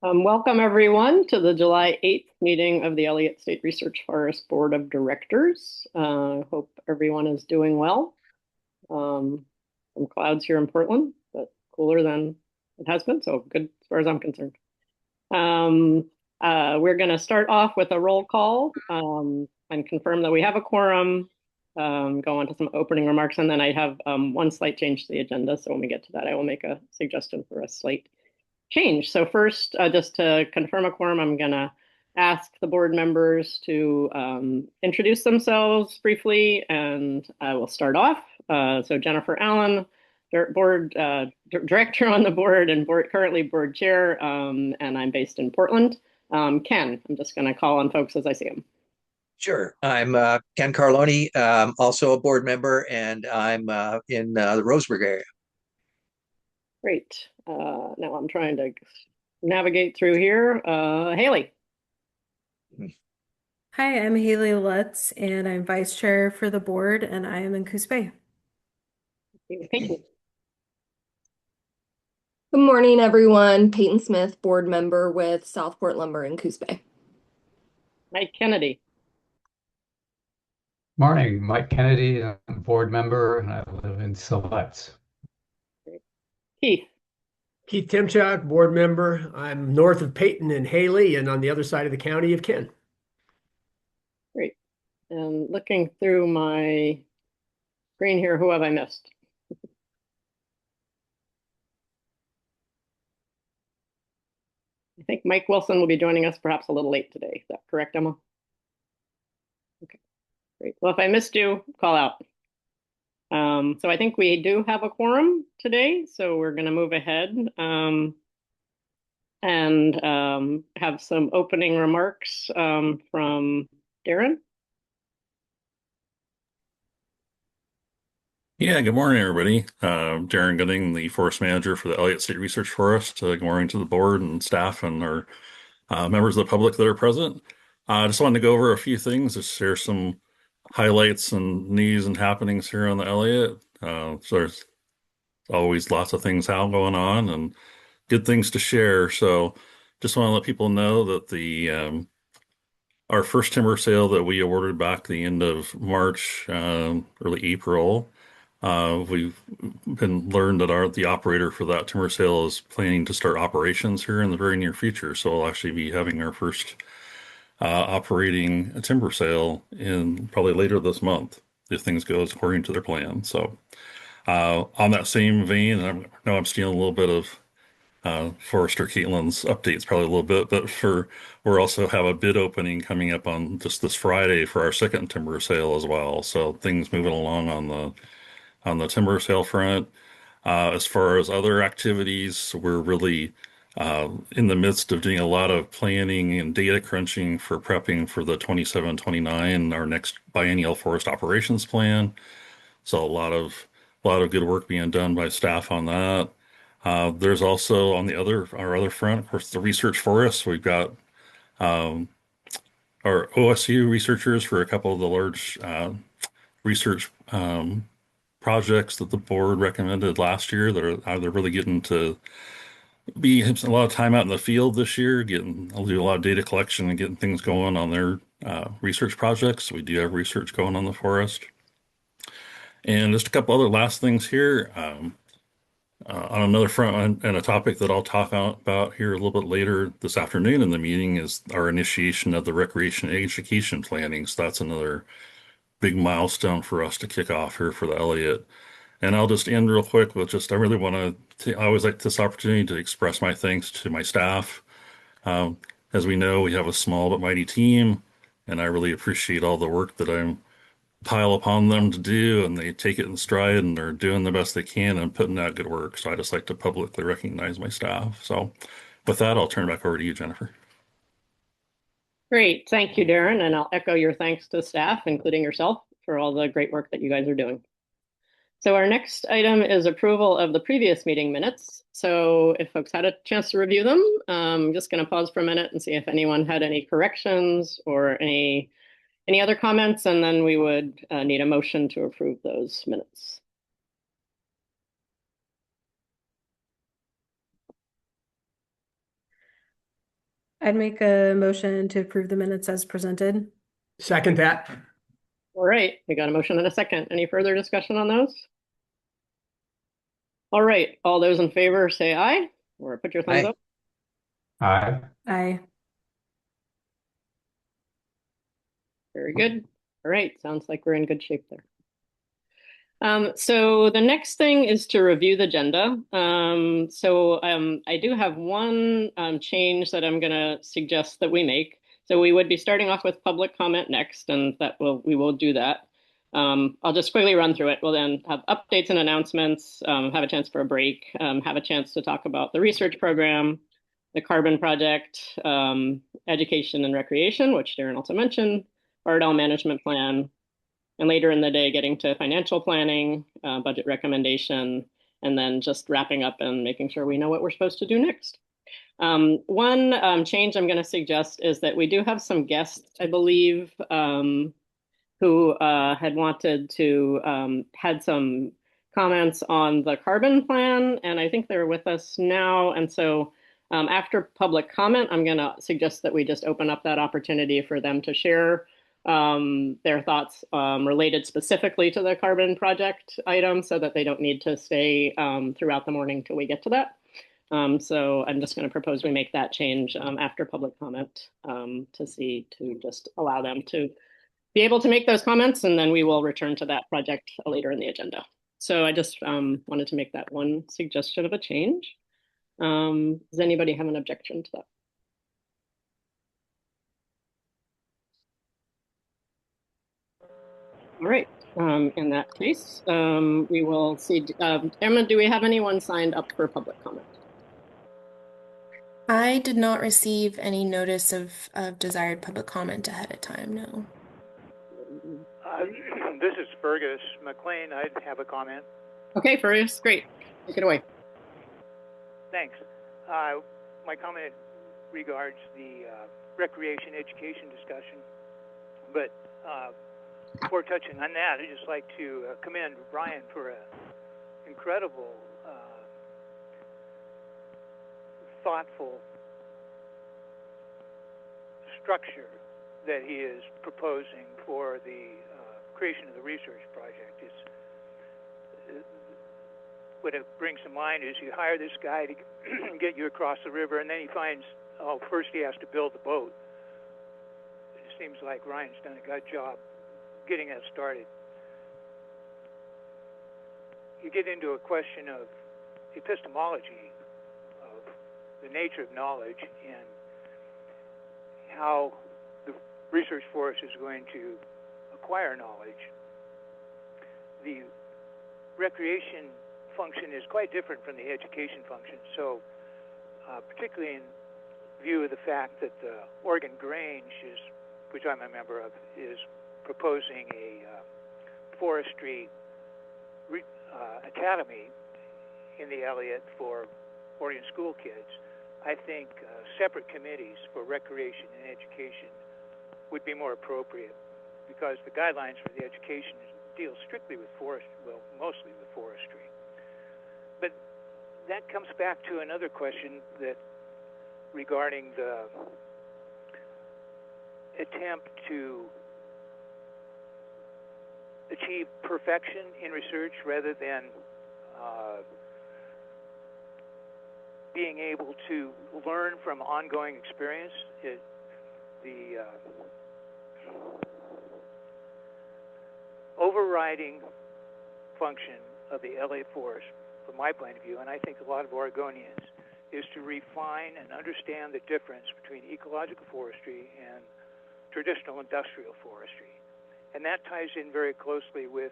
Welcome everyone to the July 8th meeting of the Elliott State Research Forest Board of Directors. Hope everyone is doing well. Some clouds here in Portland, but cooler than it has been, so good as far as I'm concerned. We're going to start off with a roll call and confirm that we have a quorum, go on to some opening remarks, and then I have one slight change to the agenda. So when we get to that, I will make a suggestion for a slight change. So first, just to confirm a quorum, I'm going to ask the board members to introduce themselves briefly, and I will start off. So Jennifer Allen, board director on the board and currently board chair, and I'm based in Portland. Ken, I'm just going to call on folks as I see them. Sure. I'm Ken Carloni, also a board member, and I'm in the Roseburg area. Great. Now I'm trying to navigate through here. Haley. Hi, I'm Haley Lutz, and I'm vice chair for the board, and I am in Coos Bay. Peyton. Good morning, everyone. Peyton Smith, board member with Southport Lumber in Coos Bay. Mike Kennedy. Morning, Mike Kennedy. I'm a board member and I live in Siletz. Keith. Keith Timchak, board member. I'm north of Peyton and Haley and on the other side of the county of Ken. Great. And looking through my screen here, who have I missed? I think Mike Wilson will be joining us perhaps a little late today. Is that correct, Emma? Okay, great. Well, if I missed you, call out. So I think we do have a quorum today, so we're going to move ahead and have some opening remarks from Darren. Yeah, good morning, everybody. Darren Gooding, the forest manager for the Elliott State Research Forest. Good morning to the board and staff and our members of the public that are present. I just wanted to go over a few things, to share some highlights and news and happenings here on the Elliott. So there's always lots of things going on and good things to share. So just want to let people know that the our first timber sale that we awarded back the end of March, early April. We've been learned that the operator for that timber sale is planning to start operations here in the very near future. So we'll actually be having our first operating a timber sale in probably later this month if things go according to their plan. So on that same vein, I know I'm stealing a little bit of Forester Caitlin's updates, probably a little bit, but we're also have a bid opening coming up on just this Friday for our second timber sale as well. So things moving along on the timber sale front. As far as other activities, we're really in the midst of doing a lot of planning and data crunching for prepping for the 27-29, our next biennial forest operations plan. So a lot of good work being done by staff on that. There's also on our other front, of course, the research forest. We've got our OSU researchers for a couple of the large research projects that the board recommended last year that are they're really getting to be a lot of time out in the field this year, I'll do a lot of data collection and getting things going on their research projects. We do have research going on the forest. And just a couple other last things here. On another front, and a topic that I'll talk about here a little bit later this afternoon in the meeting is our initiation of the recreation education planning. So that's another big milestone for us to kick off here for the Elliott. And I'll just end real quick with I really want to, I always like this opportunity to express my thanks to my staff. As we know, we have a small but mighty team, and I really appreciate all the work that I'm pile upon them to do, and they take it in stride and they're doing the best they can and putting out good work. So I just like to publicly recognize my staff. So with that, I'll turn it back over to you, Jennifer. Great. Thank you, Darren. And I'll echo your thanks to staff, including yourself, for all the great work that you guys are doing. So our next item is approval of the previous meeting minutes. So if folks had a chance to review them, I'm just going to pause for a minute and see if anyone had any corrections or any other comments, and then we would need a motion to approve those minutes. I'd make a motion to approve the minutes as presented. Second that. All right, we got a motion and a second. Any further discussion on those? All right, all those in favor say aye, or put your thumbs Aye. up. Aye. Aye. Very good. All right, sounds like we're in good shape there. So the next thing is to review the agenda. I do have one change that I'm going to suggest that we make. So we would be starting off with public comment next, and we will do that. I'll just quickly run through it. We'll then have updates and announcements, have a chance for a break, have a chance to talk about the research program, the carbon project, education and recreation, which Darren also mentioned, RDL management plan, and later in the day getting to financial planning, budget recommendation, and then just wrapping up and making sure we know what we're supposed to do next. One change I'm going to suggest is that we do have some guests, I believe, who had wanted to had some comments on the carbon plan, and I think they're with us now. And so after public comment, I'm going to suggest that we just open up that opportunity for them to share their thoughts related specifically to the carbon project item so that they don't need to stay throughout the morning till we get to that. So I'm just going to propose we make that change after public comment to just allow them to be able to make those comments, and then we will return to that project later in the agenda. So I just wanted to make that one suggestion of a change. Does anybody have an objection to that? All right. In that case, we will see. Emma, do we have anyone signed up for public comment? I did not receive any notice of desired public comment ahead of time, no. This is Fergus McLean. I'd have a comment. Okay, Fergus, great. Take it away. Thanks. My comment regards the recreation education discussion, but before touching on that, I'd just like to commend Brian for an incredible, thoughtful structure that he is proposing for the creation of the research project. What it brings to mind is you hire this guy to get you across the river, and then he finds, first he has to build the boat. It seems like Ryan's done a good job getting that started. You get into a question of epistemology, of the nature of knowledge, and how the research force is going to acquire knowledge. The recreation function is quite different from the education function. So, particularly in view of the fact that the Oregon Grange, which I'm a member of, is proposing a forestry academy in the Elliott for Oregon school kids, I think separate committees for recreation and education would be more appropriate, because the guidelines for the education deal strictly with mostly with forestry. But that comes back to another question regarding the attempt to achieve perfection in research rather than being able to learn from ongoing experience. The overriding function of the Elliott Forest, from my point of view, and I think a lot of Oregonians, is to refine and understand the difference between ecological forestry and traditional industrial forestry. And that ties in very closely with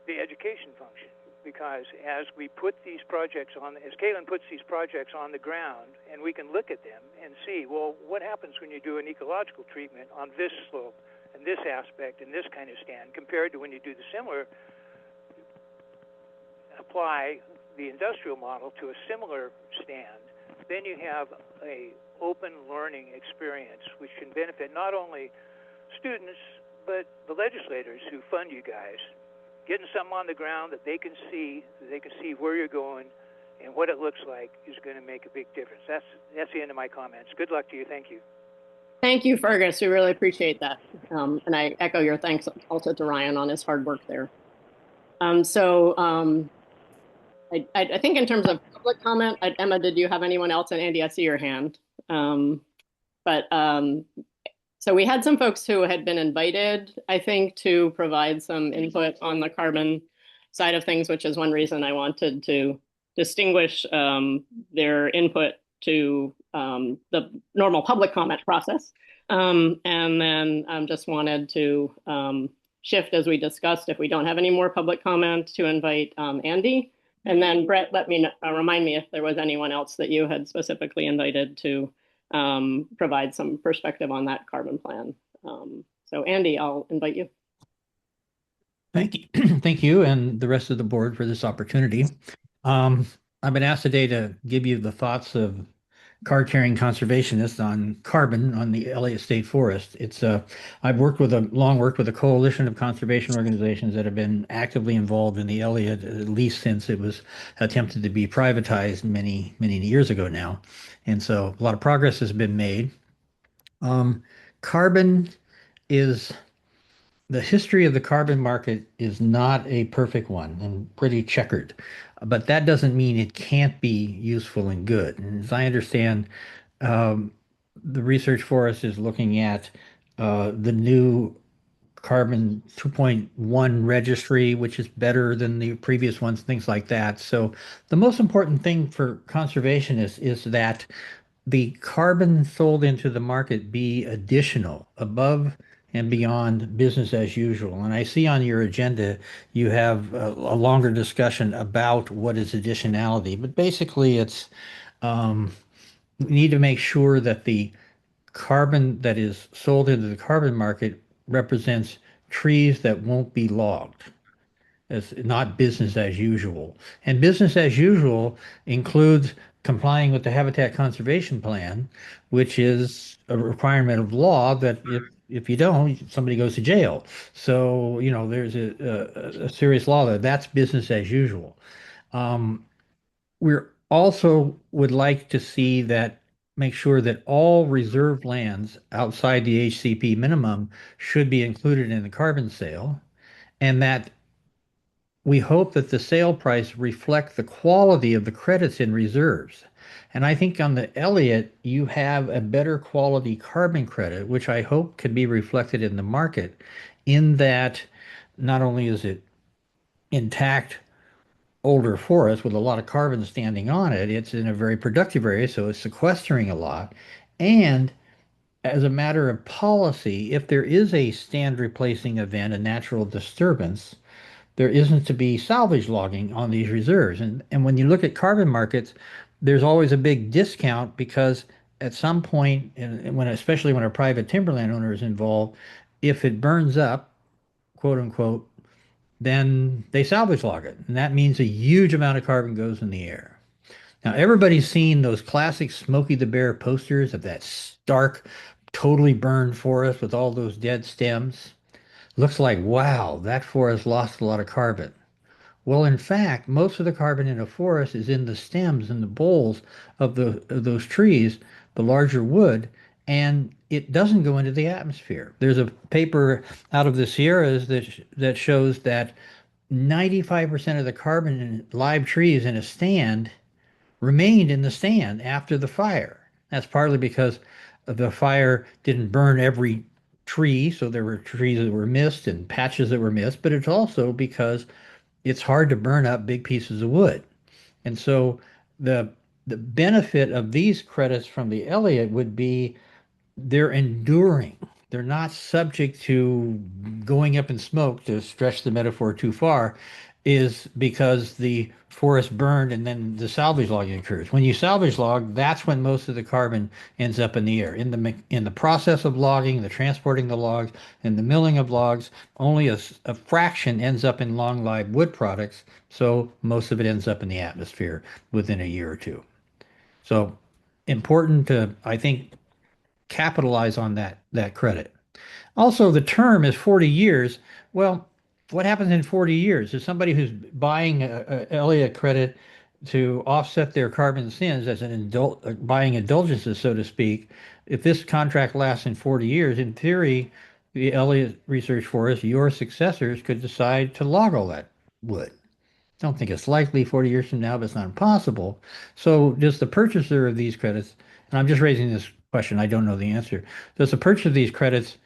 the education function, because as we put these projects as Caitlin puts these projects on the ground, and we can look at them and see, well, what happens when you do an ecological treatment on this slope and this aspect and this kind of stand compared to when you do the similar, apply the industrial model to a similar stand, then you have a open learning experience which can benefit not only students but the legislators who fund you guys, getting something on the ground that they can see where you're going and what it looks like is going to make a big difference. That's the end of my comments. Good luck to you. Thank you. Thank you, Fergus. We really appreciate that. And I echo your thanks also to Ryan on his hard work there. I think in terms of public comment, Emma, did you have anyone else? And Andy, I see your hand. So we had some folks who had been invited, I think, to provide some input on the carbon side of things, which is one reason I wanted to distinguish their input to the normal public comment process. And then just wanted to shift, as we discussed, if we don't have any more public comment, to invite Andy. And then Brett, let me remind me if there was anyone else that you had specifically invited to provide some perspective on that carbon plan. So Andy, I'll invite you. Thank you. Thank you and the rest of the board for this opportunity. I've been asked today to give you the thoughts of card-carrying conservationists on carbon on the Elliott State Forest. I've long worked with a coalition of conservation organizations that have been actively involved in the Elliott at least since it was attempted to be privatized many, many years ago now. And so a lot of progress has been made. Carbon is the history of the carbon market is not a perfect one and pretty checkered, but that doesn't mean it can't be useful and good. And as I understand, the research forest is looking at the new carbon 2.1 registry, which is better than the previous ones, things like that. So the most important thing for conservationists is that the carbon sold into the market be additional, above and beyond business as usual. And I see on your agenda you have a longer discussion about what is additionality, but basically it's we need to make sure that the carbon that is sold into the carbon market represents trees that won't be logged. It's not business as usual. And business as usual includes complying with the Habitat Conservation Plan, which is a requirement of law that if you don't, somebody goes to jail. So, there's a serious law there. That's business as usual. We're also would like to see that make sure that all reserve lands outside the HCP minimum should be included in the carbon sale, and that we hope that the sale price reflect the quality of the credits in reserves. And I think on the Elliott, you have a better quality carbon credit, which I hope can be reflected in the market, in that not only is it intact older forest with a lot of carbon standing on it, it's in a very productive area, so it's sequestering a lot. And as a matter of policy, if there is a stand replacing event, a natural disturbance, there isn't to be salvage logging on these reserves. And when you look at carbon markets, there's always a big discount because at some point, especially when a private timberland owner is involved, if it burns up, quote unquote, then they salvage log it. And that means a huge amount of carbon goes in the air. Now, everybody's seen those classic Smokey the Bear posters of that stark, totally burned forest with all those dead stems. Looks like, wow, that forest lost a lot of carbon. Well, in fact, most of the carbon in a forest is in the stems and the boles of those trees, the larger wood, and it doesn't go into the atmosphere. There's a paper out of the Sierras that shows that 95% of the carbon in live trees in a stand remained in the stand after the fire. That's partly because the fire didn't burn every tree, so there were trees that were missed and patches that were missed, but it's also because it's hard to burn up big pieces of wood. And so the benefit of these credits from the Elliott would be they're enduring. They're not subject to going up in smoke, to stretch the metaphor too far, is because the forest burned and then the salvage logging occurs. When you salvage log, that's when most of the carbon ends up in the air. In the process of logging, the transporting the logs, and the milling of logs, only a fraction ends up in long-lived wood products, so most of it ends up in the atmosphere within a year or two. So important to, I think, capitalize on that credit. Also, the term is 40 years. Well, what happens in 40 years? Is somebody who's buying a Elliott credit to offset their carbon sins as buying indulgences, so to speak, if this contract lasts in 40 years, in theory, the Elliott Research Forest, your successors could decide to log all that wood. Don't think it's likely 40 years from now, but it's not impossible. So does the purchaser of these credits, and I'm just raising this question, I don't know the answer. Does the purchaser of these credits,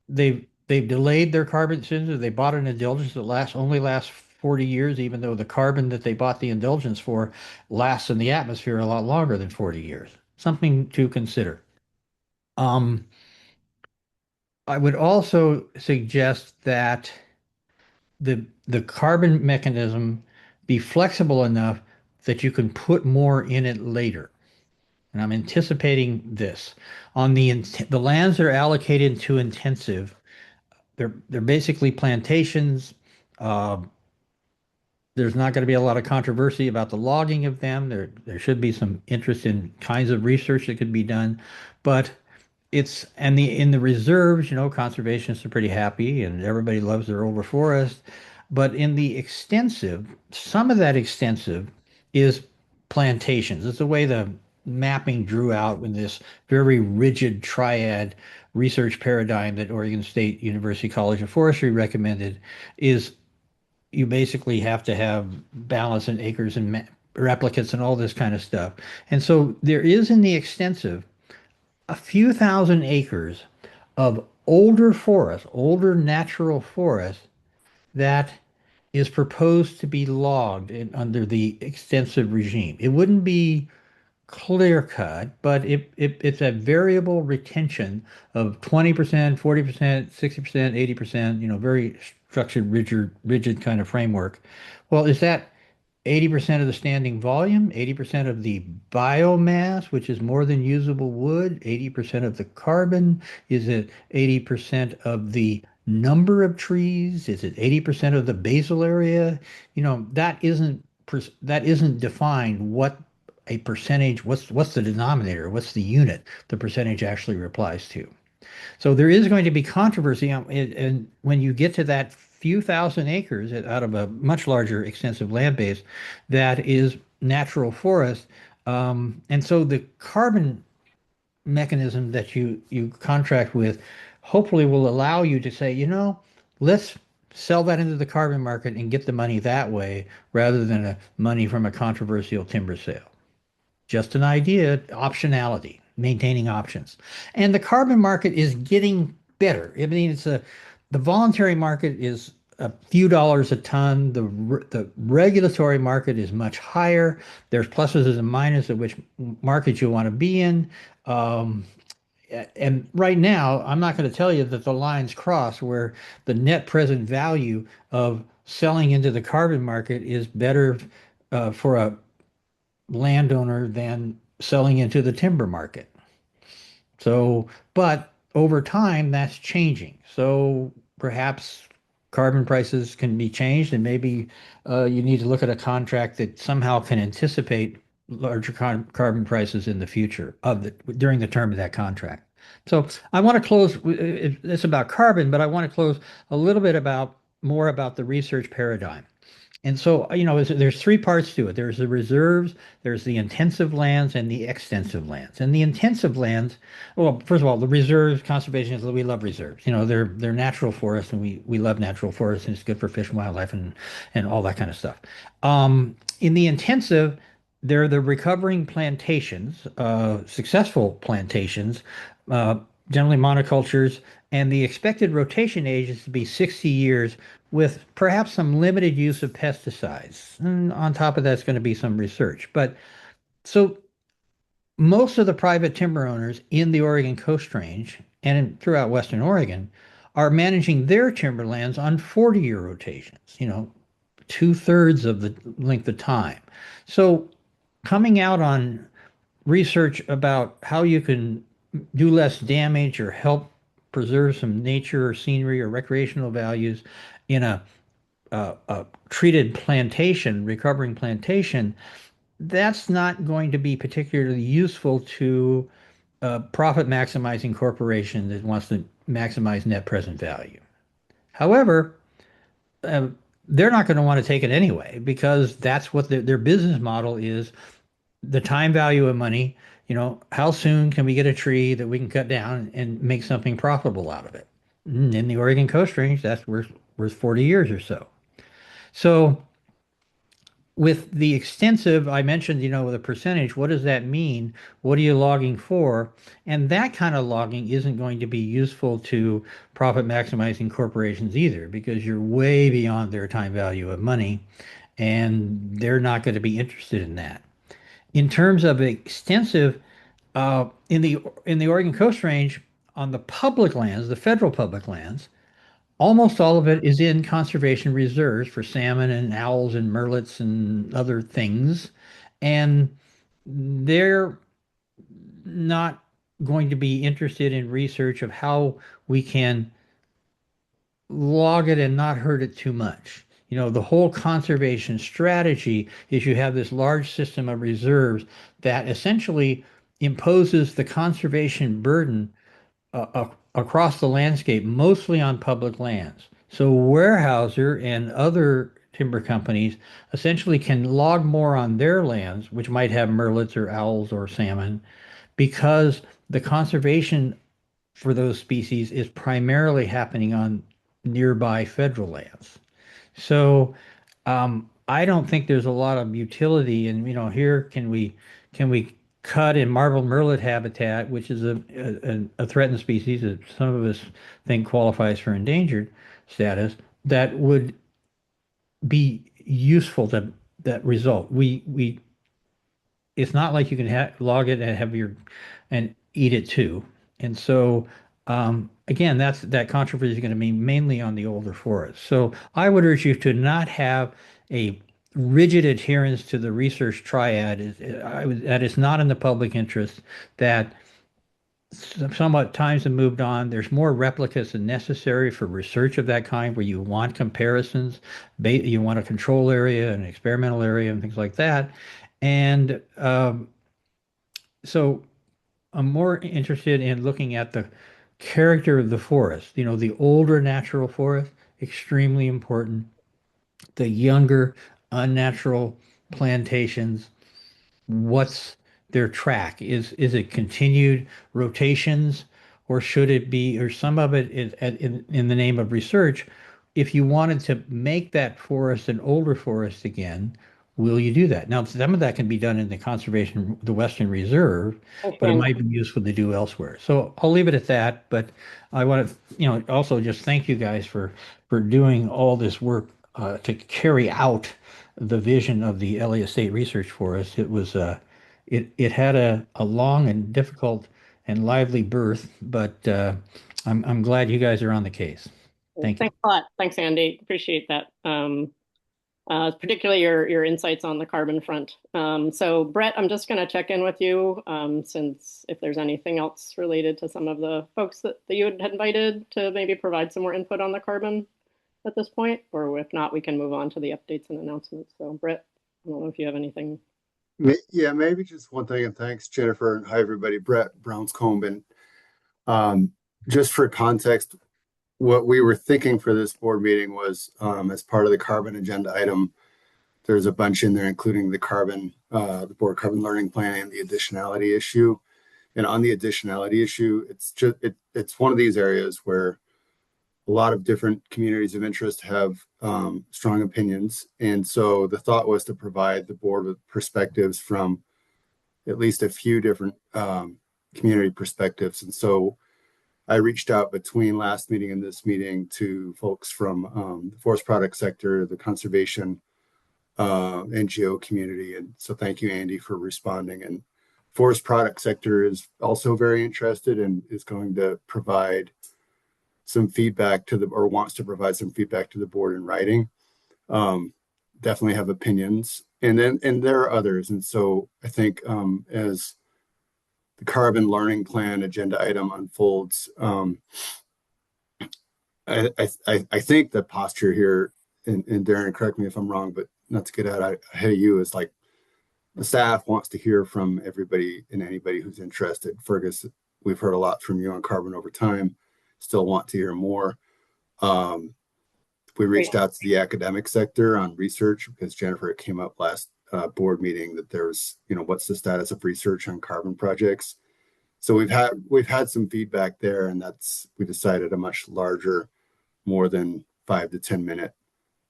they've delayed their carbon sins, or they bought an indulgence that only lasts 40 years, even though the carbon that they bought the indulgence for lasts in the atmosphere a lot longer than 40 years. Something to consider. Um, I would also suggest that the carbon mechanism be flexible enough that you can put more in it later. And I'm anticipating this. On the lands that are allocated to intensive, they're basically plantations. Uh, there's not going to be a lot of controversy about the logging of them. There should be some interest in kinds of research that could be done, but in the reserves, conservationists are pretty happy and everybody loves their over forest. But in the extensive, some of that extensive is plantations. It's the way the mapping drew out in this very rigid triad research paradigm that Oregon State University College of Forestry recommended is you basically have to have balance and acres and replicates and all this kind of stuff. And so there is in the extensive a few thousand acres of older forest, older natural forest that is proposed to be logged under the extensive regime. It wouldn't be clear cut, but it's a variable retention of 20%, 40%, 60%, 80%, very structured, rigid kind of framework. Well, is that 80% of the standing volume, 80% of the biomass, which is more than usable wood, 80% of the carbon? Is it 80% of the number of trees? Is it 80% of the basal area? That isn't defined what a percentage, what's the denominator, what's the unit the percentage actually applies to. So there is going to be controversy and when you get to that few thousand acres out of a much larger extensive land base that is natural forest. And so the carbon mechanism that you contract with hopefully will allow you to say, let's sell that into the carbon market and get the money that way rather than money from a controversial timber sale. Just an idea, optionality, maintaining options. And the carbon market is getting better. I mean, the voluntary market is a few dollars a ton. The regulatory market is much higher. There's pluses and minuses of which market you want to be in. And right now, I'm not going to tell you that the lines cross where the net present value of selling into the carbon market is better for a landowner than selling into the timber market. So, but over time, that's changing. So perhaps carbon prices can be changed, and maybe you need to look at a contract that somehow can anticipate larger carbon prices in the future during the term of that contract. So I want to close. It's about carbon, but I want to close a little bit more about the research paradigm. And so, there's three parts to it. There's the reserves, there's the intensive lands, and the extensive lands. And the intensive lands, well, first of all, the reserves, conservation, we love reserves. They're natural forests, and we love natural forests, and it's good for fish and wildlife and all that kind of stuff. In the intensive, they're the recovering plantations, successful plantations, uh, generally monocultures, and the expected rotation age is to be 60 years with perhaps some limited use of pesticides. And on top of that's going to be some research. But so most of the private timber owners in the Oregon Coast Range throughout Western Oregon are managing their timberlands on 40-year rotations, two-thirds of the length of time. So coming out on research about how you can do less damage or help preserve some nature or scenery or recreational values in a treated plantation, recovering plantation, that's not going to be particularly useful to a profit maximizing corporation that wants to maximize net present value. However, uh, they're not going to want to take it anyway because that's what their business model is. The time value of money, how soon can we get a tree that we can cut down and make something profitable out of it? In the Oregon Coast Range, that's worth 40 years or so. So with the extensive, I mentioned, the percentage, what does that mean? What are you logging for? And that kind of logging isn't going to be useful to profit maximizing corporations either, because you're way beyond their time value of money, and they're not going to be interested in that. In terms of extensive, in the Oregon Coast Range, on the public lands, the federal public lands, almost all of it is in conservation reserves for salmon and owls and merlets and other things. And they're not going to be interested in research of how we can log it and not hurt it too much. The whole conservation strategy is you have this large system of reserves that essentially imposes the conservation burden across the landscape, mostly on public lands. So Weyerhaeuser and other timber companies essentially can log more on their lands, which might have merlets or owls or salmon, because the conservation for those species is primarily happening on nearby federal lands. So I don't think there's a lot of utility in, here can we cut in marbled merlet habitat, which is a threatened species that some of us think qualifies for endangered status, that would be useful to that result. We it's not like you can log it and and eat it too. And so again, that controversy is going to be mainly on the older forests. So I would urge you to not have a rigid adherence to the research triad. That is not in the public interest. That somewhat times have moved on. There's more replicas than necessary for research of that kind, where you want comparisons, you want a control area, an experimental area, and things like that. And so I'm more interested in looking at the character of the forest. The older natural forest, extremely important. The younger, unnatural plantations, what's their track? Is it continued rotations, or should it be, or some of it is in the name of research? If you wanted to make that forest an older forest again, will you do that? Now, some of that can be done in the Western Reserve, but it might be useful to do elsewhere. So I'll leave it at that. But I want to, also just thank you guys for doing all this work to carry out the vision of the Elliott State Research Forest. It was it had a long and difficult and lively birth, but I'm glad you guys are on the case. Thank you. Thanks a lot. Thanks, Andy. Appreciate that. Particularly your insights on the carbon front. So Brett, I'm just going to check in with you since if there's anything else related to some of the folks that you had invited to maybe provide some more input on the carbon at this point, or if not, we can move on to the updates and announcements. So Brett, I don't know if you have anything. Yeah, maybe just one thing, and thanks, Jennifer, and hi, everybody. Brett Brownscombe. And just for context, what we were thinking for this board meeting was as part of the carbon agenda item, there's a bunch in there, including the board carbon learning plan and the additionality issue. And on the additionality issue, it's one of these areas where a lot of different communities of interest have strong opinions. And so the thought was to provide the board with perspectives from at least a few different community perspectives. And so I reached out between last meeting and this meeting to folks from the forest product sector, the conservation NGO community. And so thank you, Andy, for responding. And forest product sector is also very interested and is going to provide some feedback wants to provide some feedback to the board in writing. Definitely have opinions. And there are others. And so I think as the carbon learning plan agenda item unfolds, I think the posture here, and Darren, correct me if I'm wrong, but not to get ahead of you, is like the staff wants to hear from everybody and anybody who's interested. Fergus, we've heard a lot from you on carbon over time, still want to hear more. we reached out to the academic sector on research because Jennifer, it came up last board meeting that there's, what's the status of research on carbon projects. So we've had some feedback there, and we decided a much larger, more than 5 to 10 minute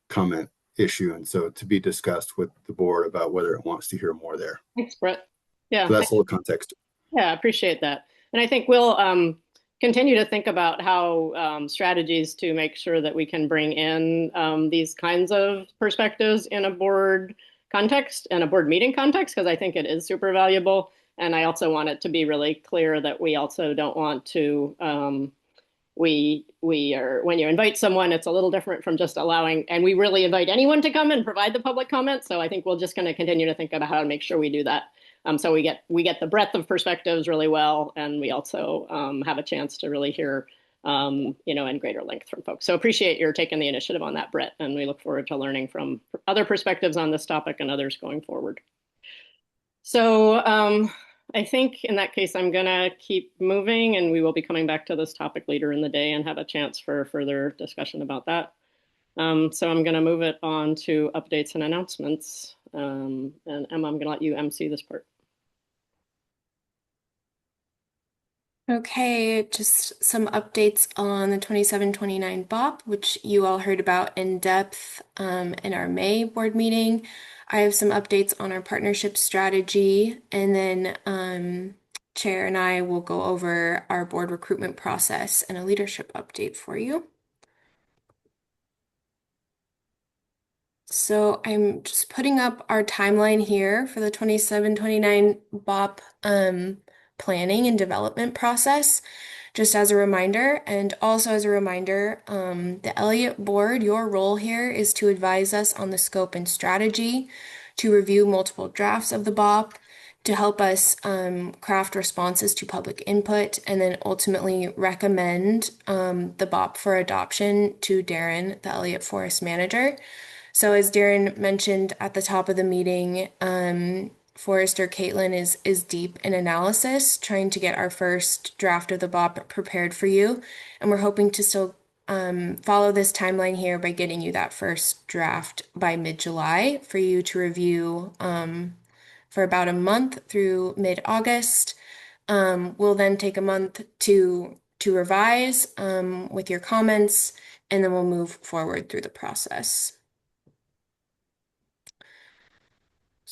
comment issue, and so to be discussed with the board about whether it wants to hear more there. Thanks, Brett. Yeah, so that's a little context. Yeah, I appreciate that. And I think we'll continue to think about how strategies to make sure that we can bring in these kinds of perspectives in a board context and a board meeting context, because I think it is super valuable. And I also want it to be really clear that we also don't want to, when you invite someone, it's a little different from just allowing, and we really invite anyone to come and provide the public comment. So I think we're just going to continue to think about how to make sure we do that. So we get the breadth of perspectives really well, and we also have a chance to really hear, in greater length from folks. So appreciate your taking the initiative on that, Brett, and we look forward to learning from other perspectives on this topic and others going forward. So I think in that case, I'm going to keep moving, and we will be coming back to this topic later in the day and have a chance for further discussion about that. So I'm going to move it on to updates and announcements. And Emma, I'm going to let you MC this part. Okay, just some updates on the 27-29 BOP, which you all heard about in depth in our May board meeting. I have some updates on our partnership strategy, and then Chair and I will go over our board recruitment process and a leadership update for you. So I'm just putting up our timeline here for the 27-29 BOP planning and development process, just as a reminder. And also as a reminder, the Elliott board, your role here is to advise us on the scope and strategy, to review multiple drafts of the BOP, to help us craft responses to public input, and then ultimately recommend the BOP for adoption to Darren, the Elliott Forest Manager. So as Darren mentioned at the top of the meeting, Forester Caitlin is deep in analysis, trying to get our first draft of the BOP prepared for you. And we're hoping to still follow this timeline here by getting you that first draft by mid-July for you to review for about a month through mid-August. We'll then take a month to revise with your comments, and then we'll move forward through the process.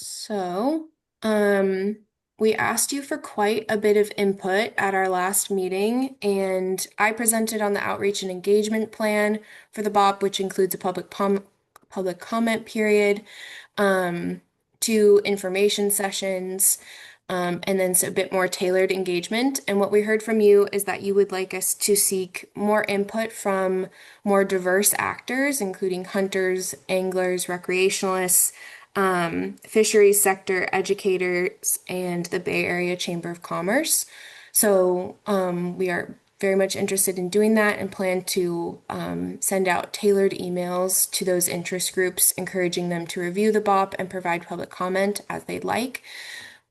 So, we asked you for quite a bit of input at our last meeting, and I presented on the outreach and engagement plan for the BOP, which includes a public comment period, 2 information sessions, and then a bit more tailored engagement. And what we heard from you is that you would like us to seek more input from more diverse actors, including hunters, anglers, recreationalists, fisheries sector educators, and the Bay Area Chamber of Commerce. So we are very much interested in doing that and plan to send out tailored emails to those interest groups, encouraging them to review the BOP and provide public comment as they'd like.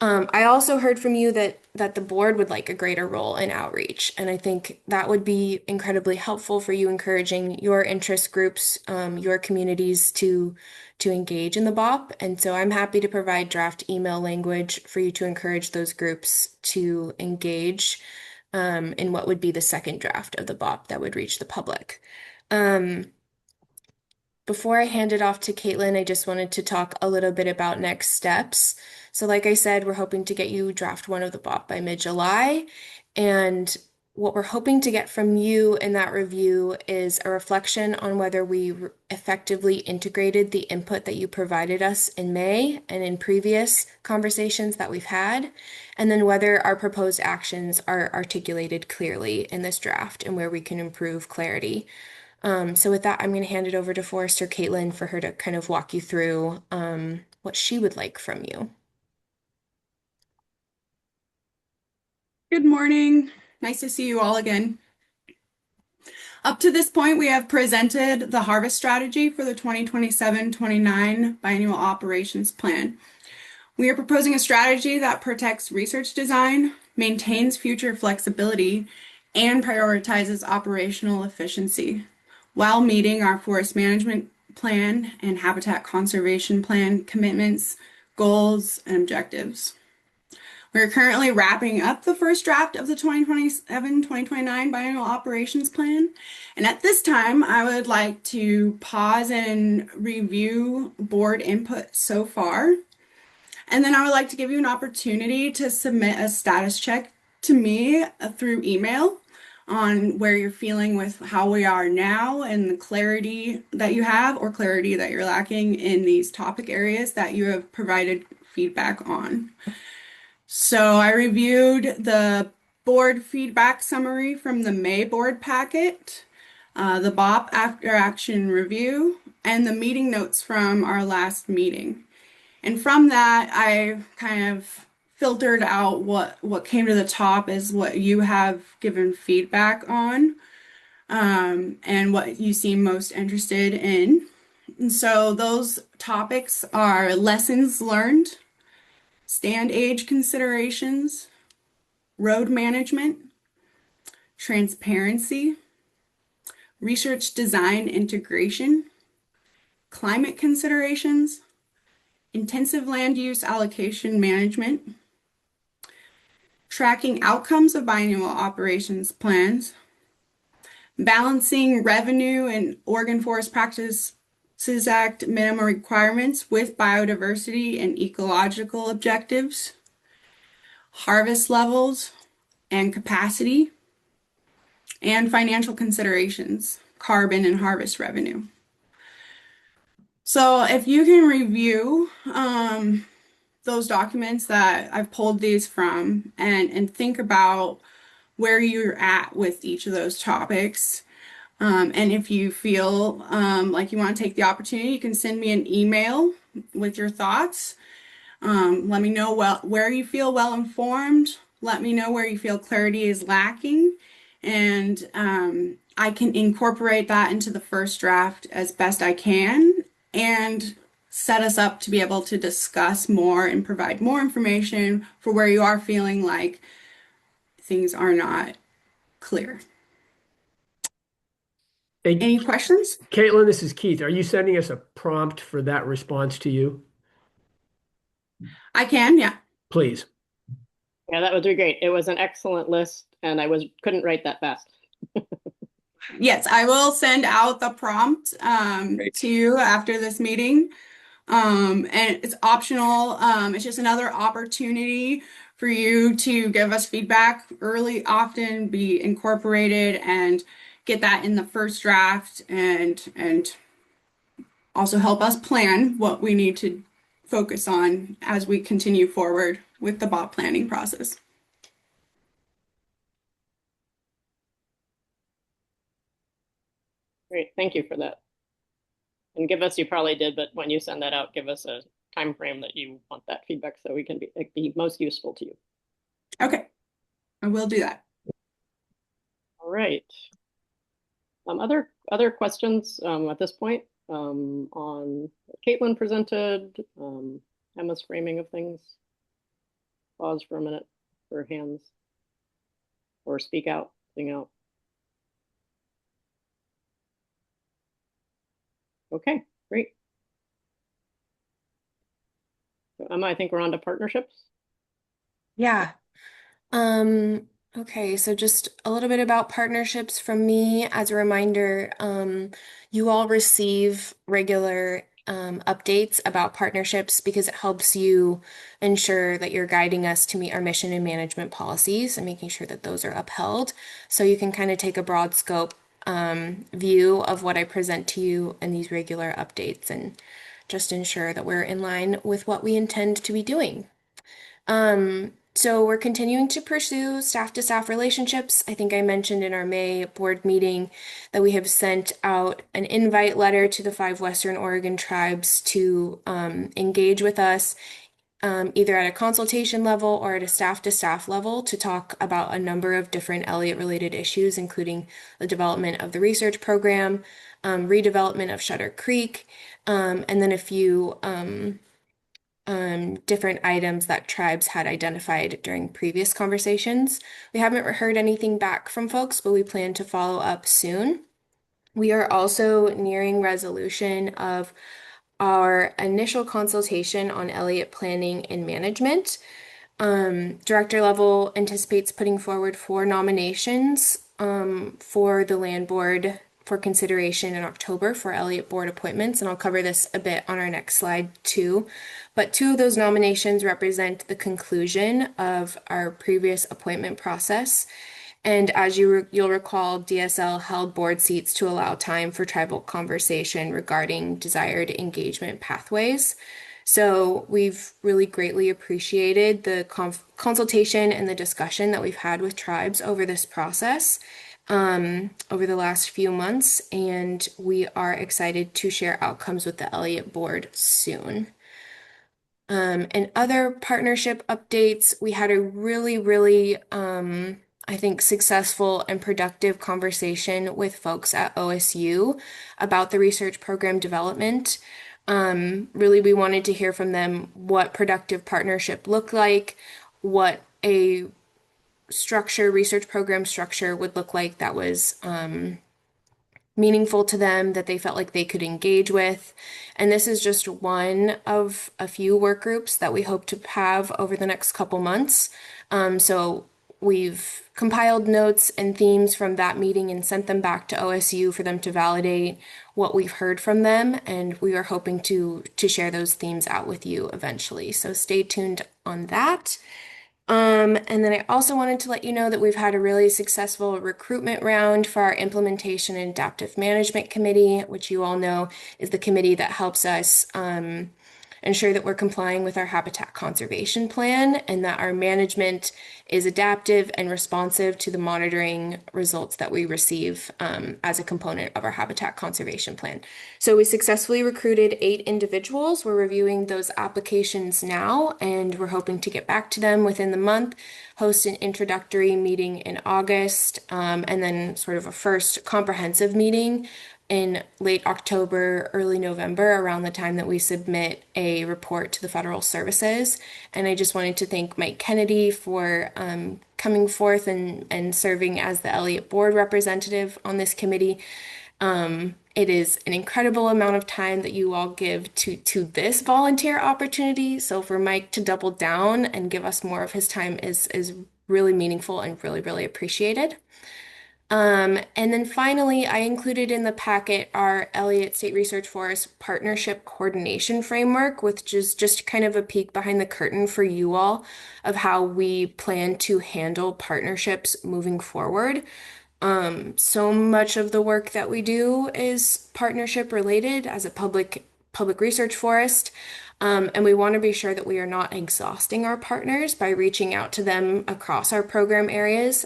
I also heard from you that the board would like a greater role in outreach, and I think that would be incredibly helpful for you, encouraging your interest groups, your communities to engage in the BOP. And so I'm happy to provide draft email language for you to encourage those groups to engage in what would be the second draft of the BOP that would reach the public. Before I hand it off to Caitlin, I just wanted to talk a little bit about next steps. So like I said, we're hoping to get you draft 1 of the BOP by mid-July. And what we're hoping to get from you in that review is a reflection on whether we effectively integrated the input that you provided us in May and in previous conversations that we've had, and then whether our proposed actions are articulated clearly in this draft and where we can improve clarity. So with that, I'm going to hand it over to Forester Caitlin for her to kind of walk you through what she would like from you. Good morning. Nice to see you all again. Up to this point, we have presented the harvest strategy for the 2027-29 biennial operations plan. We are proposing a strategy that protects research design, maintains future flexibility, and prioritizes operational efficiency, while meeting our forest management plan and habitat conservation plan commitments, goals, and objectives. We're currently wrapping up the first draft of the 2027-2029 biennial operations plan. And at this time, I would like to pause and review board input so far. And then I would like to give you an opportunity to submit a status check to me through email on where you're feeling with how we are now and the clarity that you have or clarity that you're lacking in these topic areas that you have provided feedback on. So I reviewed the board feedback summary from the May board packet, the BOP after action review, and the meeting notes from our last meeting. And from that, I kind of filtered out what came to the top is what you have given feedback on, and what you seem most interested in. And so those topics are lessons learned, stand age considerations, road management, transparency, research design integration, climate considerations, intensive land use allocation management, tracking outcomes of biennial operations plans, balancing revenue and Oregon Forest Practices Act minimum requirements with biodiversity and ecological objectives, harvest levels and capacity, and financial considerations, carbon and harvest revenue. So if you can review those documents that I've pulled these from and think about where you're at with each of those topics. And if you feel like you want to take the opportunity, you can send me an email with your thoughts. Let me know where you feel well informed. Let me know where you feel clarity is lacking. And I can incorporate that into the first draft as best I can and set us up to be able to discuss more and provide more information for where you are feeling like things are not clear. Hey, Any questions? Caitlin, this is Keith. Are you sending us a prompt for that response to you? I can, yeah. Please. Yeah, that would be great. It was an excellent list, and I couldn't write that fast. Yes, I will send out the prompt to you after this meeting. And it's optional. It's just another opportunity for you to give us feedback early, often be incorporated and get that in the first draft and also help us plan what we need to focus on as we continue forward with the BOP planning process. Great, thank you for that. And give us, you probably did, but when you send that out, give us a time frame that you want that feedback so we can be most useful to you. Okay, I will do that. All right. Other questions at this point on Caitlin presented, Emma's framing of things. Pause for a minute for hands or speak out, sing out. Okay, great. So Emma, I think we're on to partnerships. Yeah. Okay, so just a little bit about partnerships from me. As a reminder, you all receive regular updates about partnerships because it helps you ensure that you're guiding us to meet our mission and management policies and making sure that those are upheld. So you can kind of take a broad scope view of what I present to you in these regular updates and just ensure that we're in line with what we intend to be doing. So we're continuing to pursue staff-to-staff relationships. I think I mentioned in our May board meeting that we have sent out an invite letter to the 5 Western Oregon tribes to engage with us either at a consultation level or at a staff-to-staff level to talk about a number of different Elliott-related issues, including the development of the research program, redevelopment of Shutter Creek, and then a few different items that tribes had identified during previous conversations. We haven't heard anything back from folks, but we plan to follow up soon. We are also nearing resolution of our initial consultation on Elliott planning and management. Director level anticipates putting forward 4 nominations for the land board for consideration in October for Elliott board appointments, and I'll cover this a bit on our next slide too. But 2 of those nominations represent the conclusion of our previous appointment process. And as you'll recall, DSL held board seats to allow time for tribal conversation regarding desired engagement pathways. So we've really greatly appreciated the consultation and the discussion that we've had with tribes over this process over the last few months, and we are excited to share outcomes with the Elliott board soon. And other partnership updates, we had a really, I think, successful and productive conversation with folks at OSU about the research program development. Really, we wanted to hear from them what productive partnership looked like, what a research program structure would look like that was meaningful to them, that they felt like they could engage with. And this is just one of a few work groups that we hope to have over the next couple months. So we've compiled notes and themes from that meeting and sent them back to OSU for them to validate what we've heard from them. And we are hoping to share those themes out with you eventually. So stay tuned on that. And then I also wanted to let you know that we've had a really successful recruitment round for our Implementation and Adaptive Management Committee, which you all know is the committee that helps us ensure that we're complying with our habitat conservation plan and that our management is adaptive and responsive to the monitoring results that we receive as a component of our habitat conservation plan. So we successfully recruited 8 individuals. We're reviewing those applications now, and we're hoping to get back to them within the month, host an introductory meeting in August, and then sort of a first comprehensive meeting in late October, early November, around the time that we submit a report to the federal services. And I just wanted to thank Mike Kennedy for coming forth and serving as the Elliott board representative on this committee. It is an incredible amount of time that you all give to this volunteer opportunity. So for Mike to double down and give us more of his time is really meaningful and really appreciated. And then finally, I included in the packet our Elliott State Research Forest Partnership Coordination Framework, which is just kind of a peek behind the curtain for you all of how we plan to handle partnerships moving forward. So much of the work that we do is partnership related as a public research forest. And we want to be sure that we are not exhausting our partners by reaching out to them across our program areas.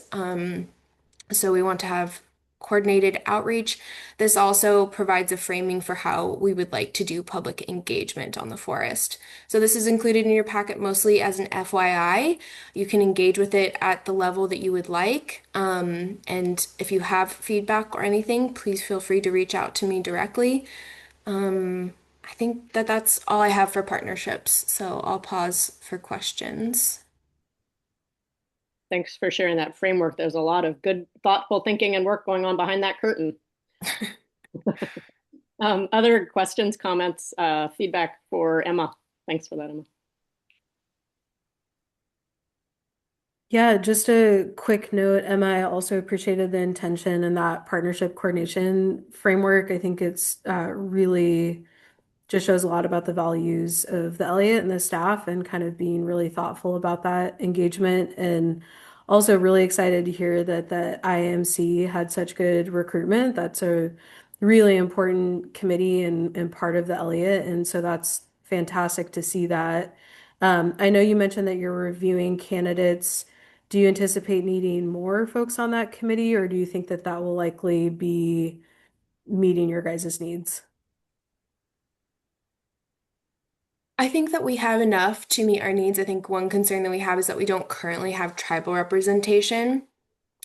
So we want to have coordinated outreach. This also provides a framing for how we would like to do public engagement on the forest. So this is included in your packet mostly as an FYI. You can engage with it at the level that you would like. And if you have feedback or anything, please feel free to reach out to me directly. I think that that's all I have for partnerships. So I'll pause for questions. Thanks for sharing that framework. There's a lot of good, thoughtful thinking and work going on behind that curtain. Other questions, comments, feedback for Emma? Thanks for that, Emma. Yeah, just a quick note, Emma, I also appreciated the intention and that partnership coordination framework. I think it's really just shows a lot about the values of the Elliott and the staff and kind of being really thoughtful about that engagement. And also really excited to hear that the IMC had such good recruitment. That's a really important committee and part of the Elliott. And so that's fantastic to see that. I know you mentioned that you're reviewing candidates. Do you anticipate needing more folks on that committee, or do you think that that will likely be meeting your guys' needs? I think that we have enough to meet our needs. I think one concern that we have is that we don't currently have tribal representation.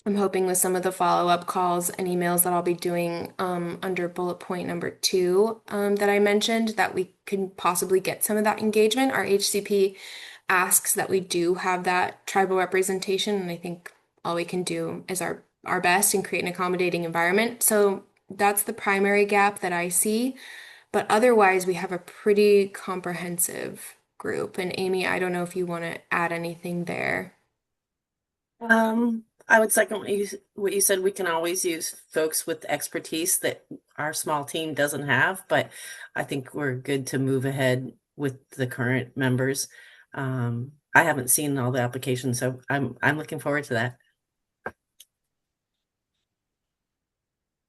I'm hoping with some of the follow-up calls and emails that I'll be doing under bullet point number 2 that I mentioned, that we can possibly get some of that engagement. Our HCP asks that we do have that tribal representation, and I think all we can do is our best and create an accommodating environment. So That's the primary gap that I see. But otherwise, we have a pretty comprehensive group. And Amy, I don't know if you want to add anything there. I would second what you said. We can always use folks with expertise that our small team doesn't have, but I think we're good to move ahead with the current members. I haven't seen all the applications, so I'm looking forward to that.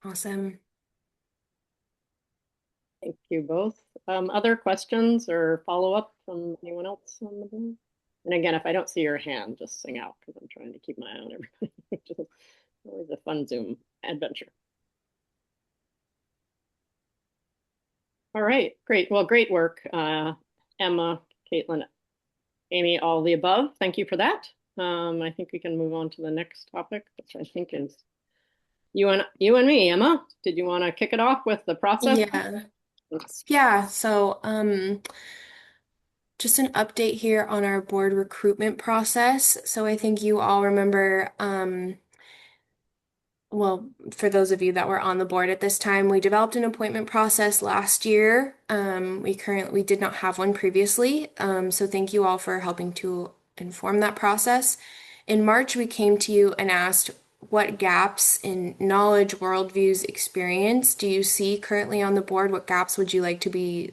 Awesome. Thank you both. Other questions or follow-up from anyone else on the board? And again, if I don't see your hand, just sing out because I'm trying to keep my eye on everybody, which is always a fun Zoom adventure. All right, great. Well, great work, Emma, Caitlin, Amy, all the above. Thank you for that. I think we can move on to the next topic, which I think is you and me. Emma, did you want to kick it off with the process? Yeah. Yeah. So, just an update here on our board recruitment process. So I think you all remember, well, for those of you that were on the board at this time, we developed an appointment process last year. We did not have one previously. So thank you all for helping to inform that process. In March, we came to you and asked, what gaps in knowledge, worldviews, experience do you see currently on the board? What gaps would you like to be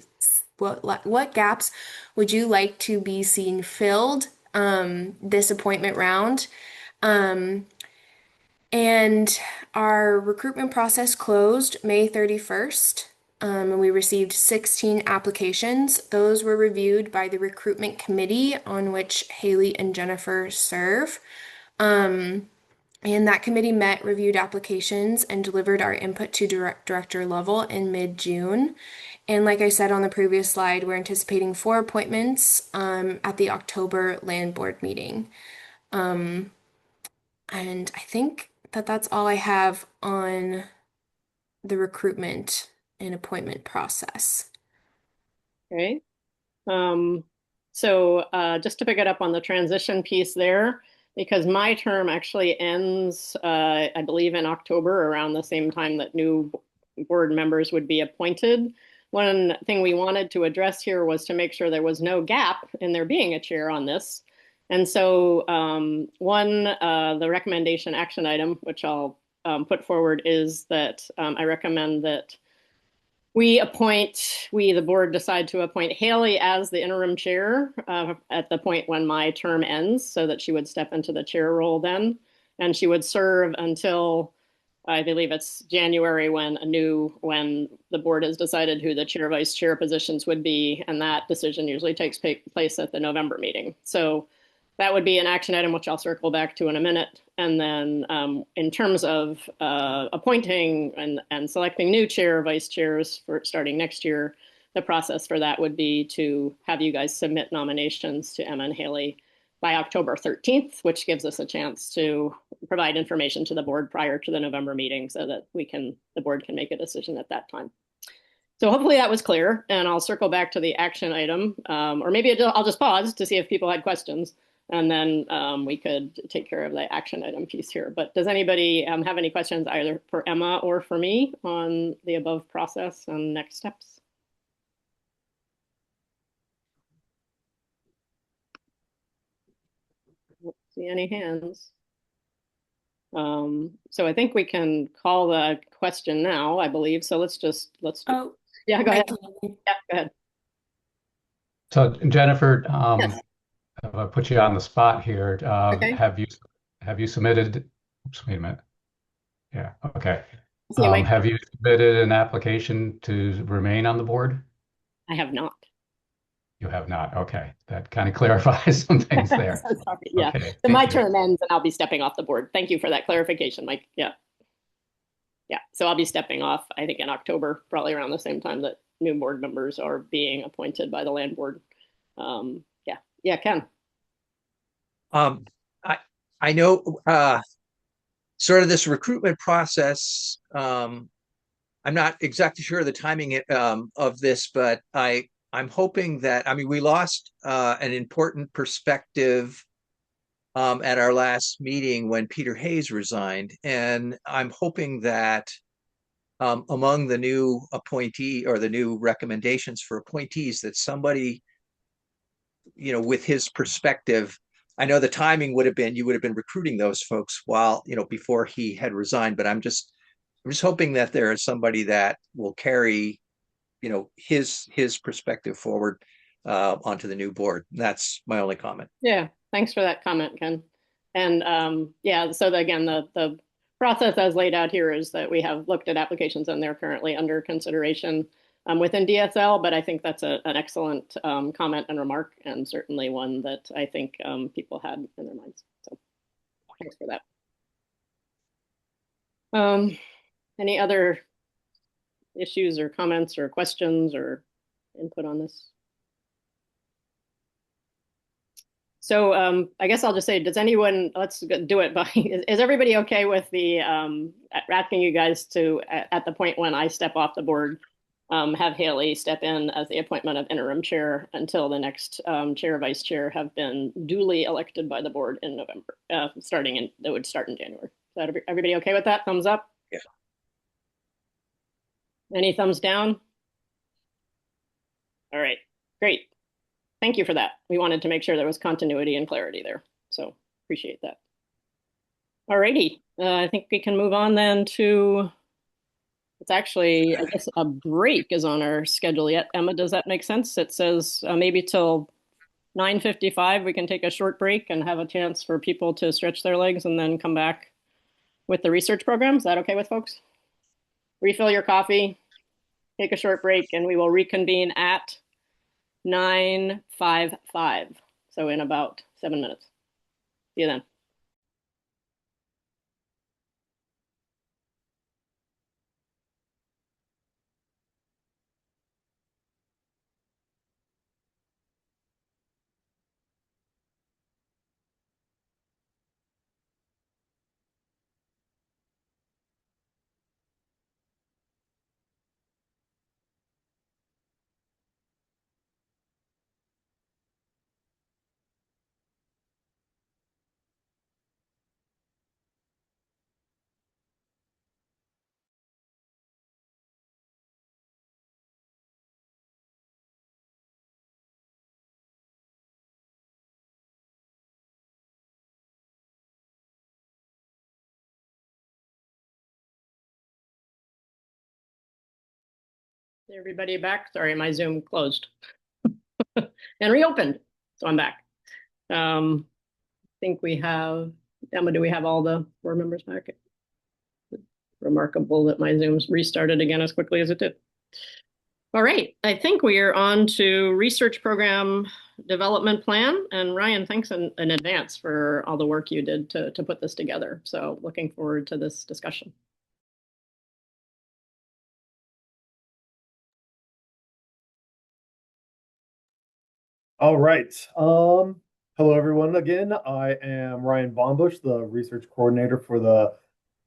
what gaps would you like to be seen filled this appointment round? And our recruitment process closed May 31st, and we received 16 applications. Those were reviewed by the recruitment committee on which Haley and Jennifer serve. And that committee met, reviewed applications, and delivered our input to director level in mid-June. And like I said on the previous slide, we're anticipating 4 appointments at the October land board meeting. And I think that's all I have on the recruitment and appointment process. Okay. So just to pick it up on the transition piece there, because my term actually ends, I believe, in October, around the same time that new board members would be appointed. One thing we wanted to address here was to make sure there was no gap in there being a chair on this. And so the recommendation action item, which I'll put forward, is that I recommend that the board decide to appoint Haley as the interim chair at the point when my term ends, so that she would step into the chair role then. And she would serve until, I believe it's January, when the board has decided who the chair, vice chair positions would be. And that decision usually takes place at the November meeting. So that would be an action item, which I'll circle back to in a minute. And then in terms of appointing and selecting new chair, vice chairs for starting next year, the process for that would be to have you guys submit nominations to Emma and Haley by October 13th, which gives us a chance to provide information to the board prior to the November meeting so that the board can make a decision at that time. So hopefully that was clear, and I'll circle back to the action item, or maybe I'll just pause to see if people had questions. And then we could take care of the action item piece here. But does anybody have any questions either for Emma or for me on the above process and next steps? I don't see any hands. So I think we can call the question now, I believe. So let's. Yeah, go ahead. Yeah, go ahead. So Jennifer, Yes. I'll put you on the spot here. Okay. Have you submitted? Oops, wait a minute. Yeah. Okay. So have you submitted an application to remain on the board? I have not. You have not. Okay, that kind of clarifies some things there. So sorry. Yeah. Okay, so my term ends, and I'll be stepping off the board. Thank you for that clarification, Mike. Yeah. Yeah. So I'll be stepping off, I think, in October, probably around the same time that new board members are being appointed by the land board. Yeah, Ken. I know sort of this recruitment process. I'm not exactly sure of the timing of this, but I'm hoping that, we lost an important perspective at our last meeting when Peter Hayes resigned. And I'm hoping that among the new appointee or the new recommendations for appointees that somebody, with his perspective, I know the timing would have been, you would have been recruiting those folks while, before he had resigned, but I'm just hoping that there is somebody that will carry, his perspective forward onto the new board. That's my only comment. Yeah, thanks for that comment, Ken. And yeah, so again, the process as laid out here is that we have looked at applications and they're currently under consideration within DSL, but I think that's an excellent comment and remark, and certainly one that I think people had in their minds. So thanks for that. Any other issues or comments or questions or input on this? So I guess I'll just say, does anyone, let's do it by, is everybody okay with the, asking you guys to, at the point when I step off the board, have Haley step in as the appointment of interim chair until the next chair, vice chair have been duly elected by the board in November, that would start in January. Is that everybody okay with that? Thumbs up? Yeah. Any thumbs down? All right, great. Thank you for that. We wanted to make sure there was continuity and clarity there. So appreciate that. All righty. I think we can move on then to, it's actually, I guess a break is on our schedule yet. Emma, does that make sense? It says maybe till 9:55, we can take a short break and have a chance for people to stretch their legs and then come back with the research program. Is that okay with folks? Refill your coffee, take a short break, and we will reconvene at 9:55. So in about 7 minutes. See you then. Everybody back? Sorry, my Zoom closed and reopened. So I'm back. I think we have, Emma, do we have all the board members back? Remarkable that my Zoom's restarted again as quickly as it did. All right, I think we are on to research program development plan. And Ryan, thanks in advance for all the work you did to put this together. So looking forward to this discussion. All right. Hello, everyone. Again, I am Ryan Bombush, the research coordinator for the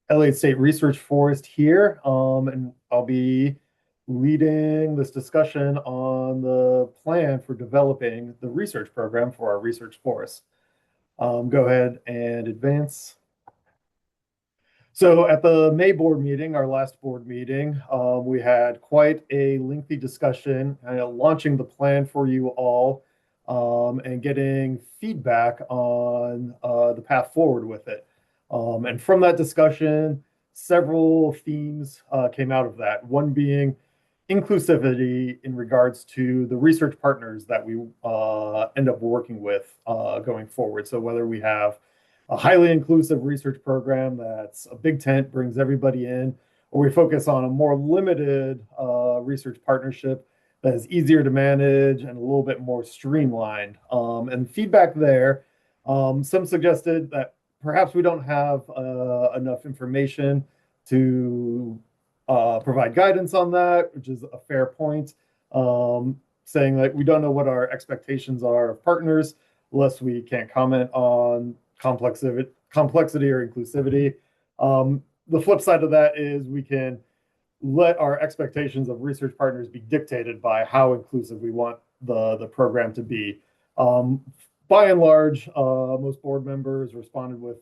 Elliott State Research Forest here. And I'll be leading this discussion on the plan for developing the research program for our research forest. Go ahead and advance. So at the May board meeting, our last board meeting, we had quite a lengthy discussion, launching the plan for you all, and getting feedback on the path forward with it. And from that discussion, several themes came out of that. One being inclusivity in regards to the research partners that we end up working with going forward. So whether we have a highly inclusive research program that's a big tent, brings everybody in, or we focus on a more limited research partnership that is easier to manage and a little bit more streamlined. And feedback there, some suggested that perhaps we don't have enough information to provide guidance on that, which is a fair point. Saying that we don't know what our expectations are of partners, unless we can't comment on complexity or inclusivity. The flip side of that is we can let our expectations of research partners be dictated by how inclusive we want the program to be. By and large, most board members responded with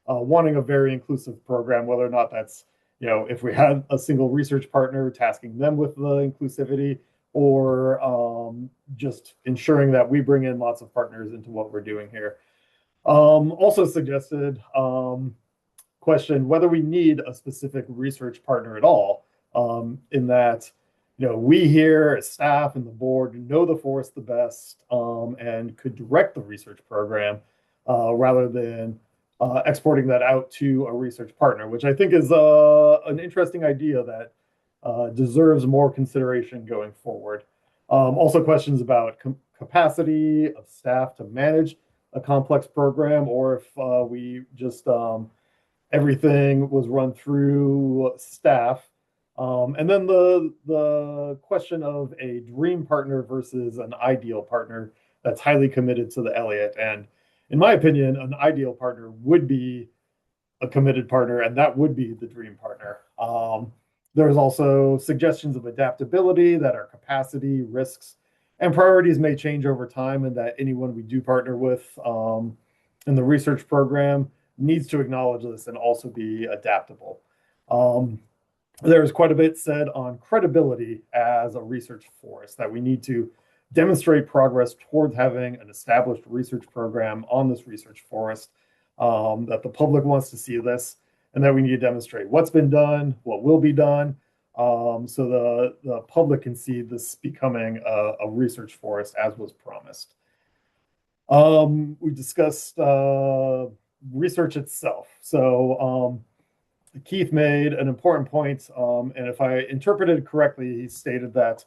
wanting a very inclusive program, whether or not that's if we had a single research partner, tasking them with the inclusivity, or just ensuring that we bring in lots of partners into what we're doing here. Also suggested question whether we need a specific research partner at all, in that we here as staff and the board know the forest the best, and could direct the research program, rather than exporting that out to a research partner, which I think is an interesting idea that deserves more consideration going forward. Also questions about capacity of staff to manage a complex program, or if we just everything was run through staff. And then the question of a dream partner versus an ideal partner that's highly committed to the Elliott. And in my opinion, an ideal partner would be a committed partner, and that would be the dream partner. There's also suggestions of adaptability, that our capacity, risks, and priorities may change over time, and that anyone we do partner with in the research program needs to acknowledge this and also be adaptable. There's quite a bit said on credibility as a research forest, that we need to demonstrate progress towards having an established research program on this research forest, that the public wants to see this, and that we need to demonstrate what's been done, what will be done, so the public can see this becoming a research forest as was promised. We discussed research itself. So Keith made an important point, and if I interpreted correctly, he stated that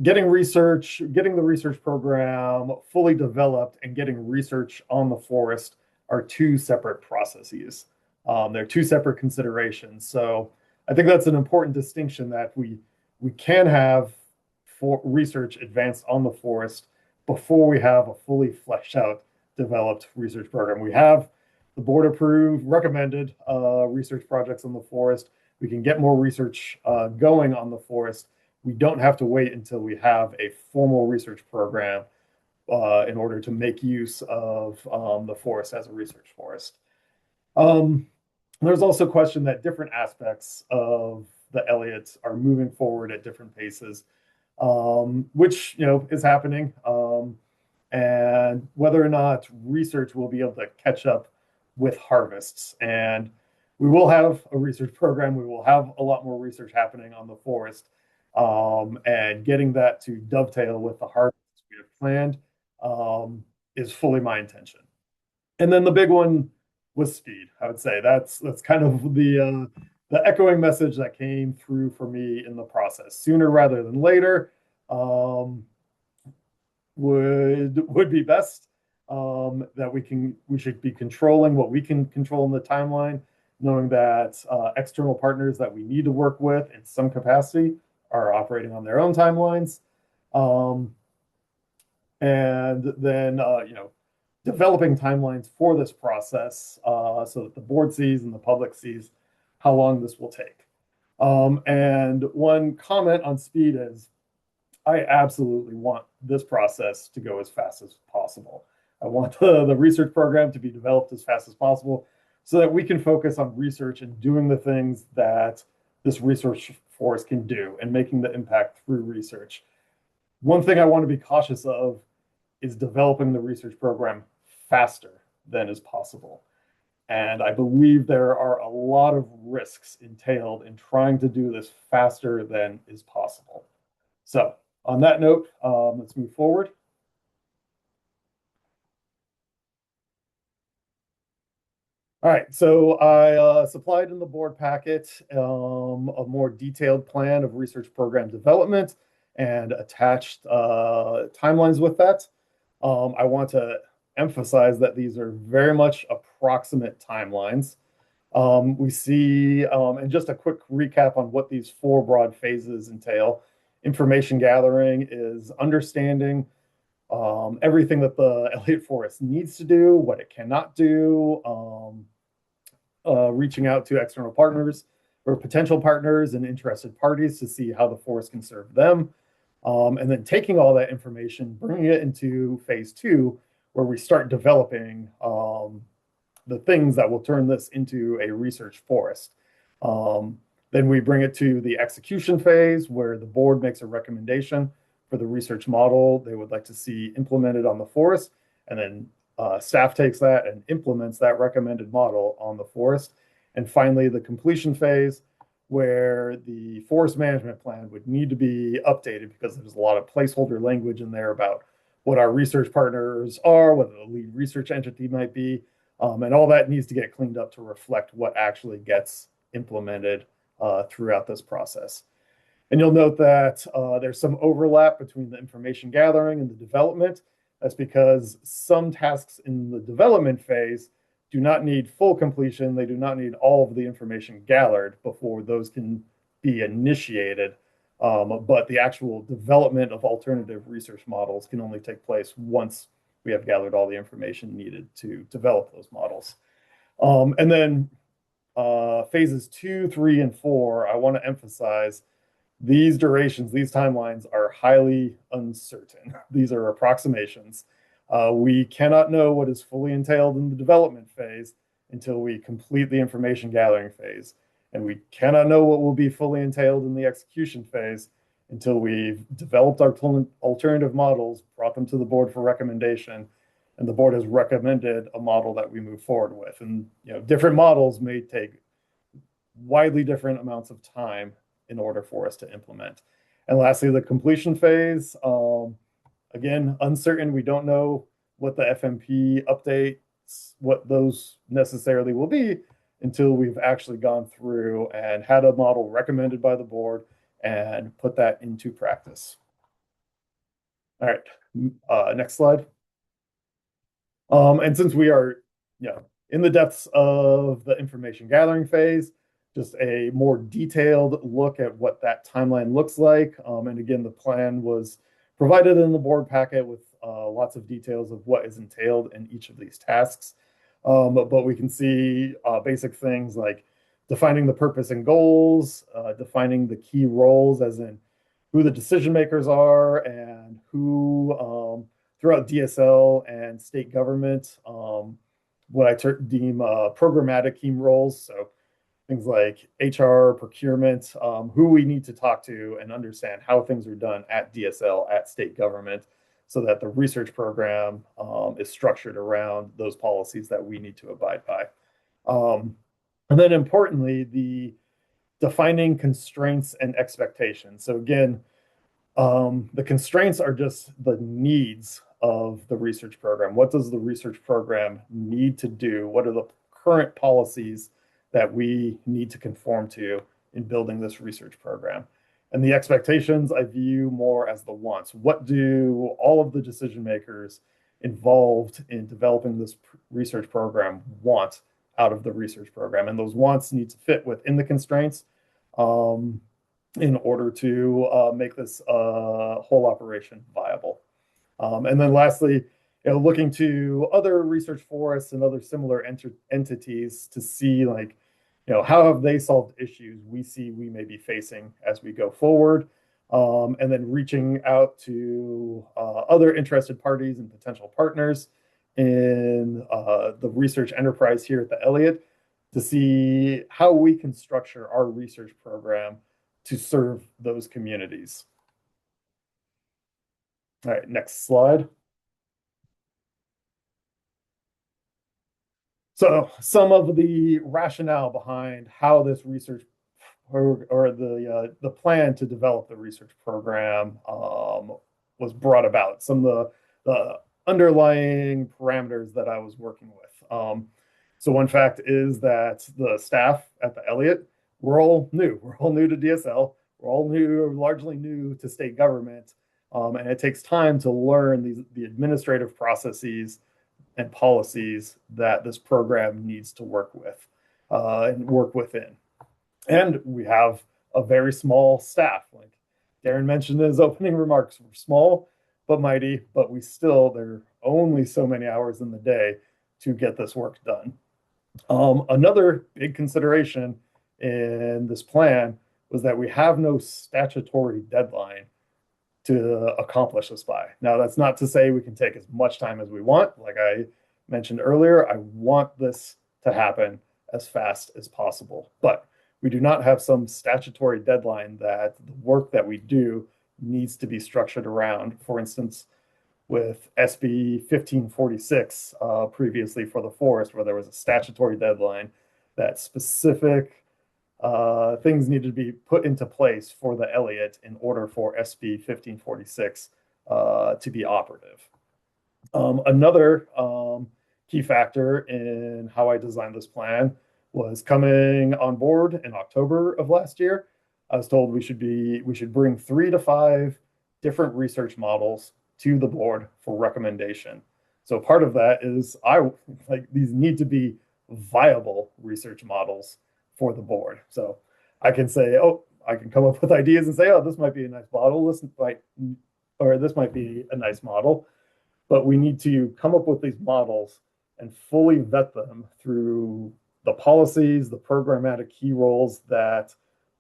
getting the research program fully developed and getting research on the forest are two separate processes. They're two separate considerations. So I think that's an important distinction, that we can have research advanced on the forest before we have a fully fleshed out, developed research program. We have the board approved, recommended research projects on the forest. We can get more research going on the forest. We don't have to wait until we have a formal research program in order to make use of the forest as a research forest. There's also a question that different aspects of the Elliott are moving forward at different paces, which is happening, and whether or not research will be able to catch up with harvests. And we will have a research program. We will have a lot more research happening on the forest, and getting that to dovetail with the harvests we have planned is fully my intention. And then the big one was speed. I would say that's kind of the echoing message that came through for me in the process. Sooner rather than later would be best. That we should be controlling what we can control in the timeline, knowing that external partners that we need to work with in some capacity are operating on their own timelines, and then developing timelines for this process, so that the board sees and the public sees how long this will take. And one comment on speed is, I absolutely want this process to go as fast as possible. I want the research program to be developed as fast as possible, so that we can focus on research and doing the things that this research force can do, and making the impact through research. One thing I want to be cautious of is developing the research program faster than is possible. And I believe there are a lot of risks entailed in trying to do this faster than is possible. So on that note, let's move forward. All right, so I supplied in the board packet a more detailed plan of research program development and attached timelines with that. I want to emphasize that these are very much approximate timelines. We see, and just a quick recap on what these four broad phases entail. Information gathering is understanding everything that the Elliott Forest needs to do, what it cannot do, reaching out to external partners or potential partners and interested parties to see how the forest can serve them. And then taking all that information, bringing it into phase two, where we start developing the things that will turn this into a research forest. Then we bring it to the execution phase where the board makes a recommendation for the research model they would like to see implemented on the forest. And then staff takes that and implements that recommended model on the forest. And finally, the completion phase where the forest management plan would need to be updated because there's a lot of placeholder language in there about what our research partners are, what the lead research entity might be, and all that needs to get cleaned up to reflect what actually gets implemented throughout this process. And you'll note that there's some overlap between the information gathering and the development. That's because some tasks in the development phase do not need full completion. They do not need all of the information gathered before those can be initiated. But the actual development of alternative research models can only take place once we have gathered all the information needed to develop those models. And then phases 2, 3, and 4, I want to emphasize these durations, these timelines are highly uncertain. These are approximations. We cannot know what is fully entailed in the development phase until we complete the information gathering phase. And we cannot know what will be fully entailed in the execution phase until we've developed our alternative models, brought them to the board for recommendation, and the board has recommended a model that we move forward with. And different models may take widely different amounts of time in order for us to implement. And lastly, the completion phase, again, uncertain. We don't know what the FMP updates, what those necessarily will be until we've actually gone through and had a model recommended by the board and put that into practice. All right, next slide. And since we are in the depths of the information gathering phase, just a more detailed look at what that timeline looks like. And again, the plan was provided in the board packet with lots of details of what is entailed in each of these tasks. But we can see basic things like defining the purpose and goals, defining the key roles as in who the decision makers are and who throughout DSL and state government, what I deem programmatic key roles. So things like HR, procurement, who we need to talk to and understand how things are done at DSL, at state government, so that the research program is structured around those policies that we need to abide by. And then importantly, the defining constraints and expectations. So again, the constraints are just the needs of the research program. What does the research program need to do? What are the current policies that we need to conform to in building this research program? And the expectations I view more as the wants. What do all of the decision makers involved in developing this research program want out of the research program? And those wants need to fit within the constraints in order to make this whole operation viable. And then lastly, looking to other research forests and other similar entities to see how have they solved issues we may be facing as we go forward, and then reaching out to other interested parties and potential partners in the research enterprise here at the Elliott to see how we can structure our research program to serve those communities. All right, next slide. So some of the rationale behind how this research or the plan to develop the research program was brought about, some of the underlying parameters that I was working with. So one fact is that the staff at the Elliott, we're all new. We're all new to DSL. We're all largely new to state government. And it takes time to learn the administrative processes and policies that this program needs to work with and work within. And we have a very small staff. Like Darren mentioned in his opening remarks, we're small but mighty, but there are only so many hours in the day to get this work done. Another big consideration in this plan was that we have no statutory deadline to accomplish this by. Now, that's not to say we can take as much time as we want. Like I mentioned earlier, I want this to happen as fast as possible, but we do not have some statutory deadline that the work that we do needs to be structured around. For instance, with SB 1546 previously for the forest, where there was a statutory deadline that specific things needed to be put into place for the Elliott in order for SB 1546 to be operative. Another key factor in how I designed this plan was coming on board in October of last year. I was told we should bring 3 to 5 different research models to the board for recommendation. So part of that is these need to be viable research models for the board. So I can say, oh, I can come up with ideas and say, oh, this might be a nice model, this might be a nice model. But we need to come up with these models and fully vet them through the policies, the programmatic key roles that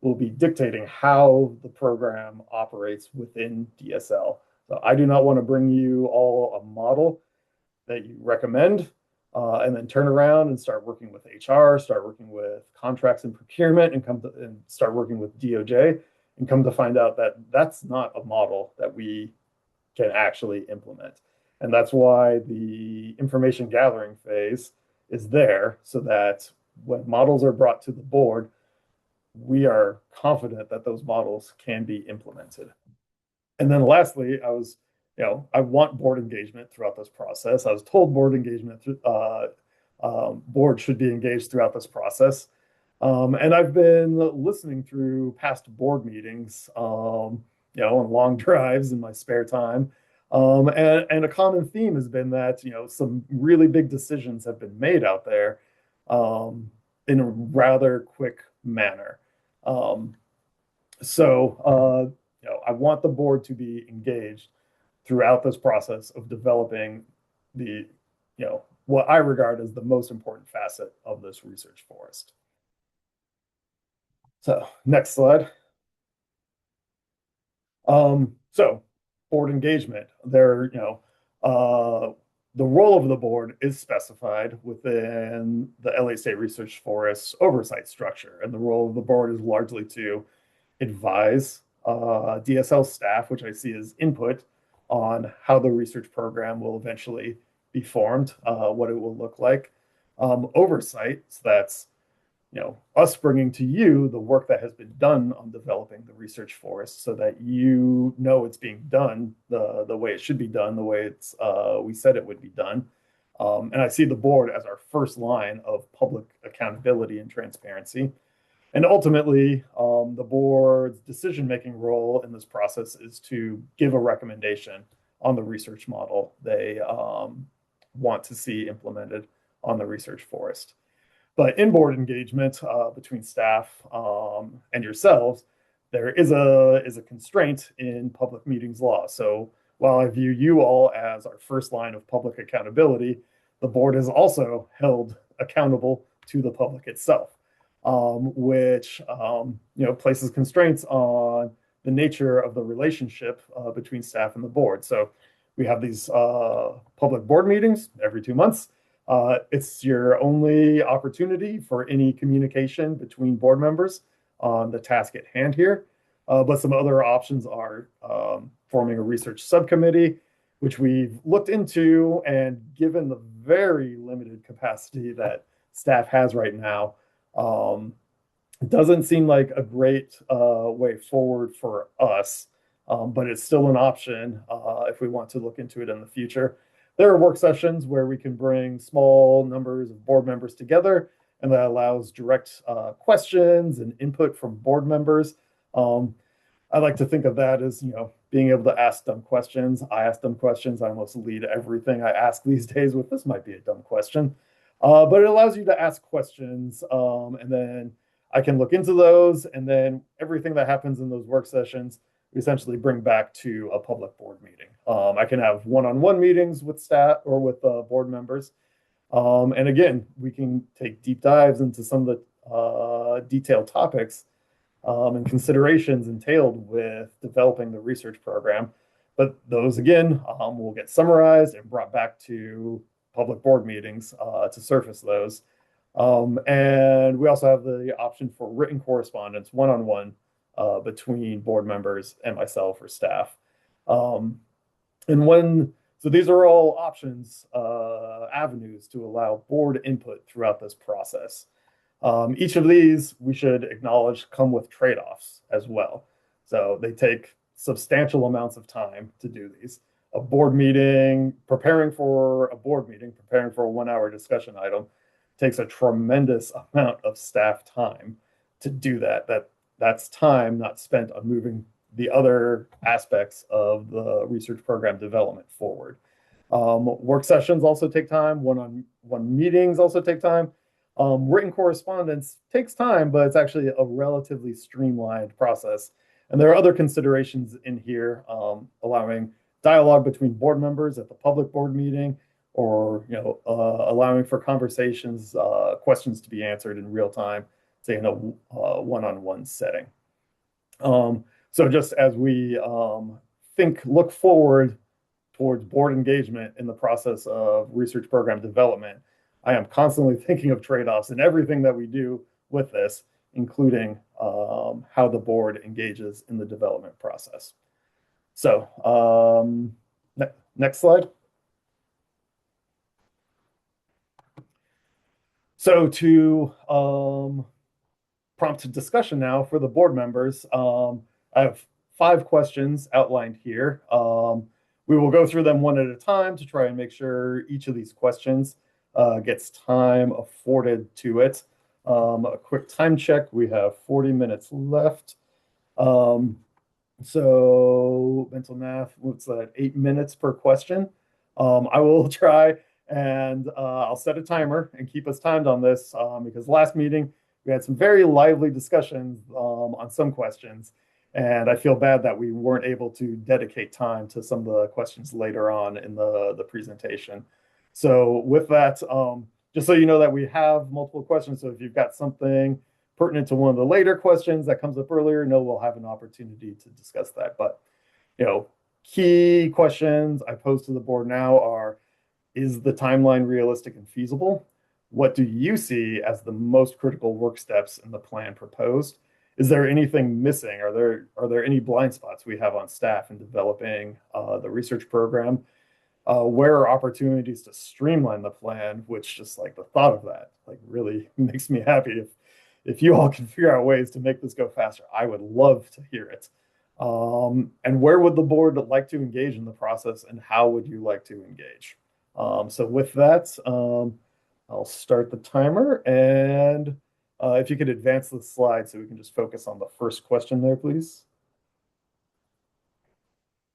will be dictating how the program operates within DSL. So I do not want to bring you all a model that you recommend and then turn around and start working with HR, start working with contracts and procurement, and start working with DOJ, and come to find out that that's not a model that we can actually implement. And that's why the information gathering phase is there, so that when models are brought to the board, we are confident that those models can be implemented. And then lastly, I want board engagement throughout this process. I was told board should be engaged throughout this process. And I've been listening through past board meetings, on long drives in my spare time. And a common theme has been that, some really big decisions have been made out there in a rather quick manner. I want the board to be engaged throughout this process of developing what I regard as the most important facet of this research forest. So next slide. Board engagement. The role of the board is specified within the Elliott State Research Forest oversight structure, and the role of the board is largely to advise DSL staff, which I see as input on how the research program will eventually be formed, what it will look like. Oversight, so that's us bringing to you the work that has been done on developing the research forest, so that it's being done the way it should be done, the way we said it would be done. And I see the board as our first line of public accountability and transparency. And ultimately, the board's decision-making role in this process is to give a recommendation on the research model they want to see implemented on the research forest. But in board engagement between staff and yourselves, there is a constraint in public meetings law. So while I view you all as our first line of public accountability, the board is also held accountable to the public itself, which places constraints on the nature of the relationship between staff and the board. So we have these public board meetings every 2 months. It's your only opportunity for any communication between board members on the task at hand here. But some other options are forming a research subcommittee, which we've looked into, and given the very limited capacity that staff has right now, it doesn't seem like a great way forward for us, but it's still an option if we want to look into it in the future. There are work sessions where we can bring small numbers of board members together, and that allows direct questions and input from board members. I like to think of that as, being able to ask dumb questions. I ask dumb questions. I almost lead everything I ask these days with, this might be a dumb question. But it allows you to ask questions, and then I can look into those, and then everything that happens in those work sessions, we essentially bring back to a public board meeting. I can have one-on-one meetings with staff or with board members. And again, we can take deep dives into some of the detailed topics and considerations entailed with developing the research program. But those, again, will get summarized and brought back to public board meetings to surface those. And we also have the option for written correspondence, one-on-one, between board members and myself or staff. So these are all options, avenues to allow board input throughout this process. Each of these, we should acknowledge, come with trade-offs as well. So they take substantial amounts of time to do these. Preparing for a board meeting, preparing for a 1 hour discussion item takes a tremendous amount of staff time to do that. That's time not spent on moving the other aspects of the research program development forward. Work sessions also take time. One-on-one meetings also take time. Written correspondence takes time, but it's actually a relatively streamlined process. And there are other considerations in here, allowing dialogue between board members at the public board meeting, or allowing for conversations, questions to be answered in real time, say in a one-on-one setting. So just as we look forward towards board engagement in the process of research program development, I am constantly thinking of trade-offs in everything that we do with this, including how the board engages in the development process. So next slide. So to prompt discussion now for the board members, I have 5 questions outlined here. We will go through them one at a time to try and make sure each of these questions gets time afforded to it. A quick time check, we have 40 minutes left. So mental math, what's that, 8 minutes per question. I will try and I'll set a timer and keep us timed on this, because last meeting we had some very lively discussions on some questions, and I feel bad that we weren't able to dedicate time to some of the questions later on in the presentation. So with that, just so you know that we have multiple questions, so if you've got something pertinent to one of the later questions that comes up earlier, we'll have an opportunity to discuss that. But key questions I pose to the board now are: is the timeline realistic and feasible? What do you see as the most critical work steps in the plan proposed? Is there anything missing? Are there any blind spots we have on staff in developing the research program? Where are opportunities to streamline the plan? Which, just like the thought of that, really makes me happy. If you all can figure out ways to make this go faster, I would love to hear it. And where would the board like to engage in the process, and how would you like to engage? So with that, I'll start the timer, and if you could advance the slide so we can just focus on the first question there, please.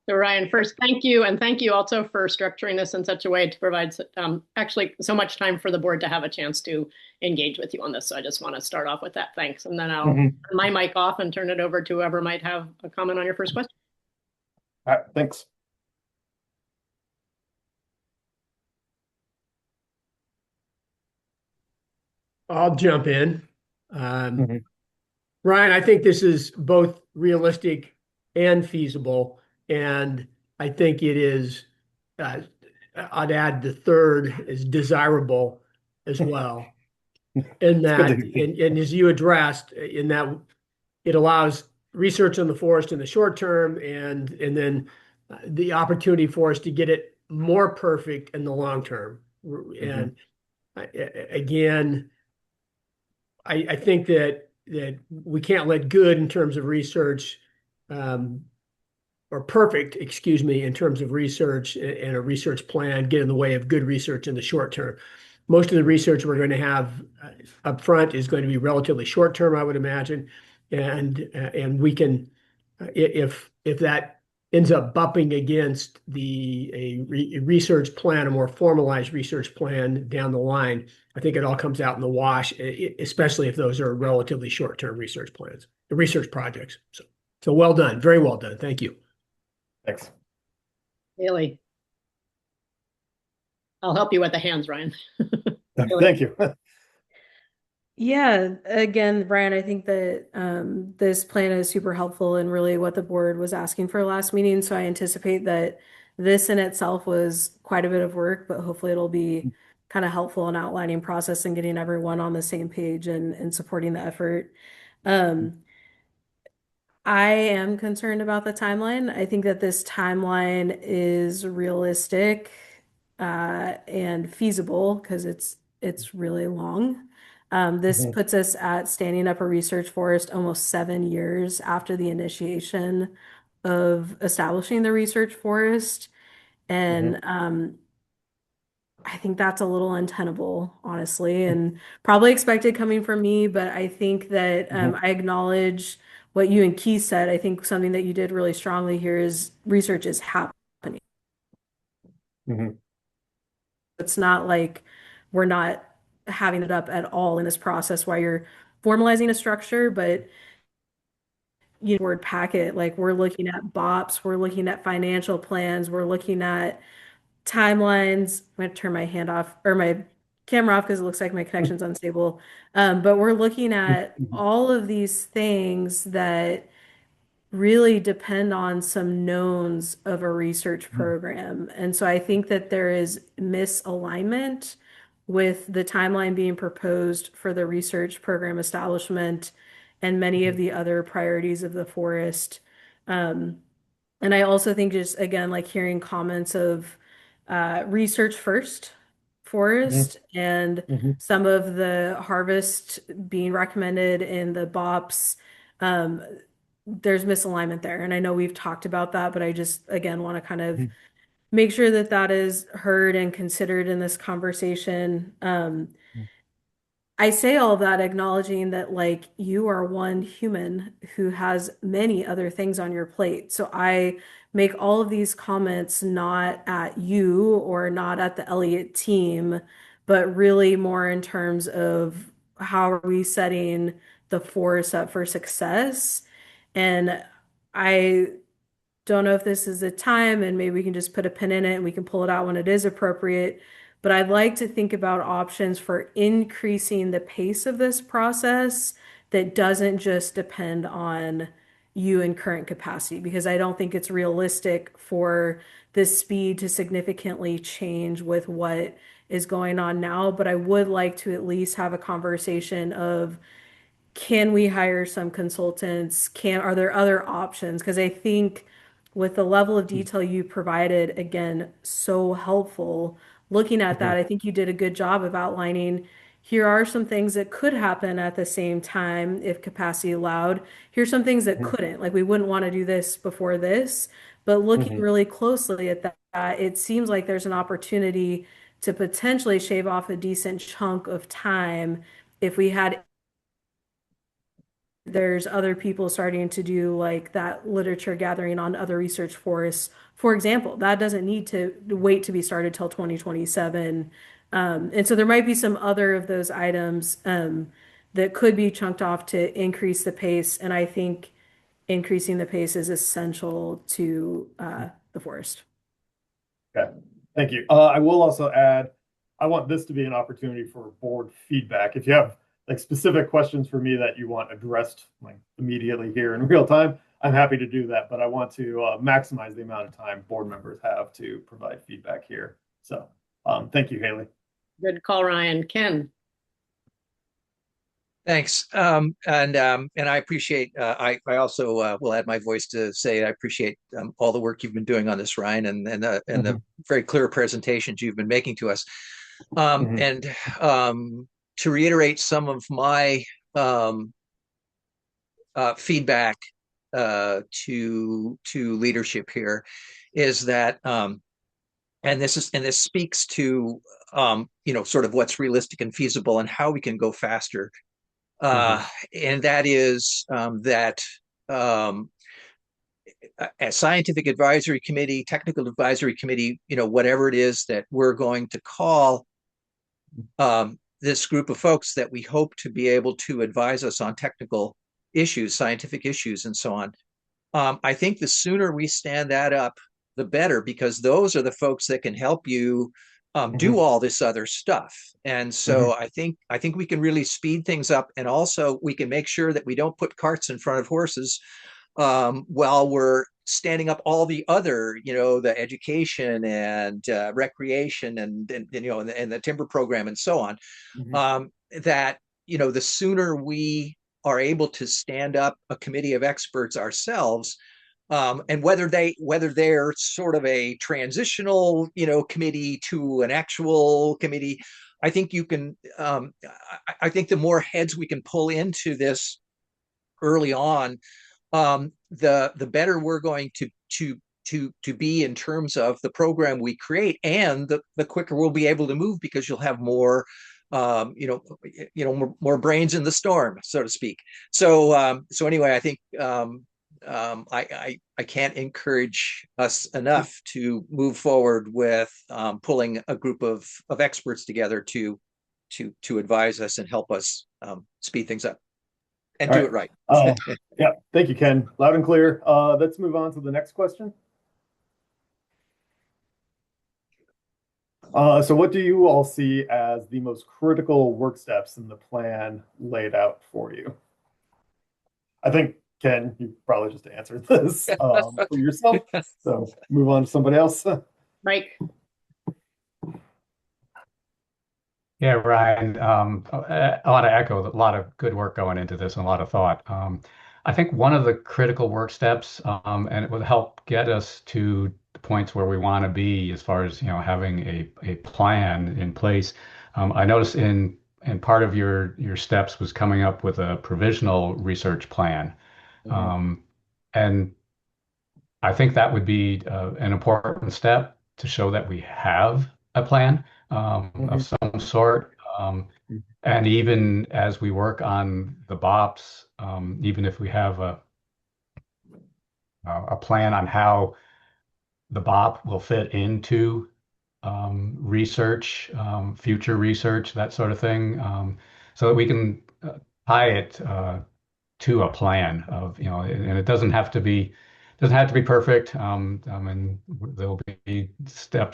So Ryan, first, thank you. And thank you also for structuring this in such a way to provide actually so much time for the board to have a chance to engage with you on this. So I just want to start off with that. Thanks. And then I'll turn my mic off and turn it over to whoever might have a comment on your first question. All right, thanks. I'll jump in. Ryan, I think this is both realistic and feasible, and I think it is, I'd add the third is desirable as well. In that, and as you addressed, in that it allows research on the forest in the short term, and then the opportunity for us to get it more perfect in the long term. And again, I think that we can't let good in terms of research, or perfect, excuse me, in terms of research and a research plan get in the way of good research in the short term. Most of the research we're going to have up front is going to be relatively short term, I would imagine, and we can, if that ends up bumping against a research plan, a more formalized research plan down the line, I think it all comes out in the wash, especially if those are relatively short-term research plans, the research projects. So well done, very well done. Thank you. Thanks. Haley. I'll help you with the hands, Ryan. Thank you. Yeah, again, Brian, I think that this plan is super helpful and really what the board was asking for last meeting. So I anticipate that this in itself was quite a bit of work, but hopefully it'll be kind of helpful in outlining process and getting everyone on the same page and supporting the effort. Um, I am concerned about the timeline. I think that this timeline is realistic and feasible because it's really long. This puts us at standing up a research forest almost 7 years after the initiation of establishing the research forest. And I think that's a little untenable, honestly, and probably expected coming from me, but I think that I acknowledge what you and Keith said. I think something that you did really strongly here is research is happening. It's not like we're not having it up at all in this process while you're formalizing a structure, but word packet, like we're looking at BOPs, we're looking at financial plans, we're looking at timelines. I'm going to turn my hand off or my camera off because it looks like my connection's unstable. But we're looking at all of these things that really depend on some knowns of a research program. And so I think that there is misalignment with the timeline being proposed for the research program establishment and many of the other priorities of the forest. And I also think just again, like hearing comments of research first forest and some of the harvest being recommended in the BOPs, there's misalignment there. And I know we've talked about that, but I just again want to kind of make sure that that is heard and considered in this conversation. I say all of that acknowledging that like you are one human who has many other things on your plate. So I make all of these comments not at you or not at the Elliott team, but really more in terms of how are we setting the force up for success. And I don't know if this is a time and maybe we can just put a pin in it and we can pull it out when it is appropriate. But I'd like to think about options for increasing the pace of this process that doesn't just depend on you in current capacity, because I don't think it's realistic for this speed to significantly change with what is going on now. But I would like to at least have a conversation of can we hire some consultants? Are there other options? Because I think with the level of detail you provided, again, so helpful. Looking at that, I think you did a good job of outlining here are some things that could happen at the same time if capacity allowed. Here's some things that couldn't. Like we wouldn't want to do this before this, but looking really closely at that, it seems like there's an opportunity to potentially shave off a decent chunk of time if we had there's other people starting to do like that literature gathering on other research forests. For example, that doesn't need to wait to be started till 2027. And so there might be some other of those items that could be chunked off to increase the pace. And I think increasing the pace is essential to the forest. Okay, thank you. I will also add, I want this to be an opportunity for board feedback. If you have like specific questions for me that you want addressed like immediately here in real time, I'm happy to do that. But I want to maximize the amount of time board members have to provide feedback here. So thank you, Haley. Good call, Ryan. Ken. Thanks. And I appreciate, I also will add my voice to say I appreciate all the work you've been doing on this, Ryan, and the very clear presentations you've been making to us. And to reiterate some of my feedback to leadership here is that, and this speaks to sort of what's realistic and feasible and how we can go faster. And that is that a scientific advisory committee, technical advisory committee, whatever it is that we're going to call this group of folks that we hope to be able to advise us on technical issues, scientific issues, and so on. I think the sooner we stand that up, the better, because those are the folks that can help you do all this other stuff. And so I think we can really speed things up, and also we can make sure that we don't put carts in front of horses while we're standing up all the other, the education and recreation and and the timber program and so on, that the sooner we are able to stand up a committee of experts ourselves, and whether they're sort of a transitional committee to an actual committee, I think you can I think the more heads we can pull into this early on, the better we're going to be in terms of the program we create, and the quicker we'll be able to move, because you'll have more more brains in the storm, so to speak. So anyway, I think I can't encourage us enough to move forward with pulling a group of experts together to advise us and help us speed things up and do it right. Yeah, thank you, Ken. Loud and clear. Let's move on to the next question. So what do you all see as the most critical work steps in the plan laid out for you? I think, Ken, you probably just answered this for yourself. So move on to somebody else. Mike. Yeah, Ryan, I want to echo a lot of good work going into this and a lot of thought. I think one of the critical work steps, and it will help get us to the points where we want to be as far as having a plan in place. I noticed in part of your steps was coming up with a provisional research plan, and I think that would be an important step to show that we have a plan of some sort. And even as we work on the BOPs, even if we have a plan on how the BOP will fit into research, future research, that sort of thing, so that we can tie it to a plan of, and it doesn't have to be perfect. And there'll be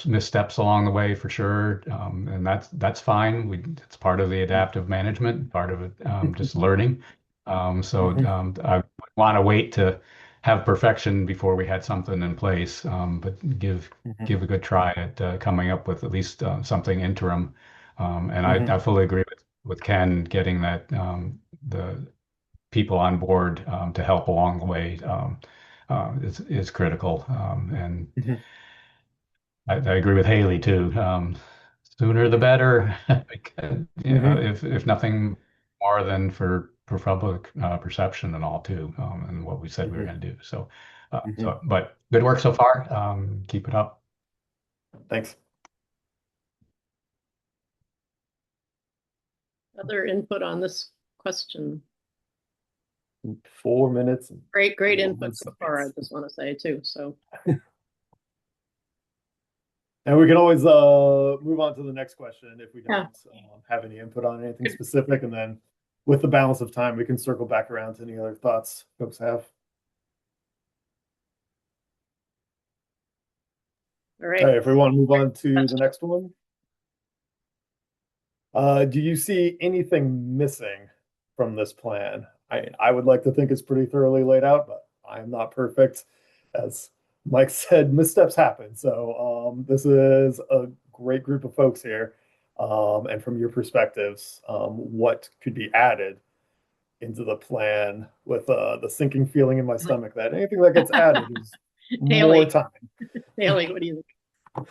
missteps along the way for sure. And that's fine. It's part of the adaptive management, part of it, just learning. So I want to wait to have perfection before we had something in place, but give a good try at coming up with at least something interim. And I fully agree with Ken getting that the people on board to help along the way is critical. And I agree with Haley too. Sooner the better, because, if nothing more than for public perception and all too, and what we said we were going to do. So, but good work so far. Keep it up. Thanks. Other input on this question? 4 minutes. Great input so far, I just want to say too. So, and we can always move on to the next question if we don't have any input on anything specific, and then with the balance of time, we can circle back around to any other thoughts folks have. All right. If we want to move on to the next one. Do you see anything missing from this plan? I would like to think it's pretty thoroughly laid out, but I'm not perfect. As Mike said, missteps happen. So this is a great group of folks here. And from your perspectives, what could be added into the plan with the sinking feeling in my stomach that anything that gets added is more time. Haley, what do you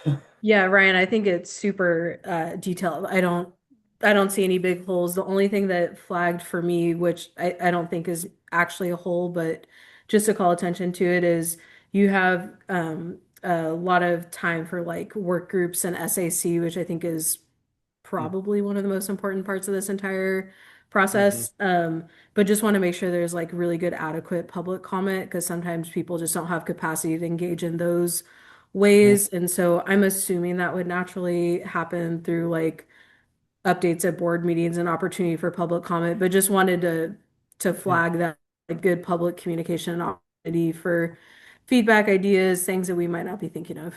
think? Yeah, Ryan, I think it's super detailed. I don't see any big holes. The only thing that flagged for me, which I don't think is actually a hole, but just to call attention to it, is you have a lot of time for like work groups and SAC, which I think is probably one of the most important parts of this entire process. But just want to make sure there's like really good, adequate public comment, because sometimes people just don't have capacity to engage in those ways. And so I'm assuming that would naturally happen through like updates at board meetings and opportunity for public comment, but just wanted to flag that like good public communication and opportunity for feedback, ideas, things that we might not be thinking of.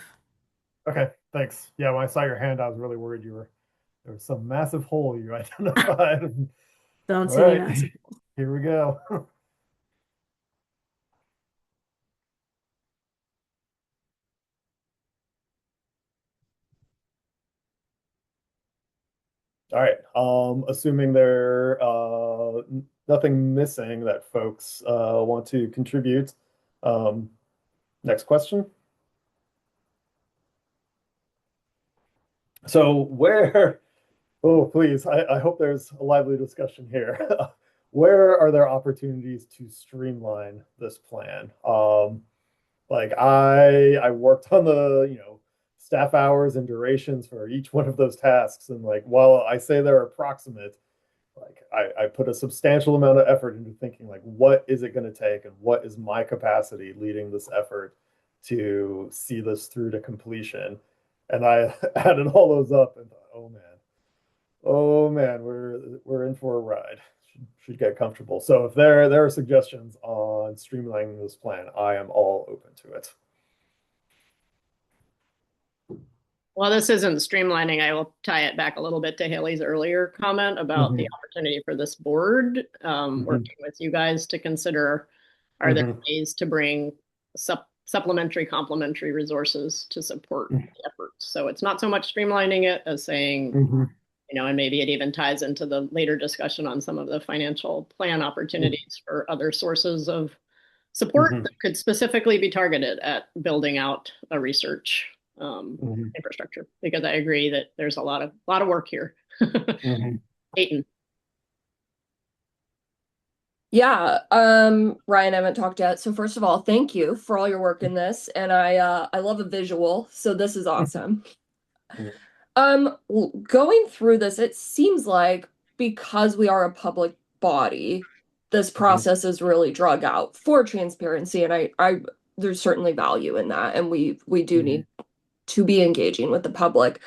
Okay, thanks. Yeah, when I saw your hand, I was really worried there was some massive hole you identified. Don't see any massive. Here we go. All right. Assuming there nothing missing that folks want to contribute. Next question. So oh, please, I hope there's a lively discussion here. Where are there opportunities to streamline this plan? Like I worked on the, staff hours and durations for each one of those tasks. And like, while I say they're approximate, like I put a substantial amount of effort into thinking like, what is it going to take and what is my capacity leading this effort to see this through to completion? And I added all those up and thought, oh man, we're in for a ride. Should get comfortable. So if there are suggestions on streamlining this plan, I am all open to it. Well, this isn't streamlining. I will tie it back a little bit to Haley's earlier comment about the opportunity for this board, working with you guys to consider, are there ways to bring supplementary, complementary resources to support the efforts? So it's not so much streamlining it as saying, and maybe it even ties into the later discussion on some of the financial plan opportunities for other sources of support that could specifically be targeted at building out a research infrastructure, because I agree that there's a lot of work here. Peyton. Yeah, Ryan, I haven't talked yet. So first of all, thank you for all your work in this. And I love a visual, so this is awesome. Going through this, it seems like because we are a public body, this process is really drug out for transparency. And I there's certainly value in that. And we do need to be engaging with the public.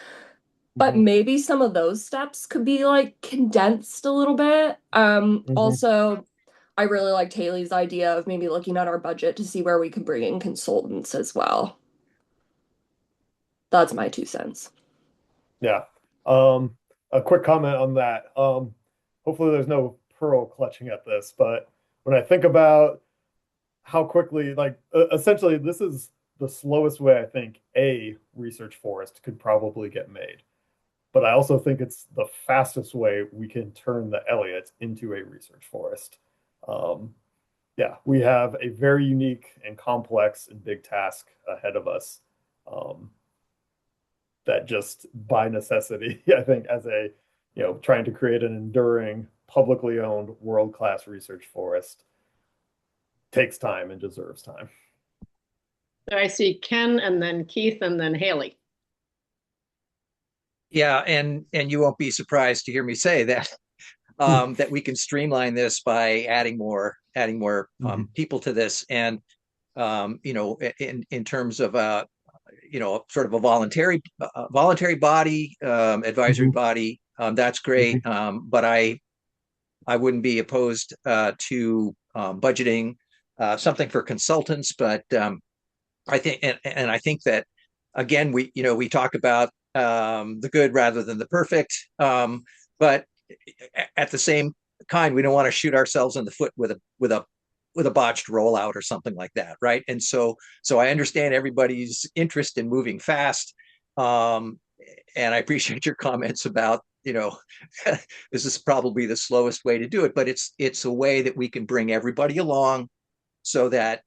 But maybe some of those steps could be like condensed a little bit. Also, I really liked Haley's idea of maybe looking at our budget to see where we can bring in consultants as well. That's my 2 cents. Yeah. A quick comment on that. Hopefully there's no pearl clutching at this, but when I think about how quickly, like, essentially this is the slowest way I think a research forest could probably get made. But I also think it's the fastest way we can turn the Elliott into a research forest. Yeah, we have a very unique and complex and big task ahead of us. That just by necessity, I think, as a, trying to create an enduring, publicly owned, world-class research forest takes time and deserves time. So I see Ken and then Keith and then Haley. Yeah, and you won't be surprised to hear me say that that we can streamline this by adding more people to this, and in terms of sort of a voluntary body, advisory body, that's great. But I wouldn't be opposed to budgeting something for consultants. But I think, and I think that again, we talk about the good rather than the perfect, but at the same kind, we don't want to shoot ourselves in the foot with a botched rollout or something like that, right? And so I understand everybody's interest in moving fast, and I appreciate your comments about this is probably the slowest way to do it, but it's a way that we can bring everybody along, so that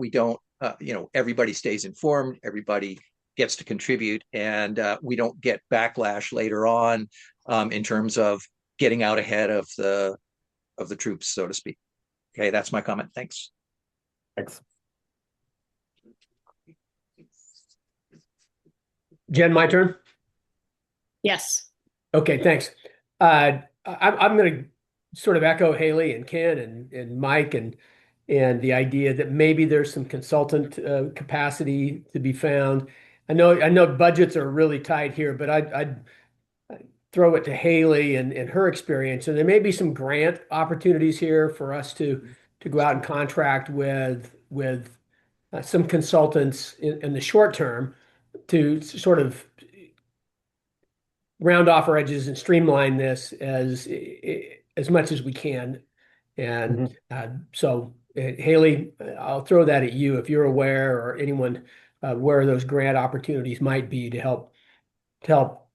we don't everybody stays informed, everybody gets to contribute, and we don't get backlash later on in terms of getting out ahead of the troops, so to speak. Okay, that's my comment. Thanks. Thanks. Jen, my turn? Yes. Okay, thanks. I'm going to sort of echo Haley and Ken and Mike and the idea that maybe there's some consultant capacity to be found. I know budgets are really tight here, but I'd throw it to Haley and her experience. And there may be some grant opportunities here for us to go out and contract with some consultants in the short term to sort of round off our edges and streamline this as much as we can. And so Haley, I'll throw that at you if you're aware, or anyone where those grant opportunities might be to help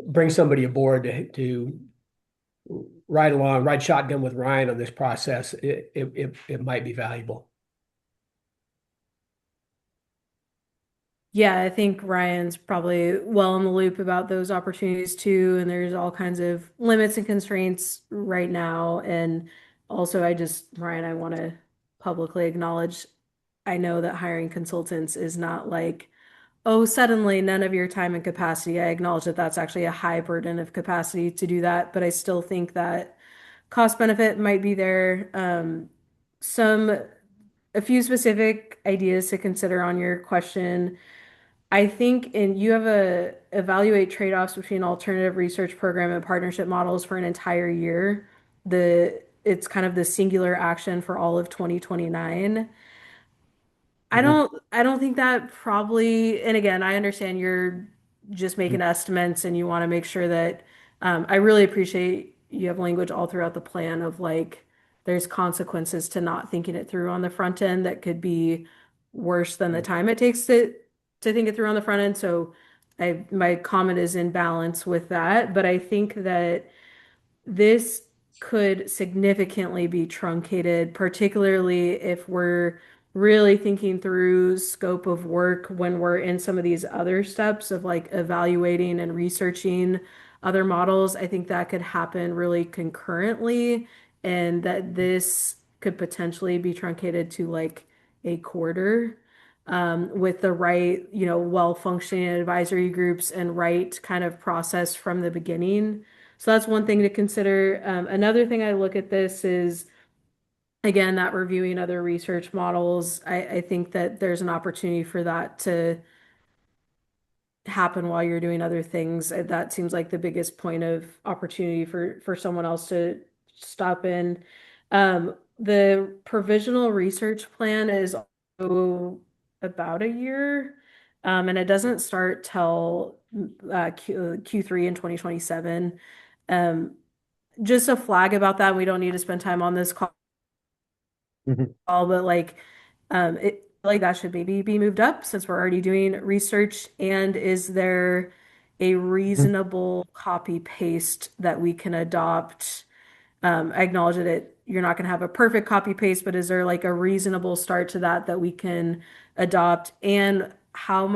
bring somebody aboard to ride shotgun with Ryan on this process, it might be valuable. Yeah, I think Ryan's probably well in the loop about those opportunities too. And there's all kinds of limits and constraints right now. And also, Ryan, I want to publicly acknowledge, I know that hiring consultants is not like, oh, suddenly none of your time and capacity. I acknowledge that that's actually a high burden of capacity to do that. But I still think that cost benefit might be there. Some, a few specific ideas to consider on your question. I think, and you have a evaluate trade-offs between alternative research program and partnership models for an entire year. It's kind of the singular action for all of 2029. I don't think that probably, and again, I understand you're just making estimates and you want to make sure that I really appreciate you have language all throughout the plan of like there's consequences to not thinking it through on the front end that could be worse than the time it takes to think it through on the front end. So my comment is in balance with that, but I think that this could significantly be truncated, particularly if we're really thinking through scope of work when we're in some of these other steps of like evaluating and researching other models. I think that could happen really concurrently, and that this could potentially be truncated to like a quarter. With the right, well-functioning advisory groups and right kind of process from the beginning. So that's one thing to consider. Another thing I look at this is, again, that reviewing other research models. I think that there's an opportunity for that to happen while you're doing other things. That seems like the biggest point of opportunity for someone else to stop in. The provisional research plan is also about a year, and it doesn't start till Q3 in 2027. Um, just a flag about that. We don't need to spend time on this call, but like that should maybe be moved up since we're already doing research. And is there a reasonable copy paste that we can adopt? I acknowledge that you're not going to have a perfect copy paste, but is there like a reasonable start to that we can adopt? And how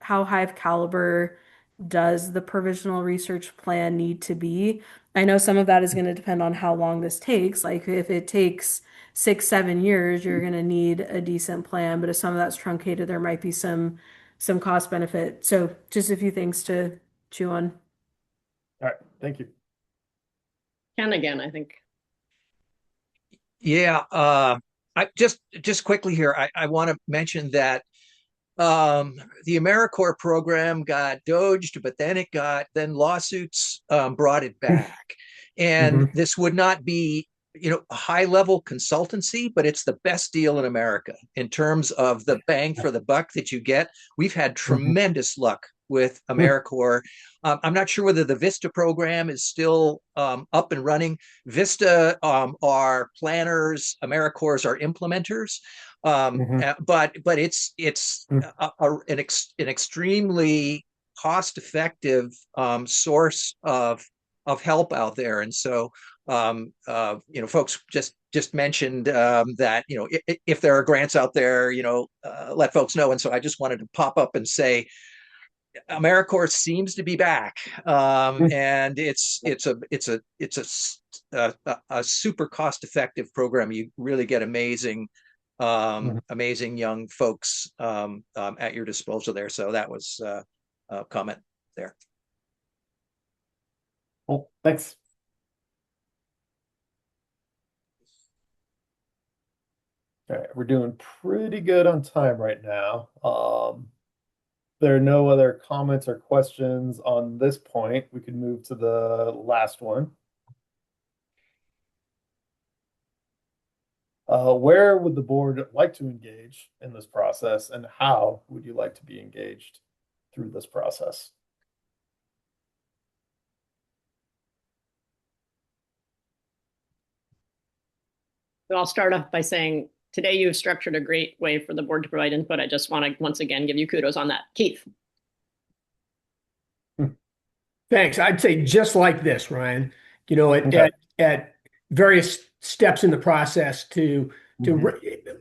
high of caliber does the provisional research plan need to be? I know some of that is going to depend on how long this takes. Like if it takes 6, 7 years, you're going to need a decent plan. But if some of that's truncated, there might be some cost benefit. So just a few things to chew on. All right, thank you. Ken again, I think. Yeah, I just quickly here, I want to mention that the AmeriCorps program got doged, but then lawsuits brought it back. And this would not be, a high level consultancy, but it's the best deal in America in terms of the bang for the buck that you get. We've had tremendous luck with AmeriCorps. I'm not sure whether the Vista program is still up and running. Vista are planners, AmeriCorps are implementers. But it's an extremely cost-effective source of help out there, and so folks just mentioned that if there are grants out there, let folks know. And so I just wanted to pop up and say AmeriCorps seems to be back, and it's a super cost-effective program. You really get amazing young folks at your disposal there. So that was a comment there. Cool. Thanks. All right, we're doing pretty good on time right now. There are no other comments or questions on this point. We can move to the last one. Where would the board like to engage in this process, and how would you like to be engaged through this process? So I'll start off by saying today you've structured a great way for the board to provide input. I just want to once again give you kudos on that. Keith. Thanks. I'd say just like this, Ryan, you know, Okay. at various steps in the process to Mhm.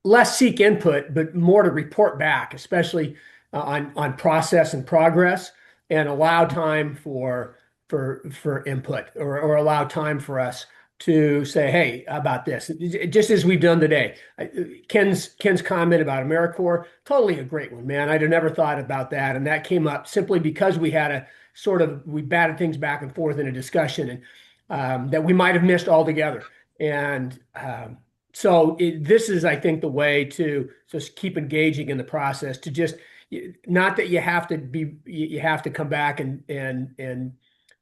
less seek input, but more to report back, especially on process and progress, and allow time for input, or allow time for us to say, hey, how about this? Just as we've done today. Ken's comment about AmeriCorps, totally a great one, man. I'd have never thought about that, and that came up simply because we batted things back and forth in a discussion, and that we might have missed altogether. And this is, I think, the way to just keep engaging in the process. To just not that you have to come back and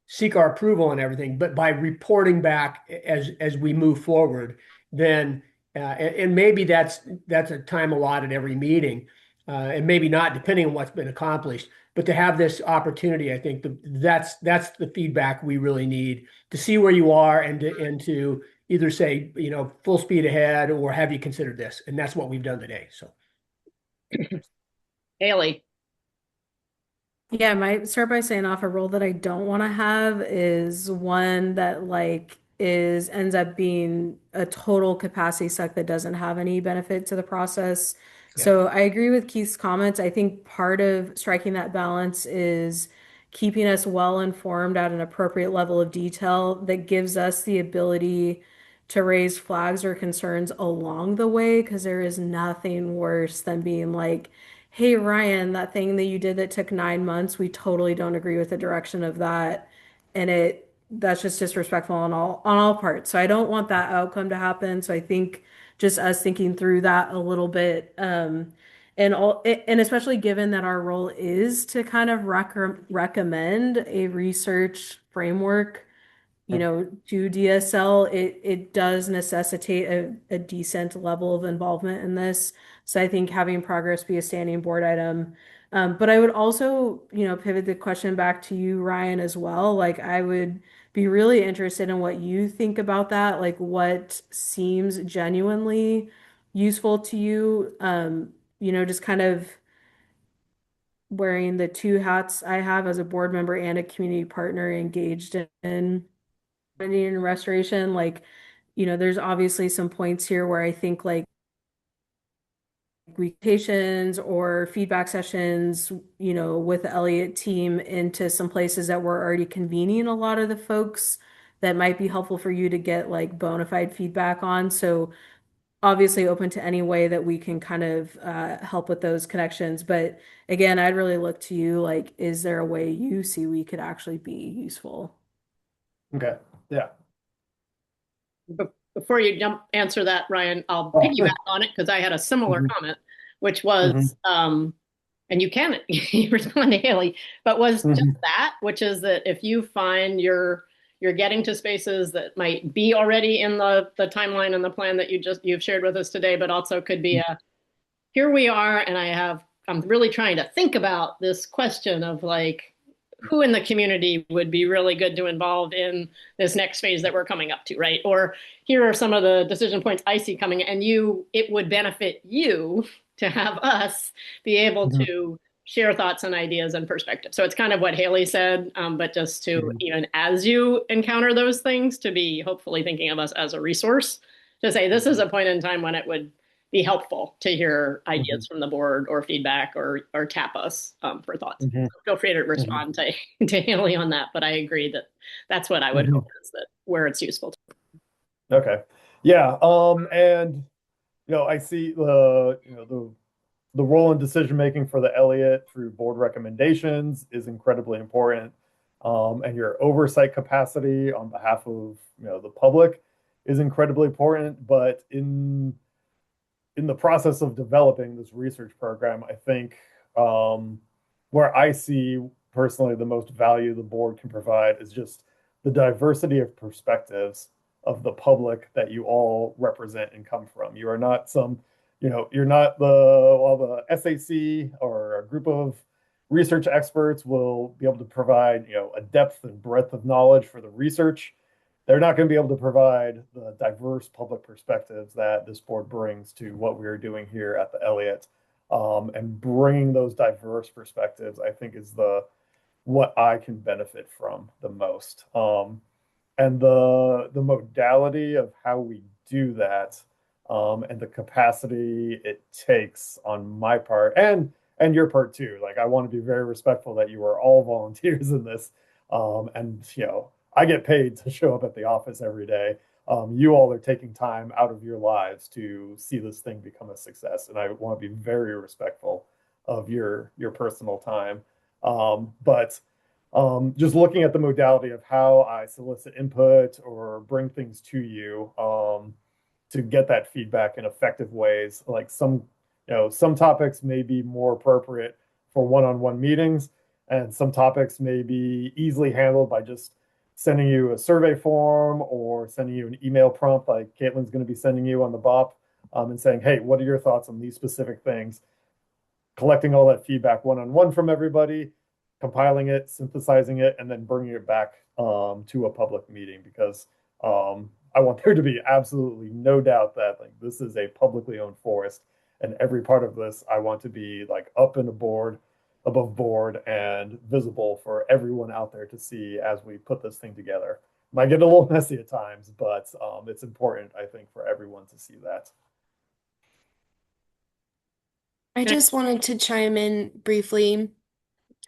seek our approval and everything, but by reporting back as we move forward, then and maybe that's a time allotted every meeting, and maybe not, depending on what's been accomplished. But to have this opportunity, I think that's the feedback we really need to see where you are, and to either say, full speed ahead, or have you considered this? And that's what we've done today. So, Haley. Yeah, I might start by saying off a role that I don't want to have is one that ends up being a total capacity suck that doesn't have any benefit to the process. Yeah. So I agree with Keith's comments. I think part of striking that balance is keeping us well informed at an appropriate level of detail that gives us the ability to raise flags or concerns along the way, because there is nothing worse than being like, hey Ryan, that thing that you did that took 9 months, we totally don't agree with the direction of that. And that's just disrespectful on all parts. So I don't want that outcome to happen. So I think just us thinking through that a little bit, and especially given that our role is to kind of recommend a research framework, to DSL, it does necessitate a decent level of involvement in this. So I think having progress be a standing board item. But I would also, pivot the question back to you, Ryan, as well. Like, I would be really interested in what you think about that. Like, what seems genuinely useful to you. Just kind of wearing the two hats I have as a board member and a community partner engaged in and restoration. Like, there's obviously some points here where I think like weekends or feedback sessions, with the Elliott team into some places that we're already convening a lot of the folks that might be helpful for you to get like bona fide feedback on. So obviously open to any way that we can kind of help with those connections. But again, I'd really look to you, like, is there a way you see we could actually be useful? Okay. Yeah. Before you answer that, Ryan, I'll Oh. piggyback on it because I had a similar comment, which was, and you can respond to Haley, but was just that, which is that if you find you're getting to spaces that might be already in the timeline and the plan that you've shared with us today, but also could be here we are, and I'm really trying to think about this question of like, who in the community would be really good to involve in this next phase that we're coming up to, right? Or here are some of the decision points I see coming, and it would benefit you to have us be able to share thoughts and ideas and perspectives. So it's kind of what Haley said, but just to even as you encounter those things, to be hopefully thinking of us as a resource, to say this is a point in time when it would be helpful to hear ideas from the board or feedback or tap us for thoughts. So feel free to respond to Haley on that, but I agree that that's what I would hope is that where it's useful. Okay. Yeah. And I see the role in decision making for the Elliott through board recommendations is incredibly important. And your oversight capacity on behalf of the public is incredibly important. But in the process of developing this research program, I think where I see personally the most value the board can provide is just the diversity of perspectives of the public that you all represent and come from. You are not you're not the SAC or a group of research experts will be able to provide, a depth and breadth of knowledge for the research. They're not going to be able to provide the diverse public perspectives that this board brings to what we are doing here at the Elliott. And bringing those diverse perspectives, I think, is the what I can benefit from the most. And the modality of how we do that, and the capacity it takes on my part and your part too. Like I want to be very respectful that you are all volunteers in this. And I get paid to show up at the office every day. You all are taking time out of your lives to see this thing become a success, and I want to be very respectful of your personal time. But just looking at the modality of how I solicit input or bring things to you, to get that feedback in effective ways. Like some topics may be more appropriate for one-on-one meetings, and some topics may be easily handled by just sending you a survey form or sending you an email prompt like Caitlin's going to be sending you on the BOP, and saying, hey, what are your thoughts on these specific things? Collecting all that feedback one-on-one from everybody, compiling it, synthesizing it, and then bringing it back to a public meeting, because I want there to be absolutely no doubt that like this is a publicly owned forest, and every part of this I want to be like up and above board and visible for everyone out there to see as we put this thing together. Might get a little messy at times, but it's important, I think, for everyone to see that. I just wanted to chime in briefly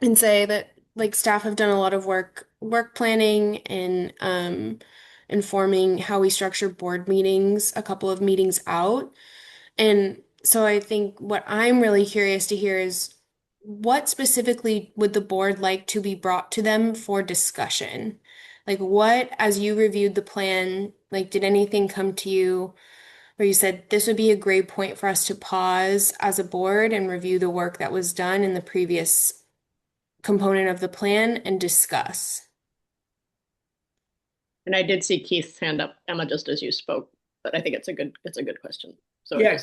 and say that like staff have done a lot of work planning and informing how we structure board meetings a couple of meetings out. And so I think what I'm really curious to hear is what specifically would the board like to be brought to them for discussion? Like what, as you reviewed the plan, like did anything come to you where you said this would be a great point for us to pause as a board and review the work that was done in the previous component of the plan and discuss? And I did see Keith's hand up, Emma, just as you spoke, but I think it's a good question. So Yeah,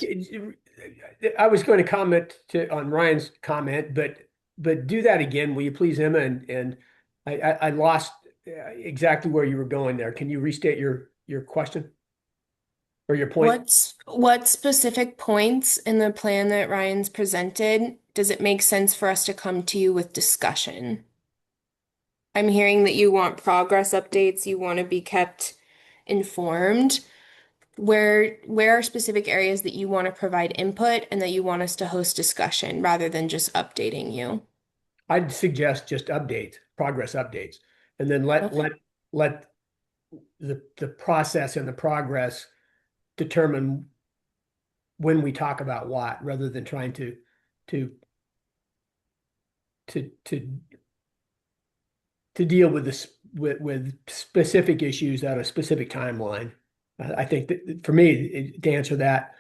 I was going to comment on Ryan's comment, but do that again, will you please, Emma? And I lost exactly where you were going there. Can you restate your question or your point? What specific points in the plan that Ryan's presented does it make sense for us to come to you with discussion? I'm hearing that you want progress updates, you want to be kept informed. Where are specific areas that you want to provide input and that you want us to host discussion rather than just updating you? I'd suggest just progress updates, and then let Okay. let the process and the progress determine when we talk about what, rather than trying to to to to deal with this with specific issues at a specific timeline. I think that for me, to answer that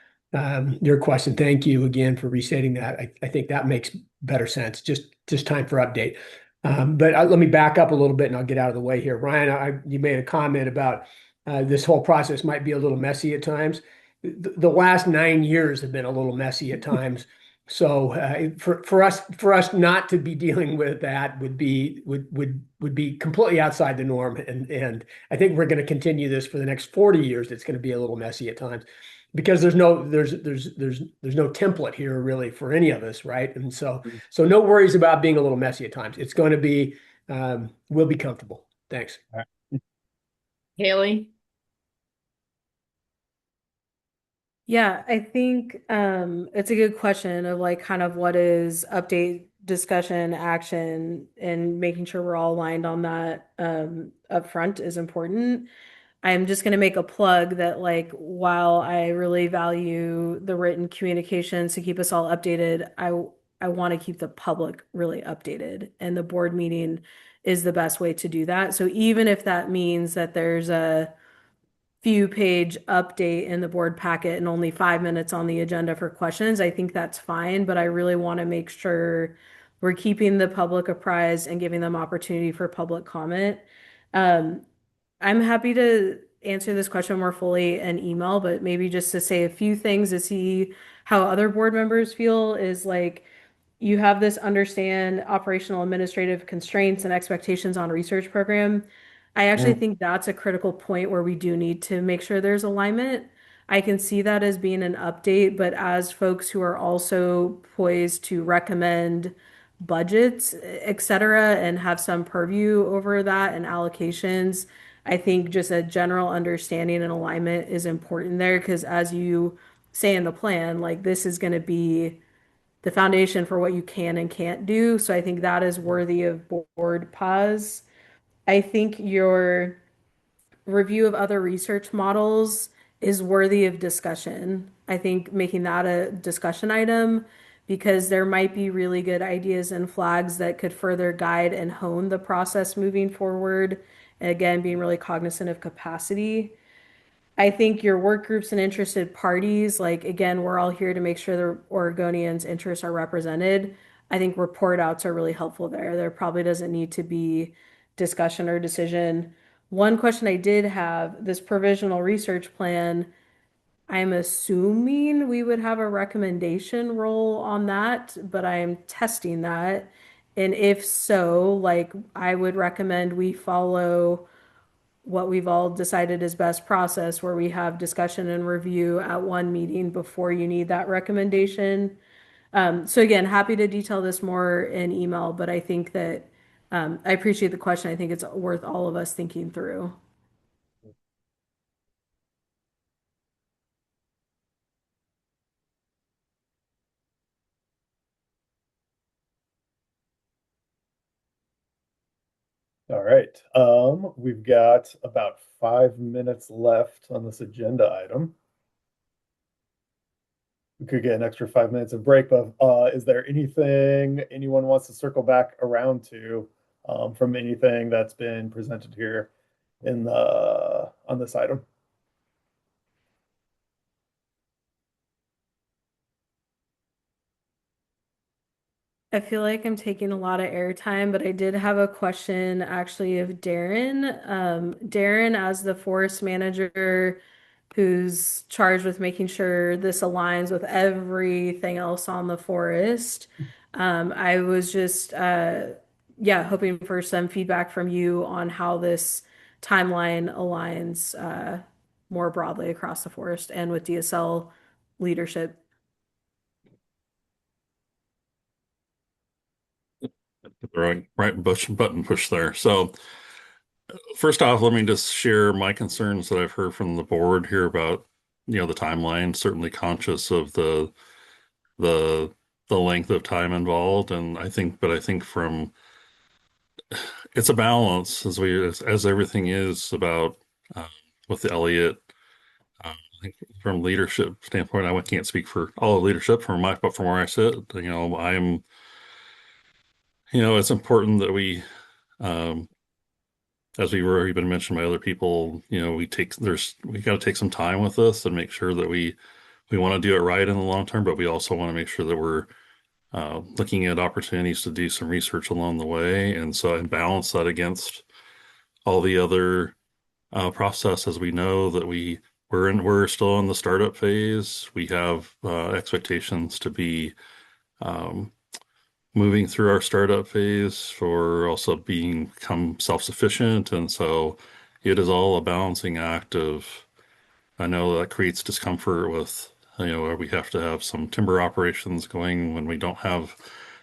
your question, thank you again for restating that. I think that makes better sense. Just time for update. But let me back up a little bit and I'll get out of the way here. Ryan, you made a comment about this whole process might be a little messy at times. The last 9 years have been a little messy at times. So for us not to be dealing with that would be completely outside the norm, and I think we're going to continue this for the next 40 years. It's going to be a little messy at times because there's no template here really for any of us, right? And so no worries about being a little messy at times. It's going to be we'll be comfortable. Thanks. Haley. Yeah, I think it's a good question of like kind of what is update, discussion, action, and making sure we're all aligned on that up front is important. I'm just going to make a plug that like while I really value the written communications to keep us all updated, I want to keep the public really updated, and the board meeting is the best way to do that. So even if that means that there's a few page update in the board packet and only 5 minutes on the agenda for questions, I think that's fine, but I really want to make sure we're keeping the public apprised and giving them opportunity for public comment. I'm happy to answer this question more fully in email, but maybe just to say a few things to see how other board members feel is like you have this understand operational administrative constraints and expectations on research program. I actually think that's a critical point where we do need to make sure there's alignment. I can see that as being an update, but as folks who are also poised to recommend budgets, et cetera, and have some purview over that and allocations. I think just a general understanding and alignment is important there because as you say in the plan, like this is going to be the foundation for what you can and can't do. So I think that is worthy of board pause. I think your review of other research models is worthy of discussion. I think making that a discussion item because there might be really good ideas and flags that could further guide and hone the process moving forward. And again, being really cognizant of capacity. I think your work groups and interested parties, like again, we're all here to make sure the Oregonians' interests are represented. I think report outs are really helpful there. There probably doesn't need to be discussion or decision. One question I did have, this provisional research plan, I'm assuming we would have a recommendation role on that, but I am testing that. And if so, like I would recommend we follow what we've all decided is best process where we have discussion and review at one meeting before you need that recommendation. So again, happy to detail this more in email, but I think that I appreciate the question. I think it's worth all of us thinking through. All right. We've got about 5 minutes left on this agenda item. We could get an extra 5 minutes of break, but is there anything anyone wants to circle back around to from anything that's been presented here in the on this item? I feel like I'm taking a lot of airtime, but I did have a question actually of Darren. Darren, as the forest manager who's charged with making sure this aligns with everything else on the forest, I was just, yeah, hoping for some feedback from you on how this timeline aligns more broadly across the forest and with DSL leadership. The right button push there. So first off, let me just share my concerns that I've heard from the board here about, the timeline, certainly conscious of the the length of time involved. And I think from it's a balance as everything is about with the Elliott. I think from leadership standpoint, I can't speak for all of leadership but from where I sit, it's important that um, as we've already been mentioned by other people, we got to take some time with this and make sure that we want to do it right in the long term, but we also want to make sure that we're looking at opportunities to do some research along the way, and balance that against all the other processes. We know that we're still in the startup phase. We have expectations to be um, moving through our startup phase for also become self-sufficient. And so it is all a balancing act of, I know that creates discomfort with, where we have to have some timber operations going when we don't have,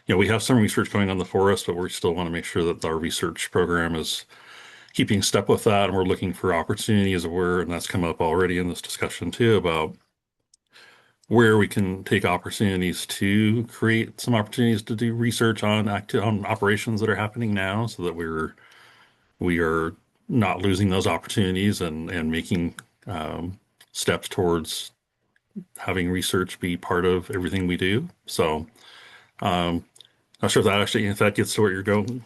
we have some research going on the forest, but we still want to make sure that our research program is keeping step with that. And we're looking for opportunities and that's come up already in this discussion too, about where we can take opportunities to create some opportunities to do research on operations that are happening now, so that we are not losing those opportunities and making steps towards having research be part of everything we do. So, not sure if that gets to where you're going.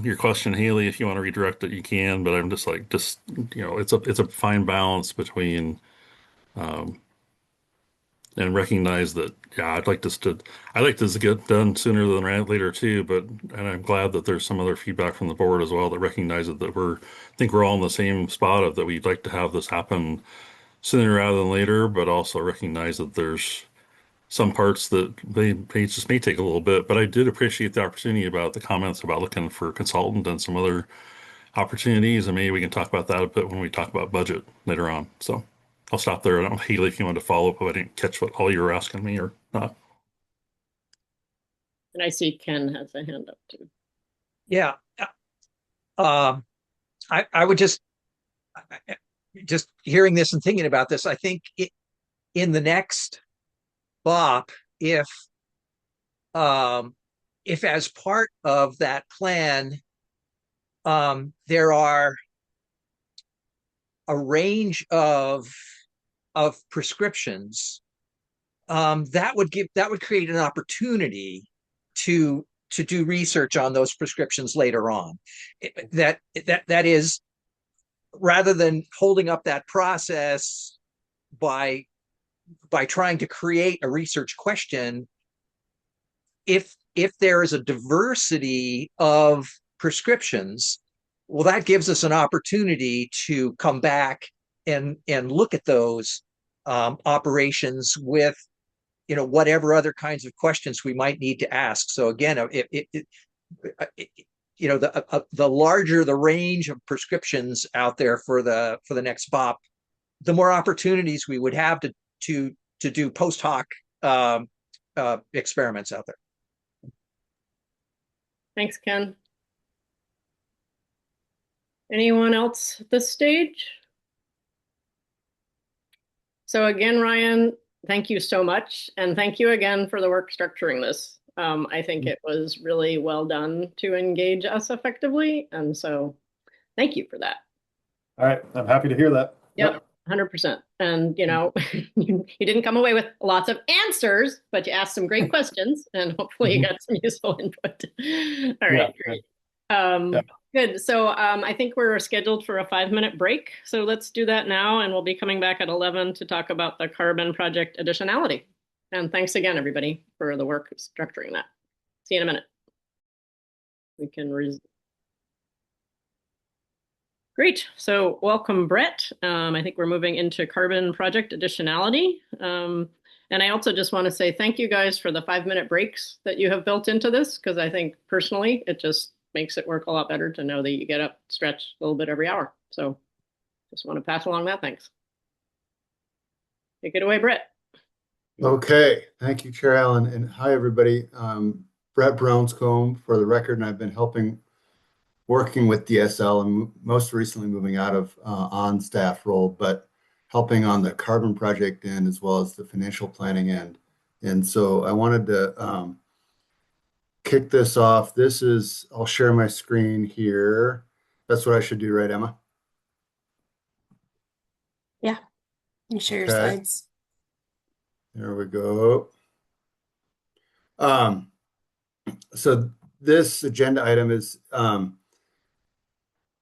Your question, Haley, if you want to redirect it, you can. But I'm it's a fine balance between um, and recognize that, yeah, I'd like this to get done sooner than later too, and I'm glad that there's some other feedback from the board as well that recognizes that I think we're all in the same spot of that we'd like to have this happen sooner rather than later, but also recognize that there's some parts that they just may take a little bit. But I did appreciate the opportunity about the comments about looking for a consultant and some other opportunities, and maybe we can talk about that a bit when we talk about budget later on. So I'll stop there. I don't know, Haley, if you wanted to follow up, if I didn't catch what all you were asking me or not. And I see Ken has a hand up too. Yeah. I would just hearing this and thinking about this, I think in the next BOP, if as part of that plan, there are a range of prescriptions, that would create an opportunity to do research on those prescriptions later on. That is, rather than holding up that process by trying to create a research question, if there is a diversity of prescriptions, well, that gives us an opportunity to come back and look at those operations with, whatever other kinds of questions we might need to ask. So again, the larger the range of prescriptions out there for the next BOP, the more opportunities we would have to do post hoc experiments out there. Thanks, Ken. Anyone else at this stage? So again, Ryan, thank you so much. And thank you again for the work structuring this. I think it was really well done to engage us effectively. And so thank you for that. All right. I'm happy to hear that. Yep. 100%. And, you didn't come away with lots of answers, but you asked some great questions and hopefully you got some useful input. All right, great. Good. So I think we're scheduled for a 5-minute break. So let's do that now. And we'll be coming back at 11 to talk about the carbon project additionality. And thanks again, everybody, for the work structuring that. See you in a minute. We can Great. So welcome, Brett. I think we're moving into carbon project additionality. And I also just want to say thank you guys for the 5-minute breaks that you have built into this, because I think personally, it just makes it work a lot better to know that you get up, stretch a little bit every hour. So just want to pass along that thanks. Take it away, Brett. Okay. Thank you, Chair Allen. And hi, everybody. Brett Brownscombe for the record, and I've been working with DSL and most recently moving out of on-staff role, but helping on the carbon project end as well as the financial planning end. And so I wanted to kick this off. I'll share my screen here. That's what I should do, right, Emma? Yeah, you share your slides. There we go. So this agenda item is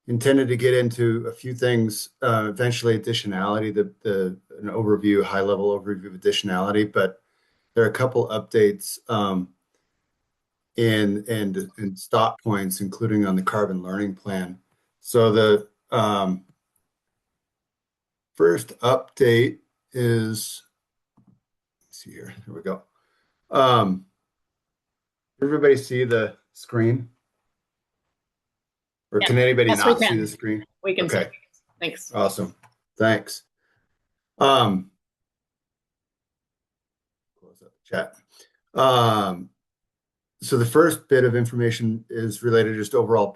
intended to get into a few things, eventually additionality, an overview, high-level overview of additionality, but there are a couple updates and stop points, including on the carbon learning plan. So the first update is, let's see here, here we go. Everybody see the screen? Or can anybody not see the screen? We can see. Thanks. Awesome. Thanks. Close up the chat. So the first bit of information is related to just overall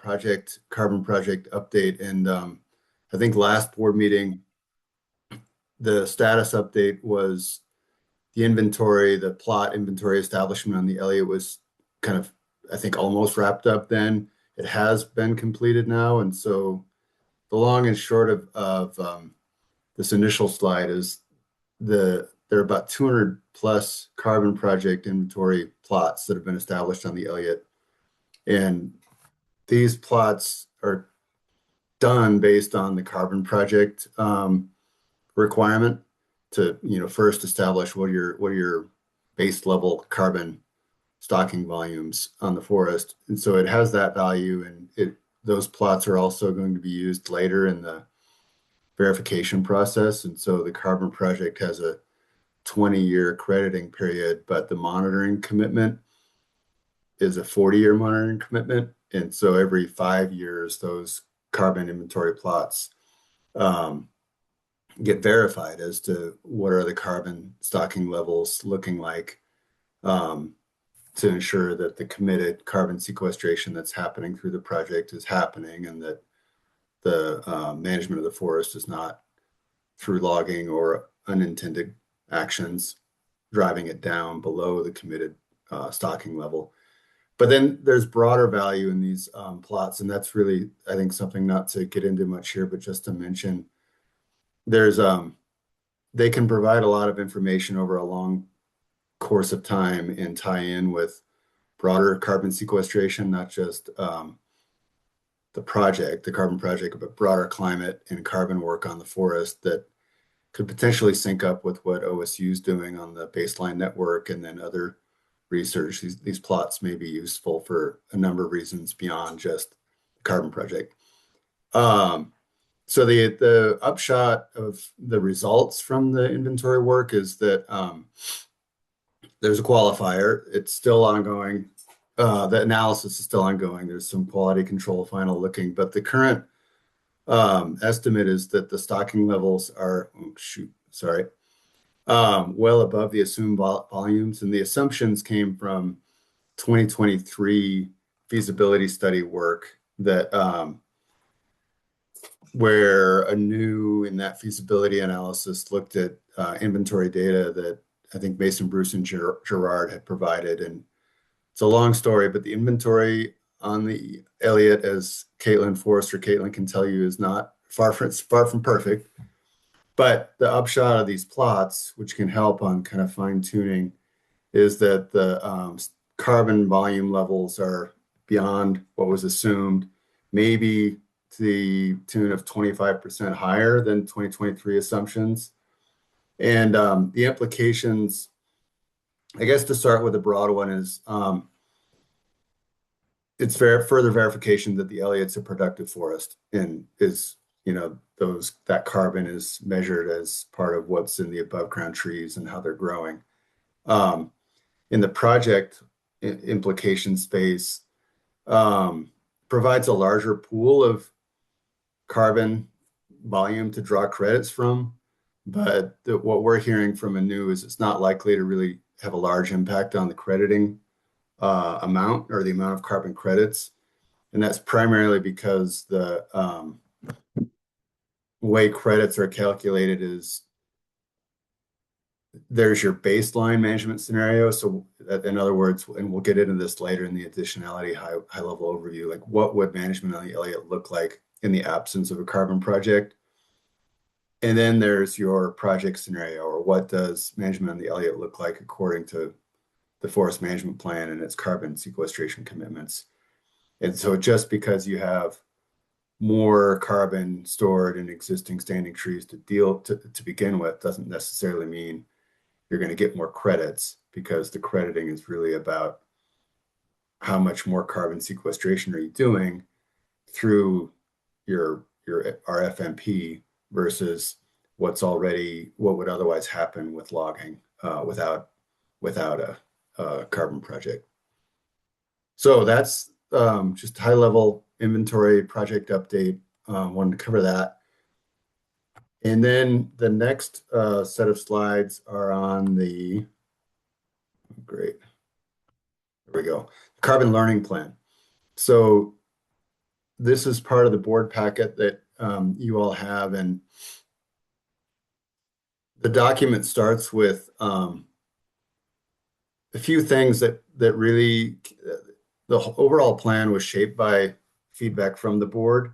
carbon project update. And I think last board meeting, the status update was the plot inventory establishment on the Elliott was kind of, I think, almost wrapped up then. It has been completed now. And so the long and short of this initial slide is there are about 200 plus carbon project inventory plots that have been established on the Elliott. And these plots are done based on the carbon project requirement to, first establish what are your base level carbon stocking volumes on the forest. And so it has that value, and those plots are also going to be used later in the verification process. And so the carbon project has a 20-year crediting period, but the monitoring commitment is a 40-year monitoring commitment. And so every 5 years, those carbon inventory plots get verified as to what are the carbon stocking levels looking like to ensure that the committed carbon sequestration that's happening through the project is happening, and that the management of the forest is not through logging or unintended actions driving it down below the committed stocking level. But then there's broader value in these plots, and that's really, I think, something not to get into much here, but just to mention. There's they can provide a lot of information over a long course of time and tie in with broader carbon sequestration, not just the carbon project, but broader climate and carbon work on the forest that could potentially sync up with what OSU is doing on the baseline network and then other research. These plots may be useful for a number of reasons beyond just the carbon project. So the upshot of the results from the inventory work is that there's a qualifier. It's still ongoing. The analysis is still ongoing. There's some quality control final looking, but the current estimate is that the stocking levels are, well above the assumed volumes. And the assumptions came from 2023 feasibility study work that where in that feasibility analysis looked at inventory data that I think Mason, Bruce, and Gerard had provided. And it's a long story, but the inventory on the Elliott, as Caitlin can tell you, is not far from perfect. But the upshot of these plots, which can help on kind of fine tuning, is that the carbon volume levels are beyond what was assumed, maybe to the tune of 25% higher than 2023 assumptions. And the implications, I guess to start with the broad one, is it's further verification that the Elliott's a productive forest and is, that carbon is measured as part of what's in the above ground trees and how they're growing. In the project implication space, provides a larger pool of carbon volume to draw credits from. But what we're hearing from Anu is it's not likely to really have a large impact on the crediting amount or the amount of carbon credits. And that's primarily because the way credits are calculated is there's your baseline management scenario. So in other words, and we'll get into this later in the additionality high level overview, like what would management on the Elliott look like in the absence of a carbon project? And then there's your project scenario, or what does management on the Elliott look like according to the forest management plan and its carbon sequestration commitments. And so just because you have more carbon stored in existing standing trees to begin with doesn't necessarily mean you're going to get more credits, because the crediting is really about how much more carbon sequestration are you doing through your RFMP versus what would otherwise happen with logging without a carbon project. So that's just high level inventory project update. Wanted to cover that. And then the next set of slides are on great. There we go. Carbon learning plan. So this is part of the board packet that you all have, and the document starts with a few things that really the overall plan was shaped by feedback from the board.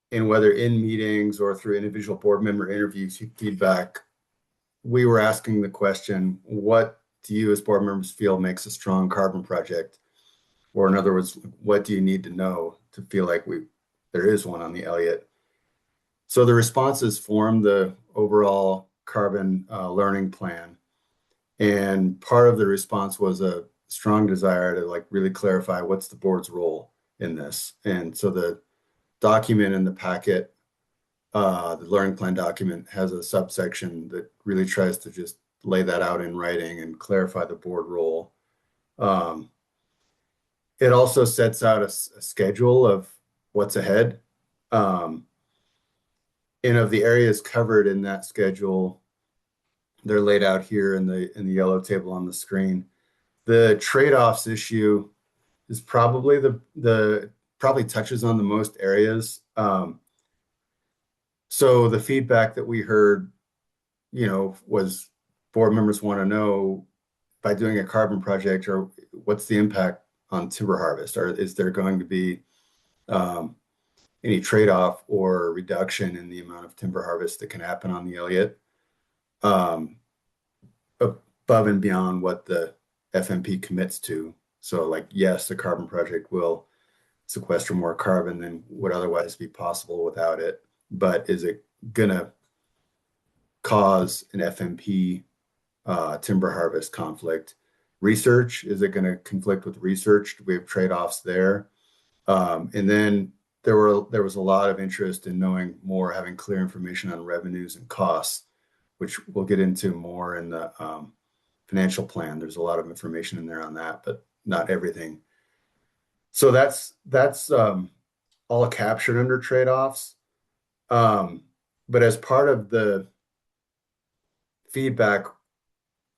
And whether in meetings or through individual board member interviews, feedback, we were asking the question, what do you as board members feel makes a strong carbon project? Or in other words, what do you need to know to feel like there is one on the Elliott? So the responses formed the overall carbon learning plan. And part of the response was a strong desire to really clarify what's the board's role in this. And so the document in the packet, the learning plan document, has a subsection that really tries to just lay that out in writing and clarify the board role. It also sets out a schedule of what's ahead. And of the areas covered in that schedule, they're laid out here in the yellow table on the screen. The trade-offs issue is probably the probably touches on the most areas. So the feedback that we heard, was board members want to know, by doing a carbon project, or what's the impact on timber harvest, or is there going to be any trade-off or reduction in the amount of timber harvest that can happen on the Elliott, above and beyond what the FMP commits to. So like, yes, the carbon project will sequester more carbon than would otherwise be possible without it, but is it gonna cause an FMP timber harvest conflict? Research, is it going to conflict with research? Do we have trade-offs there? And then there was a lot of interest in knowing more, having clear information on revenues and costs, which we'll get into more in the financial plan. There's a lot of information in there on that, but not everything. So that's all captured under trade-offs. But as part of the feedback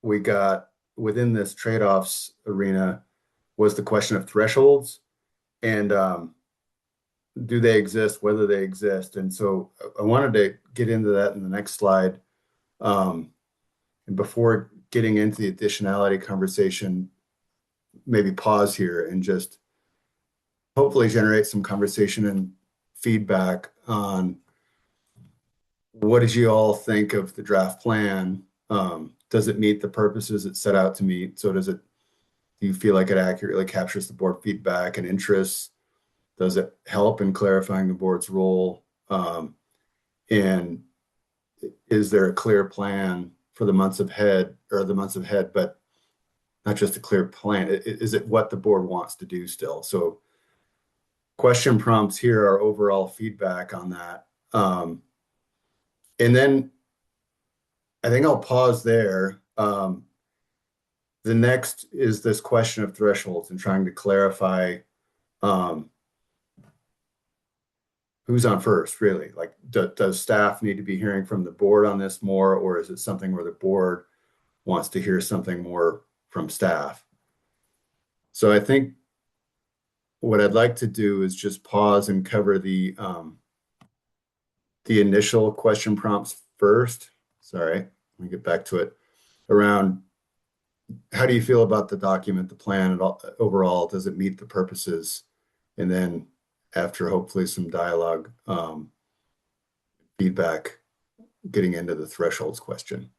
we got within this trade-offs arena was the question of thresholds, and do they exist, whether they exist. And so I wanted to get into that in the next slide. And before getting into the additionality conversation, maybe pause here and just hopefully generate some conversation and feedback on what did you all think of the draft plan? Does it meet the purposes it set out to meet? So do you feel like it accurately captures the board feedback and interests? Does it help in clarifying the board's role? And is there a clear plan for the months ahead, but not just a clear plan? Is it what the board wants to do still? So question prompts here are overall feedback on that. And then I think I'll pause there. The next is this question of thresholds and trying to clarify who's on first, really. Like, does staff need to be hearing from the board on this more, or is it something where the board wants to hear something more from staff? So I think what I'd like to do is just pause and cover the initial question prompts first. Sorry, let me get back to it. Around how do you feel about the document, the plan, and overall, does it meet the purposes? And then after hopefully some dialogue, feedback, getting into the thresholds question.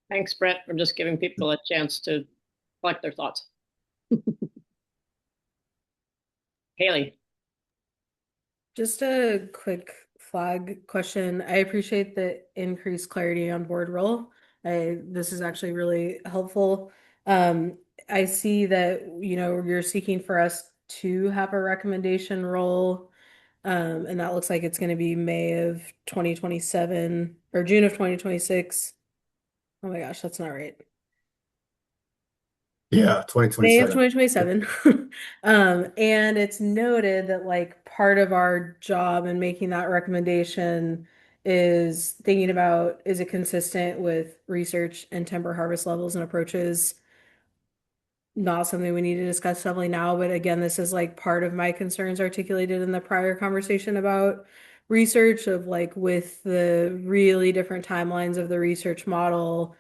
Thanks, Brett. We're just giving people a chance to collect their thoughts. Haley. Just a quick flag question. I appreciate the increased clarity on board role. This is actually really helpful. I see that, you're seeking for us to have a recommendation role, and that looks like it's going to be May of 2027 or June of 2026. Oh my gosh, that's not right. Yeah, May of 2027. 2027. And it's noted that like part of our job in making that recommendation is thinking about, is it consistent with research and timber harvest levels and approaches? Not something we need to discuss heavily now, but again, this is like part of my concerns articulated in the prior conversation about research, of like with the really different timelines of the research model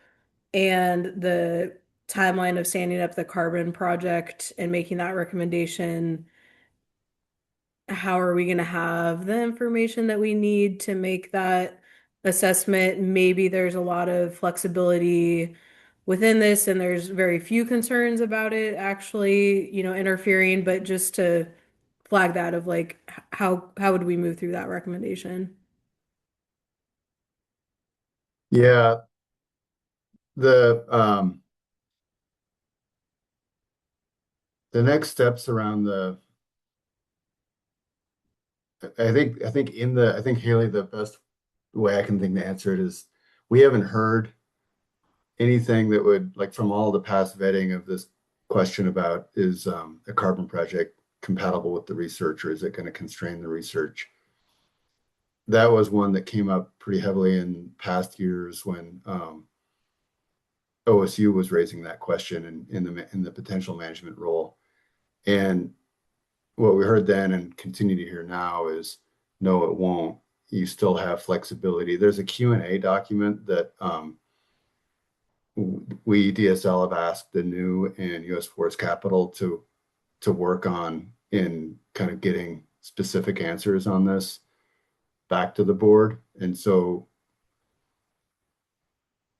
and the timeline of standing up the carbon project and making that recommendation. How are we going to have the information that we need to make that assessment? Maybe there's a lot of flexibility within this, and there's very few concerns about it actually, interfering, but just to flag that of like, how would we move through that recommendation? Yeah, the next steps around I think Haley, the best way I can think to answer it is we haven't heard anything that would, like, from all the past vetting of this question about, is a carbon project compatible with the research, or is it going to constrain the research? that was one that came up pretty heavily in past years when OSU was raising that question in the potential management role. And what we heard then and continue to hear now is no, it won't. You still have flexibility. There's a Q&A document that we DSL have asked the new and U.S. Forest Capital to work on in kind of getting specific answers on this back to the board. And so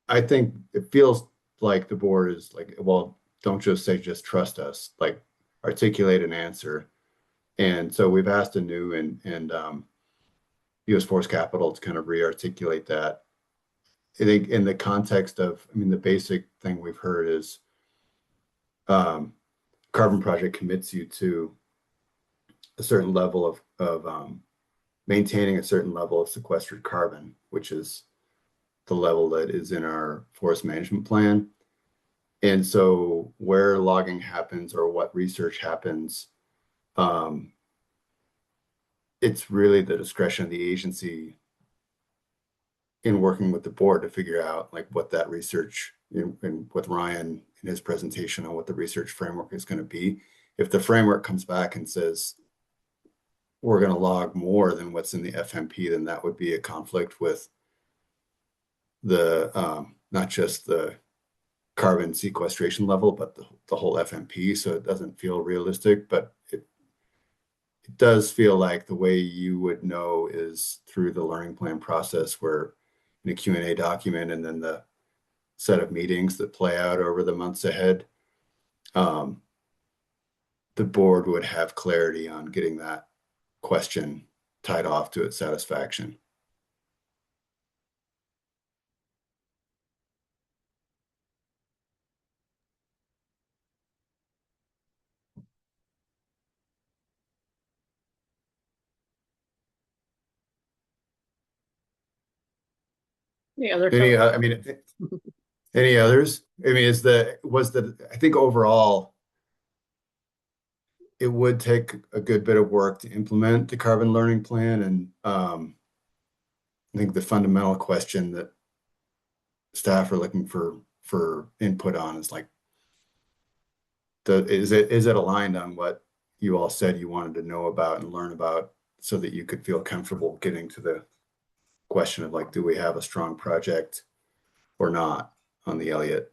I think it feels like the board is like, well, don't just say, just trust us, like articulate an answer. And so we've asked a new and U.S. Force Capital to kind of re-articulate that. I think in the context of, I mean, the basic thing we've heard is Carbon Project commits you to a certain level of maintaining a certain level of sequestered carbon, which is the level that is in our forest management plan. And so where logging happens or what research happens, it's really the discretion of the agency in working with the board to figure out like what that research and with Ryan in his presentation on what the research framework is going to be. If the framework comes back and says we're going to log more than what's in the FMP, then that would be a conflict with the not just the carbon sequestration level, but the whole FMP. So it doesn't feel realistic, but it does feel like the way you would know is through the learning plan process, where in a Q&A document and then the set of meetings that play out over the months ahead, the board would have clarity on getting that question tied off to its satisfaction. Any other I mean, any others? I mean, I think overall, it would take a good bit of work to implement the carbon learning plan. And I think the fundamental question that staff are looking for input on is like, is it aligned on what you all said you wanted to know about and learn about so that you could feel comfortable getting to the question of like, do we have a strong project or not on the Elliott?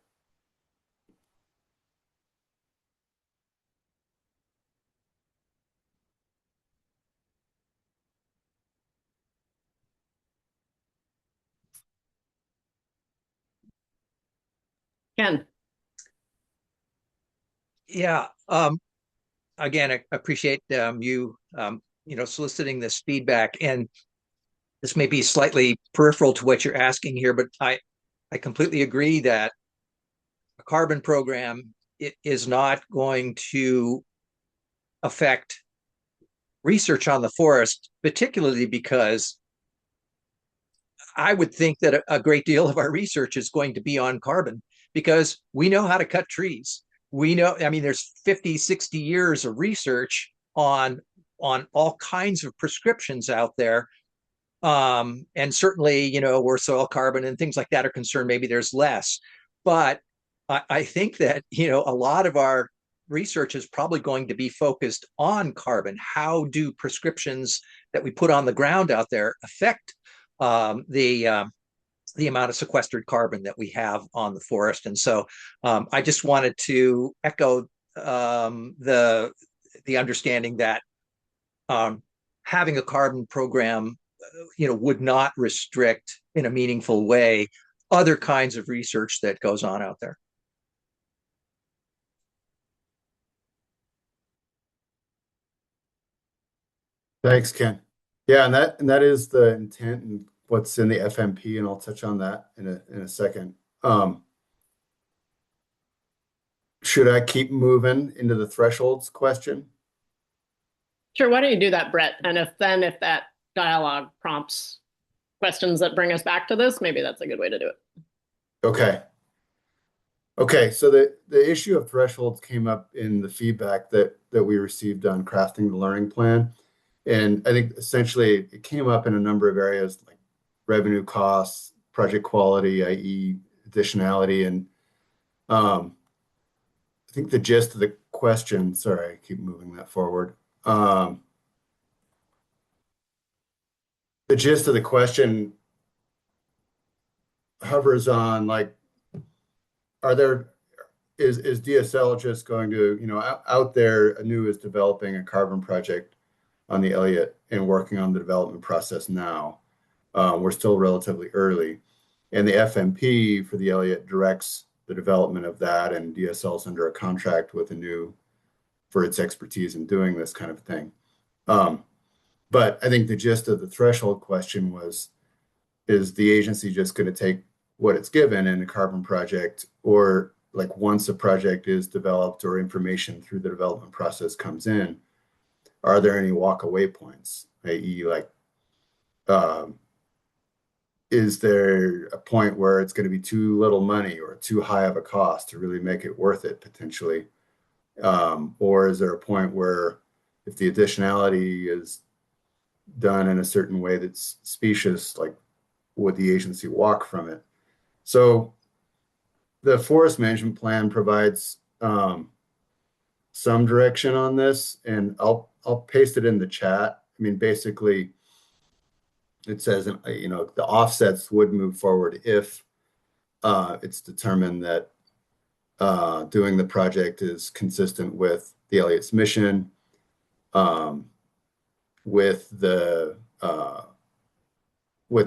Ken? Yeah. Again, I appreciate you soliciting this feedback, and this may be slightly peripheral to what you're asking here, but I completely agree that a carbon program is not going to affect research on the forest, particularly because I would think that a great deal of our research is going to be on carbon because we know how to cut trees. We know, I mean, there's 50, 60 years of research on all kinds of prescriptions out there. And certainly, where soil carbon and things like that are concerned, maybe there's less. But I think that, a lot of our research is probably going to be focused on carbon. How do prescriptions that we put on the ground out there affect the amount of sequestered carbon that we have on the forest? And so I just wanted to echo the understanding that having a carbon program, would not restrict in a meaningful way other kinds of research that goes on out there. Thanks, Ken. Yeah, and that is the intent and what's in the FMP, and I'll touch on that in a second. Should I keep moving into the thresholds question? Sure, why don't you do that, Brett? And if that dialogue prompts questions that bring us back to this, maybe that's a good way to do it. Okay, so the issue of thresholds came up in the feedback that we received on crafting the learning plan. And I think essentially it came up in a number of areas like revenue costs, project quality, i.e. additionality. And I think the gist of the question, sorry, I keep moving that forward. The gist of the question hovers on like, is DSL just going to, out there, Anu is developing a carbon project on the Elliott and working on the development process now. We're still relatively early. And the FMP for the Elliott directs the development of that, and DSL is under a contract with Anu for its expertise in doing this kind of thing. But I think the gist of the threshold question was, is the agency just going to take what it's given in a carbon project, or like once a project is developed or information through the development process comes in, are there any walk away points, i.e. like, is there a point where it's going to be too little money or too high of a cost to really make it worth it potentially? Or is there a point where if the additionality is done in a certain way that's specious, like would the agency walk from it? So the forest management plan provides some direction on this, and I'll paste it in the chat. I mean, basically, it says, the offsets would move forward if it's determined that doing the project is consistent with the Elliott's mission, with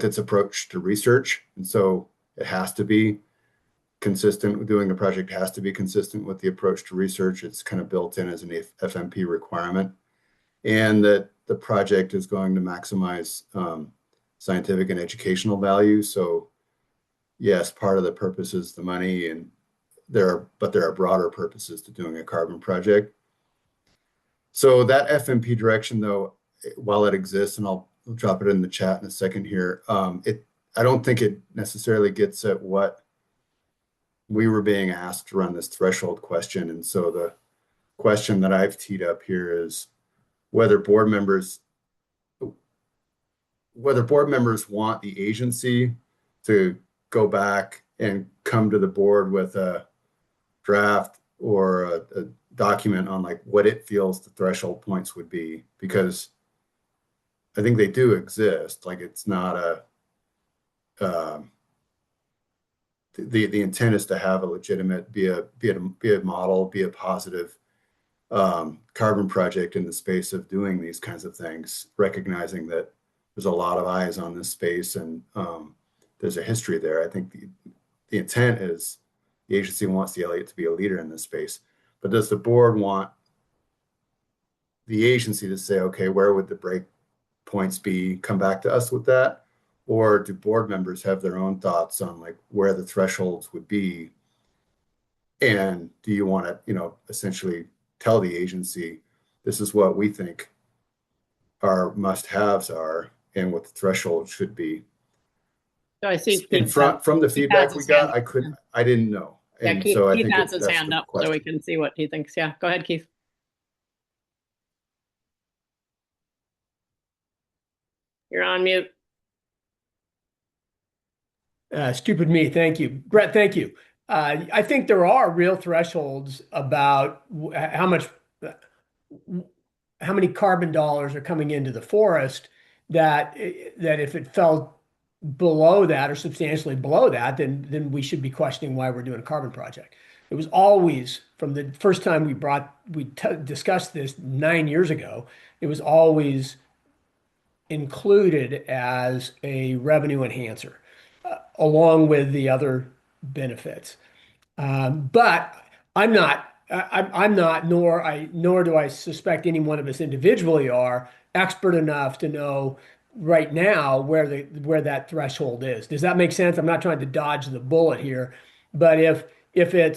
its approach to research. And so it has to be consistent. Doing the project has to be consistent with the approach to research. It's kind of built in as an FMP requirement, and that the project is going to maximize scientific and educational value. So yes, part of the purpose is the money, and there are broader purposes to doing a carbon project. So that FMP direction, though, while it exists, and I'll drop it in the chat in a second here, I don't think it necessarily gets at what we were being asked to run this threshold question. And so the question that I've teed up here is whether board members want the agency to go back and come to the board with a draft or a document on like what it feels the threshold points would be, because I think they do exist. Like, it's not the intent is to have a legitimate, be a model, be a positive carbon project in the space of doing these kinds of things, recognizing that there's a lot of eyes on this space, and there's a history there. I think the intent is the agency wants the Elliott to be a leader in this space. But does the board want the agency to say, okay, where would the break points be? Come back to us with that? Or do board members have their own thoughts on like where the thresholds would be? And do you want to, essentially tell the agency, this is what we think our must-haves are and what the threshold should be? So I see And from the feedback we got, I didn't know. Yeah, And Keith, so I Keith think has his hand up so we question. can see what he thinks. Yeah, go ahead, Keith. You're on mute. Stupid me. Thank you. Brett, thank you. I think there are real thresholds about how many carbon dollars are coming into the forest, that if it fell below that or substantially below that, then we should be questioning why we're doing a carbon project. It was always, from the first time we discussed this 9 years ago, it was always included as a revenue enhancer, along with the other benefits. But I'm not, nor do I suspect any one of us individually are expert enough to know right now where that threshold is. Does that make sense? I'm not trying to dodge the bullet here, but if we're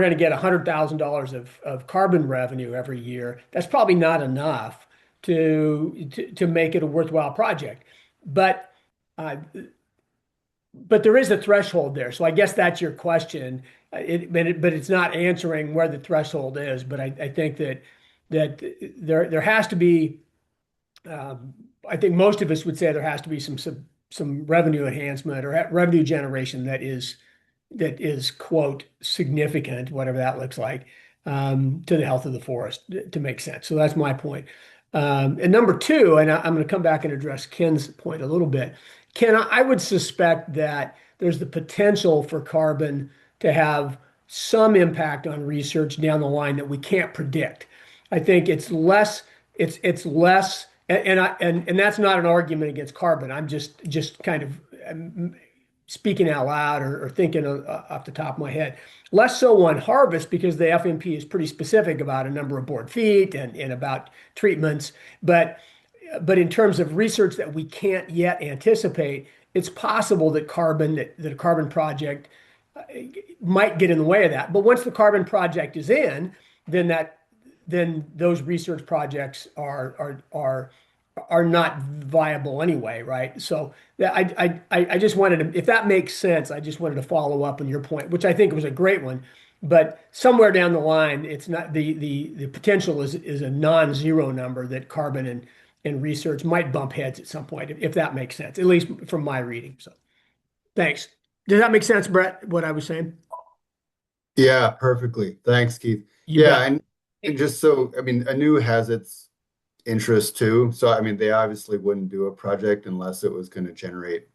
going to get $100,000 of carbon revenue every year, that's probably not enough to make it a worthwhile project. But there is a threshold there. So I guess that's your question. But it's not answering where the threshold is. But I think that that there has to be. I think most of us would say there has to be some revenue enhancement or revenue generation that is quote significant, whatever that looks like, to the health of the forest to make sense. So that's my point. And number two, and I'm going to come back and address Ken's point a little bit. Ken, I would suspect that there's the potential for carbon to have some impact on research down the line that we can't predict. I think it's less, it's less, and that's not an argument against carbon. I'm just kind of speaking out loud or thinking off the top of my head. Less so on harvest because the FMP is pretty specific about a number of board feet and about treatments. But in terms of research that we can't yet anticipate, it's possible that a carbon project might get in the way of that. But once the carbon project is in, then those research projects are not viable anyway, right? So I just wanted to, if that makes sense, I just wanted to follow up on your point, which I think was a great one. But somewhere down the line, it's not the potential is a non-zero number that carbon and research might bump heads at some point, if that makes sense, at least from my reading. So thanks. Does that make sense, Brett, what I was saying? Yeah, perfectly. Thanks, Keith. You Yeah, bet. and just so, I mean, Anu has its interest too. So, I mean, they obviously wouldn't do a project unless it was going to generate a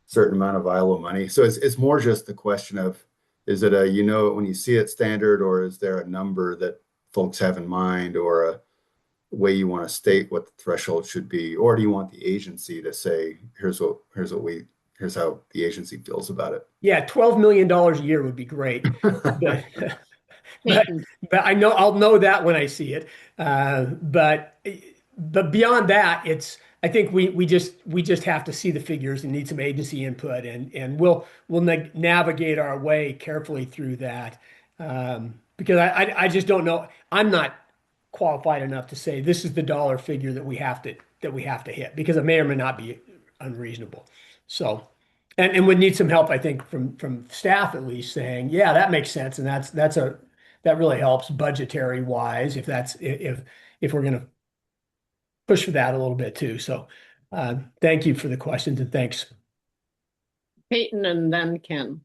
certain amount of ILO money. So it's more just the question of, is it a, you know, it when you see it standard, or is there a number that folks have in mind, or a way you want to state what the threshold should be? Or do you want the agency to say, here's how the agency feels about it? Yeah, $12 million a year would be great. But, but I know I'll know that when I see it. But beyond that, I think we just have to see the figures and need some agency input, and we'll navigate our way carefully through that. Because I just don't know. I'm not qualified enough to say this is the dollar figure that we have to hit, because it may or may not be unreasonable. So. And would need some help, I think, from staff at least, saying, yeah, that makes sense, and that really helps budgetary wise if we're going to push for that a little bit too. So thank you for the questions, and thanks. Peyton and then Ken.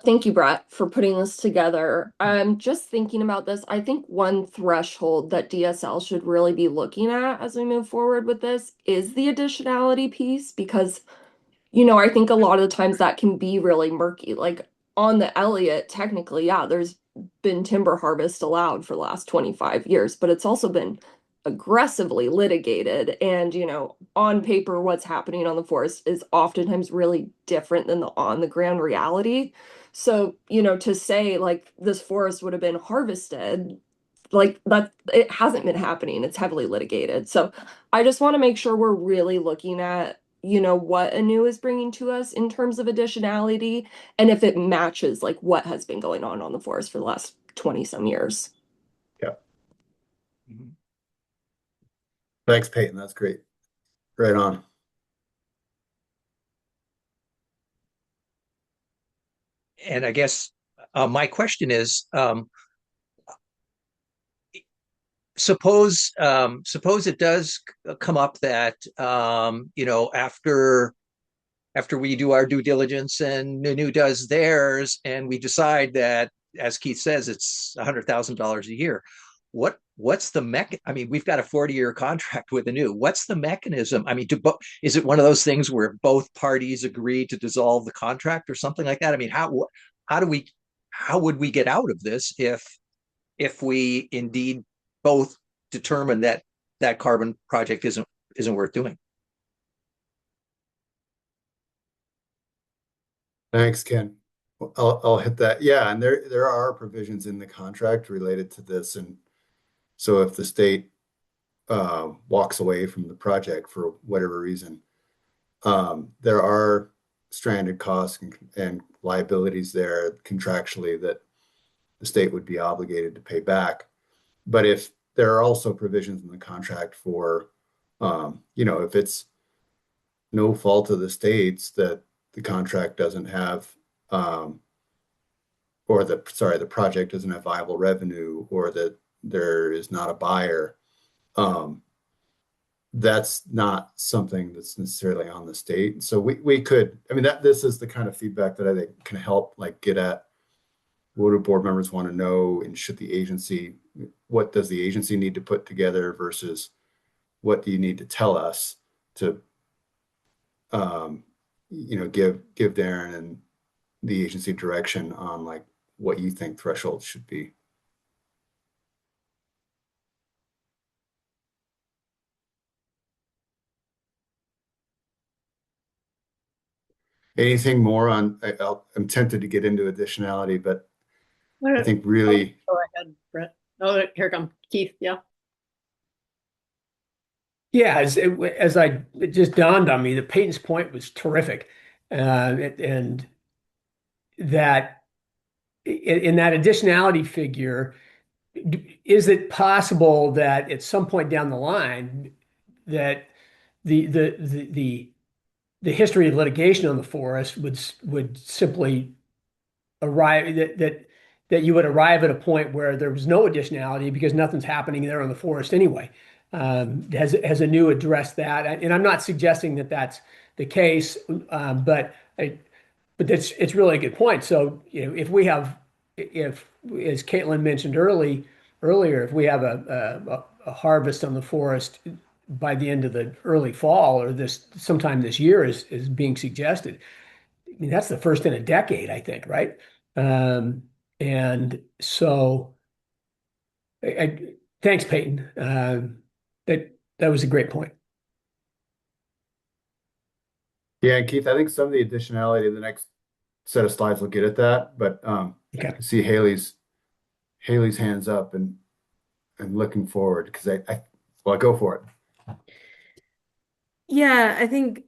Thank you, Brett, for putting this together. I'm just thinking about this. I think one threshold that DSL should really be looking at as we move forward with this is the additionality piece, because, I think a lot of the times that can be really murky. Like on the Elliott, technically, yeah, there's been timber harvest allowed for the last 25 years, but it's also been aggressively litigated. And, on paper, what's happening on the forest is oftentimes really different than the on the ground reality. So, to say like this forest would have been harvested, like that, it hasn't been happening. It's heavily litigated. So I just want to make sure we're really looking at, what Anu is bringing to us in terms of additionality, and if it matches like what has been going on the forest for the last 20 some years. Yeah. Thanks, Peyton. That's great. Right on. And I guess my question is, suppose it does come up that after we do our due diligence and Nunu does theirs, and we decide that, as Keith says, it's $100,000 a year. What's the I mean, we've got a 40-year contract with Anu. What's the mechanism? I mean, is it one of those things where both parties agree to dissolve the contract or something like that? I mean, how would we get out of this if we indeed both determine that carbon project isn't worth doing? Thanks, Ken. I'll hit that. Yeah, and there are provisions in the contract related to this, and so if the state walks away from the project for whatever reason, there are stranded costs and liabilities there contractually that the state would be obligated to pay back. But if there are also provisions in the contract for, if it's no fault of the state's that the contract doesn't have or the project doesn't have viable revenue, or that there is not a buyer, that's not something that's necessarily on the state. So we could, I mean, this is the kind of feedback that I think can help like get at what do board members want to know, and what does the agency need to put together versus what do you need to tell us to give Darren and the agency direction on like what you think thresholds should be. Anything more on, I'm tempted to get into additionality, but I think really. Go ahead, Brett. Oh, here comes Keith. Yeah. Yeah, it just dawned on me that Peyton's point was terrific, and that in that additionality figure, is it possible that at some point down the line that the history of litigation on the forest would simply arrive that you would arrive at a point where there was no additionality because nothing's happening there on the forest anyway. Has Anu addressed that? And I'm not suggesting that that's the case, but it's really a good point. So if as Caitlin mentioned earlier, if we have a harvest on the forest by the end of the early fall or sometime this year is being suggested, I mean, that's the first in a decade, I think, right? And so, thanks, Peyton. That was a great point. Yeah, and Keith, I think some of the additionality in the next set of slides will get at that, but Okay. I see Haley's hands up and looking forward because well, go for it. Yeah, I think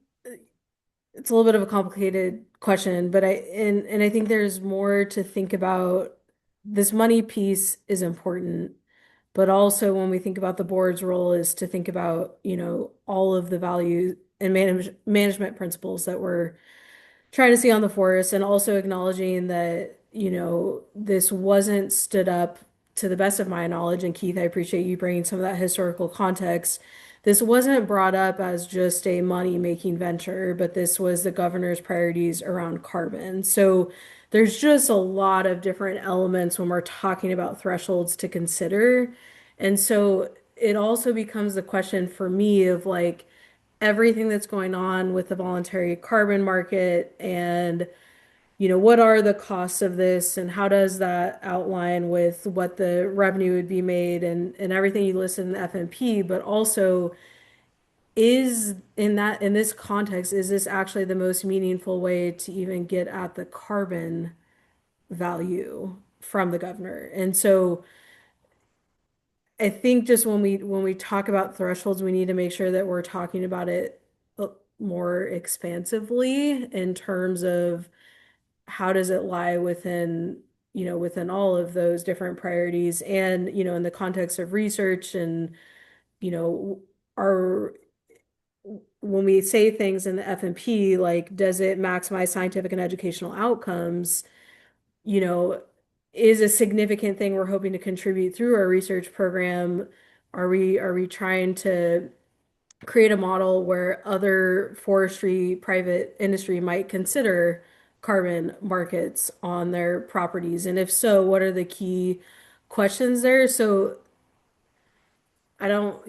it's a little bit of a complicated question, but I think there's more to think about. This money piece is important, but also when we think about the board's role is to think about, all of the value and management principles that we're trying to see on the forest, and also acknowledging that, this wasn't stood up to the best of my knowledge. And Keith, I appreciate you bringing some of that historical context. This wasn't brought up as just a money-making venture, but this was the governor's priorities around carbon. So there's just a lot of different elements when we're talking about thresholds to consider. And so it also becomes the question for me of like everything that's going on with the voluntary carbon market, and what are the costs of this, and how does that outline with what the revenue would be made, and everything you list in the FMP, but also in this context, is this actually the most meaningful way to even get at the carbon value from the governor? And so I think just when we talk about thresholds, we need to make sure that we're talking about it more expansively in terms of how does it lie within all of those different priorities, and in the context of research, and our when we say things in the FMP, like does it maximize scientific and educational outcomes, you know, is a significant thing we're hoping to contribute through our research program. Are we trying to create a model where other forestry private industry might consider carbon markets on their properties? And if so, what are the key questions there? So I don't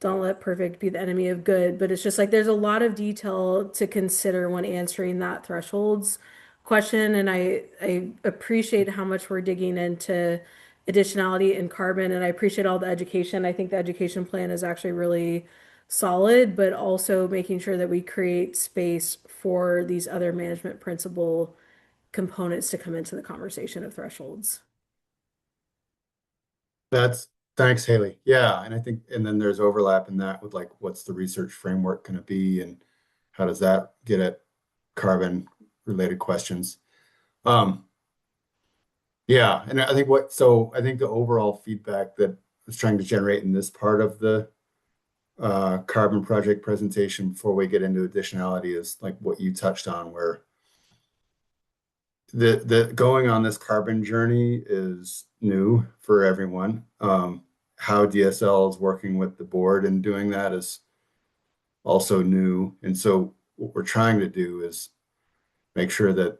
let perfect be the enemy of good, but it's just like there's a lot of detail to consider when answering that thresholds question. And I appreciate how much we're digging into additionality and carbon, and I appreciate all the education. I think the education plan is actually really solid, but also making sure that we create space for these other management principle components to come into the conversation of thresholds. Thanks, Haley. Yeah, and I think, and then there's overlap in that with like, what's the research framework going to be, and how does that get at carbon related questions? Yeah, and I think I think the overall feedback that I was trying to generate in this part of the carbon project presentation before we get into additionality is like what you touched on, where the going on this carbon journey is new for everyone. How DSL is working with the board and doing that is also new. And so what we're trying to do is make sure that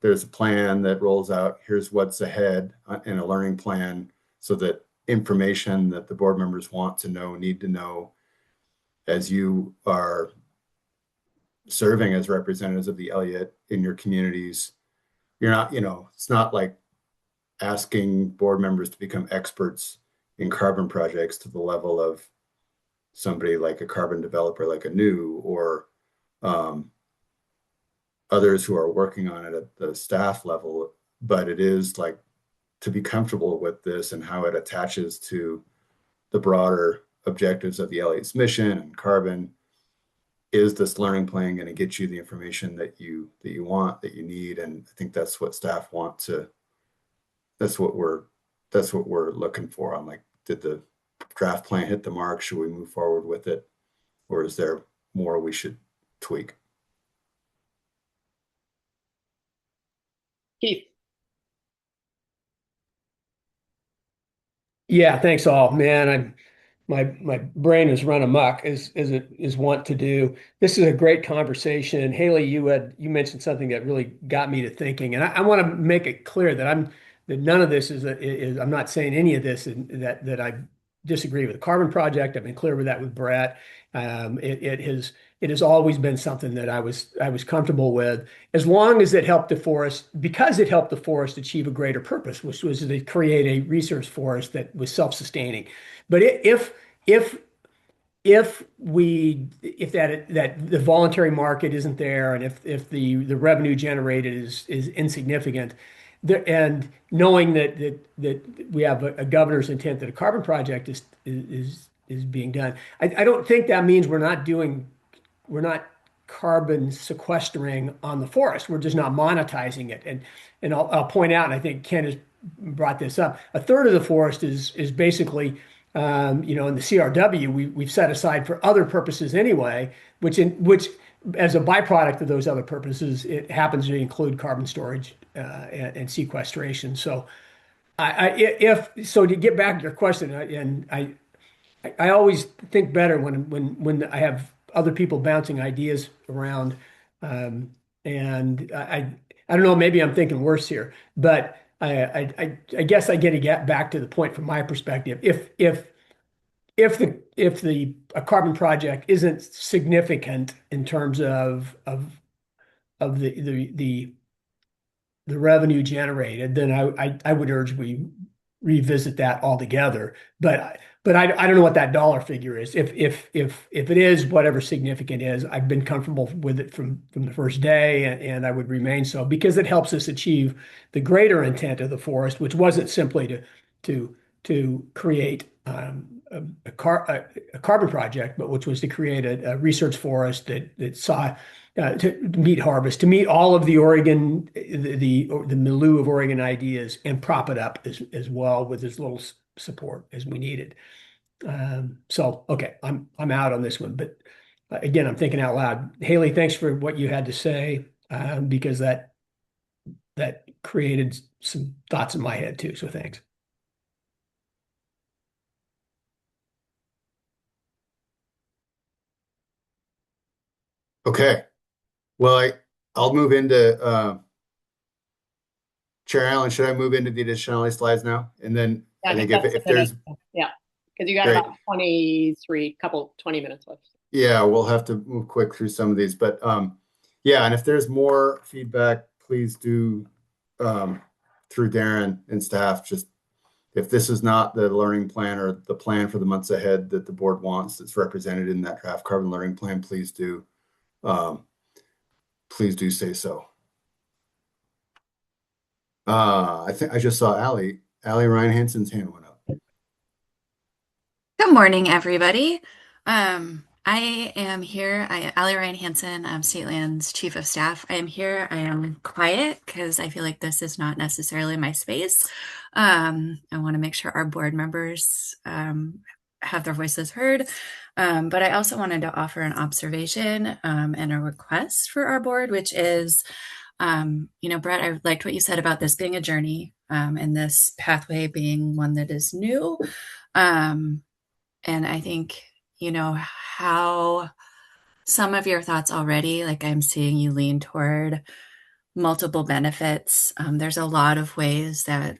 there's a plan that rolls out. Here's what's ahead in a learning plan, so that information that the board members want to know, need to know, as you are serving as representatives of the Elliott in your communities. You're not, it's not like asking board members to become experts in carbon projects to the level of somebody like a carbon developer, like a new, or others who are working on it at the staff level. But it is like to be comfortable with this and how it attaches to the broader objectives of the Elliott's mission and carbon. Is this learning plan going to get you the information that you want, that you need? And I think that's what staff want to. That's what we're looking for. I'm like, did the draft plan hit the mark? Should we move forward with it, or is there more we should tweak? Keith. Yeah, thanks all, man. My brain is run amok as it is wont to do. This is a great conversation. Haley, you mentioned something that really got me to thinking, and I want to make it clear that none of this is I'm not saying any of this that I disagree with the Carbon Project. I've been clear with that with Brett. It has always been something that I was comfortable with, as long as it helped the forest, because it helped the forest achieve a greater purpose, which was to create a resource forest that was self-sustaining. But if that the voluntary market isn't there, and if the revenue generated is insignificant, and knowing that we have a governor's intent that a carbon project is being done, I don't think that means we're not carbon sequestering on the forest. We're just not monetizing it. And I'll point out, and I think Ken has brought this up, a third of the forest is basically in the CRW, we've set aside for other purposes anyway, which as a byproduct of those other purposes, it happens to include carbon storage and sequestration. So, to get back to your question, and I always think better when I have other people bouncing ideas around, and I don't know, maybe I'm thinking worse here, but I guess I get to get back to the point from my perspective. If a carbon project isn't significant in terms of the revenue generated, then I would urge we revisit that altogether. But I don't know what that dollar figure is. If it is whatever significant is, I've been comfortable with it from the first day, and I would remain so, because it helps us achieve the greater intent of the forest, which wasn't simply to create a carbon project, but which was to create a research forest that saw to meet harvest, to meet all of the Oregon, the milieu of Oregon ideas, and prop it up as well with as little support as we needed. So okay, I'm out on this one, but again, I'm thinking out loud. Haley, thanks for what you had to say, because that created some thoughts in my head too. So thanks. Okay. Well, I'll move into Chair Allen. Should I move into the additionality slides now? And then I think if there's because you got great. about 20 minutes left. Yeah, we'll have to move quick through some of these, but yeah, and if there's more feedback, please do through Darren and staff. Just if this is not the learning plan or the plan for the months ahead that the board wants that's represented in that draft carbon learning plan, please do say so. I think I just saw Allie Ryan Hansen's hand went up. Good morning, everybody. I am here. Allie Ryan Hansen, I'm State Land's Chief of Staff. I am here. I am quiet because I feel like this is not necessarily my space. I want to make sure our board members have their voices heard. But I also wanted to offer an observation and a request for our board, which is Brett, I liked what you said about this being a journey, and this pathway being one that is new. And I think, how some of your thoughts already, like I'm seeing you lean toward multiple benefits. There's a lot of ways that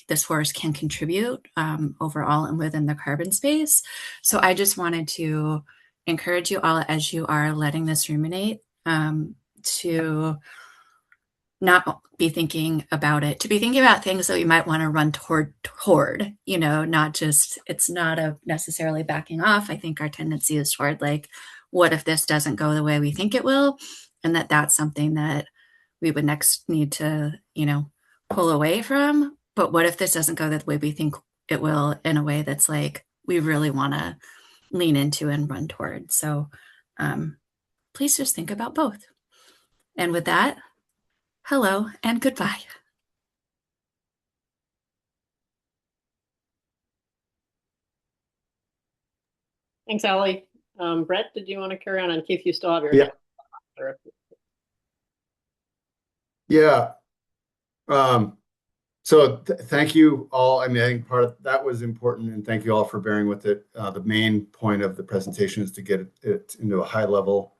this forest can contribute overall and within the carbon space. So I just wanted to encourage you all as you are letting this ruminate, to not be thinking about it, to be thinking about things that we might want to run toward, not just, it's not a necessarily backing off. I think our tendency is toward like, what if this doesn't go the way we think it will? And that's something that we would next need to, pull away from. But what if this doesn't go the way we think it will, in a way that's like, we really want to lean into and run toward? So please just think about both. And with that, hello and goodbye. Thanks, Allie. Brett, did you want to carry on? And Keith, you still have your Yeah. hand. Yeah. So thank you all. I mean, I think part of that was important, and thank you all for bearing with it. The main point of the presentation is to get it into a high level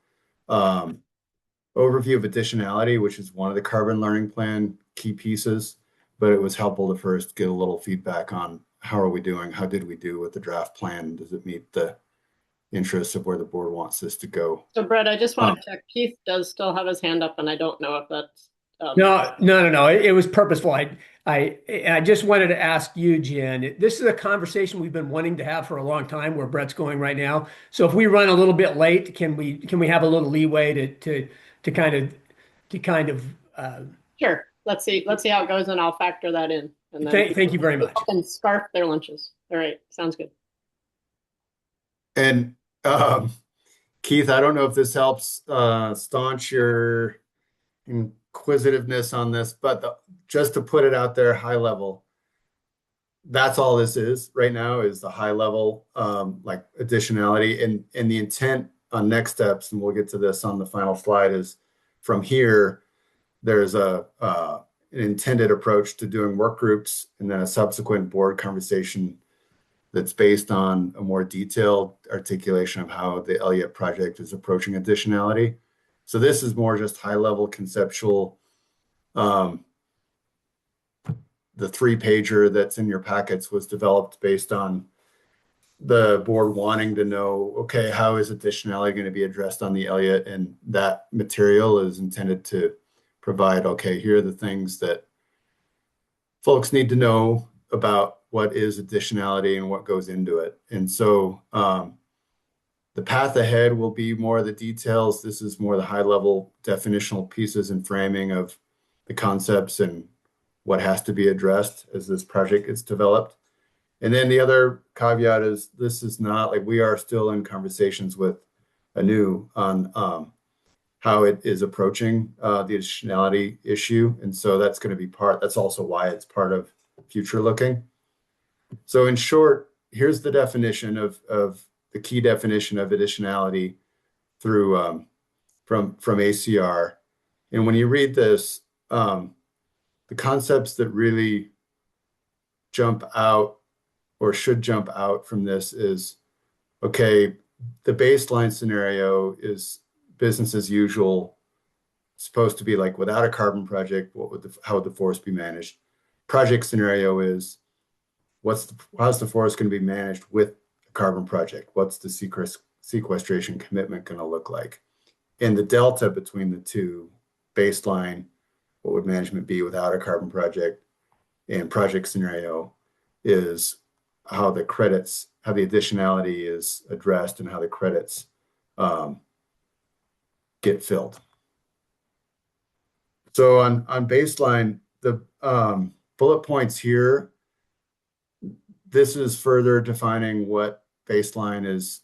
overview of additionality, which is one of the carbon learning plan key pieces. But it was helpful to first get a little feedback on how are we doing? How did we do with the draft plan? Does it meet the interests of where the board wants this to go? So Brett, I just want to check. Keith does still have his hand up, and I don't know if that's No. It was purposeful. I just wanted to ask you, Jen. This is a conversation we've been wanting to have for a long time, where Brett's going right now. So if we run a little bit late, can we have a little leeway to kind of Sure. Let's see how it goes, and I'll factor that in. And then thank you very much. And scarf their lunches. All right, sounds good. And Keith, I don't know if this helps staunch your inquisitiveness on this, but just to put it out there, high level, that's all this is right now, is the high level like additionality, and the intent on next steps, and we'll get to this on the final slide, is from here there's an intended approach to doing work groups, and then a subsequent board conversation that's based on a more detailed articulation of how the Elliott project is approaching additionality. So this is more just high level conceptual. The 3-pager that's in your packets was developed based on the board wanting to know, okay, how is additionality going to be addressed on the Elliott? And that material is intended to provide, okay, here are the things that folks need to know about what is additionality and what goes into it. And so the path ahead will be more of the details. This is more the high level definitional pieces and framing of the concepts and what has to be addressed as this project gets developed. And then the other caveat is this is not like, we are still in conversations with Anu on how it is approaching the additionality issue. And so that's going to be that's also why it's part of future looking. So in short, here's the definition of the key definition of additionality through from ACR. And when you read this, the concepts that really jump out or should jump out from this is, okay, the baseline scenario is business as usual, supposed to be like without a carbon project, how would the forest be managed? Project scenario is, how's the forest going to be managed with a carbon project? What's the sequestration commitment going to look like? And the delta between the two, baseline, what would management be without a carbon project, and project scenario, is how the additionality is addressed and how the credits get filled. So on baseline, the bullet points here, this is further defining what baseline is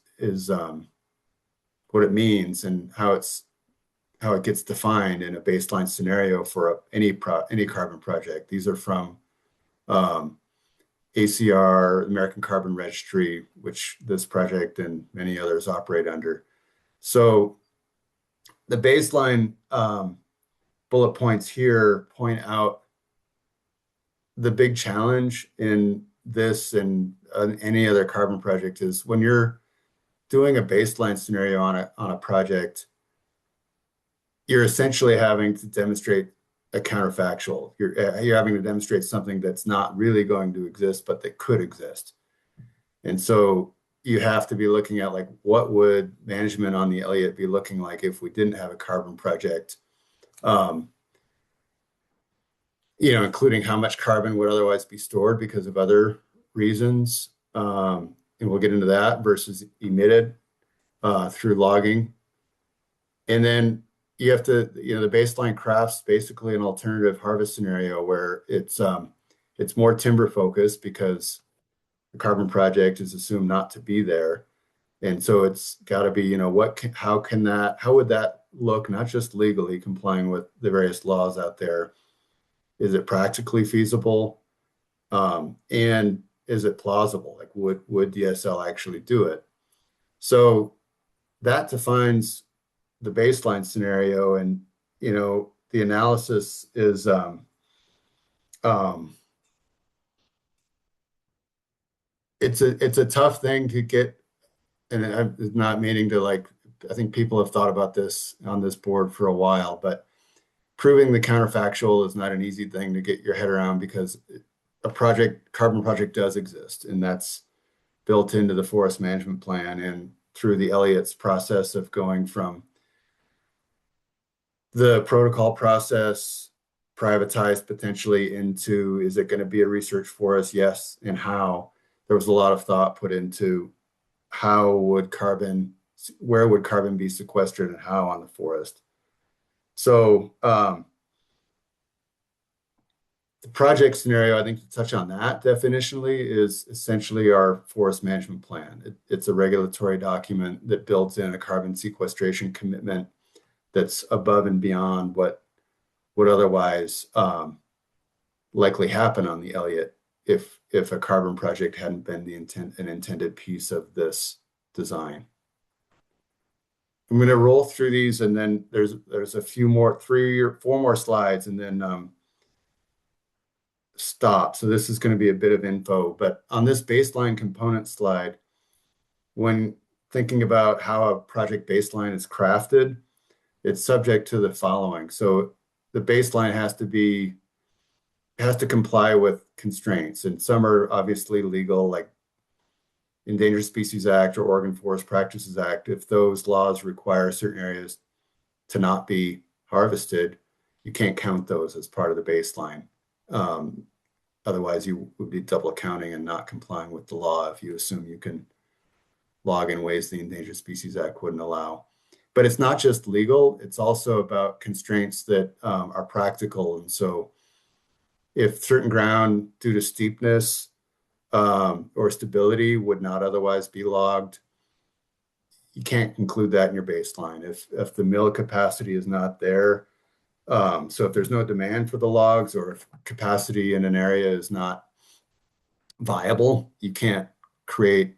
what it means and how it gets defined in a baseline scenario for any carbon project. These are from ACR, American Carbon Registry, which this project and many others operate under. So the baseline bullet points here point out the big challenge in this and any other carbon project is when you're doing a baseline scenario on a project, you're essentially having to demonstrate a counterfactual. You're having to demonstrate something that's not really going to exist, but that could exist. And so you have to be looking at like, what would management on the Elliott be looking like if we didn't have a carbon project? Including how much carbon would otherwise be stored because of other reasons. And we'll get into that versus emitted through logging. And then you have to, the baseline crafts basically an alternative harvest scenario where it's more timber focused because the carbon project is assumed not to be there. And so it's got to be, how would that look, not just legally complying with the various laws out there? Is it practically feasible? And is it plausible? Like would DSL actually do it? So that defines the baseline scenario, and the analysis is it's a tough thing to get, and I'm not meaning to I think people have thought about this on this board for a while, but proving the counterfactual is not an easy thing to get your head around because carbon project does exist, and that's built into the forest management plan and through the Elliott's process of going from the protocol process privatized potentially into, is it going to be a research forest? Yes. And how? There was a lot of thought put into where would carbon be sequestered and how on the forest. So the project scenario, I think to touch on that definitionally, is essentially our forest management plan. It's a regulatory document that builds in a carbon sequestration commitment that's above and beyond what would otherwise likely happen on the Elliott if a carbon project hadn't been an intended piece of this design. I'm going to roll through these, and then there's a few more, 3 or 4 more slides, and then stop. So this is going to be a bit of info, but on this baseline component slide, when thinking about how a project baseline is crafted, it's subject to the following. So the baseline has to comply with constraints, and some are obviously legal, like Endangered Species Act or Oregon Forest Practices Act. If those laws require certain areas to not be harvested, you can't count those as part of the baseline. Otherwise, you would be double counting and not complying with the law if you assume you can log in ways the Endangered Species Act wouldn't allow. But it's not just legal, it's also about constraints that are practical. And so if certain ground due to steepness or stability would not otherwise be logged, you can't include that in your baseline. If the mill capacity is not there, so if there's no demand for the logs, or if capacity in an area is not viable, you can't create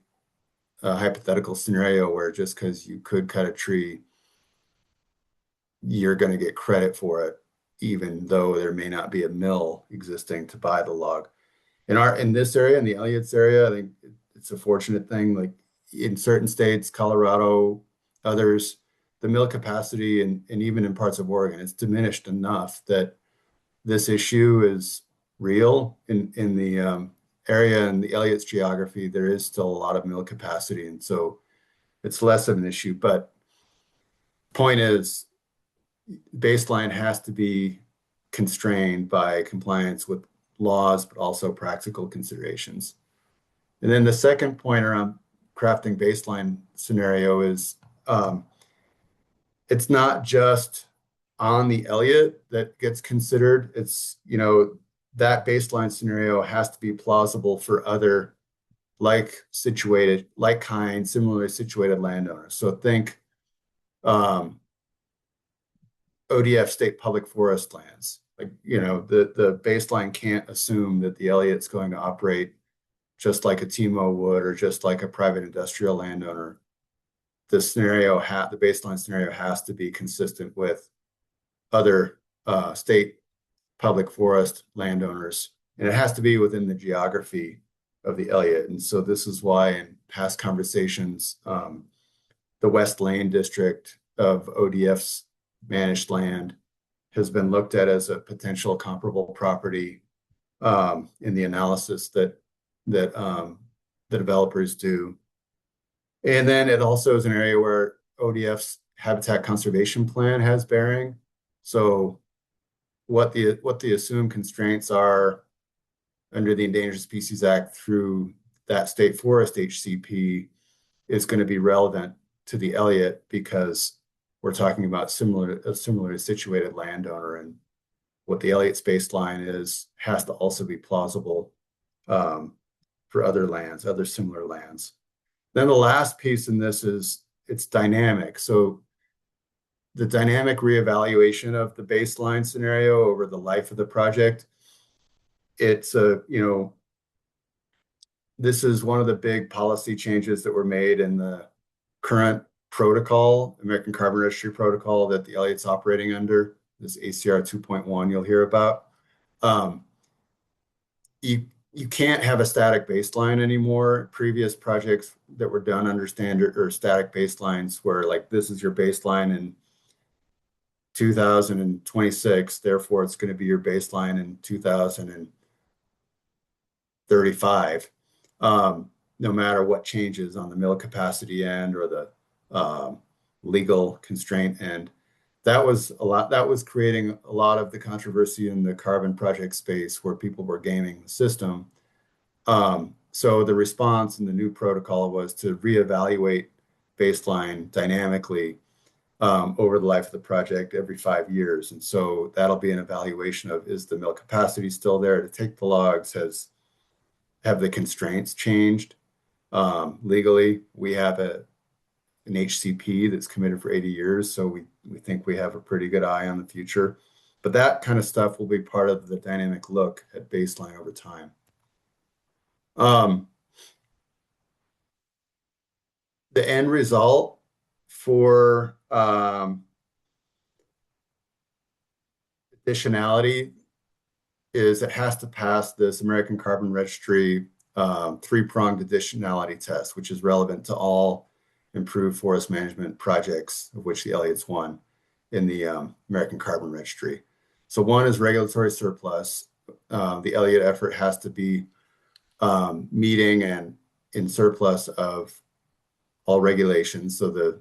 a hypothetical scenario where just because you could cut a tree, you're going to get credit for it, even though there may not be a mill existing to buy the log. In this area, in the Elliott's area, I think it's a fortunate thing. Like in certain states, Colorado, others, the mill capacity, and even in parts of Oregon, it's diminished enough that this issue is real. In the area and the Elliott's geography, there is still a lot of mill capacity, and so it's less of an issue. But point is, baseline has to be constrained by compliance with laws, but also practical considerations. And then the second point around crafting baseline scenario is it's not just on the Elliott that gets considered. It's, that baseline scenario has to be plausible for other similarly situated landowners. So think ODF state public forest lands. The baseline can't assume that the Elliott's going to operate just like a TMO would or just like a private industrial landowner. The baseline scenario has to be consistent with other state public forest landowners, and it has to be within the geography of the Elliott. And so this is why in past conversations, the West Lane district of ODF's managed land has been looked at as a potential comparable property in the analysis that the developers do. And then it also is an area where ODF's habitat conservation plan has bearing. So what the assumed constraints are under the Endangered Species Act through that state forest HCP is going to be relevant to the Elliott, because we're talking about a similarly situated landowner, and what the Elliott's baseline is has to also be plausible for other lands, other similar lands. Then the last piece in this is it's dynamic. So the dynamic reevaluation of the baseline scenario over the life of the project, it's this is one of the big policy changes that were made in the current protocol, American Carbon Registry protocol, that the Elliott's operating under, this ACR 2.1 you'll hear about. You can't have a static baseline anymore. Previous projects that were done under standard or static baselines were like, this is your baseline in 2026, therefore it's going to be your baseline in 2035, no matter what changes on the mill capacity end or the legal constraint end. That was creating a lot of the controversy in the carbon project space, where people were gaming the system. So the response in the new protocol was to reevaluate baseline dynamically over the life of the project every 5 years. And so that'll be an evaluation of, is the mill capacity still there to take the logs? Have the constraints changed? Legally, we have an HCP that's committed for 80 years. So we think we have a pretty good eye on the future. But that kind of stuff will be part of the dynamic look at baseline over time. The end result for additionality is it has to pass this American Carbon Registry three-pronged additionality test, which is relevant to all improved forest management projects, of which the Elliott's one in the American Carbon Registry. So one is regulatory surplus. The Elliott effort has to be meeting and in surplus of all regulations. So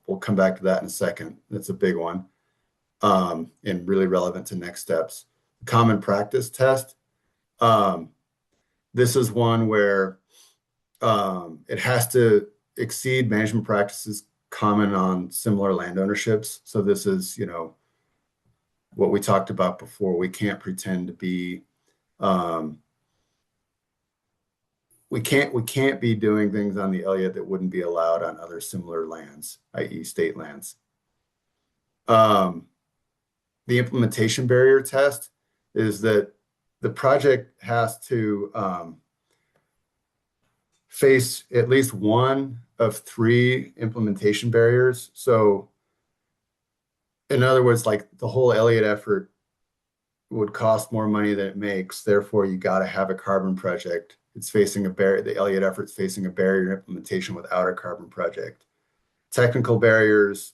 we'll come back to that in a second. That's a big one and really relevant to next steps. Common practice test. This is one where it has to exceed management practices common on similar land ownerships. So this is, what we talked about before. We can't pretend to be, we can't be doing things on the Elliott that wouldn't be allowed on other similar lands, i.e. state lands. The implementation barrier test is that the project has to face at least one of 3 implementation barriers. So in other words, like the whole Elliott effort would cost more money than it makes. Therefore, you got to have a carbon project. It's facing a barrier. The Elliott effort's facing a barrier in implementation without a carbon project. Technical barriers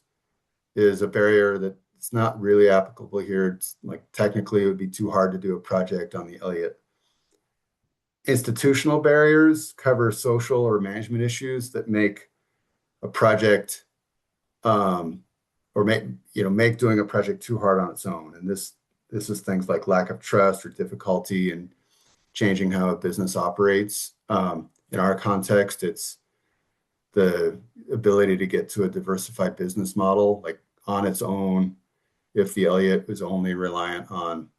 is a barrier that it's not really applicable here. It's like technically it would be too hard to do a project on the Elliott. Institutional barriers cover social or management issues that make a project or make doing a project too hard on its own. And this is things like lack of trust or difficulty in changing how a business operates. In our context, it's the ability to get to a diversified business model, like on its own. If the Elliott is only reliant on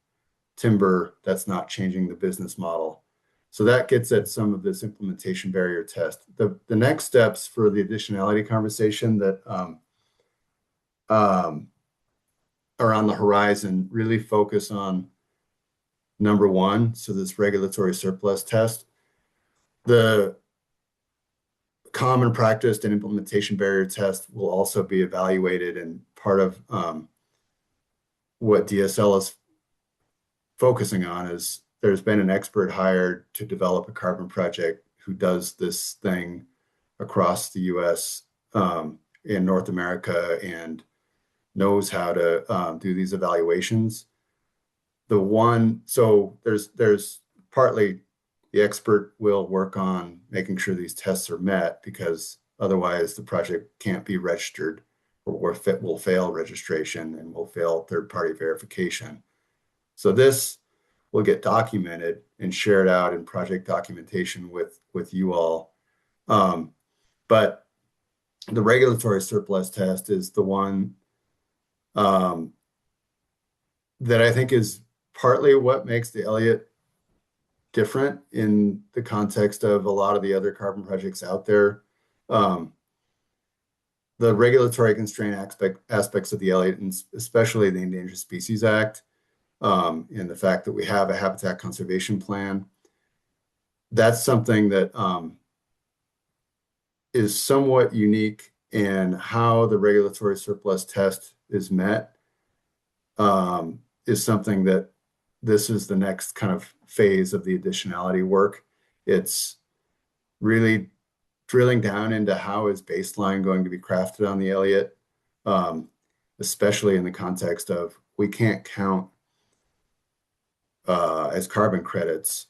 timber, that's not changing the business model. So that gets at some of this implementation barrier test. The next steps for the additionality conversation that are on the horizon really focus on number 1, so this regulatory surplus test. The common practice and implementation barrier test will also be evaluated, and part of what DSL is focusing on is there's been an expert hired to develop a carbon project who does this thing across the US, in North America, and knows how to do these evaluations. So there's partly the expert will work on making sure these tests are met, because otherwise the project can't be registered, or will fail registration and will fail third-party verification. So this will get documented and shared out in project documentation with you all. But the regulatory surplus test is the one that I think is partly what makes the Elliott different in the context of a lot of the other carbon projects out there. The regulatory constraint aspects of the Elliott, and especially the Endangered Species Act, and the fact that we have a habitat conservation plan, that's something that is somewhat unique in how the regulatory surplus test is met. Is something that this is the next kind of phase of the additionality work. It's really drilling down into how is baseline going to be crafted on the Elliott, especially in the context of we can't count as carbon credits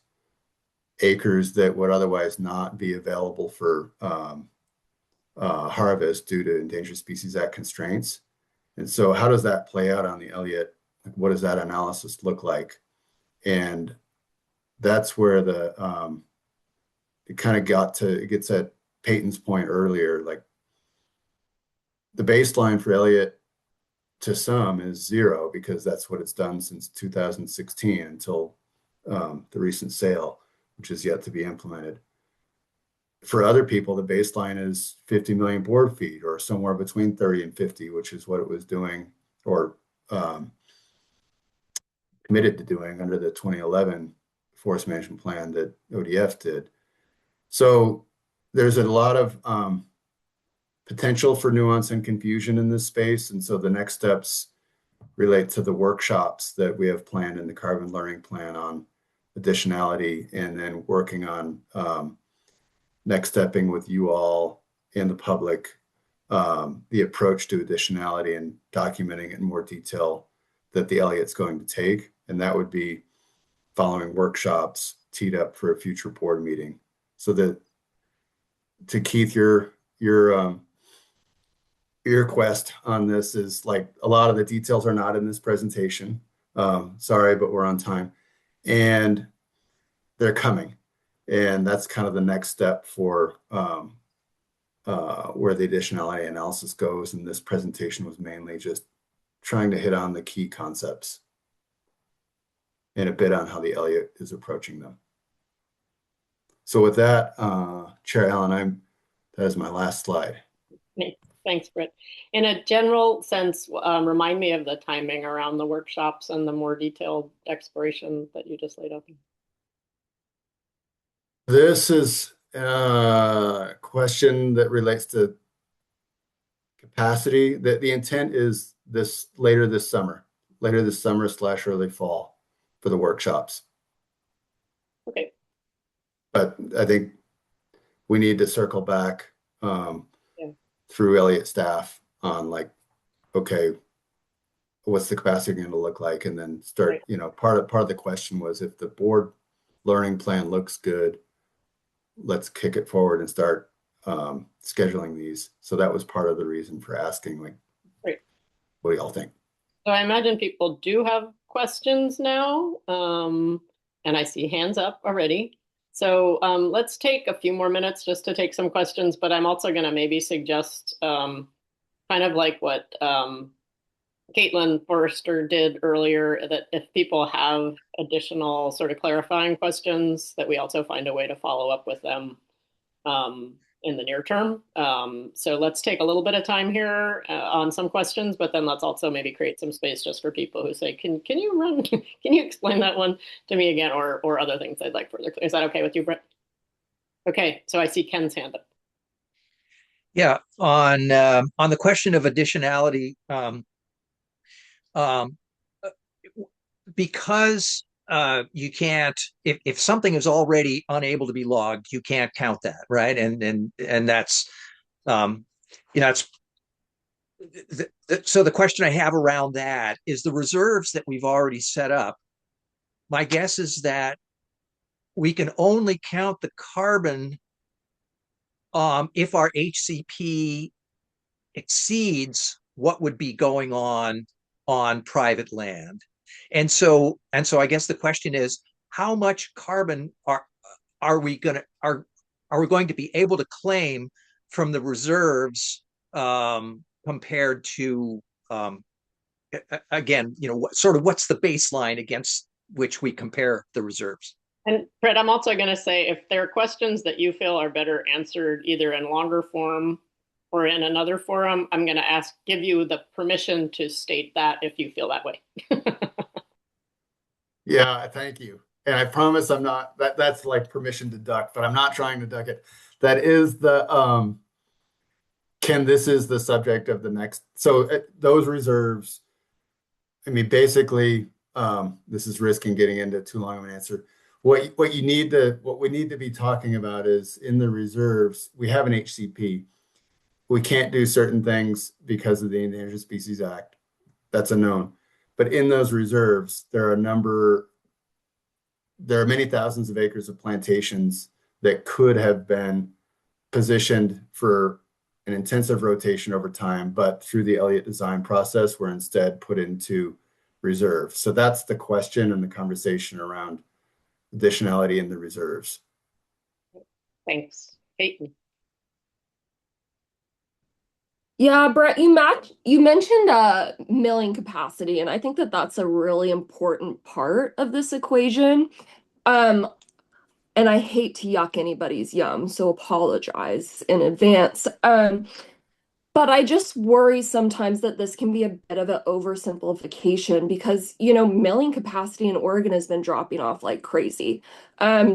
acres that would otherwise not be available for harvest due to Endangered Species Act constraints. And so how does that play out on the Elliott? Like, what does that analysis look like? And that's where it kind of it gets at Peyton's point earlier, like the baseline for Elliott to some is 0, because that's what it's done since 2016 until the recent sale, which is yet to be implemented. For other people, the baseline is 50 million board feet, or somewhere between 30 and 50, which is what it was doing, or committed to doing under the 2011 forest management plan that ODF did. So there's a lot of potential for nuance and confusion in this space. And so the next steps relate to the workshops that we have planned in the carbon learning plan on additionality, and then working on next stepping with you all and the public, the approach to additionality, and documenting it in more detail that the Elliott's going to take. And that would be following workshops teed up for a future board meeting. So that, to Keith, your quest on this is, like, a lot of the details are not in this presentation. Sorry, but we're on time, and they're coming. And that's kind of the next step for where the additionality analysis goes. And this presentation was mainly just trying to hit on the key concepts and a bit on how the Elliott is approaching them. So with that, Chair Allen, that is my last slide. Thanks, Britt. In a general sense, remind me of the timing around the workshops and the more detailed exploration that you just laid out. This is a question that relates to capacity. The intent is later this summer / early fall for the workshops. Okay. But I think we need to circle back through Elliott staff on, like, okay, what's the capacity going to look like? And then start, part of the question was, if the board learning plan looks good, let's kick it forward and start scheduling these. So that was part of the reason for asking, like, what do y'all think? So I imagine people do have questions now, and I see hands up already. So let's take a few more minutes just to take some questions, but I'm also going to maybe suggest kind of like what Caitlin Forrester did earlier, that if people have additional sort of clarifying questions, that we also find a way to follow up with them in the near term. So let's take a little bit of time here on some questions, but then let's also maybe create some space just for people who say, can you explain that one to me again, or other things they'd like further. Is that okay with you, Brett? Okay, so I see Ken's hand up. Yeah, on the question of additionality, because you can't, if something is already unable to be logged, you can't count that, right? And that's it's so the question I have around that is the reserves that we've already set up. My guess is that we can only count the carbon if our HCP exceeds what would be going on private land. And so I guess the question is, how much carbon are we going to be able to claim from the reserves compared to again, sort of what's the baseline against which we compare the reserves? And Brett, I'm also going to say, if there are questions that you feel are better answered either in longer form or in another forum, I'm going to give you the permission to state that if you feel that way. Yeah, thank you. And I promise I'm not, that's like permission to duck, but I'm not trying to duck it. That is the, Ken, this is the subject of the next. So those reserves, I mean, basically, this is risking getting into too long of an answer. What we need to be talking about is in the reserves, we have an HCP. We can't do certain things because of the Endangered Species Act. That's a known. But in those reserves, there are many thousands of acres of plantations that could have been positioned for an intensive rotation over time, but through the Elliott design process, were instead put into reserve. So that's the question and the conversation around additionality in the reserves. Thanks. Peyton. Yeah, Brett, you mentioned milling capacity, and I think that that's a really important part of this equation. And I hate to yuck anybody's yum, so apologize in advance. But I just worry sometimes that this can be a bit of an oversimplification because, milling capacity in Oregon has been dropping off like crazy.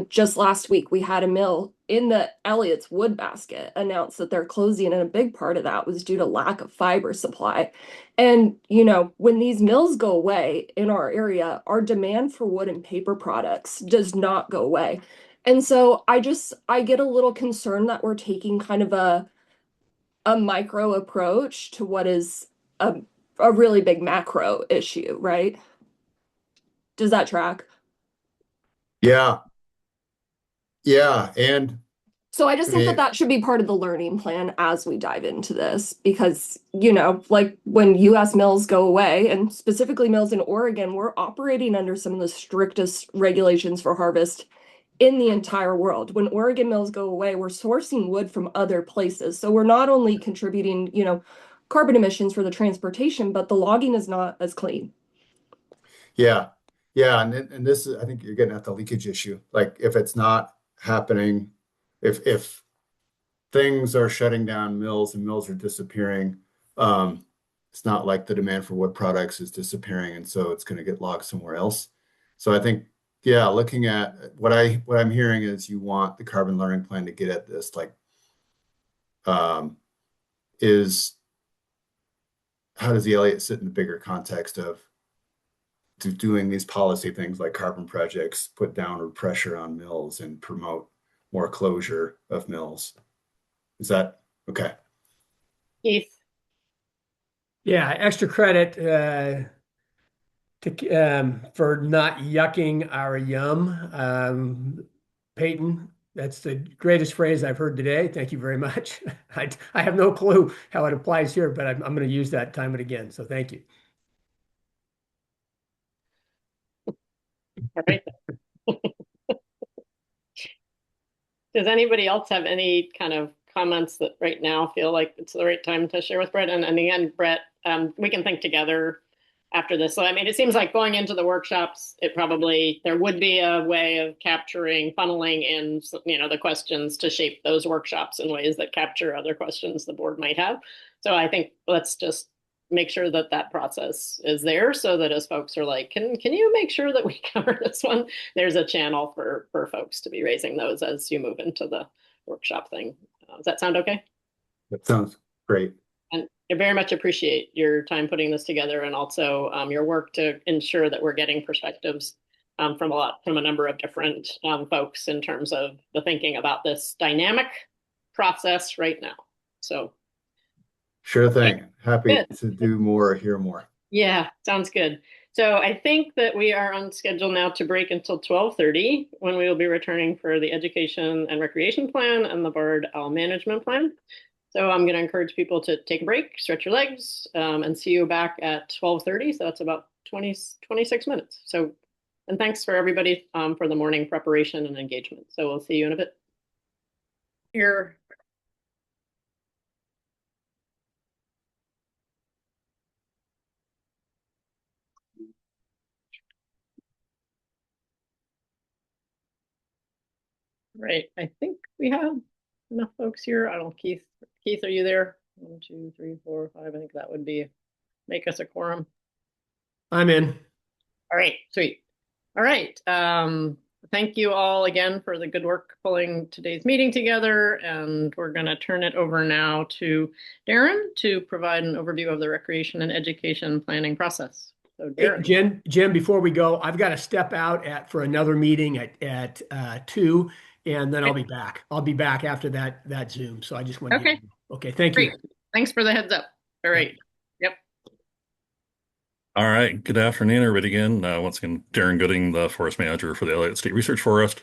Just last week, we had a mill in the Elliott's wood basket announce that they're closing, and a big part of that was due to lack of fiber supply. And, when these mills go away in our area, our demand for wood and paper products does not go away. And so I get a little concerned that we're taking kind of a micro approach to what is a really big macro issue, right? Does that track? Yeah. Yeah. And so I just think that should be part of the learning plan as we dive into this, because, like when US mills go away, and specifically mills in Oregon, we're operating under some of the strictest regulations for harvest in the entire world. When Oregon mills go away, we're sourcing wood from other places. So we're not only contributing, carbon emissions for the transportation, but the logging is not as clean. Yeah. Yeah. And this is, I think you're getting at the leakage issue. Like if it's not happening, if things are shutting down mills and mills are disappearing, it's not like the demand for wood products is disappearing. And so it's going to get logged somewhere else. So I think, yeah, looking at what I'm hearing is you want the carbon learning plan to get at this, like, is how does the Elliott sit in the bigger context of doing these policy things like carbon projects, put downward pressure on mills and promote more closure of mills? Is that okay? Keith. Yeah, extra credit for not yucking our yum. Peyton, that's the greatest phrase I've heard today. Thank you very much. I have no clue how it applies here, but I'm going to use that time and again. So thank you. All right. Does anybody else have any kind of comments that right now feel like it's the right time to share with Brett? And again, Brett, we can think together after this. So, I mean, it seems like going into the workshops, there would be a way of capturing, funneling in, the questions to shape those workshops in ways that capture other questions the board might have. So I think let's just make sure that that process is there so that as folks are like, can you make sure that we cover this one? There's a channel for folks to be raising those as you move into the workshop thing. Does that sound okay? That sounds great. And I very much appreciate your time putting this together and also your work to ensure that we're getting perspectives from a number of different folks in terms of the thinking about this dynamic process right now. So Sure thing. Happy good. to do more, hear more. Yeah, sounds good. So I think that we are on schedule now to break until 12:30 when we will be returning for the education and recreation plan and the bird owl management plan. So I'm going to encourage people to take a break, stretch your legs, and see you back at 12:30. So that's about 26 minutes. So, and thanks for everybody for the morning preparation and engagement. So we'll see you in a bit. Here. Right. I think we have enough folks here. I don't know, Keith. Keith, are you there? 1, 2, 3, 4, 5. I think that would make us a quorum. I'm in. All right, sweet. All right. Thank you all again for the good work pulling today's meeting together. And we're going to turn it over now to Darren to provide an overview of the recreation and education planning process. So Darren. Hey, Jim, before we go, I've got to step out for another meeting at 2, and then I'll be back. I'll be back after that Zoom. So I just want to Okay. Okay, thank Great. you. Thanks for the heads up. All right. Yep. All right. Good afternoon, everybody. Again, once again, Darren Gooding, the forest manager for the Elliott State Research Forest,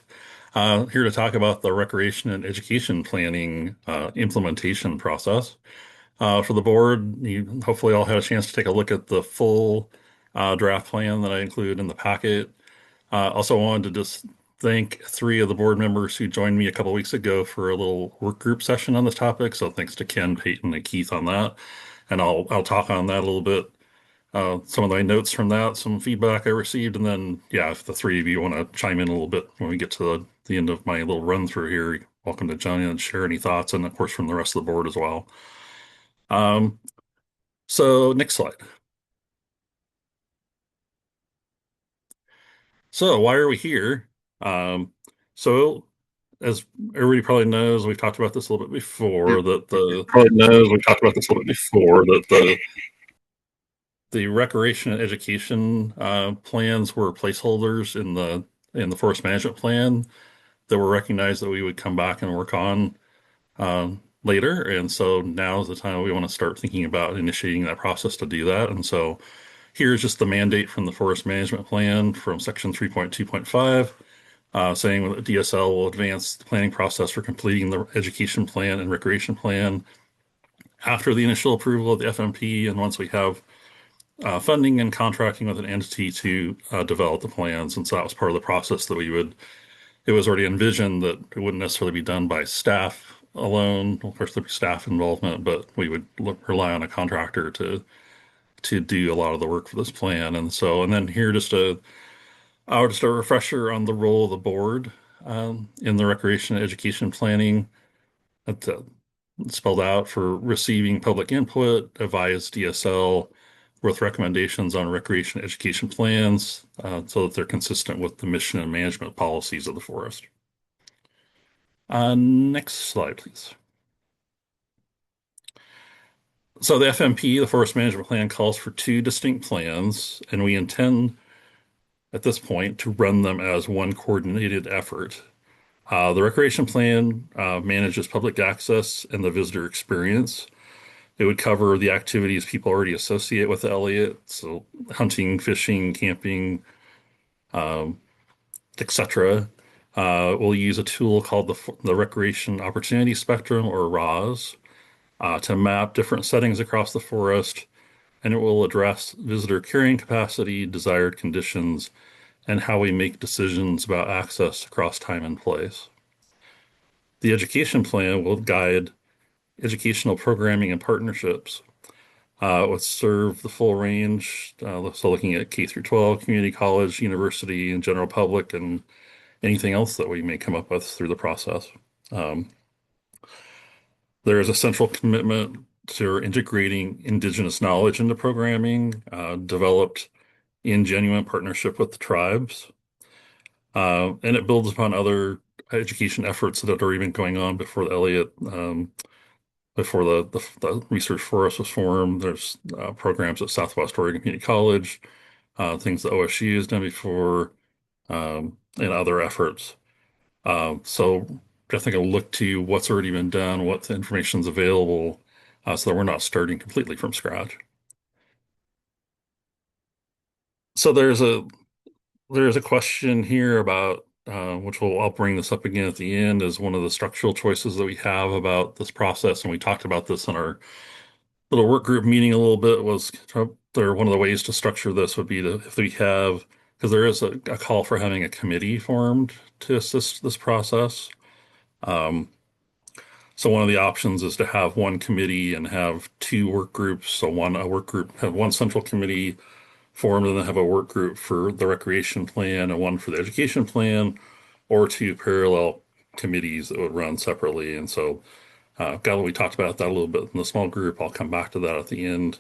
here to talk about the recreation and education planning implementation process. For the board, you hopefully all had a chance to take a look at the full draft plan that I included in the packet. Also wanted to just thank 3 of the board members who joined me a couple weeks ago for a little work group session on this topic. So thanks to Ken, Peyton, and Keith on that. And I'll talk on that a little bit. Some of my notes from that, some feedback I received, and then yeah, if the 3 of you want to chime in a little bit when we get to the end of my little run through here, you're welcome to join in and share any thoughts, and of course from the rest of the board as well. So next slide. So why are we here? So as everybody probably knows, we've talked about this a little bit before, that the recreation and education plans were placeholders in the forest management plan that were recognized that we would come back and work on later. And so now is the time we want to start thinking about initiating that process to do that. And so here's just the mandate from the forest management plan from section 3.2.5, saying that DSL will advance the planning process for completing the education plan and recreation plan after the initial approval of the FMP, and once we have funding and contracting with an entity to develop the plans. And so that was part of the process that it was already envisioned that it wouldn't necessarily be done by staff alone. Of course, there'd be staff involvement, but we would rely on a contractor to do a lot of the work for this plan. And then here just a refresher on the role of the board in the recreation and education planning. That's spelled out for receiving public input, advise DSL with recommendations on recreation education plans so that they're consistent with the mission and management policies of the forest. Next slide, please. So the FMP, the Forest Management Plan, calls for 2 distinct plans, and we intend at this point to run them as one coordinated effort. The recreation plan manages public access and the visitor experience. It would cover the activities people already associate with Elliott, so hunting, fishing, camping, etc. We'll use a tool called the Recreation Opportunity Spectrum, or ROS, to map different settings across the forest, and it will address visitor carrying capacity, desired conditions, and how we make decisions about access across time and place. The education plan will guide educational programming and partnerships. Would serve the full range, so looking at K through 12, community college, university, and general public, and anything else that we may come up with through the process. There is a central commitment to integrating Indigenous knowledge into programming, developed in genuine partnership with the tribes. And it builds upon other education efforts that had already been going on before the Elliott before the research forest was formed. There's programs at Southwest Oregon Community College, things that OSU has done before, and other efforts. So I think I'll look to what's already been done, what information is available, so that we're not starting completely from scratch. So there's a question here about which I'll bring this up again at the end, is one of the structural choices that we have about this process, and we talked about this in our little work group meeting a little bit. Was one of the ways to structure this would be to, if we have, because there is a call for having a committee formed to assist this process. So one of the options is to have one committee and have two work groups. So a work group have one central committee formed, and then have a work group for the recreation plan and one for the education plan, or two parallel committees that would run separately. And so, we talked about that a little bit in the small group. I'll come back to that at the end.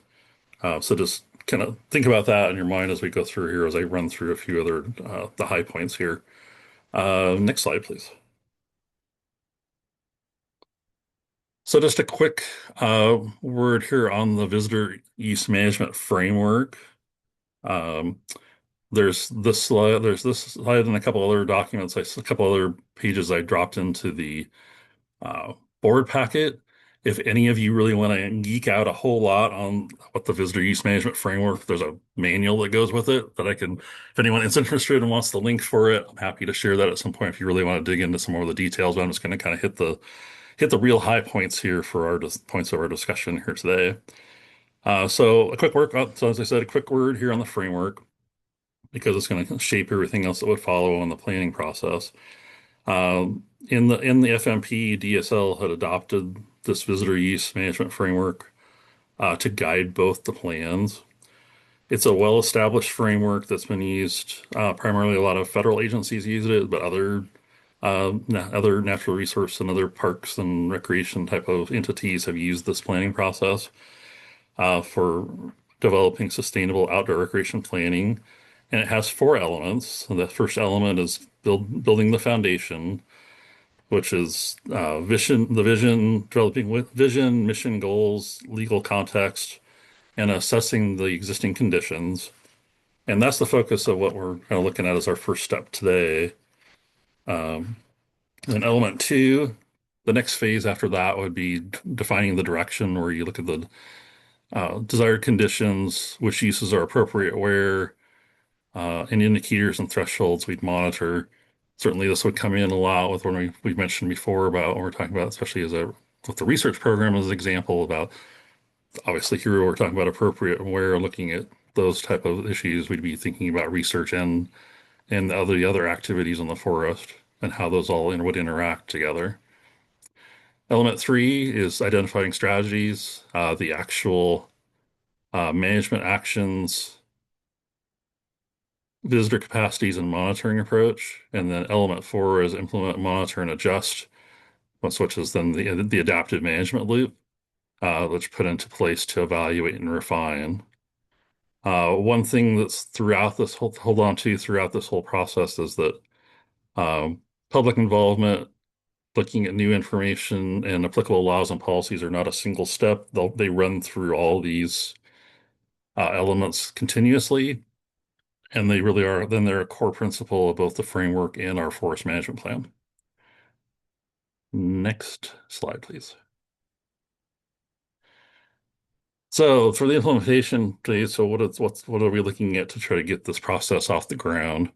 So just kind of think about that in your mind as we go through here, as I run through a few other the high points here. Next slide, please. So just a quick word here on the visitor use management framework. There's this slide, and a couple other documents, a couple other pages I dropped into the board packet. If any of you really want to geek out a whole lot on what the visitor use management framework, there's a manual that goes with it that I can, if anyone is interested and wants the link for it, I'm happy to share that at some point if you really want to dig into some more of the details. But I'm just going to kind of hit the real high points here for our points of our discussion here today. So as I said, a quick word here on the framework, because it's going to shape everything else that would follow on the planning process. In the FMP, DSL had adopted this visitor use management framework to guide both the plans. It's a well-established framework that's been used primarily. A lot of federal agencies use it, but other natural resource and other parks and recreation type of entities have used this planning process for developing sustainable outdoor recreation planning. And it has four elements. The first element is building the foundation, which is developing with vision, mission, goals, legal context, and assessing the existing conditions. And that's the focus of what we're kind of looking at as our first step today. Then element two, the next phase after that would be defining the direction, where you look at the desired conditions, which uses are appropriate where, and indicators and thresholds we'd monitor. Certainly this would come in a lot with when we've mentioned before about when we're talking about, especially with the research program as an example, about obviously here we're talking about appropriate where, looking at those type of issues, we'd be thinking about research and the other activities in the forest and how those all would interact together. Element three is identifying strategies, the actual management actions, visitor capacities, and monitoring approach. And then element four is implement, monitor, and adjust, which is then the adaptive management loop, which put into place to evaluate and refine. One thing that's throughout this throughout this whole process is that public involvement, looking at new information and applicable laws and policies are not a single step. They run through all these elements continuously, and they really are. Then they're a core principle of both the framework and our forest management plan. Next slide, please. So for the implementation phase, so what are we looking at to try to get this process off the ground?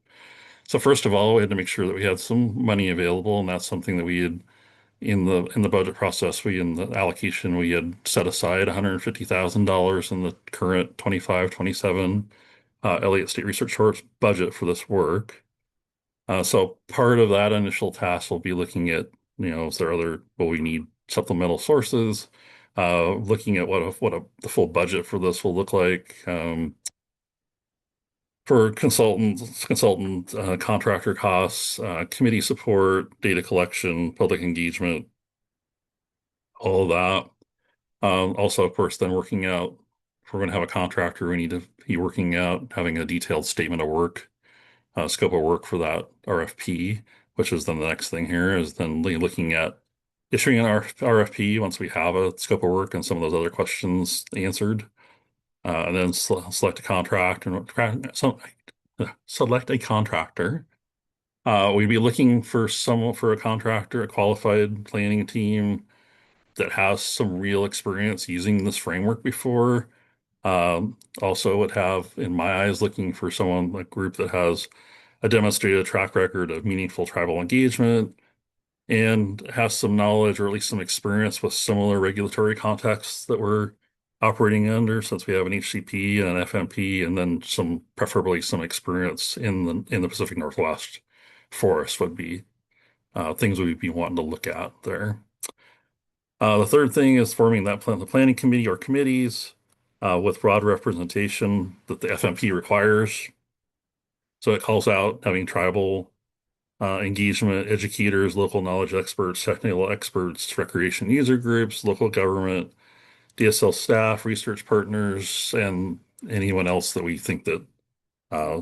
So first of all, we had to make sure that we had some money available, and that's something that we had in the budget process. In the allocation, we had set aside $150,000 in the current 25-27 Elliott State Research Forest budget for this work. So part of that initial task will be looking at, is there we need supplemental sources, looking at the full budget for this will look like, for consultant contractor costs, committee support, data collection, public engagement, all of that. Also, of course, then working out, if we're going to have a contractor, we need to be working out, having a detailed statement of work, scope of work for that RFP, which is then the next thing here, is then looking at issuing an RFP once we have a scope of work and some of those other questions answered, and then select a contract and select a contractor. We'd be looking for a contractor, a qualified planning team that has some real experience using this framework before. Also would have, in my eyes, looking for someone, a group that has a demonstrated track record of meaningful tribal engagement and has some knowledge or at least some experience with similar regulatory contexts that we're operating under, since we have an HCP and an FMP, and then preferably some experience in the Pacific Northwest forest would be things we'd be wanting to look at there. The third thing is forming the planning committee or committees with broad representation that the FMP requires. So it calls out having tribal engagement, educators, local knowledge experts, technical experts, recreation user groups, local government, DSL staff, research partners, and anyone else that we think that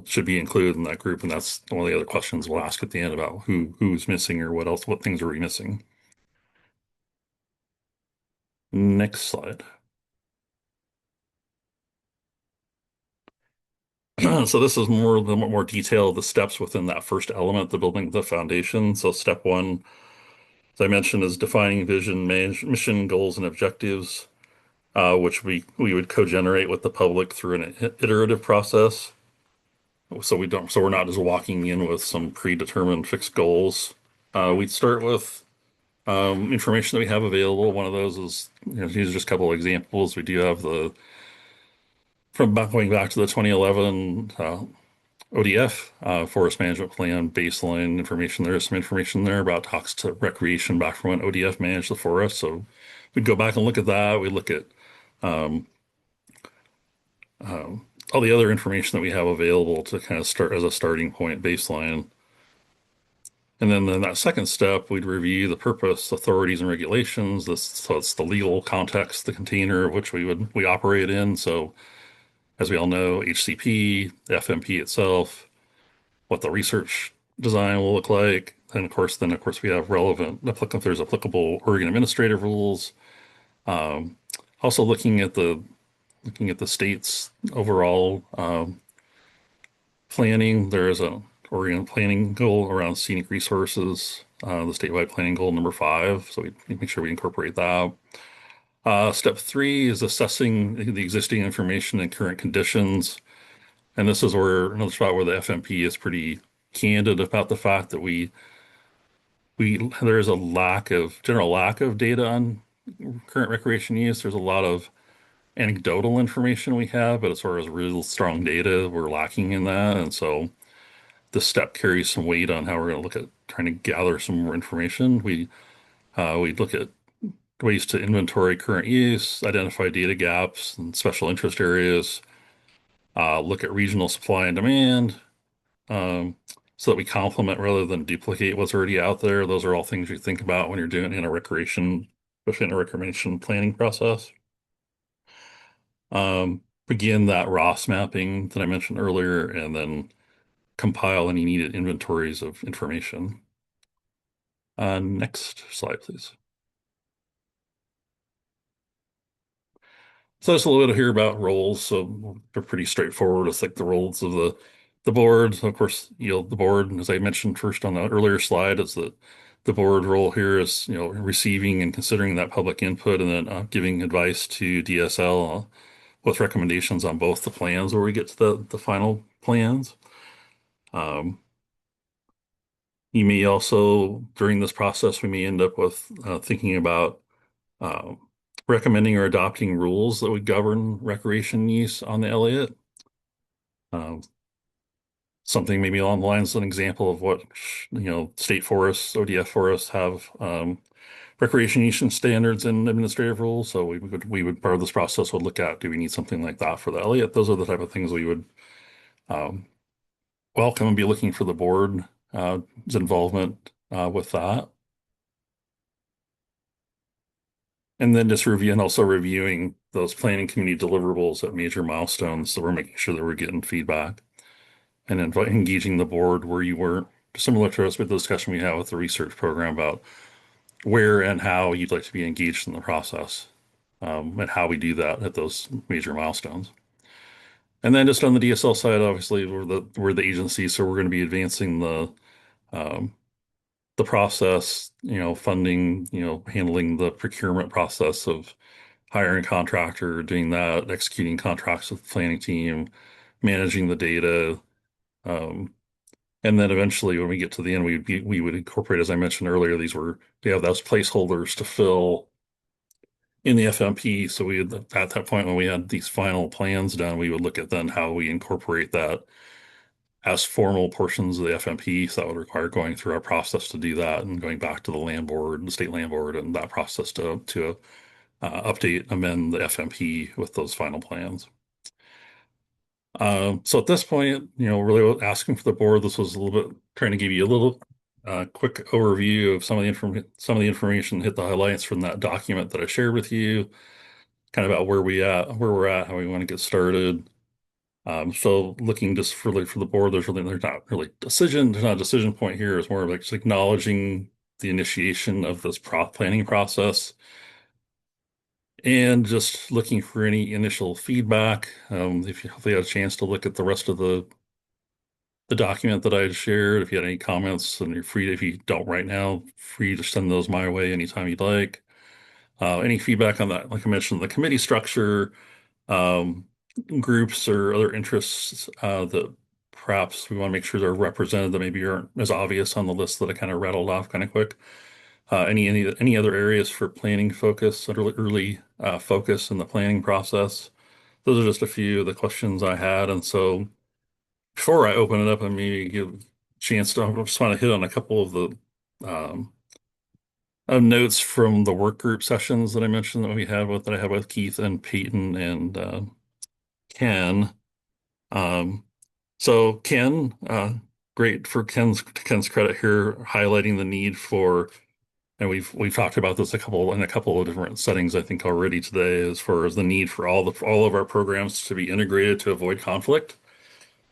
should be included in that group. And that's one of the other questions we'll ask at the end about who's missing or what things are we missing. Next slide. So this is more detail of the steps within that first element, the building the foundation. So step one, as I mentioned, is defining vision, mission, goals, and objectives, which we would co-generate with the public through an iterative process. So we're not just walking in with some predetermined fixed goals. We'd start with information that we have available. One of those is, these are just a couple of examples. We do have going back to the 2011 ODF Forest Management Plan baseline information. There is some information there about talks to recreation back from when ODF managed the forest. So we'd go back and look at that. We look at all the other information that we have available to kind of start as a starting point baseline. And then in that second step, we'd review the purpose, authorities, and regulations. So it's the legal context, the container of which we operate in. So as we all know, HCP, the FMP itself, what the research design will look like. And of course we have if there's applicable Oregon administrative rules. Also looking at the state's overall planning. There is a Oregon planning goal around scenic resources, the statewide planning goal number 5. So we make sure we incorporate that. Step 3 is assessing the existing information and current conditions. And this is another spot where the FMP is pretty candid about the fact that there is a general lack of data on current recreation use. There's a lot of anecdotal information we have, but as far as real strong data, we're lacking in that. And so this step carries some weight on how we're going to look at trying to gather some more information. We look at ways to inventory current use, identify data gaps and special interest areas, look at regional supply and demand, so that we complement rather than duplicate what's already out there. Those are all things you think about when you're doing especially in a recreation planning process. Begin that ROS mapping that I mentioned earlier, and then compile any needed inventories of information. Next slide, please. So just a little bit here about roles. So they're pretty straightforward. It's like the roles of the board. Of course, the board, as I mentioned first on the earlier slide, is that the board role here is, receiving and considering that public input, and then giving advice to DSL with recommendations on both the plans where we get to the final plans. You may also, during this process, we may end up with thinking about recommending or adopting rules that would govern recreation use on the Elliott. Something maybe along the lines of an example of what, state forests, ODF forests have recreation use standards and administrative rules. So we would part of this process would look at, do we need something like that for the Elliott? Those are the type of things we would welcome and be looking for the board's involvement with that. And then just also reviewing those planning community deliverables at major milestones. So we're making sure that we're getting feedback and engaging the board where you weren't, similar to us with the discussion we had with the research program about where and how you'd like to be engaged in the process, and how we do that at those major milestones. And then just on the DSL side, obviously we're the agency, so we're going to be advancing um, the process, funding, handling the procurement process of hiring a contractor, doing that, executing contracts with the planning team, managing the data. Um, and then eventually when we get to the end, we would incorporate, as I mentioned earlier, we have those placeholders to fill in the FMP. So at that point, when we had these final plans done, we would look at then how we incorporate that as formal portions of the FMP. So that would require going through our process to do that and going back to the land board, the state land board, and that process to update, amend the FMP with those final plans. So at this point, really asking for the board, this was a little bit trying to give you a little quick overview of some of the information, hit the highlights from that document that I shared with you, kind of about where we're at, how we want to get started. So looking just for the board, there's not really there's not a decision point here. It's more of like just acknowledging the initiation of this planning process and just looking for any initial feedback. If you hopefully had a chance to look at the rest of the document that I had shared, if you had any comments, and you're free to, if you don't right now, free to send those my way anytime you'd like. Any feedback on that, like I mentioned, the committee structure, um, groups or other interests that perhaps we want to make sure they're represented that maybe aren't as obvious on the list that I kind of rattled off kind of quick. Any other areas for planning focus, early focus in the planning process? Those are just a few of the questions I had. And so before I open it up and maybe give a chance to, I just want to hit on a couple of the notes from the work group sessions that I mentioned that I had with Keith and Peyton and Ken. So Ken, great for Ken's credit here, highlighting the need for, and we've talked about this in a couple of different settings, I think already today, as far as the need for all of our programs to be integrated to avoid conflict.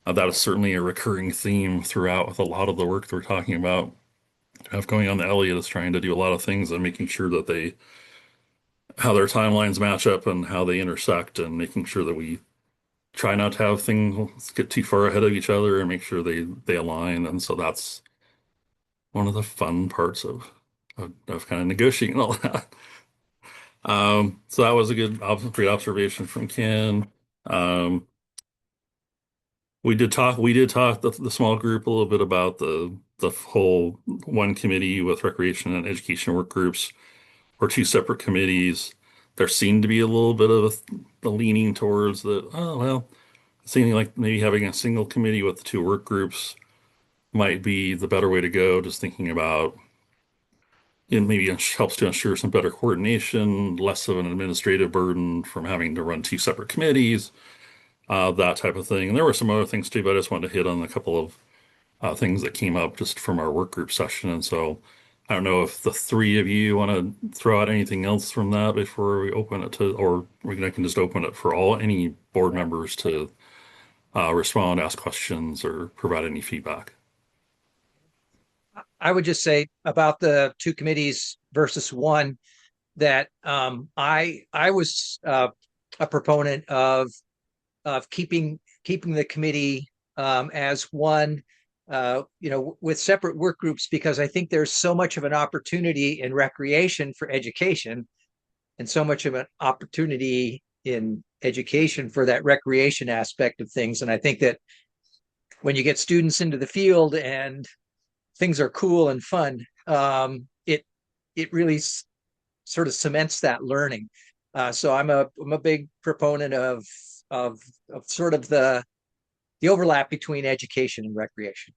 That is certainly a recurring theme throughout with a lot of the work that we're talking about. Going on the Elliott is trying to do a lot of things and making sure that how their timelines match up and how they intersect, and making sure that we try not to have things get too far ahead of each other and make sure they align. And so that's one of the fun parts of kind of negotiating all that. So that was a great observation from Ken. We did talk the small group a little bit about the whole one committee with recreation and education work groups, or two separate committees. There seemed to be a little bit of the leaning towards that. Oh well, seeming like maybe having a single committee with the two work groups might be the better way to go. Just thinking about it, maybe helps to ensure some better coordination, less of an administrative burden from having to run two separate committees, that type of thing. And there were some other things too, but I just wanted to hit on a couple of things that came up just from our work group session. And so I don't know if the three of you want to throw out anything else from that before we open it to, or I can just open it for any board members to respond, ask questions, or provide any feedback. I would just say about the two committees versus one that I was a proponent of keeping the committee as one, with separate work groups, because I think there's so much of an opportunity in recreation for education, and so much of an opportunity in education for that recreation aspect of things. And I think that when you get students into the field and things are cool and fun, it really sort of cements that learning. So I'm a big proponent of sort of the overlap between education and recreation.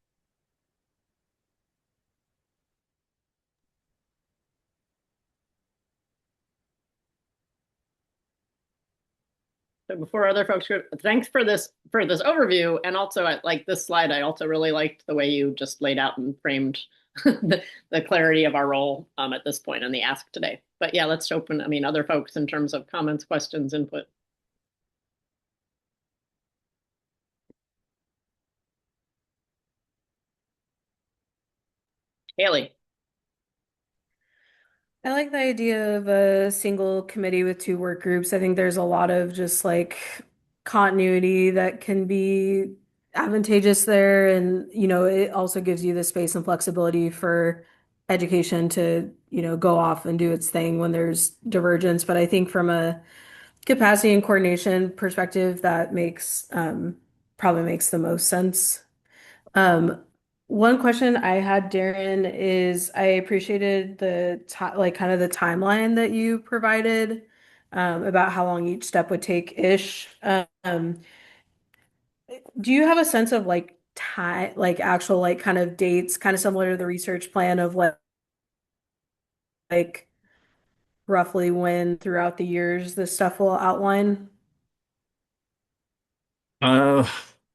So before other folks go, thanks for this overview. And also I like this slide. I also really liked the way you just laid out and framed the clarity of our role at this point in the ask today. But yeah, let's open, other folks in terms of comments, questions, input. Haley. I like the idea of a single committee with two work groups. I think there's a lot of just like continuity that can be advantageous there. And, it also gives you the space and flexibility for education to, go off and do its thing when there's divergence. But I think from a capacity and coordination perspective, that probably makes the most sense. Um, One question I had, Darren, is I appreciated the like kind of the timeline that you provided about how long each step would take ish. Do you have a sense of like time, like actual like kind of dates, kind of similar to the research plan of like roughly when throughout the years this stuff will outline?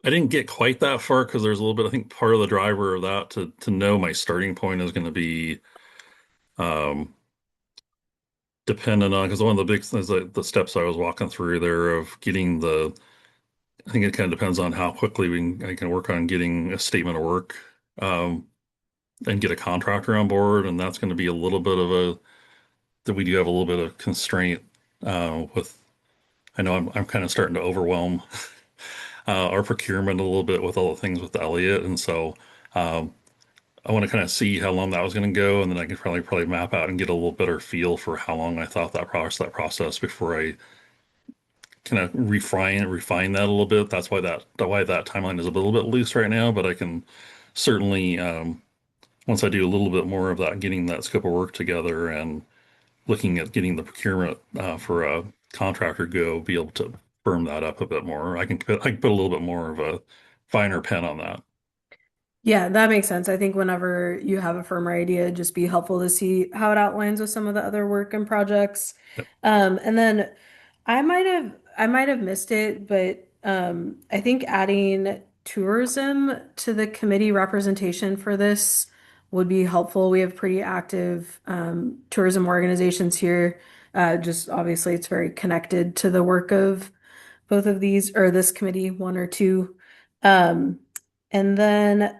I didn't get quite that far because there's a little bit, I think part of the driver of that to know my starting point is going to be um, dependent on, because one of the big things, like the steps I was walking through there of getting I think it kind of depends on how quickly I can work on getting a statement of work um, and get a contractor on board. And that's going to be a little bit of that we do have a little bit of constraint with, I know I'm kind of starting to overwhelm our procurement a little bit with all the things with Elliott. And so um, I want to kind of see how long that was going to go, and then I can probably map out and get a little better feel for how long I thought that process before I kind of refine that a little bit. That's why that timeline is a little bit loose right now, but I can certainly once I do a little bit more of that, getting that scope of work together and looking at getting the procurement for a contractor go, be able to firm that up a bit more. I can put a little bit more of a finer pen on that. Yeah, that makes sense. I think whenever you have a firmer idea, it'd just be helpful to see how it outlines with some of the other work and projects. Yep. And then I might have missed it, but I think adding tourism to the committee representation for this would be helpful. We have pretty active tourism organizations here. Just obviously, it's very connected to the work of both of these or this committee, one or two. Um, and then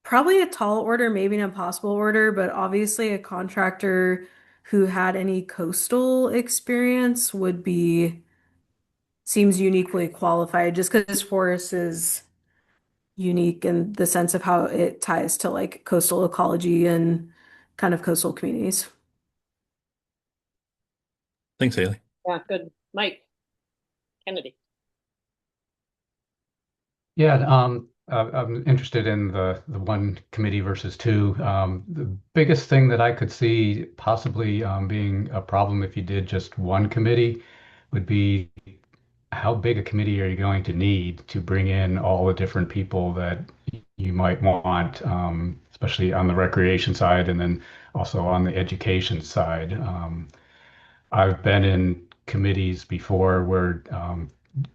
probably a tall order, maybe an impossible order, but obviously a contractor who had any coastal experience would be seems uniquely qualified just because forest is unique in the sense of how it ties to like coastal ecology and kind of coastal communities. Thanks, Haley. Yeah, good. Mike Kennedy. Yeah, I'm interested in the one committee versus two. The biggest thing that I could see possibly being a problem if you did just one committee would be how big a committee are you going to need to bring in all the different people that you might want, especially on the recreation side and then also on the education side. I've been in committees before where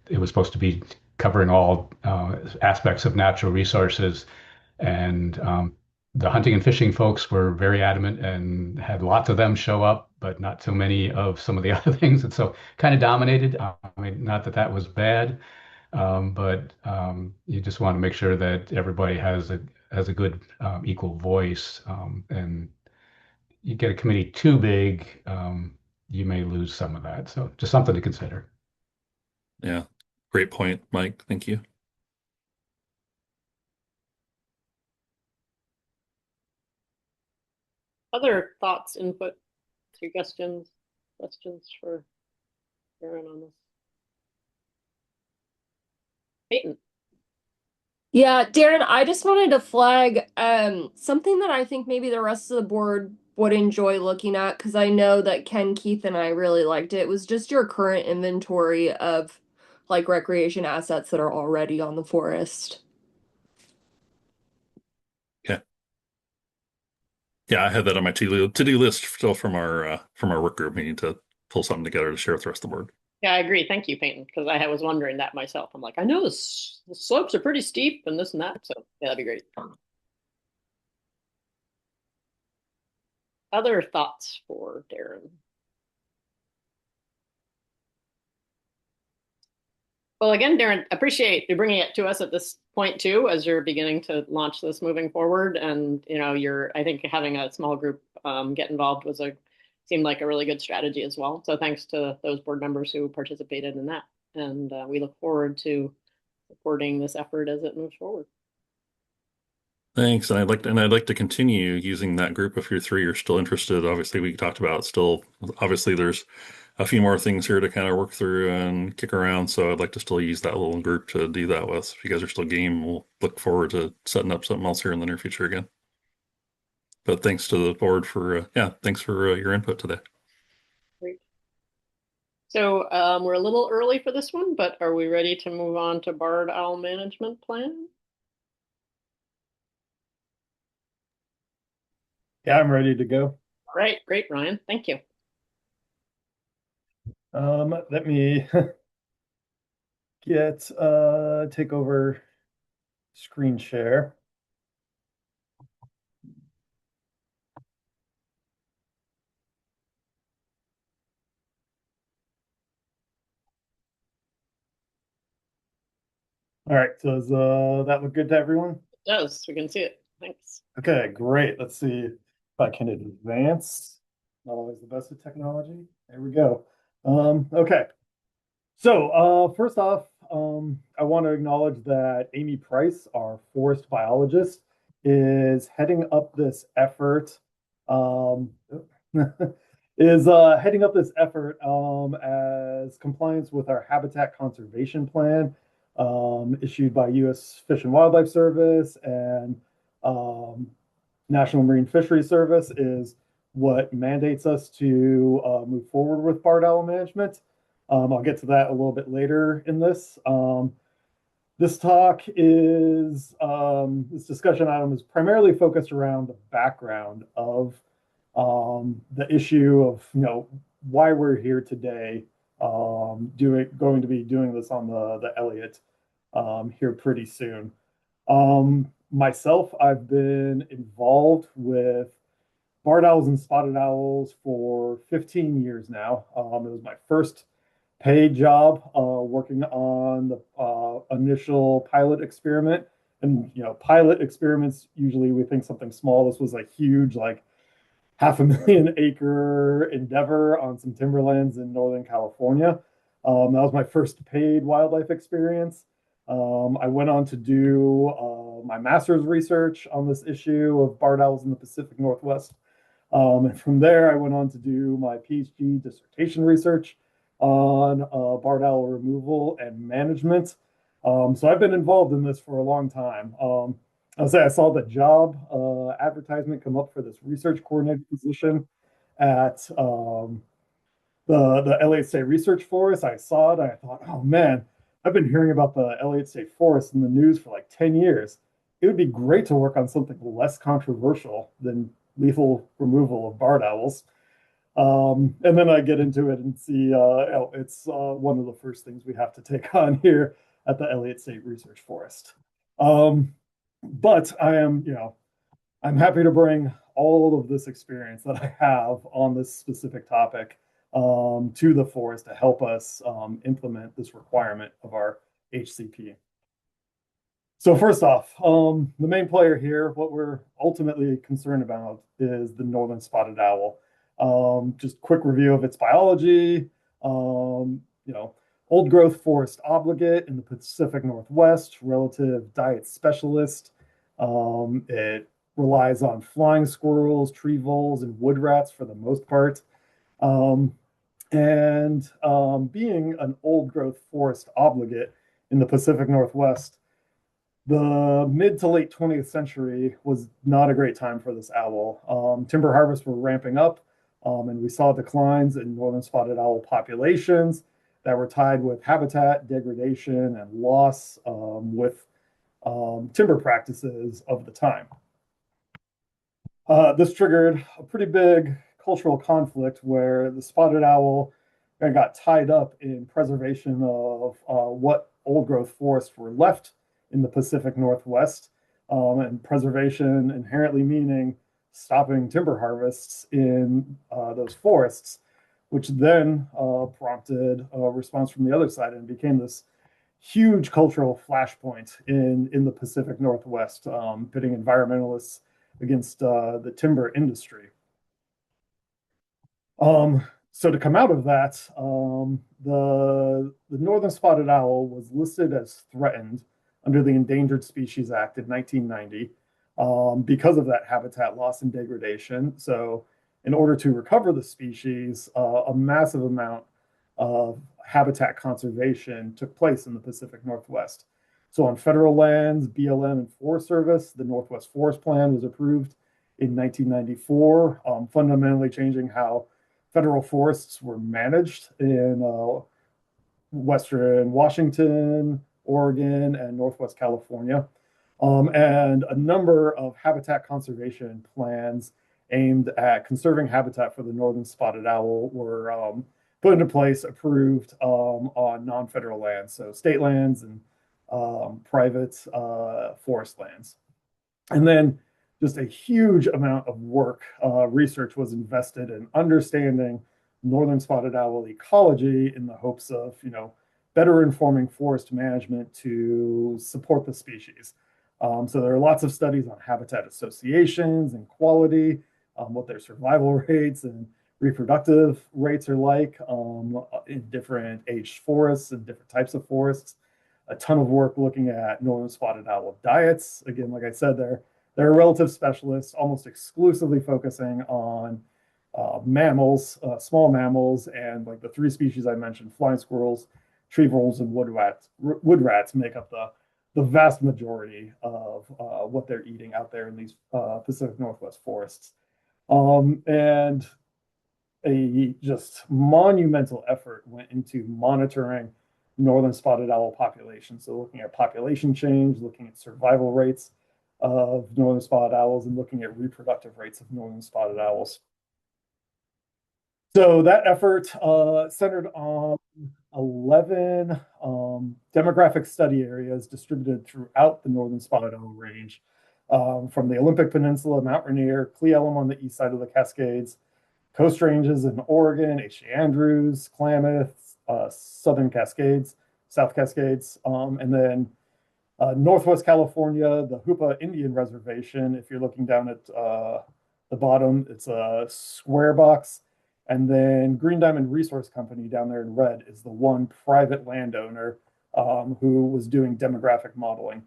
it was supposed to be covering all aspects of natural resources. And the hunting and fishing folks were very adamant and had lots of them show up, but not so many of some of the other things. And so kind of dominated. I mean, not that that was bad, but you just want to make sure that everybody has a good equal voice. And you get a committee too big, you may lose some of that. So just something to consider. Yeah, great point, Mike. Thank you. Other thoughts, input, suggestions, questions for Aaron on this? Peyton. Yeah, Darren, I just wanted to flag something that I think maybe the rest of the board would enjoy looking at, because I know that Ken, Keith, and I really liked it, was just your current inventory of like recreation assets that are already on the forest. Yeah. Yeah, I had that on my to-do list still from our work group meeting to pull something together to share with the rest of the board. Yeah, I agree. Thank you, Peyton, because I was wondering that myself. I'm like, I know the slopes are pretty steep and this and that. So yeah, that'd be great. Other thoughts for Darren? Well, again, Darren, appreciate you bringing it to us at this point too, as you're beginning to launch this moving forward. And I think having a small group get involved was a seemed like a really good strategy as well. So thanks to those board members who participated in that. And we look forward to supporting this effort as it moves forward. Thanks, and I'd like to continue using that group if you're three are still interested. Obviously, we talked about still. Obviously, there's a few more things here to kind of work through and kick around. So I'd like to still use that little group to do that with. If you guys are still game, we'll look forward to setting up something else here in the near future again. But thanks to the board for thanks for your input today. Great. So we're a little early for this one, but are we ready to move on to Barred Owl Management Plan? Yeah, I'm ready to go. Right, great, Ryan. Thank you. Let me take over screen share. All right, so does that look good to everyone? It does. We can see it. Thanks. Okay, great. Let's see if I can advance. Not always the best of technology. There we go. Okay. So first off, I want to acknowledge that Amy Price, our forest biologist, is heading up this effort. Heading up this effort as compliance with our habitat conservation plan issued by U.S. Fish and Wildlife Service and National Marine Fisheries Service is what mandates us to move forward with barred owl management. I'll get to that a little bit later in this. This talk is, this discussion item is primarily focused around the background of the issue of, why we're here today, going to be doing this on the Elliott here pretty soon. Myself, I've been involved with barred owls and spotted owls for 15 years now. It was my first paid job working on the initial pilot experiment. And, pilot experiments, usually we think something small. This was a huge, like 500,000 acre endeavor on some timberlands in Northern California. That was my first paid wildlife experience. I went on to do my master's research on this issue of barred owls in the Pacific Northwest. And from there, I went on to do my PhD dissertation research on barred owl removal and management. So I've been involved in this for a long time. I'll say I saw the job advertisement come up for this research coordinator position at the Elliott State Research Forest. I saw it. I thought, oh man, I've been hearing about the Elliott State Forest in the news for like 10 years. It would be great to work on something less controversial than lethal removal of barred owls. And then I get into it and see it's one of the first things we have to take on here at the Elliott State Research Forest. But I'm happy to bring all of this experience that I have on this specific topic to the forest to help us implement this requirement of our HCP. So first off, the main player here, what we're ultimately concerned about is the northern spotted owl. Just quick review of its biology, old growth forest obligate in the Pacific Northwest, relative diet specialist. It relies on flying squirrels, tree voles, and wood rats for the most part. Being an old growth forest obligate in the Pacific Northwest, the mid to late 20th century was not a great time for this owl. Timber harvests were ramping up, and we saw declines in northern spotted owl populations that were tied with habitat degradation and loss with timber practices of the time. This triggered a pretty big cultural conflict where the spotted owl got tied up in preservation of what old growth forests were left in the Pacific Northwest, and preservation inherently meaning stopping timber harvests in those forests, which then prompted a response from the other side and became this huge cultural flashpoint in the Pacific Northwest, pitting environmentalists against the timber industry. So to come out of that, the northern spotted owl was listed as threatened under the Endangered Species Act in 1990 because of that habitat loss and degradation. So in order to recover the species, a massive amount of habitat conservation took place in the Pacific Northwest. So on federal lands, BLM and Forest Service, the Northwest Forest Plan was approved in 1994, fundamentally changing how federal forests were managed in Western Washington, Oregon, and Northwest California. And a number of habitat conservation plans aimed at conserving habitat for the northern spotted owl were put into place, approved on non-federal lands, so state lands and private forest lands. And then just a huge amount of work, research was invested in understanding northern spotted owl ecology in the hopes of, better informing forest management to support the species. So there are lots of studies on habitat associations and quality, what their survival rates and reproductive rates are like in different aged forests and different types of forests. A ton of work looking at northern spotted owl diets. Again, like I said, they're a relative specialist, almost exclusively focusing on mammals, small mammals, and like the three species I mentioned, flying squirrels, tree voles, and wood rats make up the vast majority of what they're eating out there in these Pacific Northwest forests. And a just monumental effort went into monitoring northern spotted owl population. So looking at population change, looking at survival rates of northern spotted owls, and looking at reproductive rates of northern spotted owls. So that effort centered on 11 demographic study areas distributed throughout the northern spotted owl range, from the Olympic Peninsula, Mount Rainier, Cle Elum on the east side of the Cascades, Coast Ranges in Oregon, H.J. Andrews, Klamath, Southern Cascades, South Cascades, and then Northwest California, the Hoopa Indian Reservation. If you're looking down at the bottom, it's a square box. And then Green Diamond Resource Company down there in red is the one private landowner who was doing demographic modeling.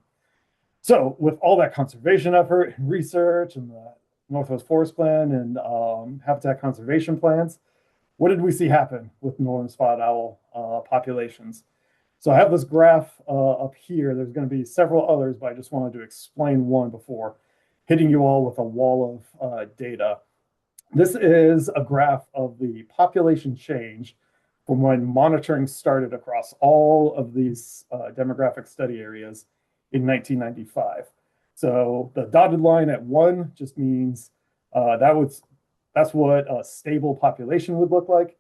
So with all that conservation effort and research and the Northwest Forest Plan and habitat conservation plans, what did we see happen with northern spotted owl populations? So I have this graph up here. There's going to be several others, but I just wanted to explain one before hitting you all with a wall of data. This is a graph of the population change from when monitoring started across all of these demographic study areas in 1995. So the dotted line at 1 just means that's what a stable population would look like.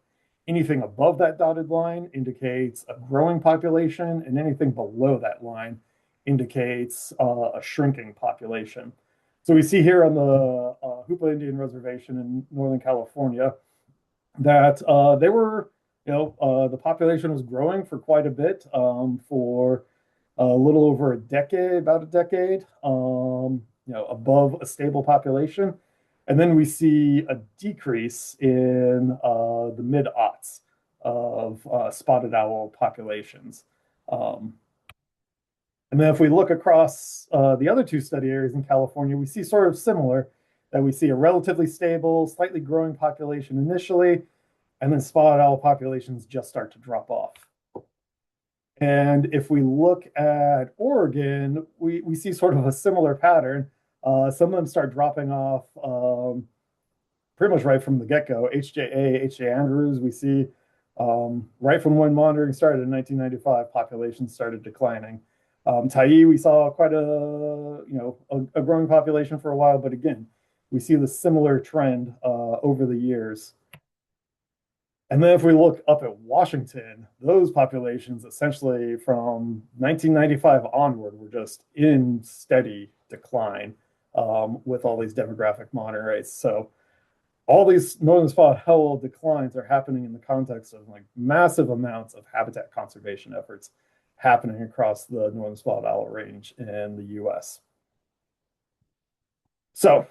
Anything above that dotted line indicates a growing population, and anything below that line indicates a shrinking population. So we see here on the Hoopa Indian Reservation in Northern California that they were, the population was growing for quite a bit, for a little over a decade, about a decade, above a stable population. And then we see a decrease in the mid-aughts of spotted owl populations. And then if we look across the other two study areas in California, we see sort of similar, that we see a relatively stable, slightly growing population initially, and then spotted owl populations just start to drop off. And if we look at Oregon, we see sort of a similar pattern. Some of them start dropping off pretty much right from the get-go. H.J. Andrews, we see right from when monitoring started in 1995, populations started declining. Tyee, we saw quite a growing population for a while, but again, we see the similar trend over the years. And then if we look up at Washington, those populations essentially from 1995 onward were just in steady decline with all these demographic monitoring rates. So all these northern spotted owl declines are happening in the context of like massive amounts of habitat conservation efforts happening across the northern spotted owl range in the US. So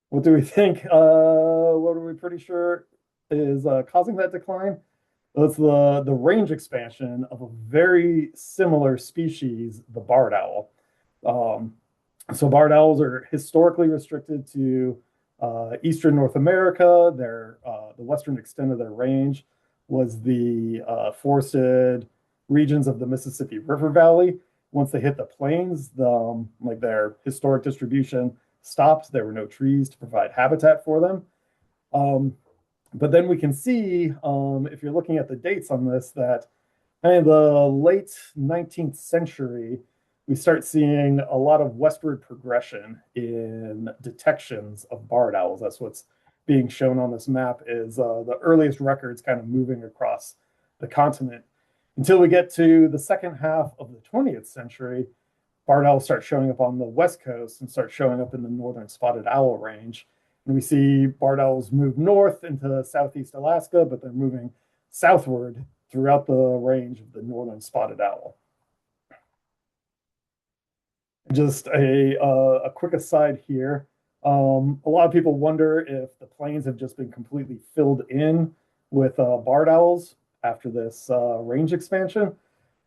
what do we think? What are we pretty sure is causing that decline? Well, it's the range expansion of a very similar species, the barred owl. So barred owls are historically restricted to eastern North America. The western extent of their range was the forested regions of the Mississippi River Valley. Once they hit the plains, like their historic distribution stopped. There were no trees to provide habitat for them. But then we can see, if you're looking at the dates on this, that in the late 19th century, we start seeing a lot of westward progression in detections of barred owls. That's what's being shown on this map is the earliest records kind of moving across the continent. Until we get to the second half of the 20th century, barred owls start showing up on the west coast and start showing up in the northern spotted owl range. And we see barred owls move north into southeast Alaska, but they're moving southward throughout the range of the northern spotted owl. Just a quick aside here. A lot of people wonder if the plains have just been completely filled in with barred owls after this range expansion.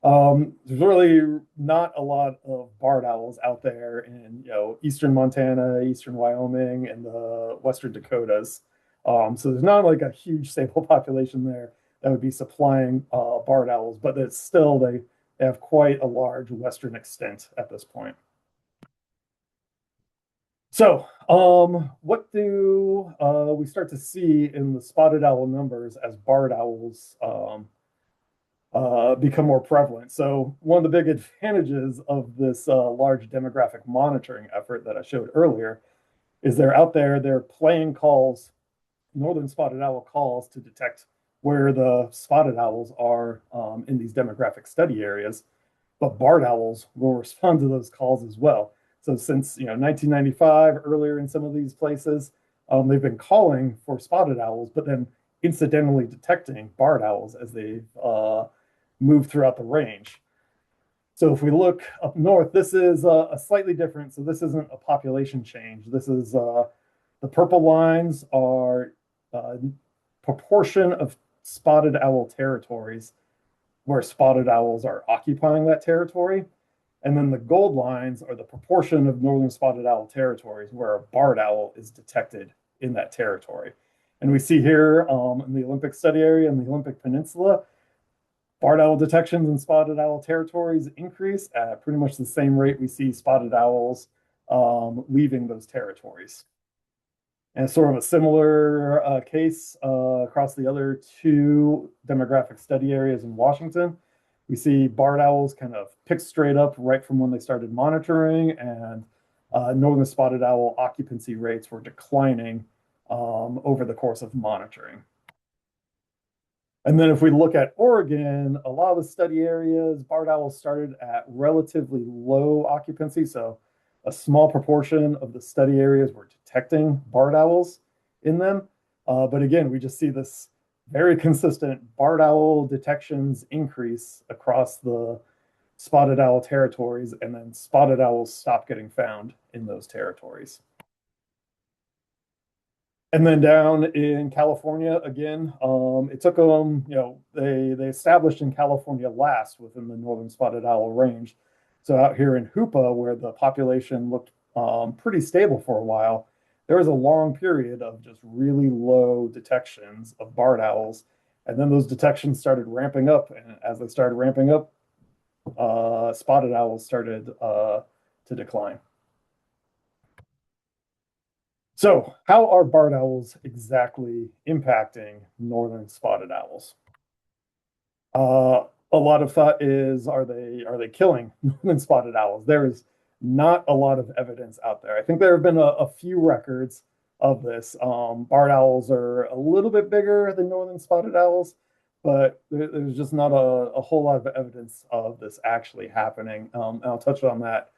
There's really not a lot of barred owls out there in eastern Montana, eastern Wyoming, and the western Dakotas. So there's not like a huge stable population there that would be supplying barred owls, but it's still they have quite a large western extent at this point. So, what do we start to see in the spotted owl numbers as barred owls become more prevalent? So, one of the big advantages of this large demographic monitoring effort that I showed earlier is they're out there, they're playing calls, northern spotted owl calls to detect where the spotted owls are in these demographic study areas, but barred owls will respond to those calls as well. So since 1995, earlier in some of these places, they've been calling for spotted owls, but then incidentally detecting barred owls as they move throughout the range. So if we look up north, this is a slightly different. So this isn't a population change. This is the purple lines are proportion of spotted owl territories where spotted owls are occupying that territory. And then the gold lines are the proportion of northern spotted owl territories where a barred owl is detected in that territory. And we see here in the Olympic study area in the Olympic Peninsula, barred owl detections in spotted owl territories increase at pretty much the same rate we see spotted owls leaving those territories. And sort of a similar case across the other two demographic study areas in Washington. We see barred owls kind of pick straight up right from when they started monitoring, and northern spotted owl occupancy rates were declining over the course of monitoring. And then if we look at Oregon, a lot of the study areas, barred owls started at relatively low occupancy. So a small proportion of the study areas were detecting barred owls in them. But again, we just see this very consistent barred owl detections increase across the spotted owl territories, and then spotted owls stop getting found in those territories. And then down in California, again, it took them, they established in California last within the northern spotted owl range. So out here in Hoopa, where the population looked pretty stable for a while, there was a long period of just really low detections of barred owls. And then those detections started ramping up. And as they started ramping up, spotted owls started to decline. So how are barred owls exactly impacting northern spotted owls? A lot of thought is, are they killing northern spotted owls? There is not a lot of evidence out there. I think there have been a few records of this. Barred owls are a little bit bigger than northern spotted owls, but there's just not a whole lot of evidence of this actually happening. And I'll touch on that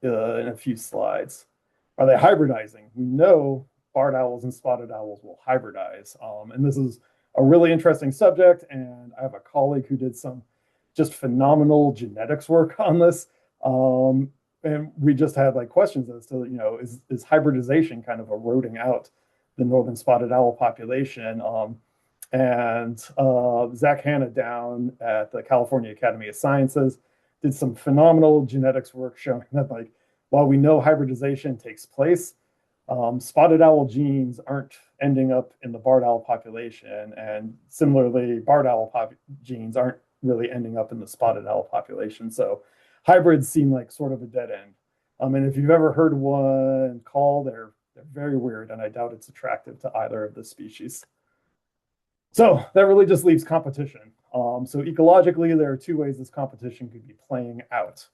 in a few slides. Are they hybridizing? We know barred owls and spotted owls will hybridize. And this is a really interesting subject. And I have a colleague who did some just phenomenal genetics work on this. And we just had like questions as to, is hybridization kind of eroding out the northern spotted owl population. And Zach Hanna down at the California Academy of Sciences did some phenomenal genetics work showing that, like, while we know hybridization takes place, spotted owl genes aren't ending up in the barred owl population, and similarly, barred owl genes aren't really ending up in the spotted owl population. So hybrids seem like sort of a dead end. And if you've ever heard one call, they're very weird, and I doubt it's attractive to either of the species. So that really just leaves competition. So ecologically, there are two ways this competition could be playing out.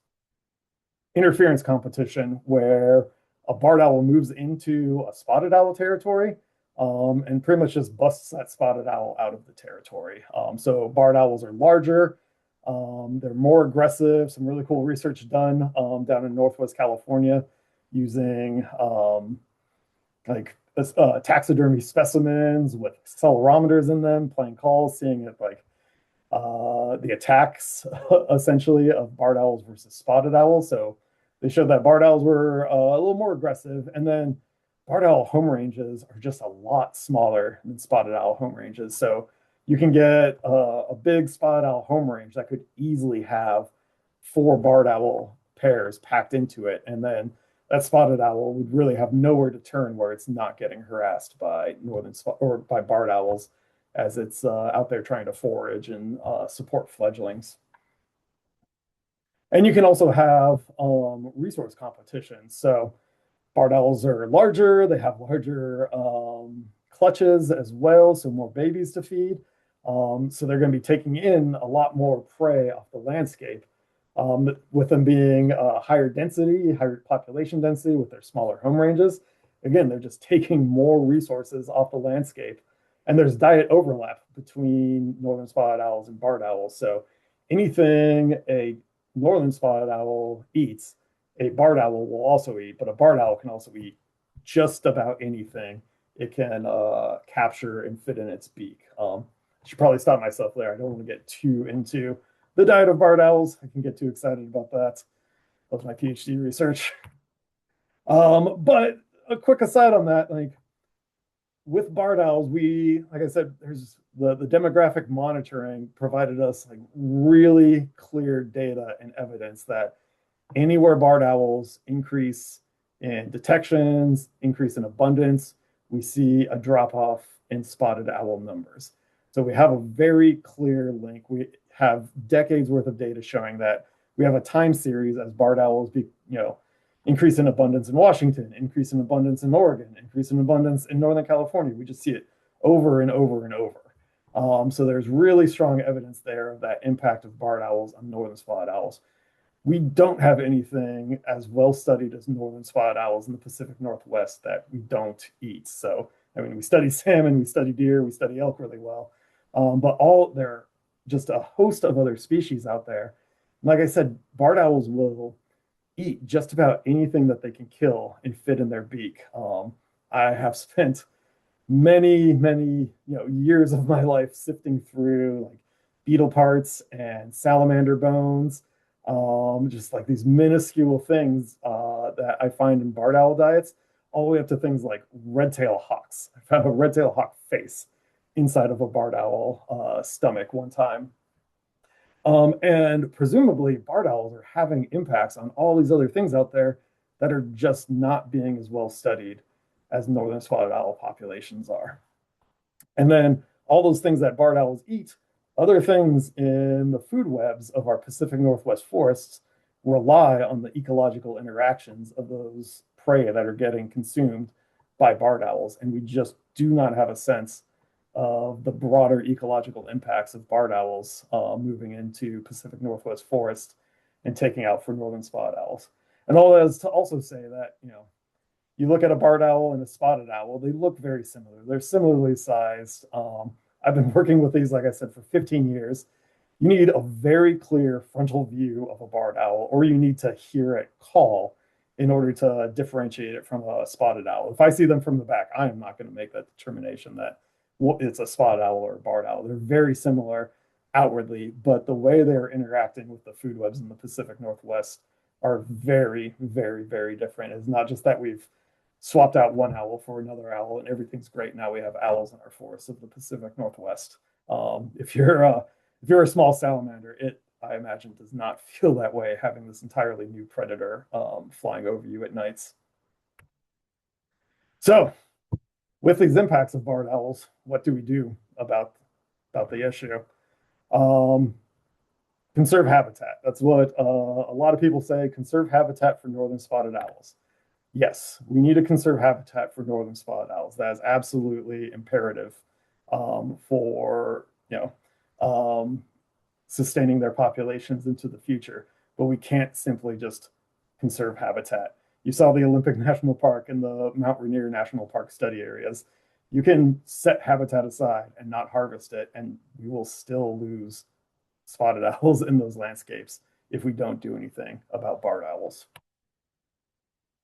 Interference competition, where a barred owl moves into a spotted owl territory and pretty much just busts that spotted owl out of the territory. So barred owls are larger, they're more aggressive. Some really cool research done down in Northwest California using taxidermy specimens with accelerometers in them, playing calls, seeing it like the attacks essentially of barred owls versus spotted owls. So they showed that barred owls were a little more aggressive, and then barred owl home ranges are just a lot smaller than spotted owl home ranges. So you can get a big spotted owl home range that could easily have 4 barred owl pairs packed into it, and then that spotted owl would really have nowhere to turn where it's not getting harassed by by barred owls as it's out there trying to forage and support fledglings. And you can also have resource competition. So barred owls are larger, they have larger clutches as well, so more babies to feed. So they're going to be taking in a lot more prey off the landscape. With them being higher density, higher population density with their smaller home ranges. Again, they're just taking more resources off the landscape. And there's diet overlap between northern spotted owls and barred owls. So anything a northern spotted owl eats, a barred owl will also eat, but a barred owl can also eat just about anything it can capture and fit in its beak. I should probably stop myself there. I don't want to get too into the diet of barred owls. I can get too excited about that. That's my PhD research. But a quick aside on that, like with barred owls, like I said, there's the demographic monitoring provided us like really clear data and evidence that anywhere barred owls increase in detections, increase in abundance, we see a drop off in spotted owl numbers. So we have a very clear link. We have decades worth of data showing that. We have a time series as barred owls increase in abundance in Washington, increase in abundance in Oregon, increase in abundance in Northern California. We just see it over and over and over. So there's really strong evidence there of that impact of barred owls on northern spotted owls. We don't have anything as well studied as northern spotted owls in the Pacific Northwest that we don't eat. So, I mean, we study salmon, we study deer, we study elk really well. But there are just a host of other species out there. Like I said, barred owls will eat just about anything that they can kill and fit in their beak. I have spent many years of my life sifting through like beetle parts and salamander bones, just like these minuscule things that I find in barred owl diets, all the way up to things like red-tailed hawks. I found a red-tailed hawk face inside of a barred owl stomach one time. And presumably barred owls are having impacts on all these other things out there that are just not being as well studied as northern spotted owl populations are. And then all those things that barred owls eat, other things in the food webs of our Pacific Northwest forests rely on the ecological interactions of those prey that are getting consumed by barred owls. And we just do not have a sense of the broader ecological impacts of barred owls moving into Pacific Northwest forest and taking out for northern spotted owls. And all that is to also say that, you look at a barred owl and a spotted owl, they look very similar. They're similarly sized. I've been working with these, like I said, for 15 years. You need a very clear frontal view of a barred owl, or you need to hear it call in order to differentiate it from a spotted owl. If I see them from the back, I am not going to make that determination that it's a spotted owl or a barred owl. They're very similar outwardly, but the way they're interacting with the food webs in the Pacific Northwest are very, very, very different. It's not just that we've swapped out one owl for another owl, and everything's great. Now we have owls in our forests of the Pacific Northwest. If you're a small salamander, it, I imagine, does not feel that way having this entirely new predator flying over you at nights. So, with these impacts of barred owls, what do we do about the issue? Conserve habitat. That's what a lot of people say. Conserve habitat for northern spotted owls. Yes, we need to conserve habitat for northern spotted owls. That is absolutely imperative for sustaining their populations into the future. But we can't simply just conserve habitat. You saw the Olympic National Park and the Mount Rainier National Park study areas. You can set habitat aside and not harvest it, and we will still lose spotted owls in those landscapes if we don't do anything about barred owls.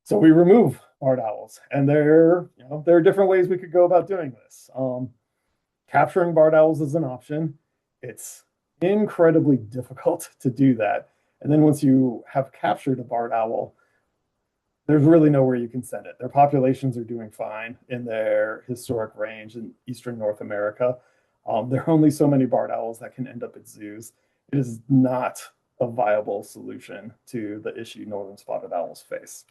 So we remove barred owls, and there are different ways we could go about doing this. Capturing barred owls is an option. It's incredibly difficult to do that. And then once you have captured a barred owl, there's really nowhere you can send it. Their populations are doing fine in their historic range in eastern North America. There are only so many barred owls that can end up at zoos. It is not a viable solution to the issue northern spotted owls face.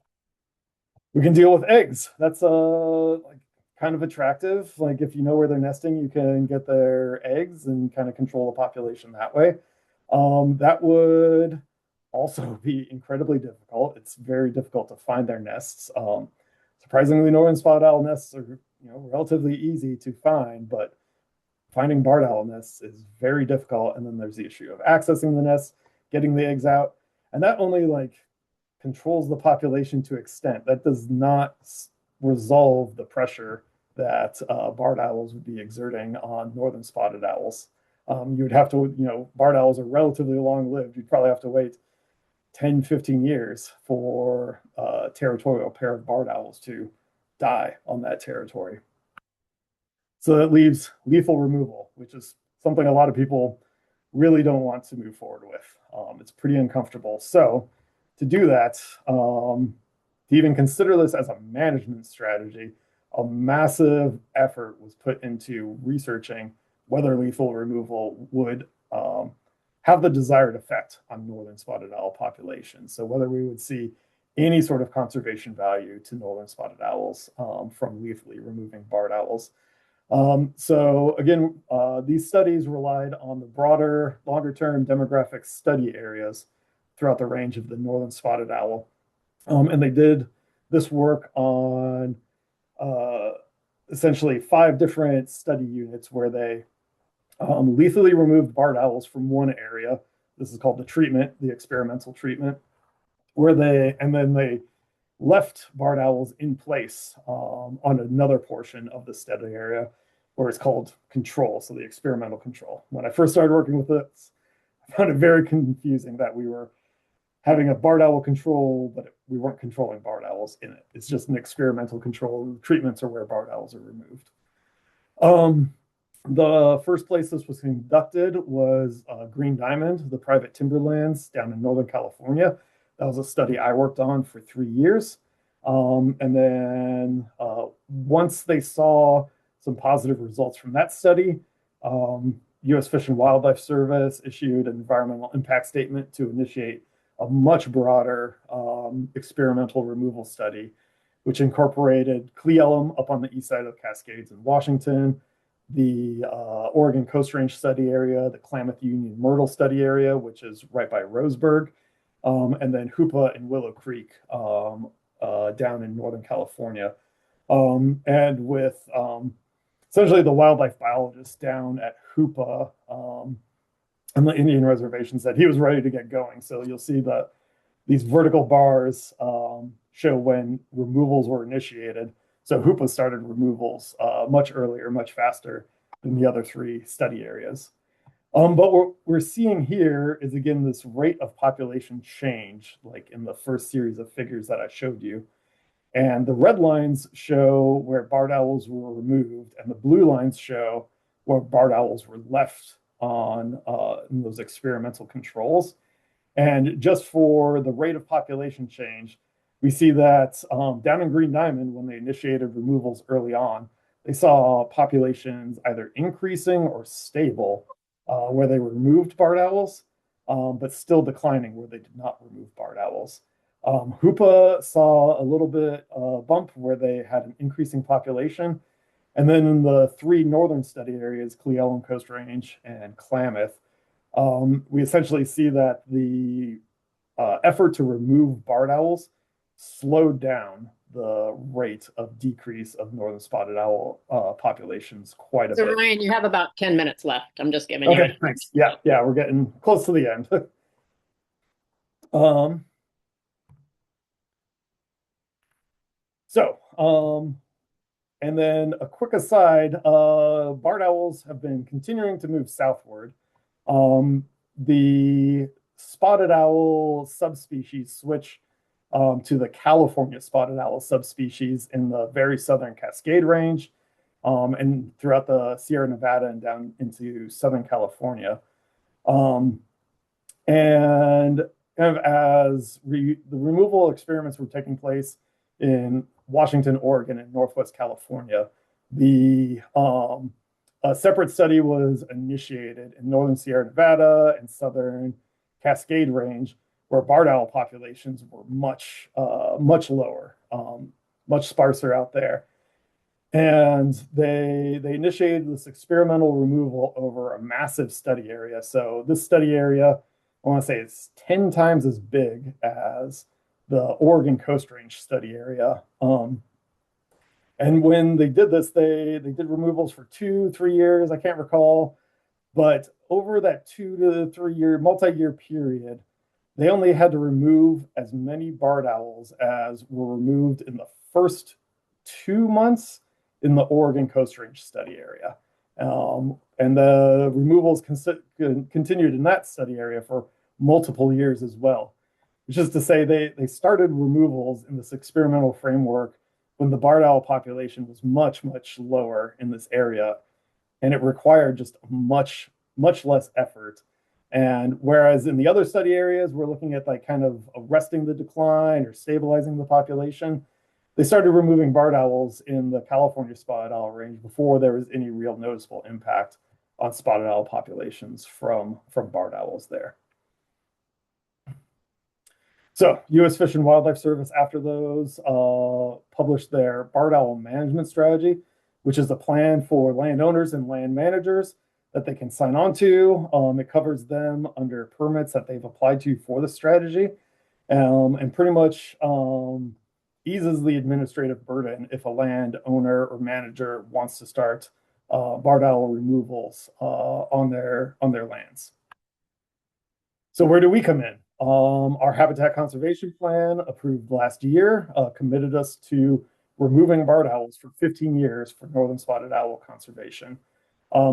We can deal with eggs. That's kind of attractive. Like if you know where they're nesting, you can get their eggs and kind of control the population that way. That would also be incredibly difficult. It's very difficult to find their nests. Surprisingly, northern spotted owl nests are relatively easy to find, but finding barred owl nests is very difficult. And then there's the issue of accessing the nests, getting the eggs out, and that only controls the population to extent. That does not resolve the pressure that barred owls would be exerting on northern spotted owls. You would have to, barred owls are relatively long-lived. You'd probably have to wait 10, 15 years for a territorial pair of barred owls to die on that territory. So that leaves lethal removal, which is something a lot of people really don't want to move forward with. It's pretty uncomfortable. So to do that, to even consider this as a management strategy, a massive effort was put into researching whether lethal removal would have the desired effect on northern spotted owl populations. So whether we would see any sort of conservation value to northern spotted owls from lethally removing barred owls. So again, these studies relied on the broader, longer-term demographic study areas throughout the range of the northern spotted owl. And they did this work on essentially 5 different study units where they lethally removed barred owls from one area. This is called the treatment, the experimental treatment, and then they left barred owls in place on another portion of the study area where it's called control, so the experimental control. When I first started working with this, I found it very confusing that we were having a barred owl control, but we weren't controlling barred owls in it. It's just an experimental control. The treatments are where barred owls are removed. The first place this was conducted was Green Diamond, the private timberlands down in Northern California. That was a study I worked on for 3 years. And then once they saw some positive results from that study, U.S. Fish and Wildlife Service issued an environmental impact statement to initiate a much broader experimental removal study, which incorporated Cle Elum up on the east side of the Cascades in Washington, the Oregon Coast Range study area, the Klamath Union Myrtle study area, which is right by Roseburg, and then Hoopa and Willow Creek down in Northern California. And with essentially the wildlife biologist down at Hoopa on the Indian reservation said he was ready to get going. So you'll see that these vertical bars show when removals were initiated. So Hoopa started removals much earlier, much faster than the other 3 study areas. But what we're seeing here is, again, this rate of population change, like in the first series of figures that I showed you. And the red lines show where barred owls were removed, and the blue lines show where barred owls were left on in those experimental controls. And just for the rate of population change, we see that down in Green Diamond, when they initiated removals early on, they saw populations either increasing or stable where they removed barred owls, but still declining where they did not remove barred owls. Hoopa saw a little bit bump where they had an increasing population. And then in the three northern study areas, Cle Elum Coast Range and Klamath, we essentially see that the effort to remove barred owls slowed down the rate of decrease of northern spotted owl populations quite a So bit. Ryan, you have about 10 minutes left. I'm just giving you. Okay, thanks. Yeah, we're getting close to the end. And then a quick aside, barred owls have been continuing to move southward. The spotted owl subspecies switch to the California spotted owl subspecies in the very southern Cascade Range and throughout the Sierra Nevada and down into Southern California. And kind of as the removal experiments were taking place in Washington, Oregon, and Northwest California, a separate study was initiated in Northern Sierra Nevada and Southern Cascade Range, where barred owl populations were much lower, much sparser out there. And they initiated this experimental removal over a massive study area. So this study area, I want to say it's 10 times as big as the Oregon Coast Range study area. And when they did this, they did removals for 2-3 years, I can't recall. But over that 2 to 3 year, multi-year period, they only had to remove as many barred owls as were removed in the first 2 months in the Oregon Coast Range study area. And the removals continued in that study area for multiple years as well. Which is to say they started removals in this experimental framework when the barred owl population was much, much lower in this area. And it required just much, much less effort. And whereas in the other study areas, we're looking at like kind of arresting the decline or stabilizing the population, they started removing barred owls in the California spotted owl range before there was any real noticeable impact on spotted owl populations from barred owls there. So U.S. Fish and Wildlife Service, after those, published their barred owl management strategy, which is a plan for landowners and land managers that they can sign on to. It covers them under permits that they've applied to for the strategy, and pretty much eases the administrative burden if a landowner or manager wants to start barred owl removals on their lands. So where do we come in? Our habitat conservation plan approved last year committed us to removing barred owls for 15 years for northern spotted owl conservation.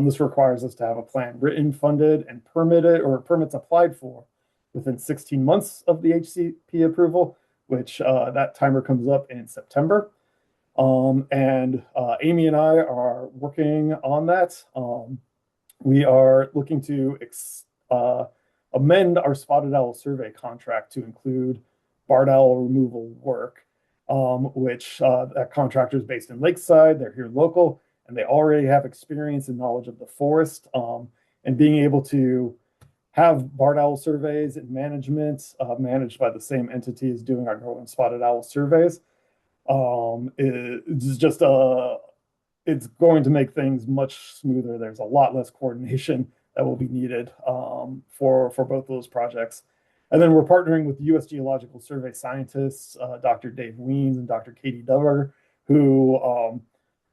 This requires us to have a plan written, funded, and permitted or permits applied for within 16 months of the HCP approval, which that timer comes up in September. And Amy and I are working on that. We are looking to amend our spotted owl survey contract to include barred owl removal work, which that contractor is based in Lakeside. They're here local, and they already have experience and knowledge of the forest, and being able to have barred owl surveys and management managed by the same entity as doing our northern spotted owl surveys. It's just it's going to make things much smoother. There's a lot less coordination that will be needed for both of those projects. And then we're partnering with U.S. Geological Survey scientists, Dr. Dave Weens and Dr. Katie Dover, who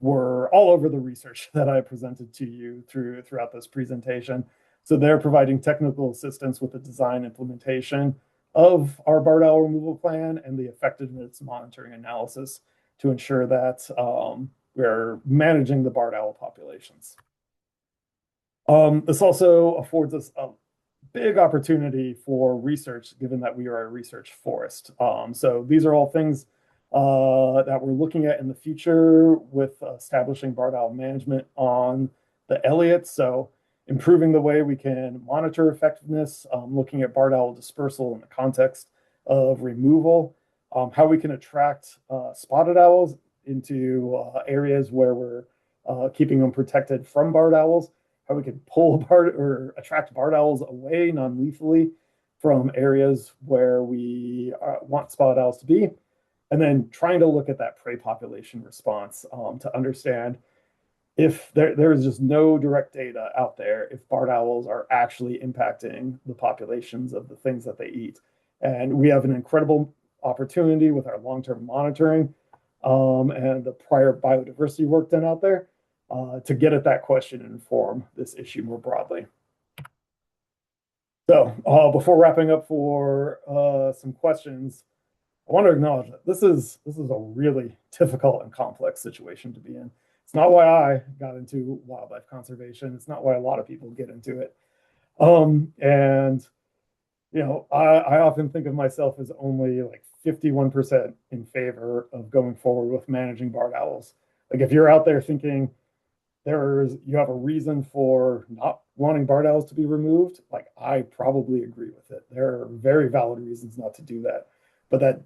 were all over the research that I presented to you throughout this presentation. So they're providing technical assistance with the design implementation of our barred owl removal plan and the effectiveness monitoring analysis to ensure that we're managing the barred owl populations. This also affords us a big opportunity for research, given that we are a research forest. So these are all things that we're looking at in the future with establishing barred owl management on the Elliott. So improving the way we can monitor effectiveness, looking at barred owl dispersal in the context of removal, how we can attract spotted owls into areas where we're keeping them protected from barred owls, how we can pull barred or attract barred owls away non-lethally from areas where we want spotted owls to be, and then trying to look at that prey population response to understand if there is just no direct data out there if barred owls are actually impacting the populations of the things that they eat. And we have an incredible opportunity with our long-term monitoring and the prior biodiversity work done out there to get at that question and inform this issue more broadly. So before wrapping up for some questions, I want to acknowledge that this is a really difficult and complex situation to be in. It's not why I got into wildlife conservation. It's not why a lot of people get into it. And you know, I often think of myself as only like 51% in favor of going forward with managing barred owls. Like if you're out there thinking you have a reason for not wanting barred owls to be removed, like I probably agree with it. There are very valid reasons not to do that, but that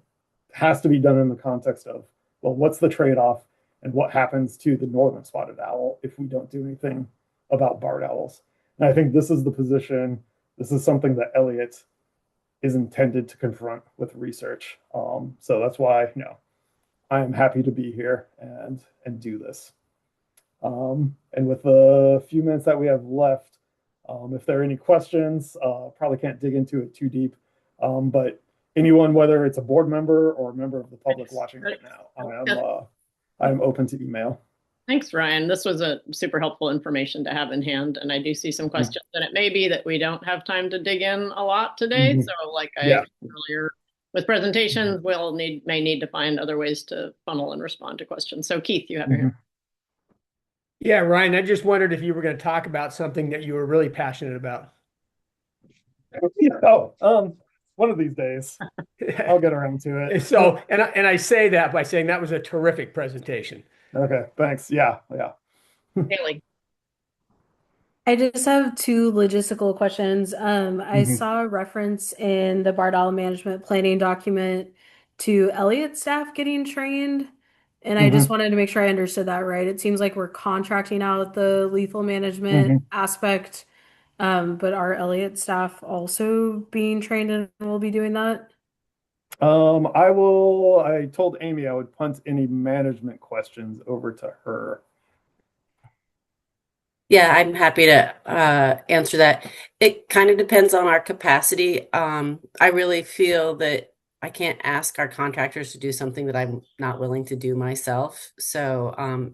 has to be done in the context of, well, what's the trade-off and what happens to the northern spotted owl if we don't do anything about barred owls? And I think this is the position, this is something that Elliott is intended to confront with research. So that's why, you know, I am happy to be here and do this. And with the few minutes that we have left, if there are any questions, probably can't dig into it too deep, but anyone, whether it's a board member or a member of the public watching right now, I'm open to email. Thanks, Ryan. This was a super helpful information to have in hand, and I do see some questions, and it may be that we don't have time to dig in a lot today. So like I said earlier, with presentations, we'll may need to find other ways to funnel and respond to questions. So Keith, you have your hand. Yeah, Ryan, I just wondered if you were going to talk about something that you were really passionate about. One of these days, I'll get around to it. So, and I say that by saying that was a terrific presentation. Okay, thanks. Yeah. Haley. I just have two logistical questions. I saw a reference in the barred owl management planning document to Elliott staff getting trained, and I just wanted to make sure I understood that right. It seems like we're contracting out the lethal management aspect, but are Elliott staff also being trained and will be doing that? I told Amy I would punt any management questions over to her. Yeah, I'm happy to answer that. It kind of depends on our capacity. I really feel that I can't ask our contractors to do something that I'm not willing to do myself. So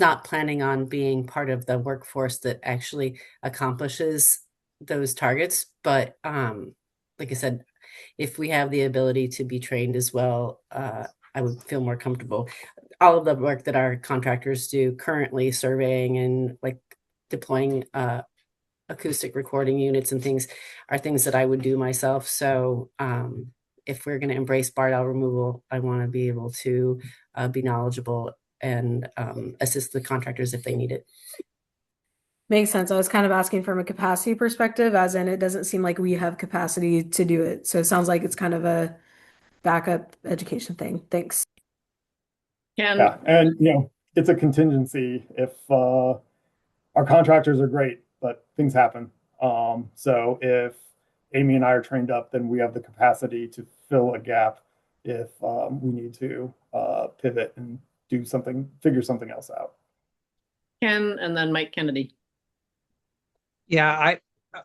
not planning on being part of the workforce that actually accomplishes those targets. But like I said, if we have the ability to be trained as well, I would feel more comfortable. All of the work that our contractors do currently, surveying and like deploying acoustic recording units and things, are things that I would do myself. So if we're going to embrace barred owl removal, I want to be able to be knowledgeable and assist the contractors if they need it. Makes sense. I was kind of asking from a capacity perspective, as in it doesn't seem like we have capacity to do it. So it sounds like it's kind of a backup education thing. Thanks. Yeah, and you know, it's a contingency if our contractors are great, but things happen. So if Amy and I are trained up, then we have the capacity to fill a gap if we need to pivot and do something, figure something else out. Ken, and then Mike Kennedy. Yeah,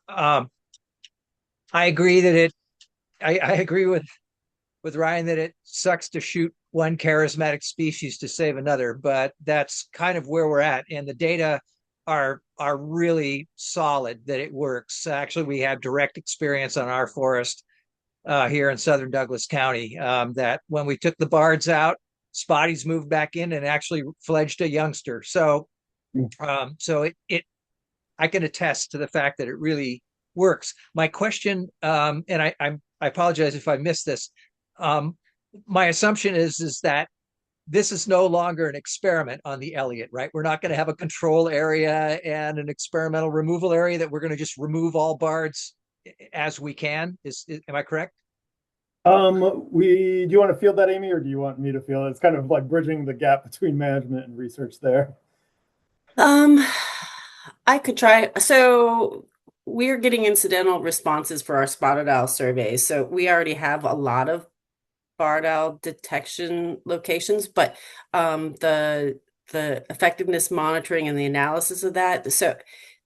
I agree that I agree with Ryan that it sucks to shoot one charismatic species to save another, but that's kind of where we're at, and the data are really solid that it works. Actually, we have direct experience on our forest here in southern Douglas County that when we took the bards out, spotties moved back in and actually fledged a youngster. So I can attest to the fact that it really works. My question, and I apologize if I missed this. My assumption is that this is no longer an experiment on the Elliott, right? We're not going to have a control area and an experimental removal area, that we're going to just remove all bards as we can. Am I correct? Do you want to field that, Amy, or do you want me to field it? It's kind of like bridging the gap between management and research there. Um, I could try. So we're getting incidental responses for our spotted owl surveys. So we already have a lot of barred owl detection locations, but the effectiveness monitoring and the analysis of that. So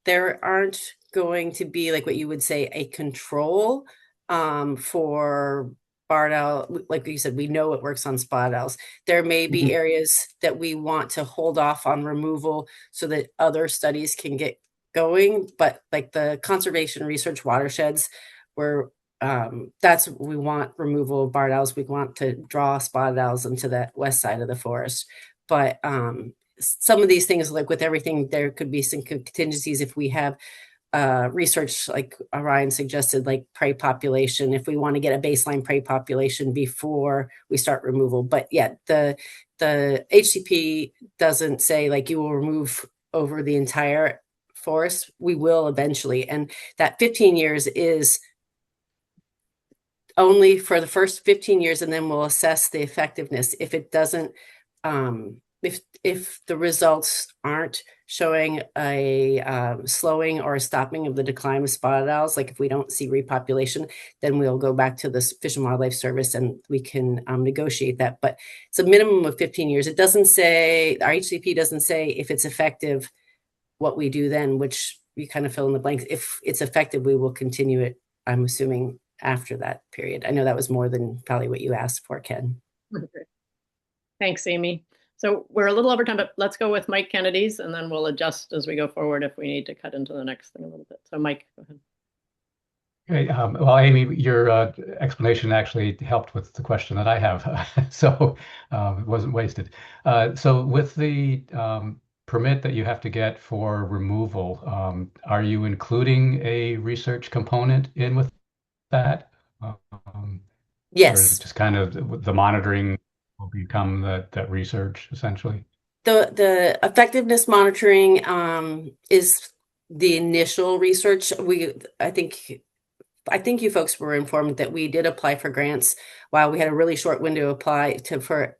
there aren't going to be like what you would say a control for barred owl. Like you said, we know it works on spotted owls. There may be areas that we want to hold off on removal so that other studies can get going, but like the conservation research watersheds, where that's what we want removal of barred owls. We want to draw spotted owls into that west side of the forest. But some of these things, like with everything, there could be some contingencies if we have research, like Ryan suggested, like prey population, if we want to get a baseline prey population before we start removal. But yeah, the HCP doesn't say like you will remove over the entire forest. We will eventually. And that 15 years is only for the first 15 years, and then we'll assess the effectiveness. If it doesn't, if the results aren't showing a slowing or a stopping of the decline of spotted owls, like if we don't see repopulation, then we'll go back to the Fish and Wildlife Service and we can negotiate that. But it's a minimum of 15 years. It doesn't say, our HCP doesn't say if it's effective, what we do then, which you kind of fill in the blanks. If it's effective, we will continue it, I'm assuming, after that period. I know that was more than probably what you asked for, Ken. Thanks, Amy. So we're a little over time, but let's go with Mike Kennedy's, and then we'll adjust as we go forward if we need to cut into the next thing a little bit. So Mike, go ahead. Okay, well, Amy, your explanation actually helped with the question that I have, so it wasn't wasted. So with the permit that you have to get for removal, are you including a research component in with that? Yes. Or is it just kind of the monitoring will become that research essentially? The effectiveness monitoring is the initial research. I think you folks were informed that we did apply for grants. While we had a really short window to apply for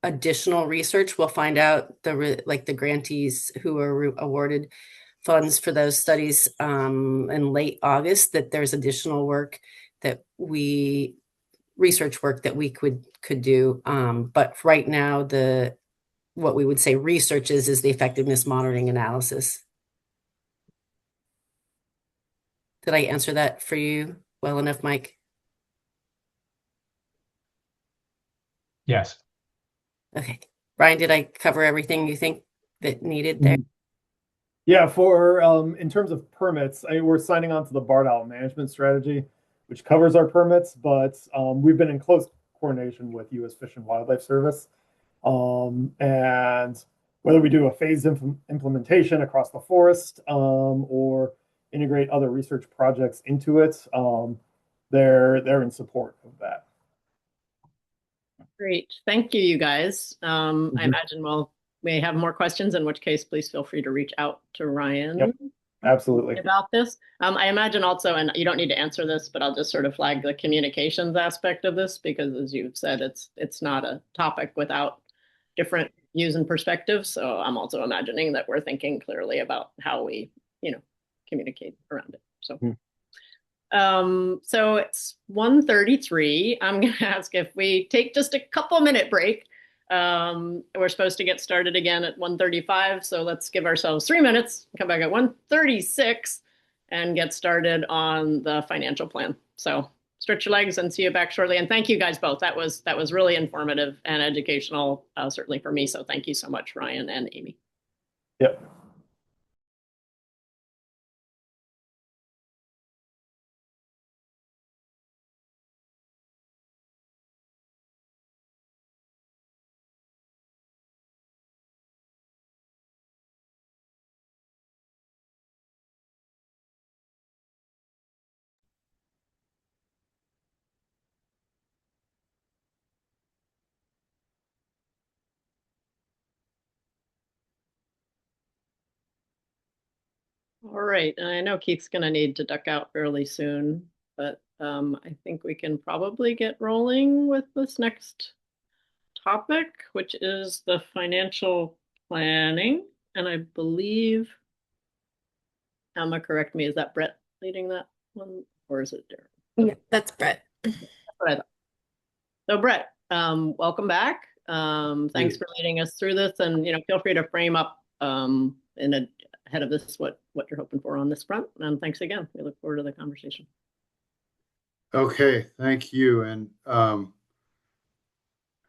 additional research, we'll find out the grantees who are awarded funds for those studies in late August, that there's additional research work that we could do. But right now, what we would say research is the effectiveness monitoring analysis. Did I answer that for you well enough, Mike? Yes. Okay. Brian, did I cover everything you think that needed there? Yeah, for in terms of permits, we're signing on to the barred owl management strategy, which covers our permits, but we've been in close coordination with U.S. Fish and Wildlife Service. And whether we do a phased implementation across the forest or integrate other research projects into it, they're in support of that. Great. Thank you, you guys. I imagine we'll may have more questions, in which case, please feel free to reach out to Ryan. Yep, absolutely. About this. I imagine also, and you don't need to answer this, but I'll just sort of flag the communications aspect of this, because as you've said, it's not a topic without different views and perspectives. So I'm also imagining that we're thinking clearly about how we, communicate around it. So it's 1:33. I'm going to ask if we take just a couple-minute break. We're supposed to get started again at 1:35, so let's give ourselves 3 minutes, come back at 1:36, and get started on the financial plan. So stretch your legs and see you back shortly. And thank you guys both. That was really informative and educational, certainly for me. So thank you so much, Ryan and Amy. Yep. All right, and I know Keith's going to need to duck out fairly soon, but I think we can probably get rolling with this next topic, which is the financial planning. And I believe, Emma, correct me, is that Brett leading that one, or is it Darren? Yeah, that's Brett. That's what I thought. So Brett, welcome back. Thanks for leading us through this, and feel free to frame up ahead of this what you're hoping for on this front. And thanks again. We look forward to the conversation. Okay, thank you. And I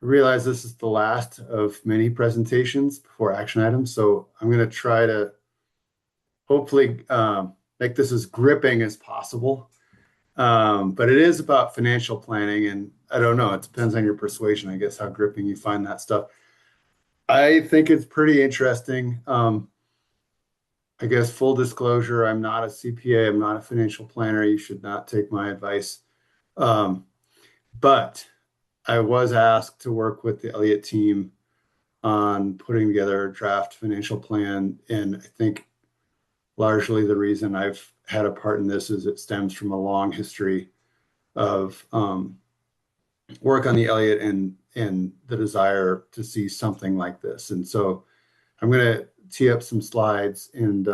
realize this is the last of many presentations before action items, so I'm going to try to hopefully make this as gripping as possible. But it is about financial planning, and I don't know, it depends on your persuasion, I guess, how gripping you find that stuff. I think it's pretty interesting. I guess full disclosure, I'm not a CPA, I'm not a financial planner. You should not take my advice. But I was asked to work with the Elliott team on putting together a draft financial plan. And I think largely the reason I've had a part in this is it stems from a long history of work on the Elliott and the desire to see something like this. And so I'm going to tee up some slides and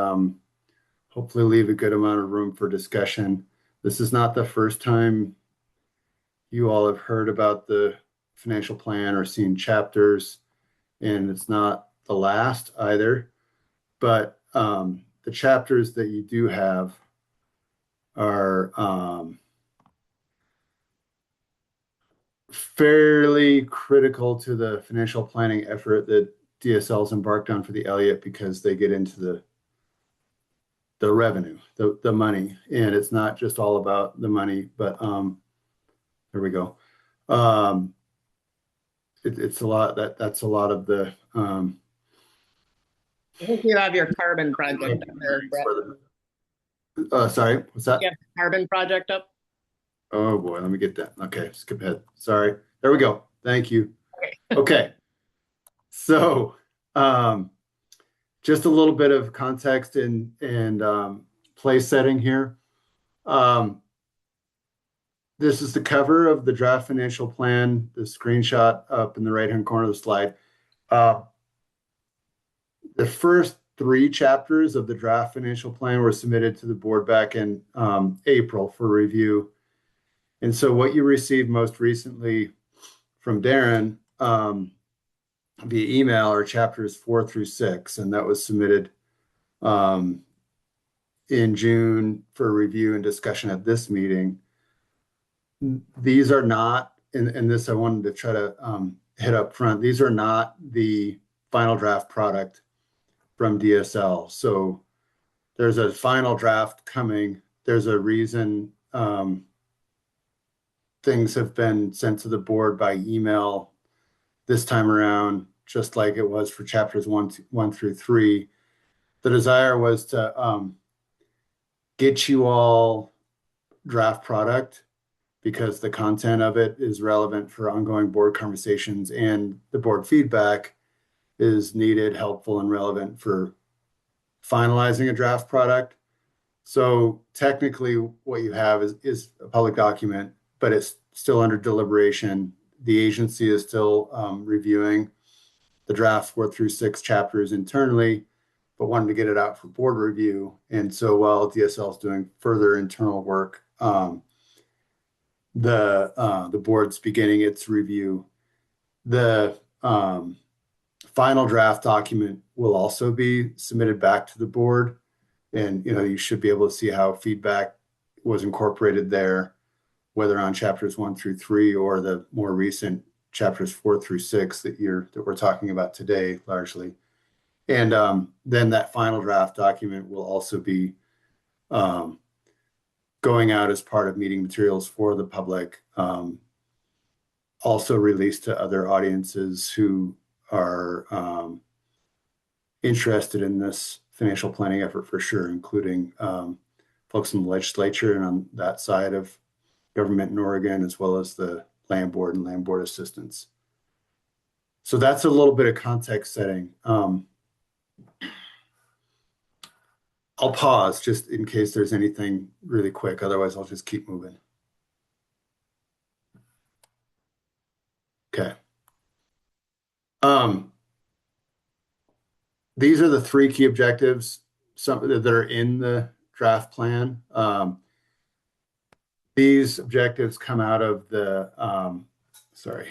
hopefully leave a good amount of room for discussion. This is not the first time you all have heard about the financial plan or seen chapters, and it's not the last either. But the chapters that you do have are fairly critical to the financial planning effort that DSL's embarked on for the Elliott, because they get into the revenue, the money, and it's not just all about the money, but there we go. It's a lot that's a lot of the I think you have your carbon project up there, Brett. Sorry, what's that? Yeah, carbon project up. Oh boy, let me get that. Okay, skip ahead. Sorry. There we go. Thank you. Okay. So just a little bit of context and place setting here. This is the cover of the draft financial plan, the screenshot up in the right-hand corner of the slide. The first 3 chapters of the draft financial plan were submitted to the board back in April for review. And so what you received most recently from Darren via email are chapters 4 through 6, and that was submitted in June for review and discussion at this meeting. These are not, and this I wanted to try to hit up front, these are not the final draft product from DSL. So there's a final draft coming. There's a reason things have been sent to the board by email this time around, just like it was for chapters 1 through 3. The desire was to get you all draft product because the content of it is relevant for ongoing board conversations, and the board feedback is needed, helpful, and relevant for finalizing a draft product. So technically what you have is a public document, but it's still under deliberation. The agency is still reviewing the draft 4 through 6 chapters internally, but wanted to get it out for board review. And so while DSL is doing further internal work, the board's beginning its review. The final draft document will also be submitted back to the board, and you should be able to see how feedback was incorporated there, whether on chapters 1 through 3 or the more recent chapters 4 through 6 that we're talking about today, largely. And then that final draft document will also be going out as part of meeting materials for the public, also released to other audiences who are interested in this financial planning effort for sure, including folks in the legislature and on that side of government in Oregon, as well as the land board and land board assistants. So that's a little bit of context setting. I'll pause just in case there's anything really quick. Otherwise, I'll just keep moving. Okay. These are the three key objectives, some that are in the draft plan. These objectives come out of the, sorry,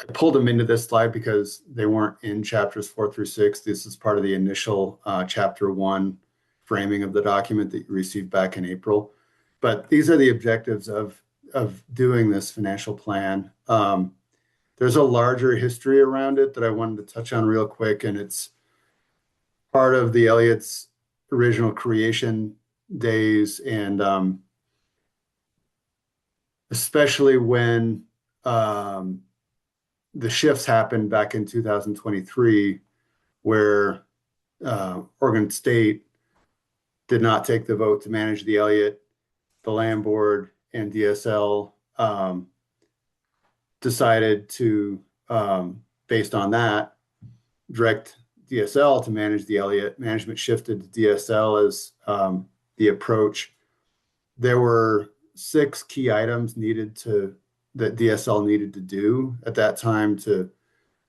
I pulled them into this slide because they weren't in chapters 4 through 6. This is part of the initial chapter 1 framing of the document that you received back in April. But these are the objectives of doing this financial plan. There's a larger history around it that I wanted to touch on real quick, and it's part of the Elliott's original creation days, and especially when the shifts happened back in 2023, where Oregon State did not take the vote to manage the Elliott. The land board and DSL decided to, based on that, direct DSL to manage the Elliott. Management shifted to DSL as the approach. There were 6 key items that DSL needed to do at that time to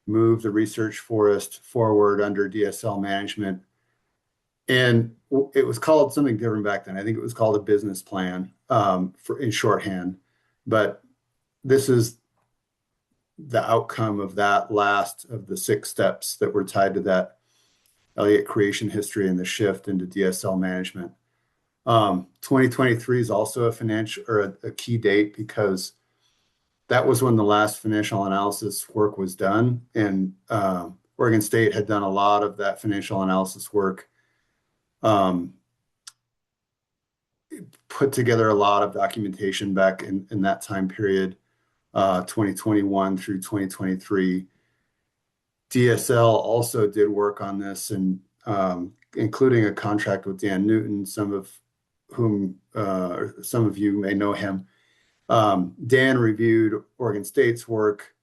move the research forest forward under DSL management. And it was called something different back then. I think it was called a business plan in shorthand. But this is the outcome of that last of the 6 steps that were tied to that Elliott creation history and the shift into DSL management. 2023 is also a financial or a key date because that was when the last financial analysis work was done, and Oregon State had done a lot of that financial analysis work, put together a lot of documentation back in that time period, 2021 through 2023. DSL also did work on this, and including a contract with Dan Newton, some of you may know him. Dan reviewed Oregon State's work,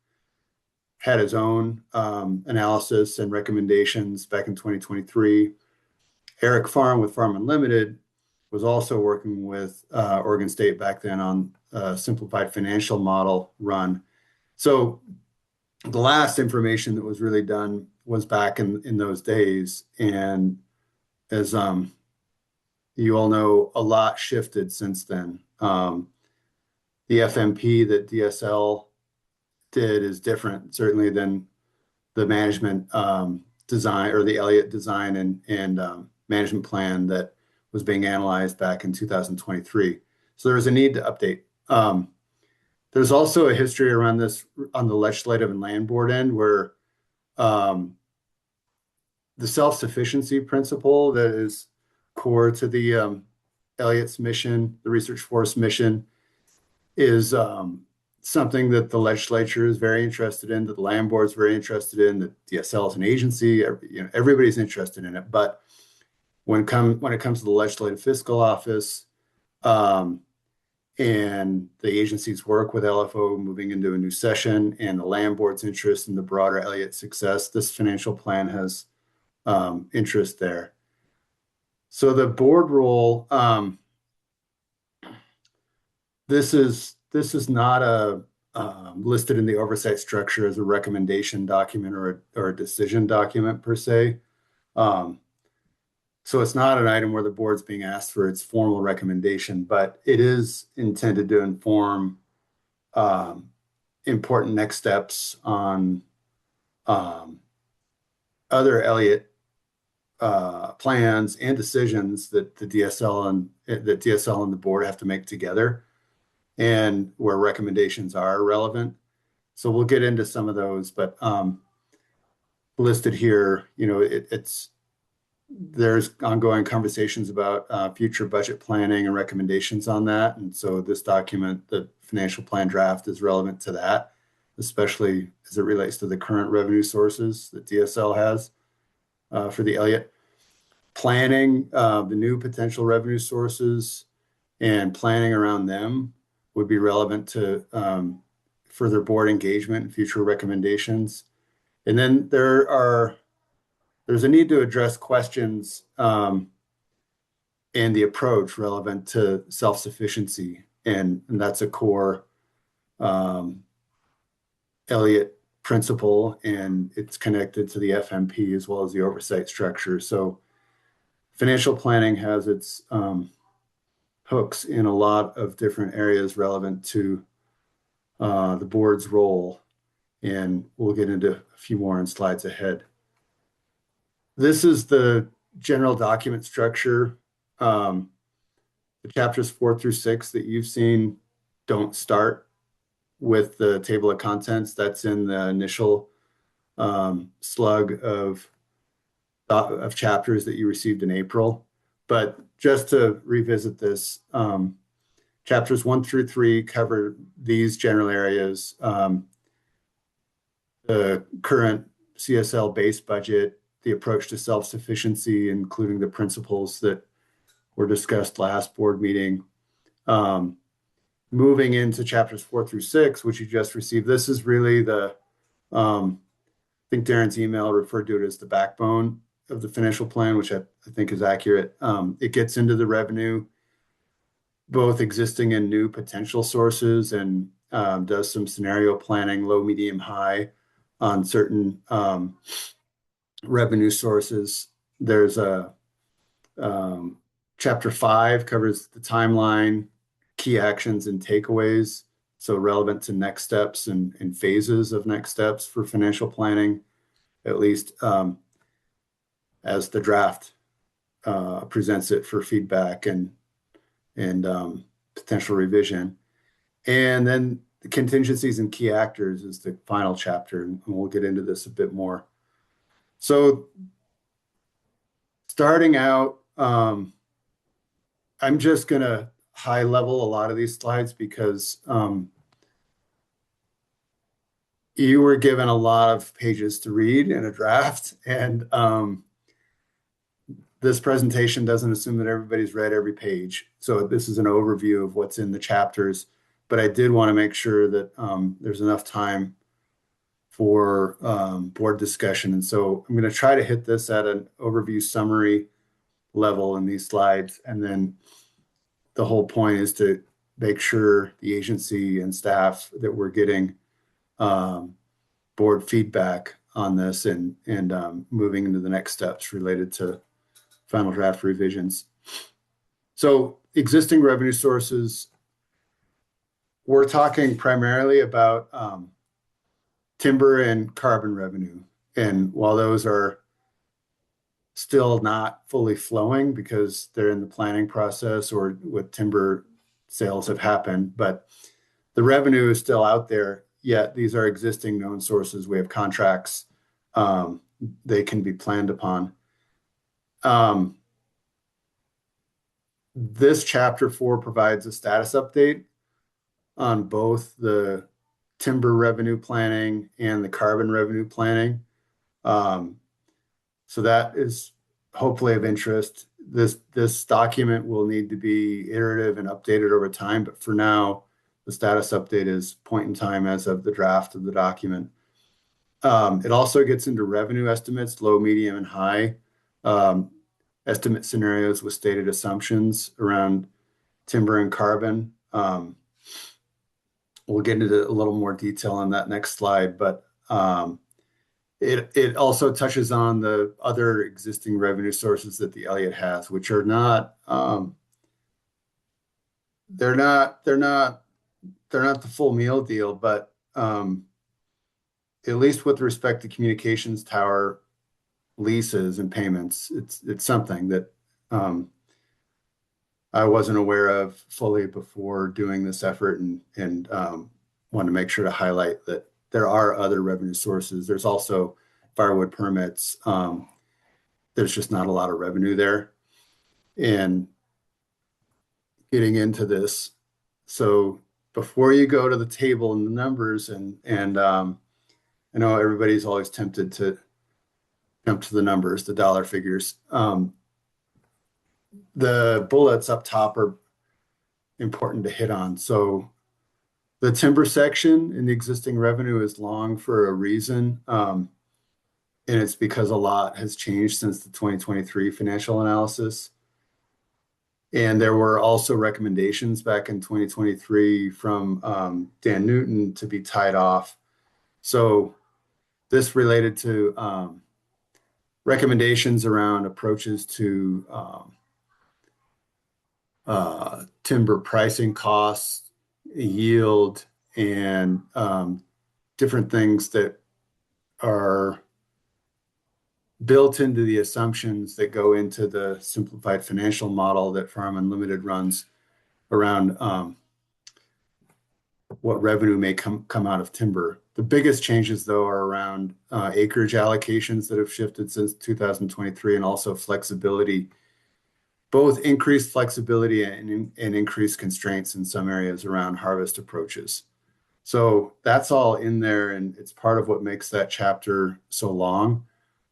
had his own analysis and recommendations back in 2023. Eric Farm with Farm Unlimited was also working with Oregon State back then on a simplified financial model run. So the last information that was really done was back in those days. And as you all know, a lot shifted since then. The FMP that DSL did is different, certainly, than the management design or the Elliott design and management plan that was being analyzed back in 2023. So there was a need to update. There's also a history around this on the legislative and land board end where the self-sufficiency principle that is core to the Elliott's mission, the Research Forest mission, is something that the legislature is very interested in, that the land board is very interested in, that DSL is an agency, everybody's interested in it. But when it comes to the Legislative Fiscal Office and the agency's work with LFO moving into a new session and the land board's interest in the broader Elliott success, this financial plan has interest there. So the board role, this is not listed in the oversight structure as a recommendation document or a decision document per se. So it's not an item where the board's being asked for its formal recommendation, but it is intended to inform important next steps on other Elliott plans and decisions that DSL and the board have to make together, and where recommendations are relevant. So we'll get into some of those, but listed here, there's ongoing conversations about future budget planning and recommendations on that. And so this document, the financial plan draft, is relevant to that, especially as it relates to the current revenue sources that DSL has for the Elliott. Planning the new potential revenue sources and planning around them would be relevant to further board engagement and future recommendations. And then there's a need to address questions and the approach relevant to self-sufficiency. And that's a core Elliott principle, and it's connected to the FMP as well as the oversight structure. So financial planning has its hooks in a lot of different areas relevant to the board's role, and we'll get into a few more in slides ahead. This is the general document structure. The chapters 4 through 6 that you've seen don't start with the table of contents. That's in the initial slug of chapters that you received in April. But just to revisit this, chapters 1 through 3 cover these general areas. The current CSL base budget, the approach to self-sufficiency, including the principles that were discussed last board meeting. Moving into chapters 4 through 6, which you just received, this is really the, I think Darren's email referred to it as the backbone of the financial plan, which I think is accurate. It gets into the revenue, both existing and new potential sources, and does some scenario planning, low, medium, high, on certain revenue sources. There's a chapter 5 covers the timeline, key actions and takeaways, so relevant to next steps and phases of next steps for financial planning, at least as the draft presents it for feedback and potential revision. And then the contingencies and key actors is the final chapter, and we'll get into this a bit more. So starting out, I'm just going to high level a lot of these slides because you were given a lot of pages to read in a draft, and this presentation doesn't assume that everybody's read every page. So this is an overview of what's in the chapters, but I did want to make sure that there's enough time for board discussion. And so I'm going to try to hit this at an overview summary level in these slides. And then the whole point is to make sure the agency and staff that we're getting board feedback on this and moving into the next steps related to final draft revisions. So existing revenue sources, we're talking primarily about timber and carbon revenue. And while those are still not fully flowing because they're in the planning process or with timber sales have happened, but the revenue is still out there, yet these are existing known sources. We have contracts. They can be planned upon. This chapter 4 provides a status update on both the timber revenue planning and the carbon revenue planning. So that is hopefully of interest. This document will need to be iterative and updated over time, but for now, the status update is point in time as of the draft of the document. It also gets into revenue estimates, low, medium, and high. Estimate scenarios with stated assumptions around timber and carbon. We'll get into a little more detail on that next slide, but it also touches on the other existing revenue sources that the Elliott has, which are not they're not the full meal deal, but at least with respect to communications tower leases and payments, it's something that I wasn't aware of fully before doing this effort, and want to make sure to highlight that there are other revenue sources. There's also firewood permits. There's just not a lot of revenue there. And getting into this, so before you go to the table and the numbers, and I know everybody's always tempted to jump to the numbers, the dollar figures. The bullets up top are important to hit on. So the timber section in the existing revenue is long for a reason. And it's because a lot has changed since the 2023 financial analysis. And there were also recommendations back in 2023 from Dan Newton to be tied off So this related to recommendations around approaches to timber pricing costs, yield, and different things that are built into the assumptions that go into the simplified financial model that Farm Unlimited runs around what revenue may come out of timber. The biggest changes, though, are around acreage allocations that have shifted since 2023, and also flexibility, both increased flexibility and increased constraints in some areas around harvest approaches. So that's all in there, and it's part of what makes that chapter so long.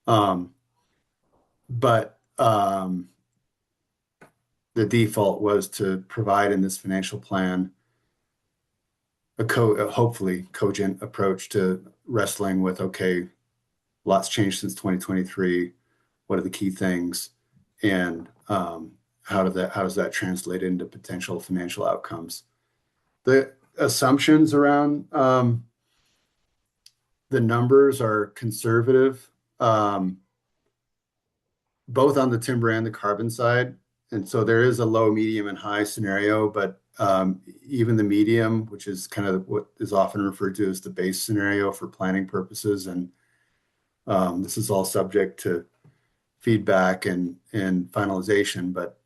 But the default was to provide in this financial plan a hopefully cogent approach to wrestling with, okay, lots changed since 2023. What are the key things? And how does that translate into potential financial outcomes? The assumptions around the numbers are conservative, both on the timber and the carbon side. And so there is a low, medium, and high scenario, but even the medium, which is kind of what is often referred to as the base scenario for planning purposes, and this is all subject to feedback and finalization, but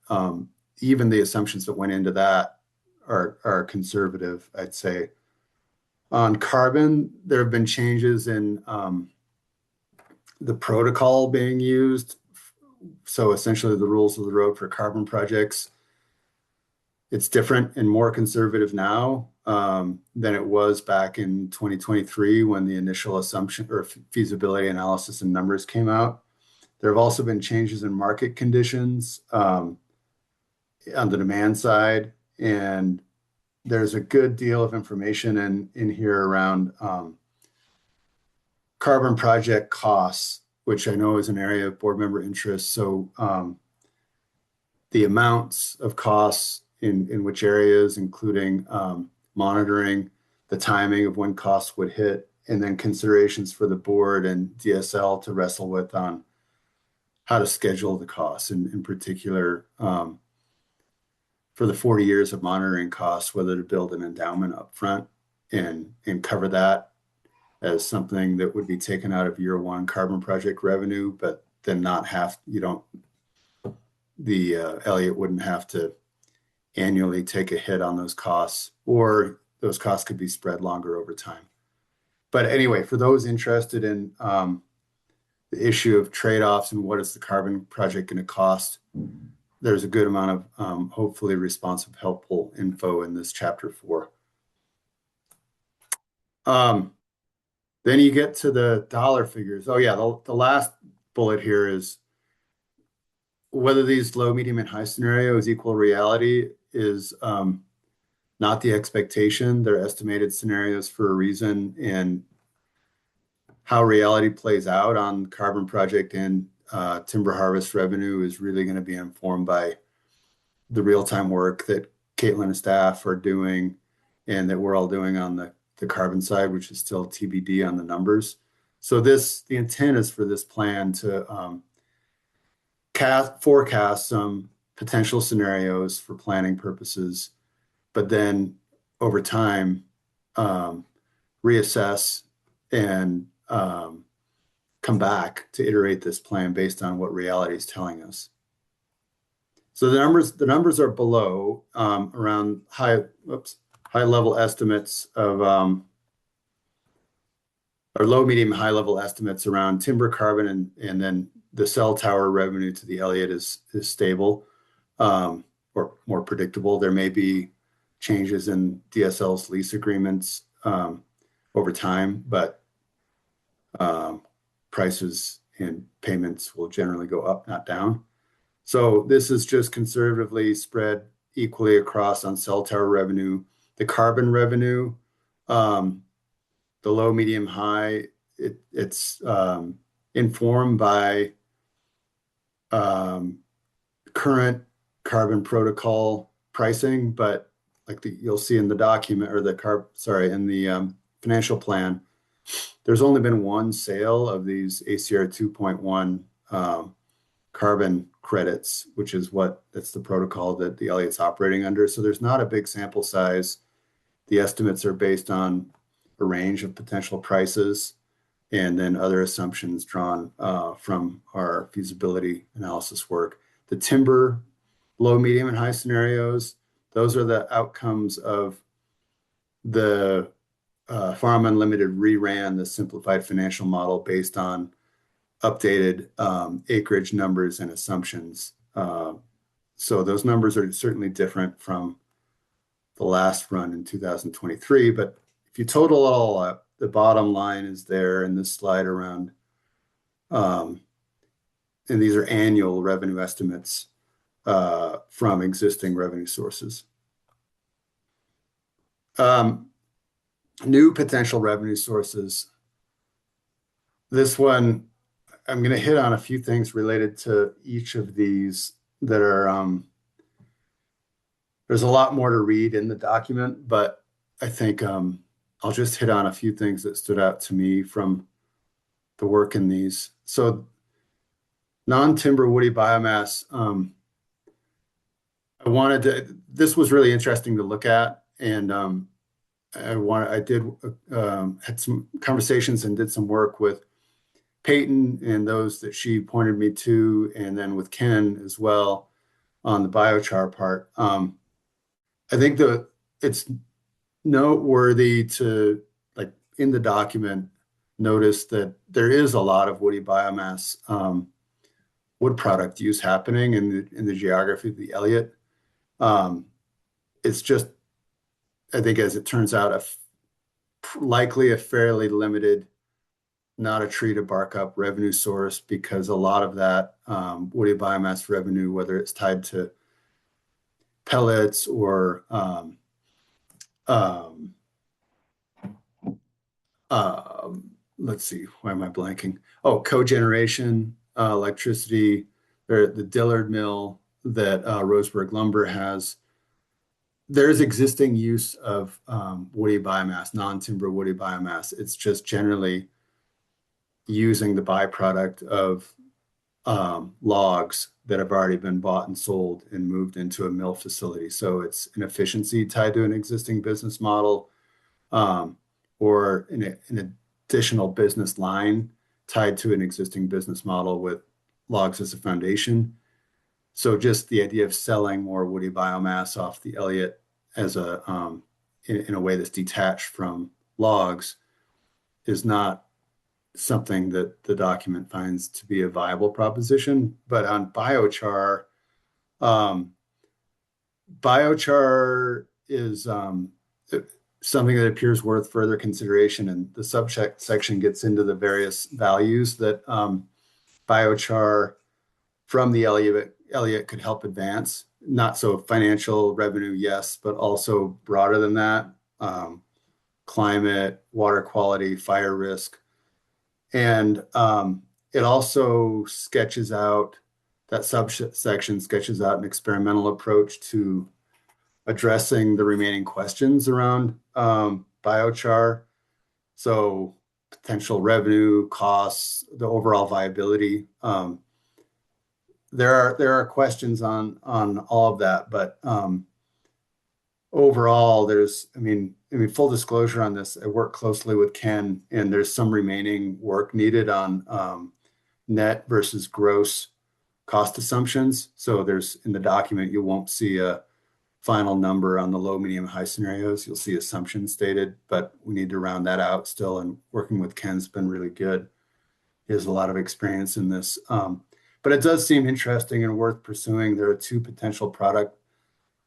even the assumptions that went into that are conservative, I'd say. On carbon, there have been changes in the protocol being used. So essentially the rules of the road for carbon projects, it's different and more conservative now than it was back in 2023 when the initial assumption or feasibility analysis and numbers came out. There have also been changes in market conditions on the demand side, and there's a good deal of information in here around carbon project costs, which I know is an area of board member interest. So the amounts of costs in which areas, including monitoring, the timing of when costs would hit, and then considerations for the board and DSL to wrestle with on how to schedule the costs, and in particular for the 40 years of monitoring costs, whether to build an endowment up front and cover that as something that would be taken out of year one carbon project revenue, but then not have, Elliott wouldn't have to annually take a hit on those costs, or those costs could be spread longer over time. But anyway, for those interested in the issue of trade-offs and what is the carbon project going to cost, there's a good amount of hopefully responsive, helpful info in this chapter 4. Then you get to the dollar figures. Oh yeah, the last bullet here is whether these low, medium, and high scenarios equal reality is not the expectation. They're estimated scenarios for a reason, and how reality plays out on carbon project and timber harvest revenue is really going to be informed by the real-time work that Caitlin and staff are doing and that we're all doing on the carbon side, which is still TBD on the numbers. So the intent is for this plan to forecast some potential scenarios for planning purposes, but then over time reassess and come back to iterate this plan based on what reality is telling us. So the numbers are below around high level estimates of or low, medium, high level estimates around timber, carbon, and then the cell tower revenue to the Elliott is stable or more predictable. There may be changes in DSL's lease agreements over time, but prices and payments will generally go up, not down. So this is just conservatively spread equally across on cell tower revenue. The carbon revenue, the low, medium, high, it's informed by current carbon protocol pricing, but like you'll see in the document or in the financial plan, there's only been one sale of these ACR 2.1 carbon credits, which is that's the protocol that the Elliott's operating under. So there's not a big sample size. The estimates are based on a range of potential prices and then other assumptions drawn from our feasibility analysis work. The timber, low, medium, and high scenarios, those are the outcomes of the Farm Unlimited reran the simplified financial model based on updated acreage numbers and assumptions. So those numbers are certainly different from the last run in 2023, but if you total it all up, the bottom line is there in this slide around, and these are annual revenue estimates from existing revenue sources. New potential revenue sources. This one, I'm going to hit on a few things related to each of these that are, there's a lot more to read in the document, but I think I'll just hit on a few things that stood out to me from the work in these. So non-timber woody biomass, this was really interesting to look at, and had some conversations and did some work with Peyton and those that she pointed me to, and then with Ken as well on the biochar part. I think it's noteworthy to, like, in the document, notice that there is a lot of woody biomass wood product use happening in the geography of the Elliott. It's just, I think, as it turns out, likely a fairly limited, not a tree to bark up revenue source, because a lot of that woody biomass revenue, whether it's tied to pellets or let's see, why am I blanking? Oh, cogeneration, electricity, or the Dillard mill that Roseburg Lumber has. There's existing use of woody biomass, non-timber woody biomass. It's just generally using the byproduct of logs that have already been bought and sold and moved into a mill facility. So it's an efficiency tied to an existing business model, or an additional business line tied to an existing business model with logs as a foundation. So just the idea of selling more woody biomass off the Elliott as in a way that's detached from logs is not something that the document finds to be a viable proposition. But on biochar, biochar is something that appears worth further consideration, and the subsection gets into the various values that biochar from the Elliott could help advance. Not so financial revenue, yes, but also broader than that, climate, water quality, fire risk. And it also sketches out, that subsection sketches out an experimental approach to addressing the remaining questions around biochar. So potential revenue, costs, the overall viability. There are questions on all of that, but overall, I mean, full disclosure on this, I work closely with Ken, and there's some remaining work needed on net versus gross cost assumptions. So in the document, you won't see a final number on the low, medium, high scenarios. You'll see assumptions stated, but we need to round that out still. And working with Ken's been really good. He has a lot of experience in this. But it does seem interesting and worth pursuing. There are two potential product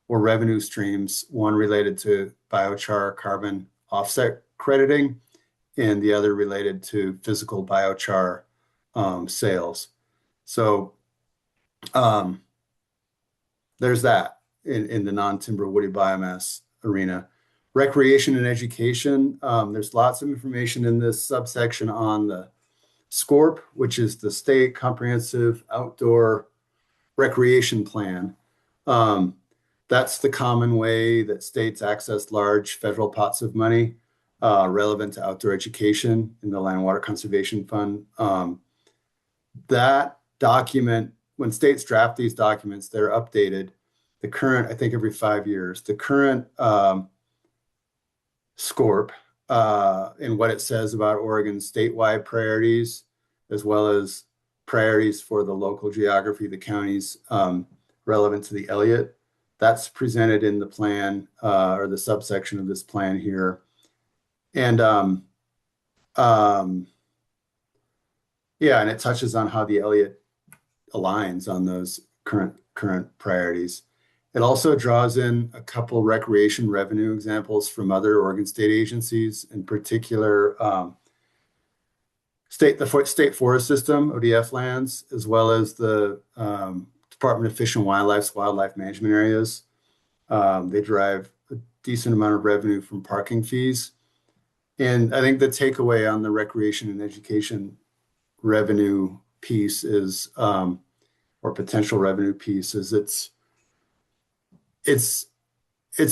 or revenue streams, one related to biochar carbon offset crediting, and the other related to physical biochar sales. So there's that in the non-timber woody biomass arena. Recreation and education, there's lots of information in this subsection on the SCORP, which is the State Comprehensive Outdoor Recreation Plan. That's the common way that states access large federal pots of money. relevant to outdoor education in the Land Water Conservation Fund. That document, when states draft these documents, they're updated. The current, I think every 5 years, the current SCORP and what it says about Oregon's statewide priorities, as well as priorities for the local geography, the counties relevant to the Elliott. That's presented in the plan or the subsection of this plan here. And yeah, and it touches on how the Elliott aligns on those current priorities. It also draws in a couple recreation revenue examples from other Oregon state agencies, in particular the state forest system, ODF lands, as well as the Department of Fish and Wildlife's wildlife management areas. They derive a decent amount of revenue from parking fees. And I think the takeaway on the recreation and education revenue piece is, or potential revenue piece is it's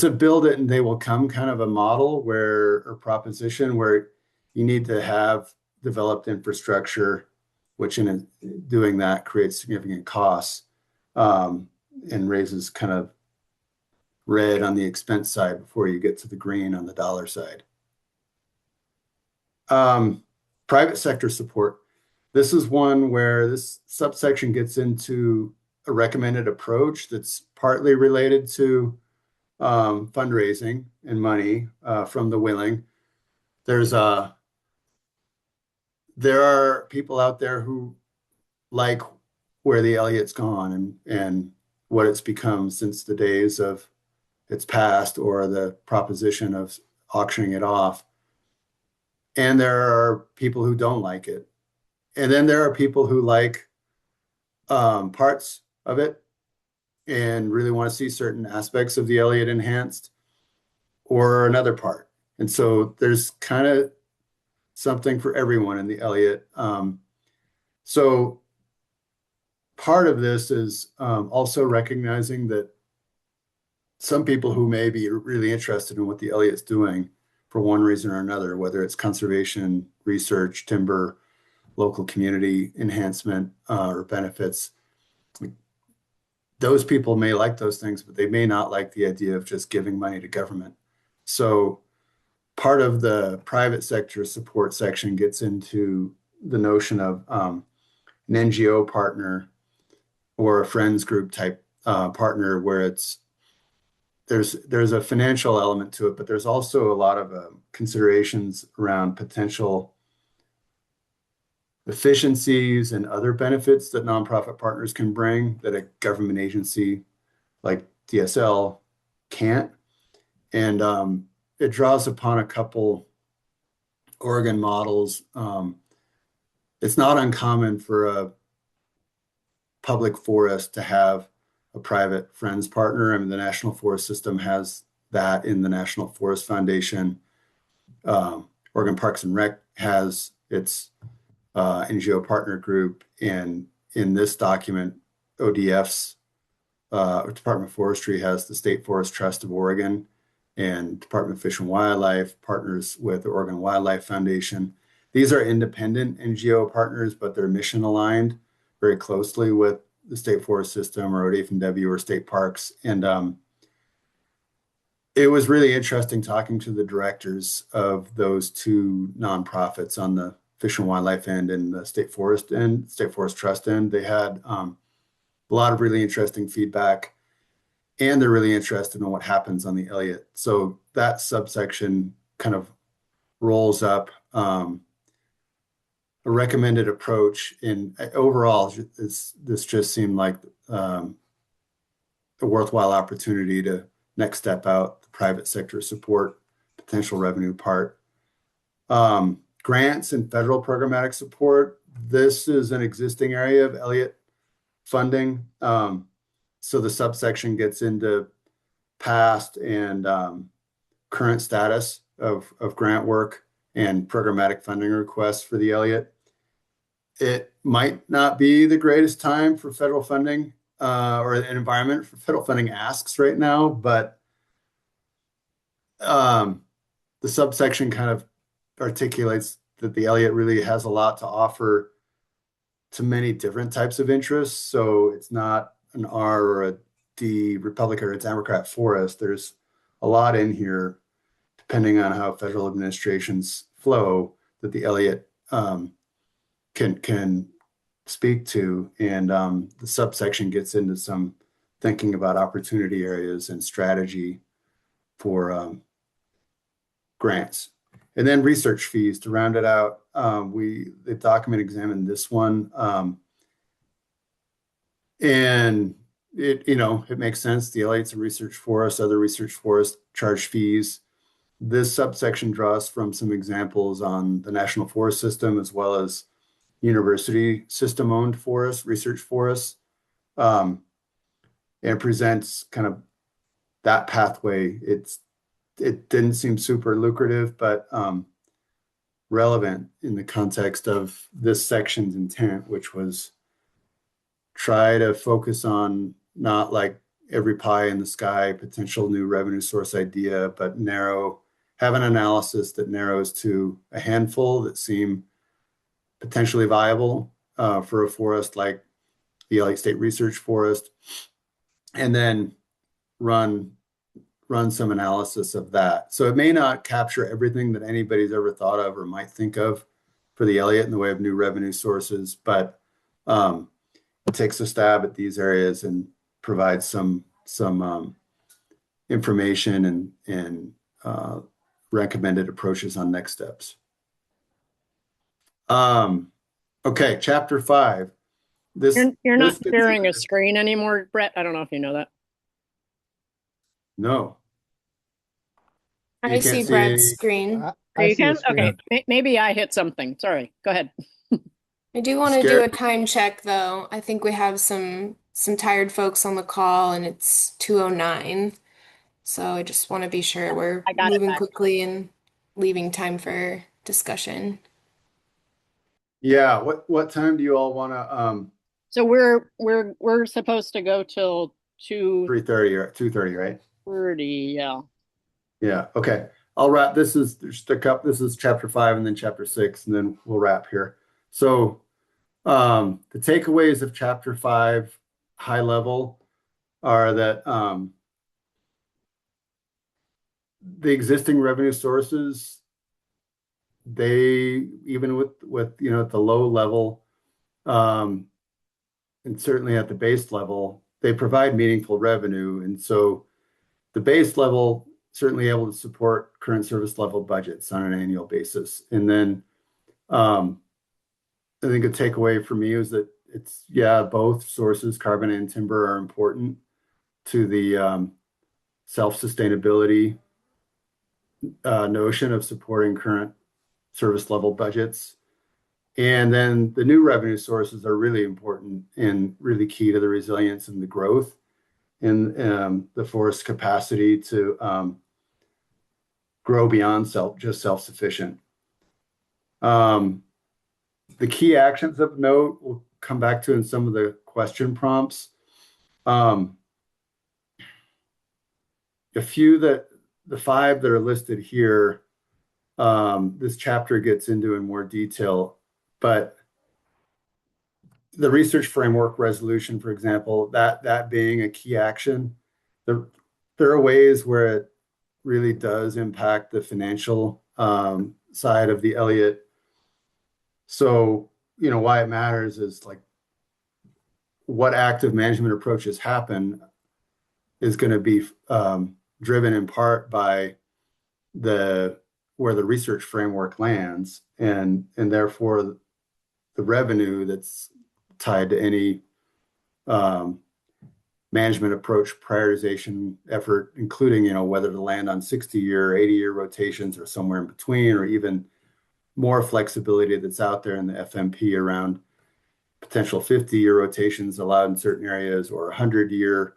a build it and they will come kind of a model or proposition where you need to have developed infrastructure, which in doing that creates significant costs and raises kind of red on the expense side before you get to the green on the dollar side. Private sector support. This is one where this subsection gets into a recommended approach that's partly related to fundraising and money from the willing. There are people out there who like where the Elliott's gone and what it's become since the days of its past or the proposition of auctioning it off. And there are people who don't like it. And then there are people who like parts of it and really want to see certain aspects of the Elliott enhanced or another part. And so there's kind of something for everyone in the Elliott. So part of this is also recognizing that some people who may be really interested in what the Elliott's doing for one reason or another, whether it's conservation, research, timber, local community enhancement, or benefits, those people may like those things, but they may not like the idea of just giving money to government. So part of the private sector support section gets into the notion of an NGO partner or a friends group type partner where there's a financial element to it, but there's also a lot of considerations around potential efficiencies and other benefits that nonprofit partners can bring that a government agency like DSL can't. And it draws upon a couple Oregon models. It's not uncommon for a public forest to have a private friends partner. I mean, the National Forest System has that in the National Forest Foundation. Oregon Parks and Rec has its NGO partner group. And in this document, ODF's Department of Forestry has the State Forest Trust of Oregon, and Department of Fish and Wildlife partners with the Oregon Wildlife Foundation. These are independent NGO partners, but they're mission aligned very closely with the State Forest System or ODF&W or state parks. And it was really interesting talking to the directors of those two nonprofits on the Fish and Wildlife end and the State Forest end, State Forest Trust end. They had a lot of really interesting feedback, and they're really interested in what happens on the Elliott. So that subsection kind of rolls up a recommended approach. And overall, this just seemed like a worthwhile opportunity to next step out the private sector support, potential revenue part. Grants and federal programmatic support. This is an existing area of Elliott funding. So the subsection gets into past and current status of grant work and programmatic funding requests for the Elliott. It might not be the greatest time for federal funding or an environment for federal funding asks right now, but the subsection kind of articulates that the Elliott really has a lot to offer to many different types of interests. So it's not an R or a D Republican or a Democrat forest. There's a lot in here, depending on how federal administrations flow, that the Elliott can speak to. And the subsection gets into some thinking about opportunity areas and strategy for grants. And then research fees to round it out. The document examined this one. And it makes sense. The Elliott's a research forest, other research forests charge fees. This subsection draws from some examples on the National Forest System as well as university system-owned forests, research forests, and presents kind of that pathway. It didn't seem super lucrative, but relevant in the context of this section's intent, which was try to focus on not like every pie in the sky potential new revenue source idea, but have an analysis that narrows to a handful that seem potentially viable for a forest like the Elliott State Research Forest, and then run some analysis of that. So it may not capture everything that anybody's ever thought of or might think of for the Elliott in the way of new revenue sources, but it takes a stab at these areas and provides some information and recommended approaches on next steps. Okay, chapter 5. You're not sharing a screen anymore, Brett. I don't know if you know that. No. I see Brett's screen. You can? Okay. Maybe I hit something. Sorry. Go ahead. I do want to do a time check, though. I think we have some tired folks on the call, and it's 2:09. So I just want to be sure we're moving quickly and leaving time for discussion. Yeah. What time do you all want to? So we're supposed to go till 3:30 or 2:30, right? 30, yeah. Yeah. Okay. I'll wrap. This is chapter 5 and then chapter 6, and then we'll wrap here. So the takeaways of chapter 5, high level, are that the existing revenue sources, they, even with at the low level, and certainly at the base level, they provide meaningful revenue. And so the base level certainly able to support current service level budgets on an annual basis. And then I think a takeaway for me is that both sources, carbon and timber, are important to the self-sustainability notion of supporting current service level budgets. And then the new revenue sources are really important and really key to the resilience and the growth in the forest's capacity to grow beyond just self-sufficient. The key actions of note we'll come back to in some of the question prompts. The 5 that are listed here, this chapter gets into in more detail, but the research framework resolution, for example, that being a key action, there are ways where it really does impact the financial side of the Elliott. So, why it matters is like what active management approaches happen is going to be driven in part by where the research framework lands, and therefore the revenue that's tied to any management approach prioritization effort, including whether to land on 60-year, 80-year rotations or somewhere in between, or even more flexibility that's out there in the FMP around potential 50-year rotations allowed in certain areas, or 100-year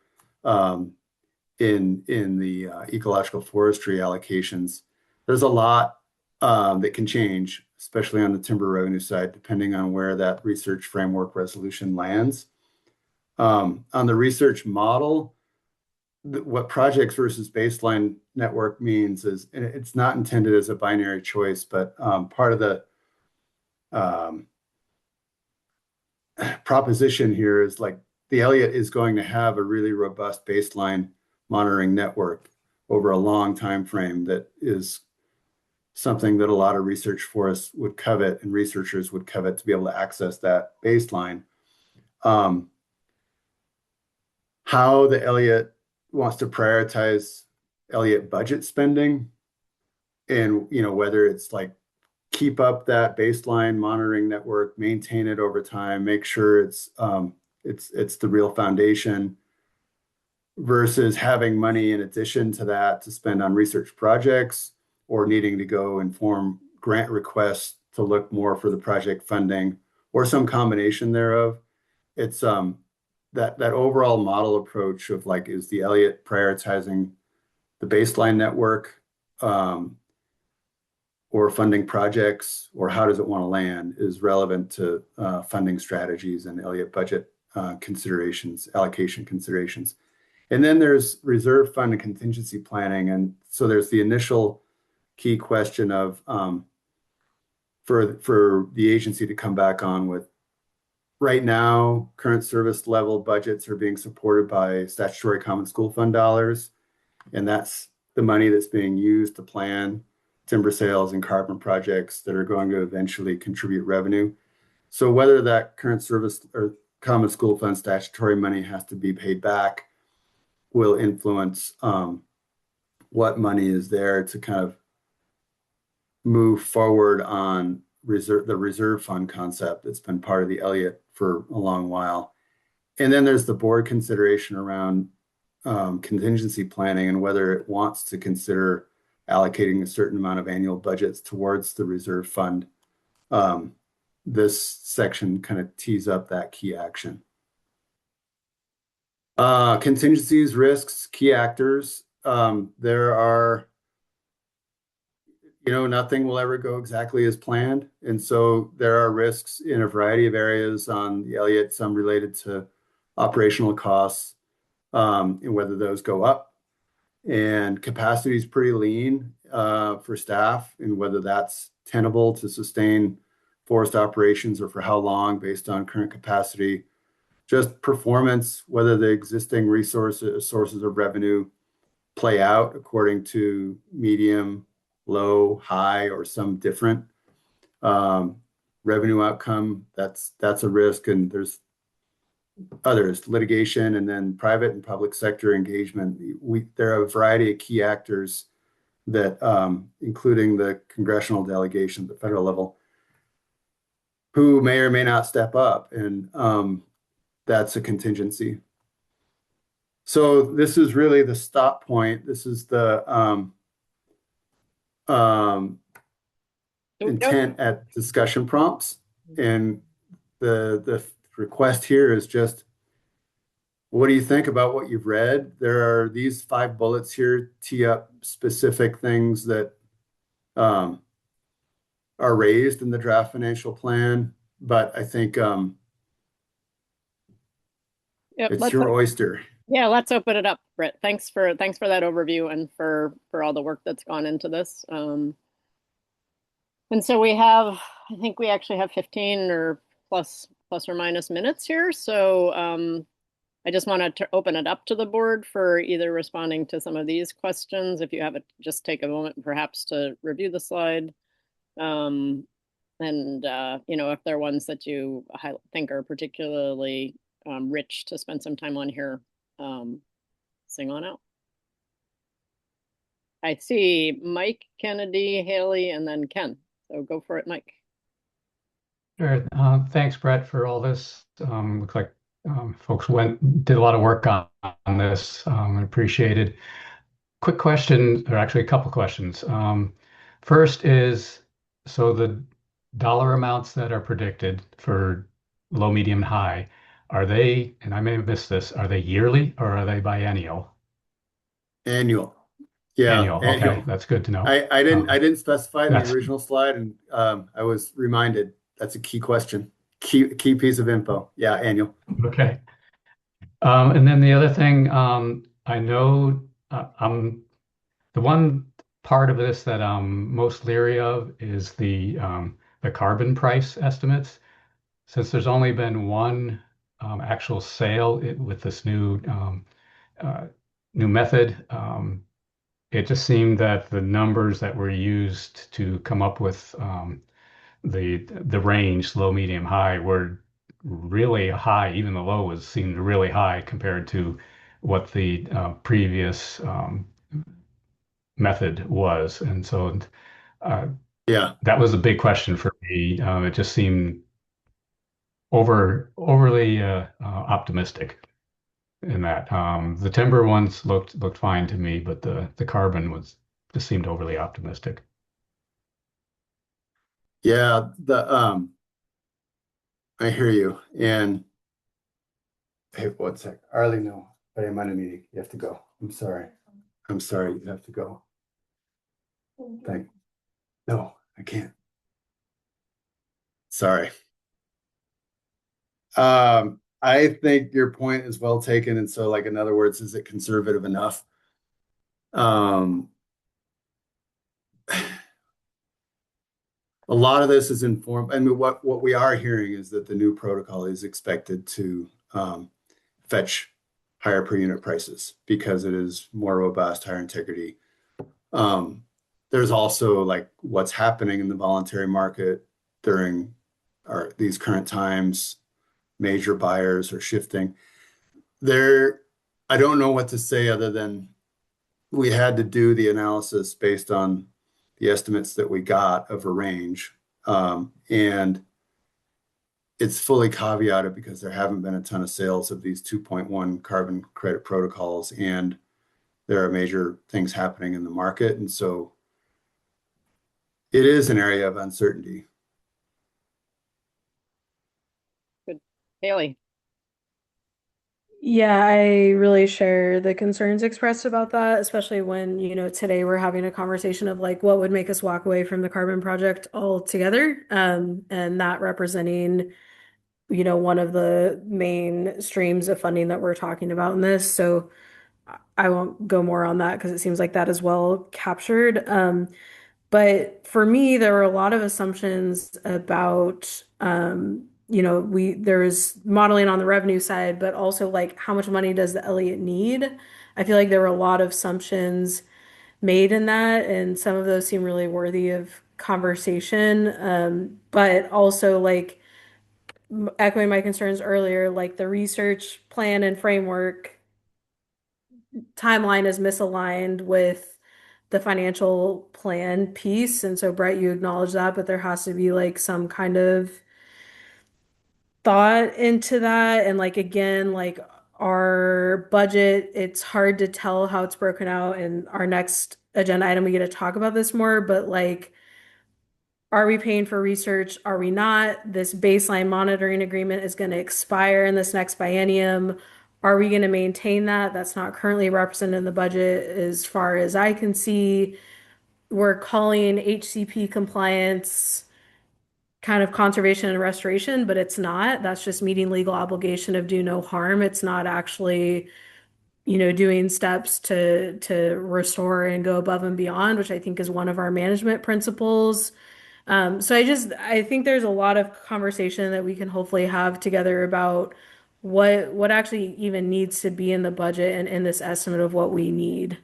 in the ecological forestry allocations. There's a lot that can change, especially on the timber revenue side, depending on where that research framework resolution lands. On the research model, what projects versus baseline network means is, and it's not intended as a binary choice, but part of the proposition here is like the Elliott is going to have a really robust baseline monitoring network over a long time frame that is something that a lot of research forests would covet and researchers would covet to be able to access that baseline. How the Elliott wants to prioritize Elliott budget spending, and whether it's like keep up that baseline monitoring network, maintain it over time, make sure it's the real foundation, versus having money in addition to that to spend on research projects or needing to go and form grant requests to look more for the project funding or some combination thereof. It's that overall model approach of like, is the Elliott prioritizing the baseline network or funding projects, or how does it want to land, is relevant to funding strategies and Elliott budget considerations, allocation considerations. And then there's reserve fund and contingency planning. And so there's the initial key question of for the agency to come back on with, right now, current service level budgets are being supported by statutory common school fund dollars. And that's the money that's being used to plan timber sales and carbon projects that are going to eventually contribute revenue. So whether that current service or common school fund statutory money has to be paid back will influence what money is there to kind of move forward on the reserve fund concept that's been part of the Elliott for a long while. And then there's the board consideration around contingency planning and whether it wants to consider allocating a certain amount of annual budgets towards the reserve fund. This section kind of tees up that key action. Contingencies, risks, key actors. There are, nothing will ever go exactly as planned. And so there are risks in a variety of areas on the Elliott, some related to operational costs, and whether those go up. And capacity is pretty lean for staff, and whether that's tenable to sustain forest operations or for how long based on current capacity. Just performance, whether the existing sources of revenue play out according to medium, low, high, or some different revenue outcome. That's a risk. And there's others, litigation, and then private and public sector engagement. There are a variety of key actors that, including the congressional delegation at the federal level, who may or may not step up, and that's a contingency. So this is really the stop point. This is the intent at discussion prompts, and the request here is just, what do you think about what you've read? There are these 5 bullets here, tee up specific things that are raised in the draft financial plan, but I think it's your oyster. Yeah, let's open it up, Britt. Thanks for that overview and for all the work that's gone into this. And so I think we actually have 15 or plus or minus minutes here. So I just wanted to open it up to the board for either responding to some of these questions. If you have just take a moment perhaps to review the slide. And if there are ones that you think are particularly rich to spend some time on here, sing on out. I see Mike, Kennedy, Haley, and then Ken. So go for it, Mike. Sure. Thanks, Brett, for all this. Looks like folks did a lot of work on this. Appreciated. Quick question, or actually a couple questions. First is, so the dollar amounts that are predicted for low, medium, high, are they, and I may have missed this, are they yearly or are they biennial? Annual. Yeah, annual. Okay, that's good to know. I didn't specify in the original slide, and I was reminded that's a key question, key piece of info. Yeah, annual. Okay. And then the other thing, I know the one part of this that I'm most leery of is the carbon price estimates. Since there's only been one actual sale with this uh, new method, it just seemed that the numbers that were used to come up with the range, low, medium, high, were really high. Even the low was seemed really high compared to what the previous method was. And so Yeah. that was a big question for me. It just seemed overly optimistic in that. The timber ones looked fine to me, but the carbon was just seemed overly optimistic. Yeah, I hear you. And hey, one sec. Arlie, no, but I'm on a meeting. You have to go. I'm sorry. I'm sorry, you have to go. Thank No, I can't. Sorry. I think your point is well taken. And so, like, in other words, is it conservative enough? Um, a lot of this is informed. I mean, what we are hearing is that the new protocol is expected to fetch higher per unit prices because it is more robust, higher integrity. There's also like what's happening in the voluntary market during these current times. Major buyers are shifting. I don't know what to say other than we had to do the analysis based on the estimates that we got of a range. And it's fully caveated because there haven't been a ton of sales of these 2.1 carbon credit protocols, and there are major things happening in the market. And so it is an area of uncertainty. Good. Haley. Yeah, I really share the concerns expressed about that, especially when, today we're having a conversation of like what would make us walk away from the carbon project altogether. And that representing, one of the main streams of funding that we're talking about in this. So I won't go more on that because it seems like that is well captured. But for me, there were a lot of assumptions about, there's modeling on the revenue side, but also like how much money does the Elliott need? I feel like there were a lot of assumptions made in that, and some of those seem really worthy of conversation. But also like echoing my concerns earlier, like the research plan and framework timeline is misaligned with the financial plan piece. And so, Brett, you acknowledge that, but there has to be like some kind of thought into that. And like, again, like our budget, it's hard to tell how it's broken out. In our next agenda item, we get to talk about this more, but like, are we paying for research? Are we not? This baseline monitoring agreement is going to expire in this next biennium. Are we going to maintain that? That's not currently represented in the budget as far as I can see. We're calling HCP compliance kind of conservation and restoration, but it's not. That's just meeting legal obligation of do no harm. It's not actually, doing steps to restore and go above and beyond, which I think is one of our management principles. So I think there's a lot of conversation that we can hopefully have together about what actually even needs to be in the budget and in this estimate of what we need.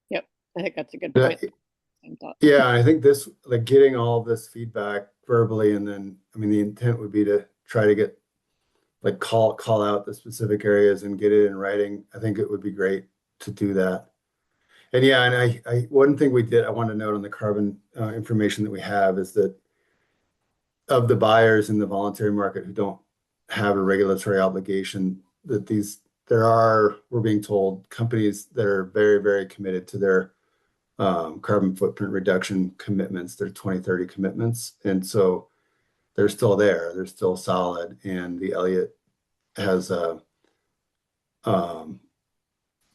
Yep, I think that's a good point. Same thought. Yeah, I think this, like getting all this feedback verbally, and then, I mean, the intent would be to try to get, like call out the specific areas and get it in writing. I think it would be great to do that. And yeah, and one thing I want to note on the carbon information that we have is that of the buyers in the voluntary market who don't have a regulatory obligation, that we're being told, companies that are very, very committed to their carbon footprint reduction commitments, their 2030 commitments. And so they're still there, they're still solid. And the Elliott has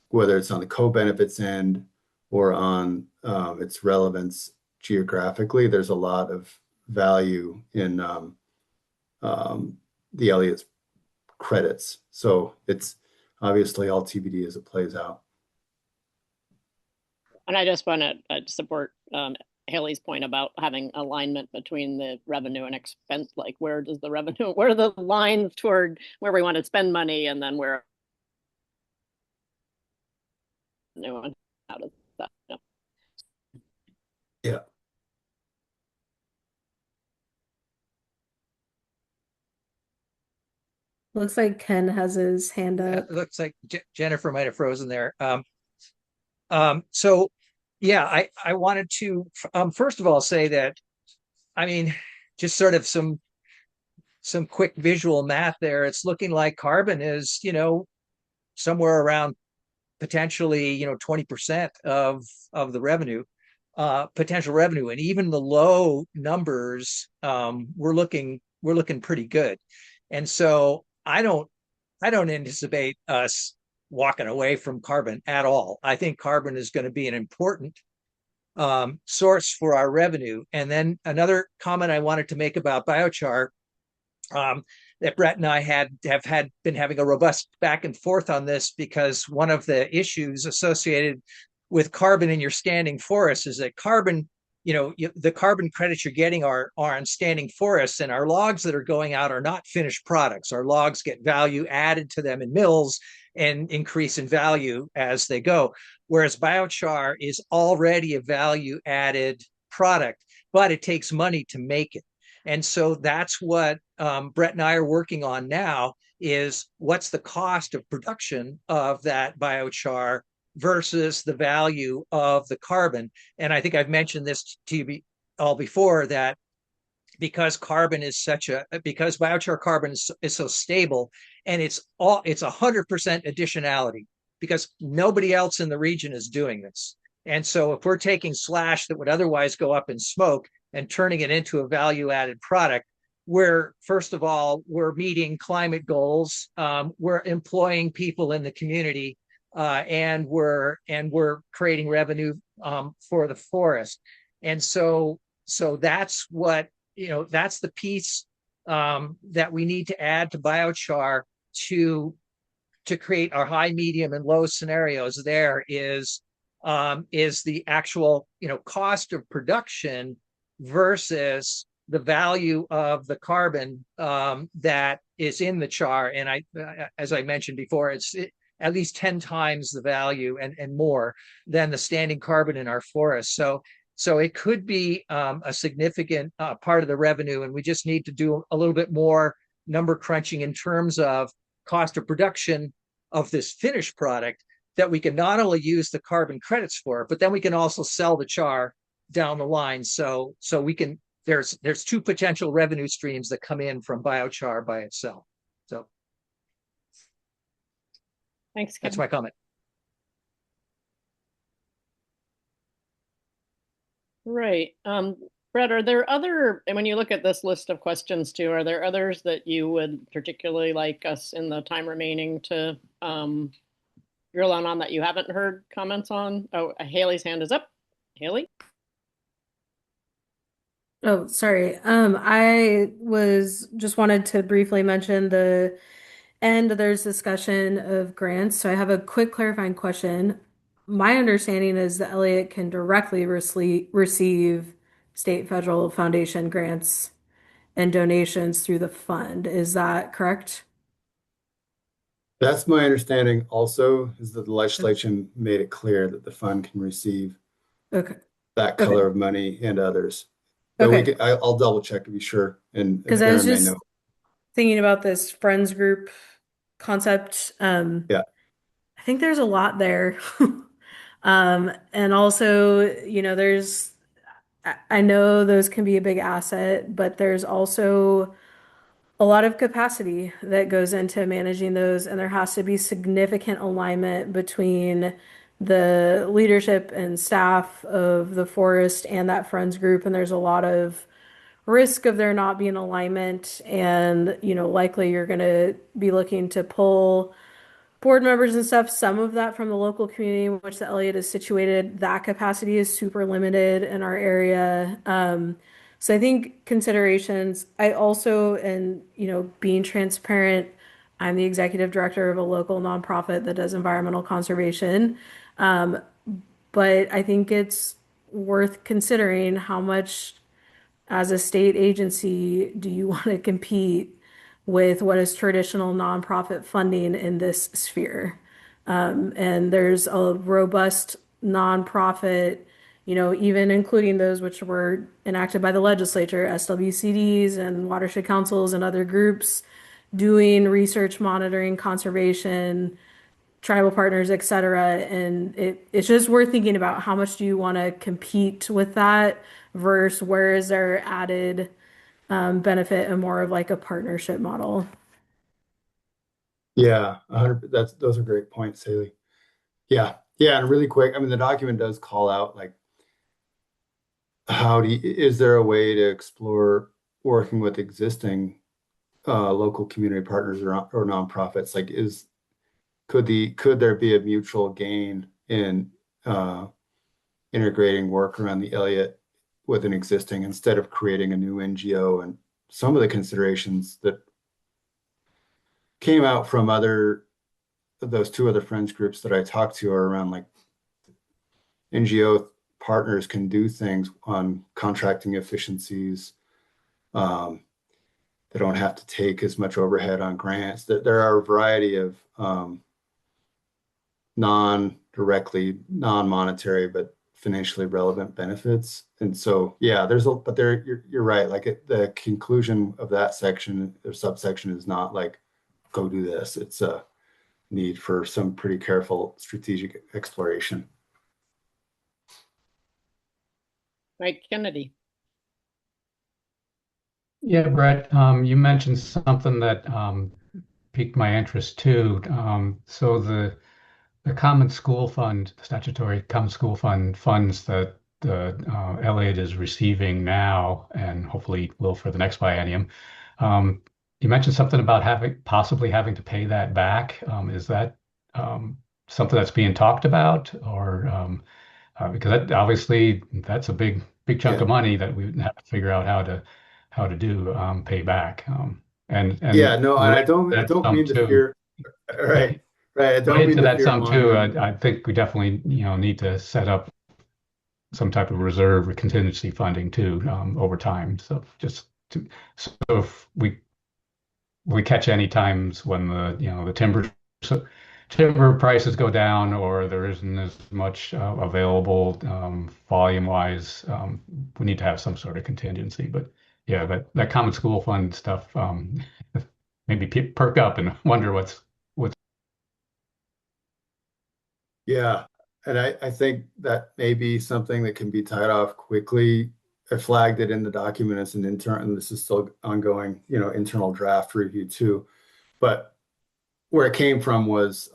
whether it's on the co-benefits end or on its relevance geographically, there's a lot of value in the Elliott's credits. So it's obviously all TBD as it plays out. And I just want to support Haley's point about having alignment between the revenue and expense. Like, where does the revenue, where are the lines toward where we want to spend money, and then where new one out of that. Yeah. Yeah. Looks like Ken has his hand up. It looks like Jennifer might have frozen there. So yeah, I wanted to first of all say that, I mean, just sort of some quick visual math there. It's looking like carbon is, somewhere around potentially, 20% of the revenue, potential revenue. And even the low numbers, we're looking pretty good. And so I don't anticipate us walking away from carbon at all. I think carbon is going to be an important source for our revenue. And then another comment I wanted to make about biochar, that Brett and I have been having a robust back and forth on this, because one of the issues associated with carbon in your standing forest is that carbon, the carbon credits you're getting are on standing forests, and our logs that are going out are not finished products. Our logs get value added to them in mills and increase in value as they go. Whereas biochar is already a value added product, but it takes money to make it. And so that's what Brett and I are working on now, is what's the cost of production of that biochar versus the value of the carbon. And I think I've mentioned this to you all before, that because biochar carbon is so stable, and it's 100% additionality, because nobody else in the region is doing this. And so if we're taking slash that would otherwise go up in smoke and turning it into a value added product, where first of all, we're meeting climate goals, we're employing people in the community, and we're creating revenue for the forest. And so that's what, that's the piece that we need to add to biochar to create our high, medium, and low scenarios. There is the actual, cost of production versus the value of the carbon that is in the char. And as I mentioned before, it's at least 10 times the value and more than the standing carbon in our forest. So it could be a significant part of the revenue, and we just need to do a little bit more number crunching in terms of cost of production of this finished product, that we can not only use the carbon credits for, but then we can also sell the char down the line. So we can, there's two potential revenue streams that come in from biochar by itself. So thanks, Ken. That's my comment. Right. Brett, are there other, and when you look at this list of questions too, are there others that you would particularly like us in the time remaining to drill on that you haven't heard comments on? Oh, Haley's hand is up. Haley? Oh, sorry. I was just wanted to briefly mention the end, there's discussion of grants. So I have a quick clarifying question. My understanding is that Elliott can directly receive state, federal, foundation grants and donations through the fund. Is that correct? That's my understanding also, is that the legislation made it clear that the fund can receive Okay. that Okay. color of money and others. But Okay. I'll double check to be sure. And Because I was Aaron may just know. thinking about this friends group concept. Yeah. I think there's a lot there. And also, I know those can be a big asset, but there's also a lot of capacity that goes into managing those, and there has to be significant alignment between the leadership and staff of the forest and that friends group, and there's a lot of risk of there not being alignment, and likely you're going to be looking to pull board members and stuff, some of that from the local community in which the Elliott is situated. That capacity is super limited in our area. So I think considerations, I also, and being transparent, I'm the executive director of a local nonprofit that does environmental conservation. Um, but I think it's worth considering how much, as a state agency, do you want to compete with what is traditional nonprofit funding in this sphere? And there's a robust nonprofit, even including those which were enacted by the legislature, SWCDs and watershed councils and other groups doing research, monitoring, conservation, tribal partners, et cetera. And it's just worth thinking about how much do you want to compete with that versus where is there added benefit and more of like a partnership model. Yeah, 100. Those are great points, Haley. Yeah, yeah, and really quick. I mean, the document does call out like is there a way to explore working with existing local community partners or nonprofits? Like, could there be a mutual gain in integrating work around the Elliott with an existing instead of creating a new NGO? And some of the considerations that came out from those two other friends groups that I talked to are around like NGO partners can do things on contracting efficiencies. They don't have to take as much overhead on grants. There are a variety of non-directly, non-monetary, but financially relevant benefits. And so, yeah, you're right. Like the conclusion of that section or subsection is not like, go do this. It's a need for some pretty careful strategic exploration. Mike Kennedy. Yeah, Brett, you mentioned something that piqued my interest too. So the Common School Fund, the statutory Common School Fund funds that the Elliott is receiving now and hopefully will for the next biennium. You mentioned something about possibly having to pay that back. Is that something that's being talked about, or because obviously that's a big chunk Yeah. of money that we have to figure out how to do pay back. Yeah, And no, and I related don't to I that don't sum mean to too. fear. Right, right. I don't Related mean to to that fear sum too, mongering. I think we definitely need to set up some type of reserve or contingency funding too over time. So if we catch any times when the timber prices go down or there isn't as much available volume wise, we need to have some sort of contingency. But yeah, that common school fund stuff maybe perk up and wonder what's Yeah, and I think that may be something that can be tied off quickly. I flagged it in the document as an intern, and this is still ongoing, internal draft review too. But where it came from was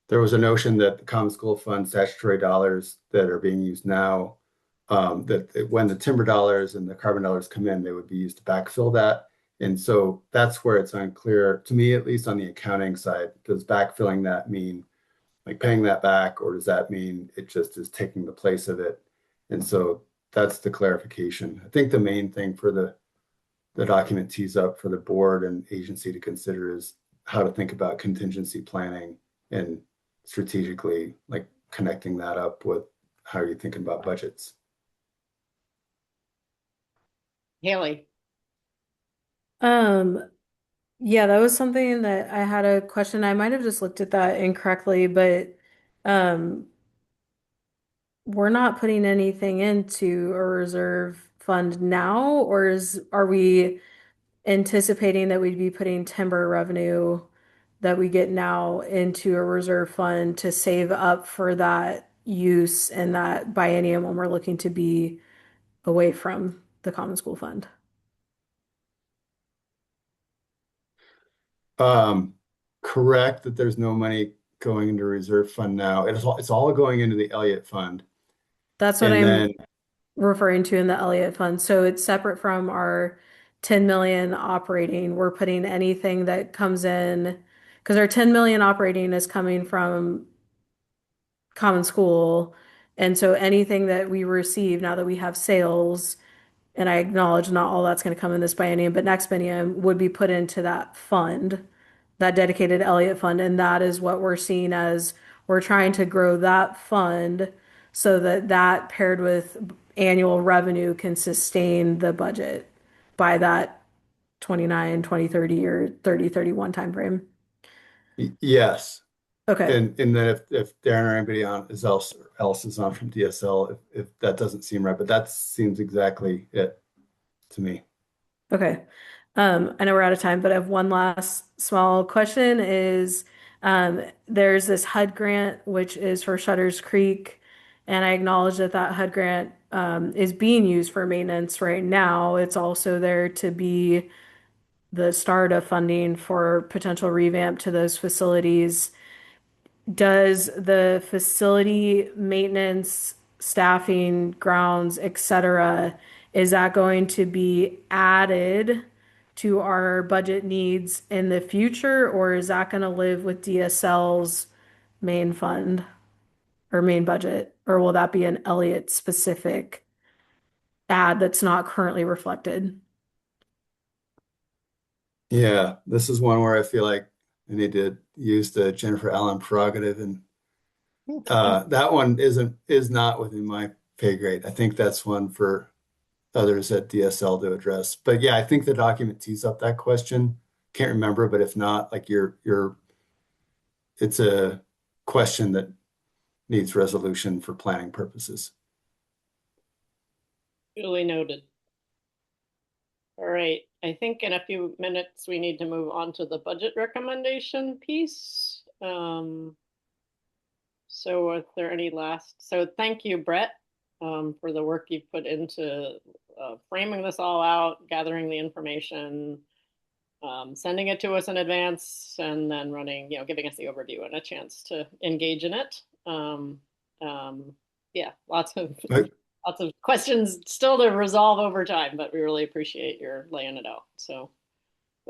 there was a notion that the Common School Fund statutory dollars that are being used now, when the timber dollars and the carbon dollars come in, they would be used to backfill that. And so that's where it's unclear, to me, at least on the accounting side, does backfilling that mean like paying that back, or does that mean it just is taking the place of it? And so that's the clarification. I think the main thing for the document tees up for the board and agency to consider is how to think about contingency planning and strategically like connecting that up with how you're thinking about budgets. Haley. Yeah, that was something that I had a question. I might have just looked at that incorrectly, but um, we're not putting anything into a reserve fund now, or are we anticipating that we'd be putting timber revenue that we get now into a reserve fund to save up for that use and that biennium when we're looking to be away from the Common School Fund? Um, Correct that there's no money going into reserve fund now. It's all going into the Elliott Fund. That's what And I'm then referring to in the Elliott Fund. So it's separate from our 10 million operating. We're putting anything that comes in because our 10 million operating is coming from Common School. And so anything that we receive now that we have sales, and I acknowledge not all that's going to come in this biennium, but next biennium would be put into that fund. that dedicated Elliott fund, and that is what we're seeing as we're trying to grow that fund so that that paired with annual revenue can sustain the budget by that 29, 2030 or 3031 timeframe. Yes. Okay. And then if Darren or anybody else is on from DSL, if that doesn't seem right, but that seems exactly it to me. Okay. I know we're out of time, but I have one last small question is there's this HUD grant, which is for Shutters Creek, and I acknowledge that that HUD grant is being used for maintenance right now. It's also there to be the start of funding for potential revamp to those facilities. Does the facility maintenance, staffing, grounds, etc., is that going to be added to our budget needs in the future, or is that going to live with DSL's main fund or main budget, or will that be an Elliott specific add that's not currently reflected? Yeah, this is one where I feel like I need to use the Jennifer Allen prerogative, and that one is not within my pay grade. I think that's one for others at DSL to address. But yeah, I think the document tees up that question. Can't remember, but if not, like it's a question that needs resolution for planning purposes. Duly noted. All right, I think in a few minutes we need to move on to the budget recommendation piece. So are there any so thank you, Brett, for the work you've put into framing this all out, gathering the information, sending it to us in advance, and then giving us the overview and a chance to engage in it. Yeah, lots of questions still to resolve over time, but we really appreciate your laying it out. So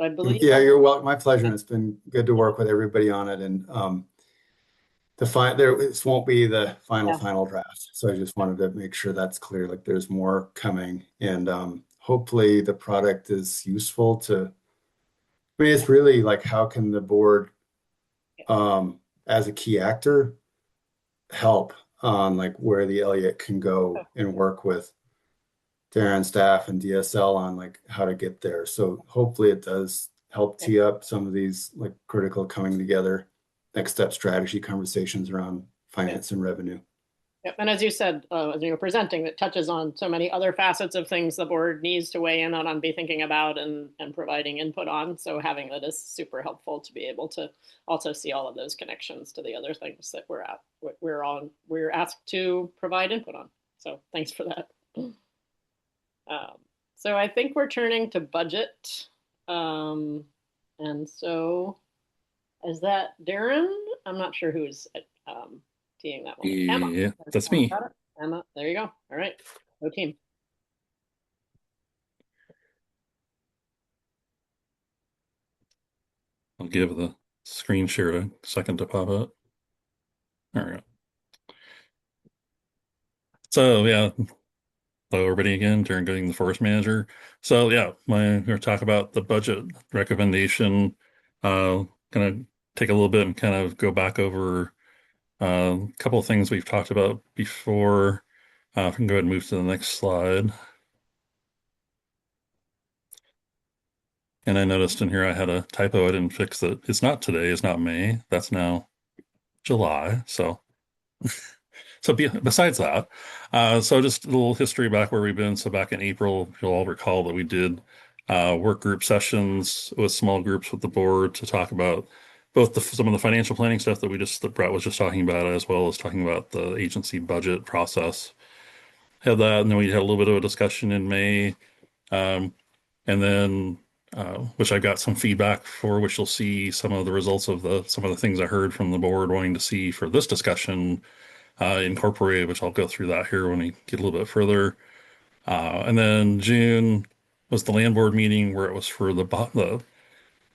I believe. Yeah, you're welcome. My pleasure. And it's been good to work with everybody on it. And this won't be the final draft. So I just wanted to make sure that's clear. Like there's more coming, and hopefully the product is useful to. I mean, it's really like how can the board, as a key actor, help on like where the Elliott can go and work with Darren staff and DSL on like how to get there. So hopefully it does help tee up some of these like critical coming together, next step strategy conversations around finance and revenue. Yep. And as you said, as you were presenting, it touches on so many other facets of things the board needs to weigh in on, be thinking about and providing input on. So having that is super helpful to be able to also see all of those connections to the other things that we're asked to provide input on. So thanks for that. So I think we're turning to budget. And so is that Darren? I'm not sure who's teeing that one. Yeah, Emma. that's me. Emma, there you go. All right, go team. I'll give the screen share a second to pop up. There we go. So yeah, hello everybody again, Darren Gooding, the forest manager. So yeah, we're going to talk about the budget recommendation. Kind of take a little bit and kind of go back over a couple of things we've talked about before. If we can go ahead and move to the next slide. And I noticed in here I had a typo. I didn't fix it. It's not today. It's not May. That's now July. So, besides that, so just a little history back where we've been. So back in April, you'll all recall that we did work group sessions with small groups with the board to talk about both some of the financial planning stuff that Brett was just talking about, as well as talking about the agency budget process. Had that, and then we had a little bit of a discussion in May, and then which I got some feedback for, which you'll see some of the results of some of the things I heard from the board wanting to see for this discussion incorporated, which I'll go through that here when we get a little bit further. And then June was the land board meeting where it was for the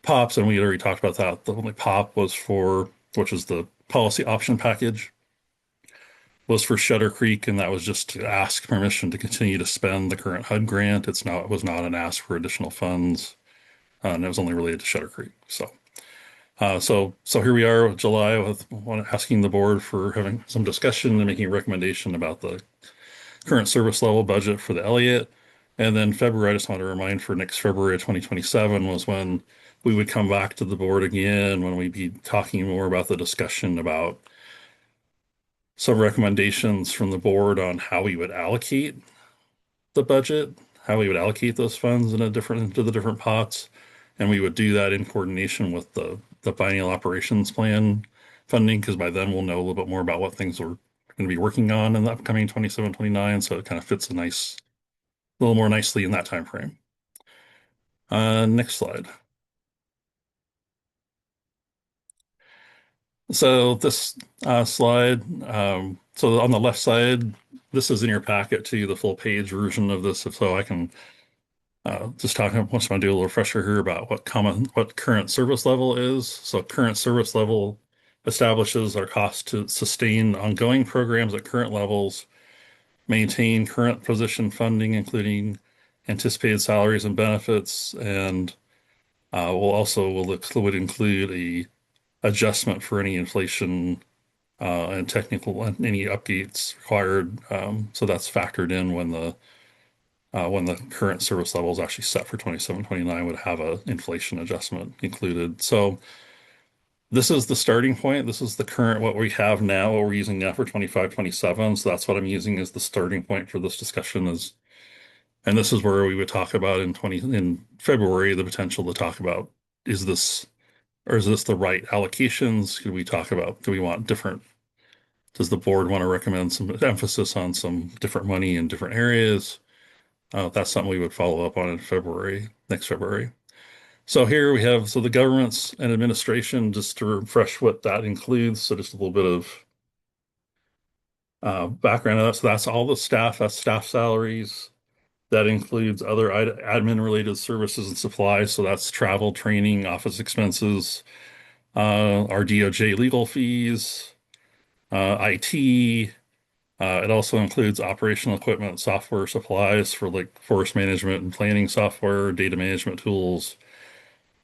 POPs, and we had already talked about that. The only POP was which is the policy option package, was for Shutter Creek, and that was just to ask permission to continue to spend the current HUD grant. It was not an ask for additional funds, and it was only related to Shutter Creek. So So here we are with July with asking the board for having some discussion and making a recommendation about the current service level budget for the Elliott. And then February, I just want to remind for next February of 2027 was when we would come back to the board again, when we'd be talking more about the discussion about some recommendations from the board on how we would allocate the budget, how we would allocate those funds into the different pots. And we would do that in coordination with the biennial operations plan funding, because by then we'll know a little bit more about what things we're going to be working on in the upcoming 27, 29. So it kind of fits a little more nicely in that time frame. Next slide. So this slide, so on the left side, this is in your packet too, the full page version of this. So I can just talk, I just want to do a little refresher here about what current service level is. So current service level establishes our cost to sustain ongoing programs at current levels, maintain current position funding, including anticipated salaries and benefits, and would include a adjustment for any inflation and technical any updates required. So that's factored in when the current service level is actually set for 27, 29 would have a inflation adjustment included. So this is the starting point. This is the current what we have now, what we're using now for 25, 27. So that's what I'm using as the starting point for this discussion is, and this is where we would talk about in February, the potential to talk about, is this the right allocations? Do we want different, does the board want to recommend some emphasis on some different money in different areas? That's something we would follow up on in February, next February. So here we have, so the governance and administration, just to refresh what that includes. So just a little bit of background of that. So that's all the staff, that's staff salaries. That includes other admin related services and supplies. So that's travel, training, office expenses, our DOJ legal fees, IT. It also includes operational equipment, software supplies for like forest management and planning software, data management tools.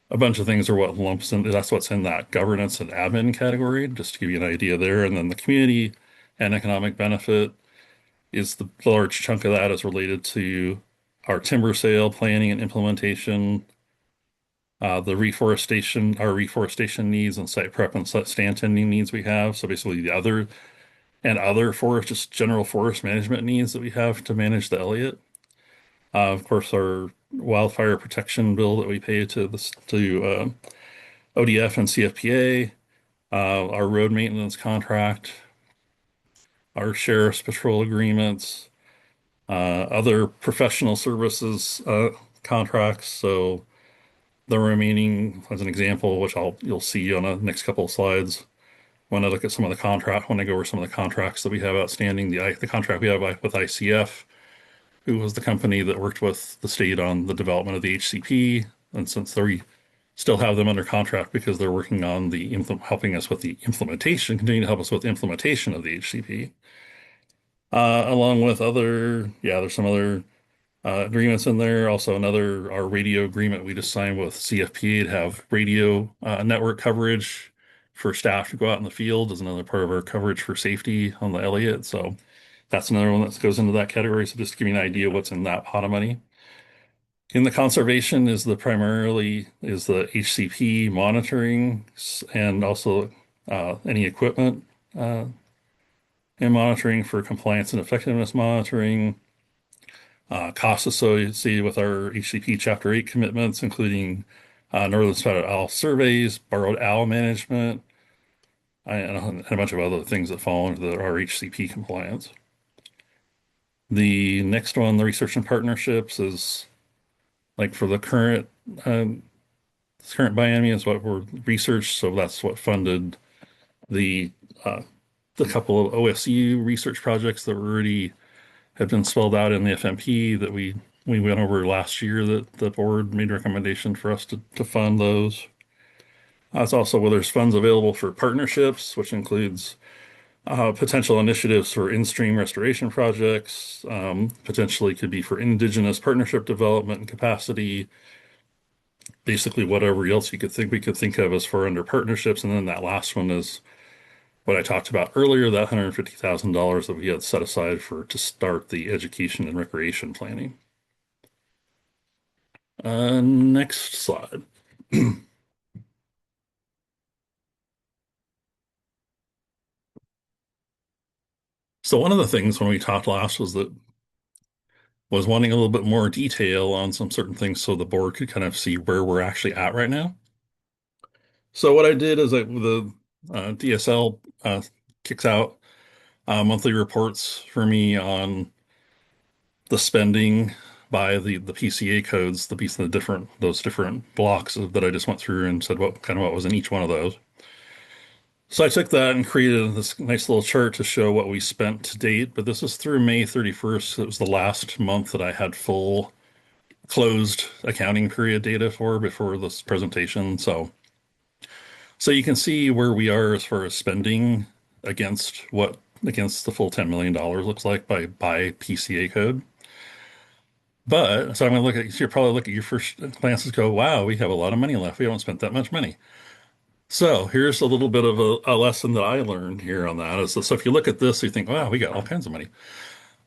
A bunch of things are what lumps in. That's what's in that governance and admin category, just to give you an idea there. And then the community and economic benefit is the large chunk of that is related to our timber sale planning and implementation, the our reforestation needs and site prep and stand tending needs we have. So basically the other forest, just general forest management needs that we have to manage the Elliott. Of course, our wildfire protection bill that we pay to ODF and CFPA, our road maintenance contract, our sheriff's patrol agreements, other professional services contracts. So the remaining, as an example, which you'll see on the next couple of slides, when I look at when I go over some of the contracts that we have outstanding, the contract we have with ICF, who was the company that worked with the state on the development of the HCP, and since we still have them under contract because they're working on helping us with the implementation, continue to help us with implementation of the HCP. Along with there's some other agreements in there. Also, our radio agreement we just signed with CFPA to have radio network coverage for staff to go out in the field is another part of our coverage for safety on the Elliott. So that's another one that goes into that category. So just to give you an idea what's in that pot of money. In the conservation is the HCP monitoring and also any equipment and monitoring for compliance and effectiveness monitoring. Costs associated with our HCP Chapter 8 commitments, including northern spotted owl surveys, borrowed owl management, and a bunch of other things that fall under our HCP compliance. The next one, the research and partnerships, is like for the current biennium is what we're research. So that's what funded the couple of OSU research projects that already had been spelled out in the FMP that we went over last year, that the board made recommendation for us to fund those. That's also where there's funds available for partnerships, which includes potential initiatives for in-stream restoration projects, potentially could be for indigenous partnership development and capacity, basically whatever else you could think we could think of as for under partnerships. And then that last one is what I talked about earlier, that $150,000 that we had set aside for to start the education and recreation planning. Next slide. So one of the things when we talked last was wanting a little bit more detail on some certain things so the board could kind of see where we're actually at right now. So what I did is the DSL kicks out monthly reports for me on the spending by the PCA codes, the different those different blocks that I just went through and said what was in each one of those. So I took that and created this nice little chart to show what we spent to date, but this is through May 31st. It was the last month that I had full closed accounting period data for before this presentation. So you can see where we are as far as spending against the full $10 million looks like by PCA code. But so I'm going to you'll probably look at your first glance and go, wow, we have a lot of money left. We haven't spent that much money. So here's a little bit of a lesson that I learned here on that. So if you look at this, you think, wow, we got all kinds of money.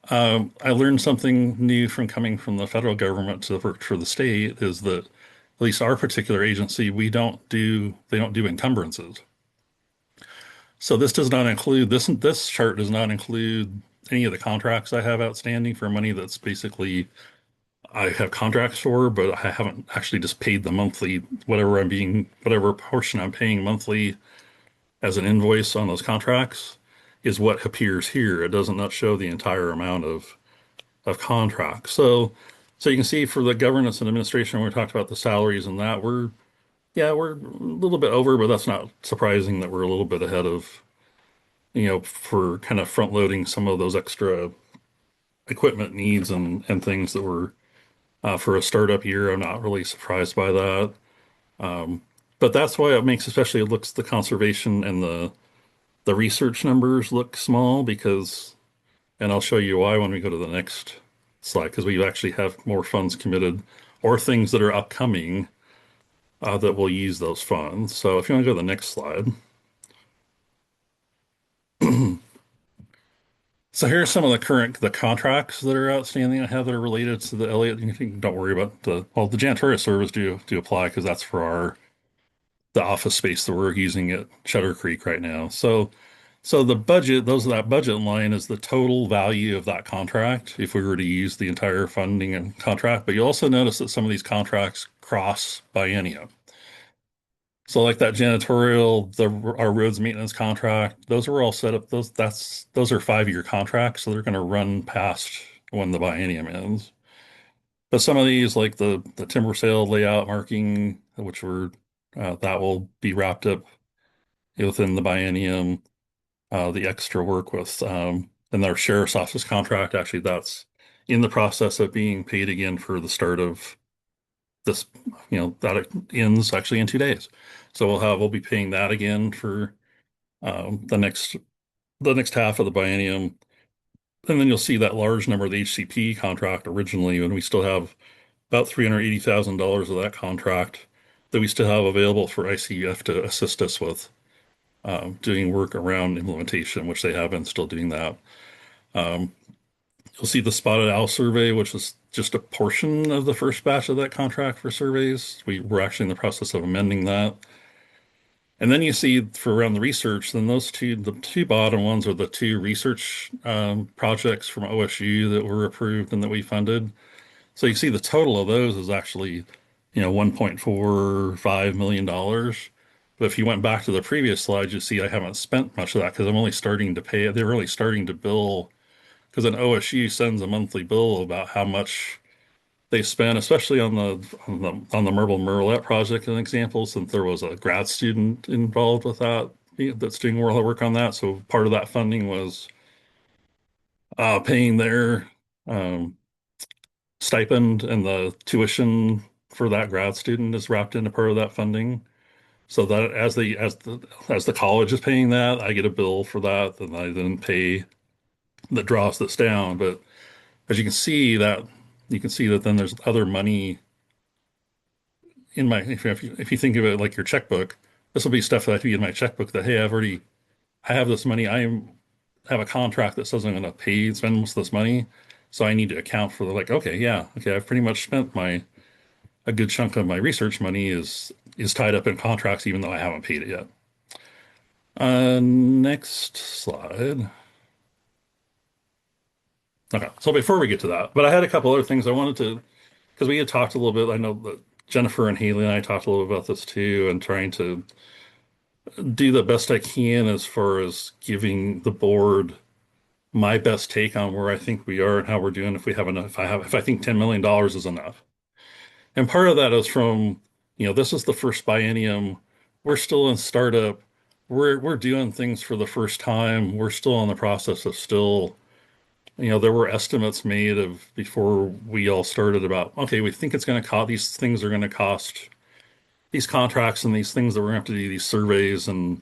I learned something new from coming from the federal government to work for the state is that at least our particular agency, they don't do encumbrances. So this does not include this chart does not include any of the contracts I have outstanding for money that's basically I have contracts for, but I haven't actually just paid the monthly whatever portion I'm paying monthly as an invoice on those contracts is what appears here. It does not show the entire amount of contracts. So you can see for the governance and administration, when we talked about the salaries and that we're a little bit over, but that's not surprising that we're a little bit ahead of, for kind of front loading some of those extra equipment needs and things that were for a startup year. I'm not really surprised by that. But that's why it makes, especially it looks the conservation and the research numbers look small and I'll show you why when we go to the next slide, because we actually have more funds committed or things that are upcoming that will use those funds. So if you want to go to the next slide. So here's some of the contracts that are outstanding I have that are related to the Elliott. Don't worry about the janitorial service do apply because that's for the office space that we're using at Shutter Creek right now. So the budget, that budget line is the total value of that contract if we were to use the entire funding and contract. But you also notice that some of these contracts cross biennium. So like that janitorial, our roads maintenance contract, those are all set up. Those are 5-year contracts, so they're going to run past when the biennium ends. But some of these, like the timber sale layout marking, which that will be wrapped up within the biennium. The extra work with and our sheriff's office contract, actually, that's in the process of being paid again for the start of this. That it ends actually in 2 days. So we'll be paying that again for the next half of the biennium. And then you'll see that large number of the HCP contract originally, and we still have about $380,000 of that contract that we still have available for ICF to assist us with doing work around implementation, which they have been still doing that. You'll see the spotted owl survey, which is just a portion of the first batch of that contract for surveys. We're actually in the process of amending that. And then you see for around the research, then the two bottom ones are the 2 research projects from OSU that were approved and that we funded. So you see the total of those is actually, $1.45 million. But if you went back to the previous slide, you see I haven't spent much of that because I'm only starting to pay. They're really starting to bill because an OSU sends a monthly bill about how much they spent, especially on the Marble Merlette project, an example, since there was a grad student involved with that's doing more work on that. So part of that funding was paying their stipend, and the tuition for that grad student is wrapped into part of that funding. So that as the college is paying that, I get a bill for that, and I then pay that draws this down. But as you can see that then there's other money, in my if you think of it like your checkbook, this will be stuff that I have to be in my checkbook that hey, I have this money. Have a contract that says I'm going to pay spend most of this money, so I need to account for the like okay, yeah, okay, I've pretty much spent my a good chunk of my research money is tied up in contracts even though I haven't paid it yet. Next slide. Okay, so before we get to that, but I had a couple other things I wanted to, because we had talked a little bit. I know that Jennifer and Haley and I talked a little bit about this too, and trying to do the best I can as far as giving the board my best take on where I think we are and how we're doing. If we have enough, if I think $10 million is enough, and part of that is from, this is the first biennium. We're still in startup. We're doing things for the first time. We're still in the process of still. There were estimates made of before we all started about, okay, we think it's going to cost, these things are going to cost, these contracts and these things that we're going to have to do, these surveys and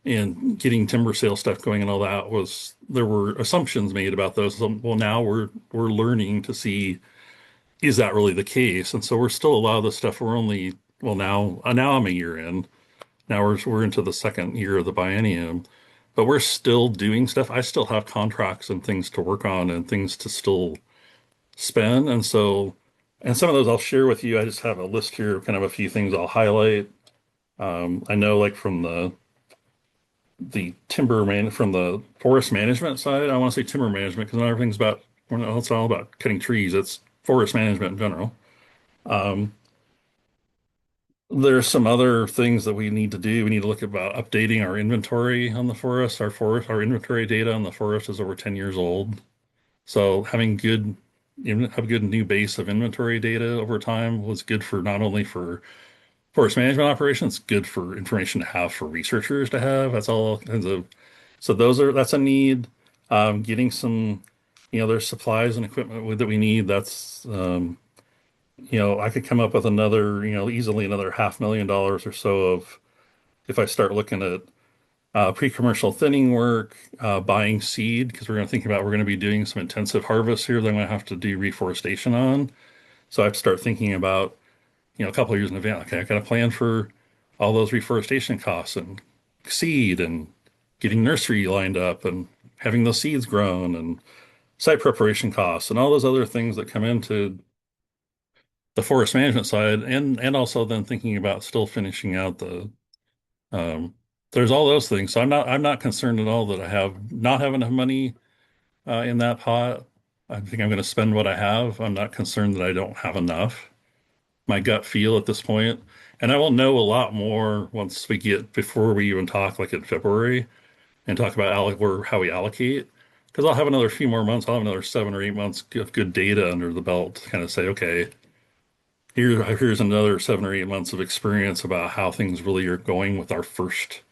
getting timber sale stuff going and all that there were assumptions made about those. So, well, now we're learning to see, is that really the case? And so we're still a lot of the stuff we're only, well, now I'm a year in. Now we're into the second year of the biennium, but we're still doing stuff. I still have contracts and things to work on and things to still spend. And so, and some of those I'll share with you. I just have a list here of kind of a few things I'll highlight. I know like from from the forest management side, I want to say timber management because not everything's about, well, it's all about cutting trees. It's forest management in general. There's some other things that we need to do. We need to look about updating our inventory on the forest. Our inventory data on the forest is over 10 years old. So have a good new base of inventory data over time was good for not only for forest management operations, good for information to have for researchers to have. That's all kinds of, so that's a need. Getting some, there's supplies and equipment that we need. I could come up with easily another $500,000 or so of, if I start looking at pre-commercial thinning work, buying seed, because we're going to be doing some intensive harvests here that I'm going to have to do reforestation on. So I have to start thinking about, a couple of years in advance. Okay, I got a plan for all those reforestation costs and seed and getting nursery lined up and having those seeds grown and site preparation costs and all those other things that come into the forest management side and also then thinking about still finishing out um there's all those things. So I'm not concerned at all that I not have enough money in that pot. I think I'm going to spend what I have. I'm not concerned that I don't have enough. My gut feel at this point, and I will know a lot more before we even talk like in February and talk about how we allocate. Because I'll have another few more months. I'll have another 7 or 8 months of good data under the belt to kind of say, okay, here's another 7 or 8 months of experience about how things really are going with our first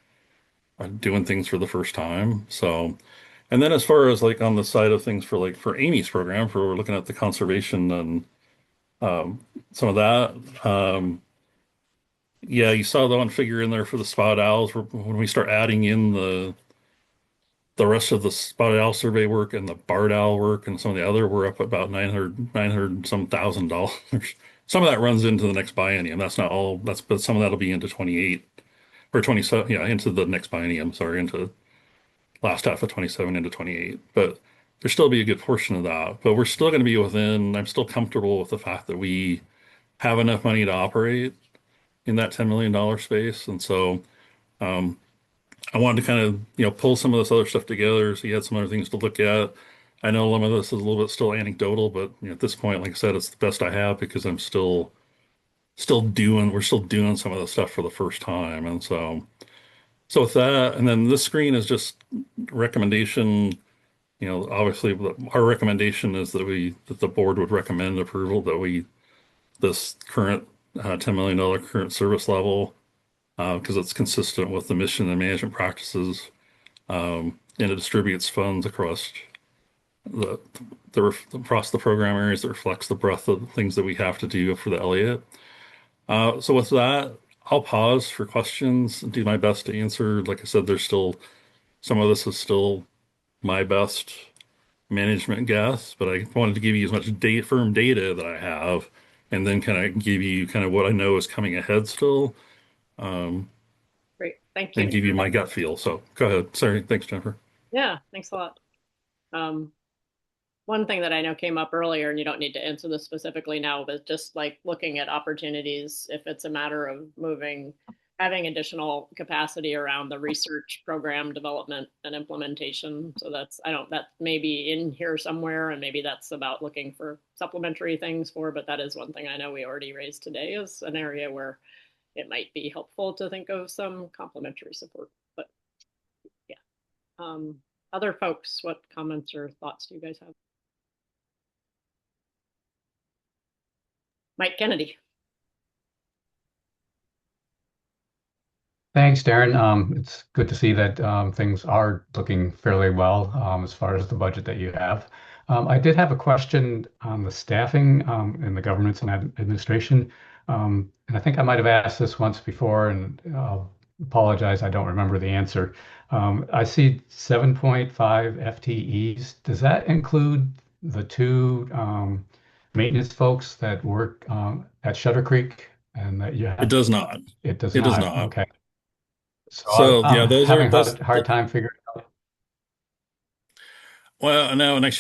doing things for the first time. So, and then as far as like on the side of things for Amy's program, for we're looking at the conservation and some of that. Yeah, you saw the one figure in there for the spotted owls. When we start adding in the rest of the spotted owl survey work and the barred owl work and some of the other, we're up about 900 some $1,000. Some of that runs into the next biennium. That's not all. But some of that'll be into 28 or 27. Yeah, into the next biennium. Sorry, into last half of 27 into 28. But there'll still be a good portion of that. But we're still going to be within. I'm still comfortable with the fact that we have enough money to operate in that $10 million space. And so I wanted to kind of, pull some of this other stuff together so you had some other things to look at. I know some of this is a little bit still anecdotal, but at this point, like I said, it's the best I have because I'm we're still doing some of the stuff for the first time. And so with that, and then this screen is just recommendation, obviously our recommendation is that the board would recommend approval this current $10 million current service level because it's consistent with the mission and management practices, and it distributes funds across across the program areas that reflects the breadth of things that we have to do for the Elliott. So with that, I'll pause for questions and do my best to answer. Like I said, there's still some of this is still my best management guess, but I wanted to give you as much firm data that I have and then kind of give you kind of what I know is coming ahead still, Great, thank and you. give you my gut feel. So go ahead. Sorry. Thanks, Jennifer. Yeah, thanks a lot. One thing that I know came up earlier, and you don't need to answer this specifically now, but just like looking at opportunities, if it's a matter of having additional capacity around the research program development and implementation. So that may be in here somewhere, and maybe that's about looking for supplementary things but that is one thing I know we already raised today is an area where it might be helpful to think of some complementary support. But yeah. Other folks, what comments or thoughts do you guys have? Mike Kennedy. Thanks, Darren. It's good to see that things are looking fairly well as far as the budget that you have. I did have a question on the staffing in the governance and administration. And I think I might have asked this once before, and I'll apologize, I don't remember the answer. I see 7.5 FTEs. Does that include the two maintenance folks that work at Shutter Creek and that you It have? does not. It does It does not. not. Okay. So So yeah, those are having those. a hard time figuring out. Well, no, and I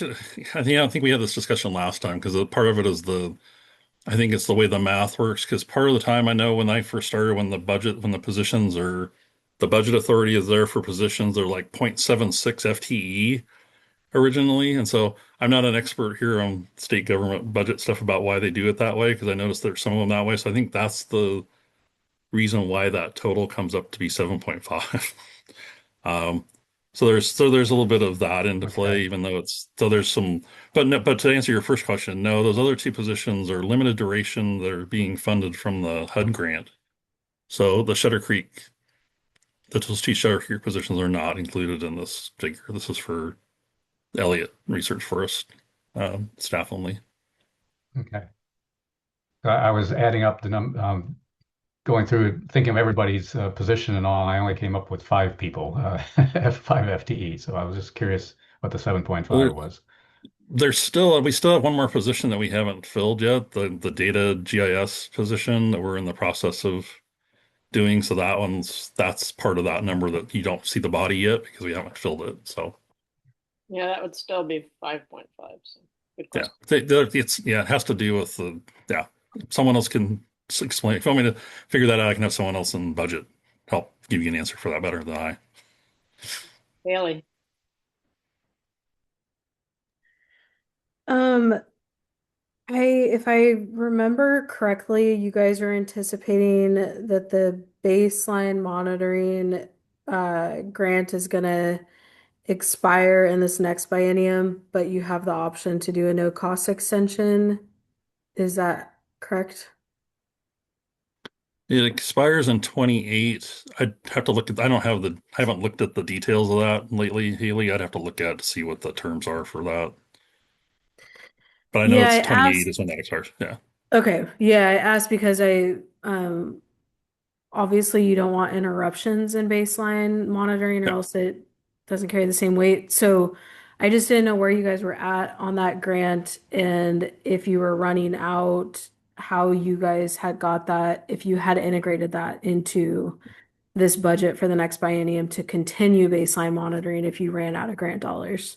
don't think we had this discussion last time because part of it is I think it's the way the math works. Because part of the time, I know when I first started, when the positions are, the budget authority is there for positions, they're like 0.76 FTE originally. And so I'm not an expert here on state government budget stuff about why they do it that way, because I noticed there's some of them that way. So I think that's the reason why that total comes up to be 7.5. Um, so there's a little bit of that into play, even though there's some, but no, but to answer your first question, no, those other two positions are limited duration. They're being funded from the HUD grant. So those two Shutter Creek positions are not included in this figure. This is for Elliott Research Forest staff only. Okay. I was adding up going through thinking of everybody's position and all, and I only came up with 5 people, 5 FTE. So I was just curious what the 7.5 was. We still have one more position that we haven't filled yet, the data GIS position that we're in the process of doing. So that's part of that number that you don't see the body yet because we haven't filled it. So yeah, that would still be 5.5. So good question. it has to do with someone else can explain. If you want me to figure that out, I can have someone else in budget help give you an answer for that better than I. Haley. If I remember correctly, you guys are anticipating that the baseline monitoring grant is gonna expire in this next biennium, but you have the option to do a no cost extension. Is that correct? It expires in 28. I'd have to I haven't looked at the details of that lately, Haley. I'd have to look at to see what the terms are for that. But I know Yeah, I it's 28 asked. is when that expires. Yeah. Okay, yeah, I asked because obviously you don't want interruptions in baseline monitoring or Yeah. else it doesn't carry the same weight. So I just didn't know where you guys were at on that grant and if you were running out, how you guys had got that, if you had integrated that into this budget for the next biennium to continue baseline monitoring if you ran out of grant dollars.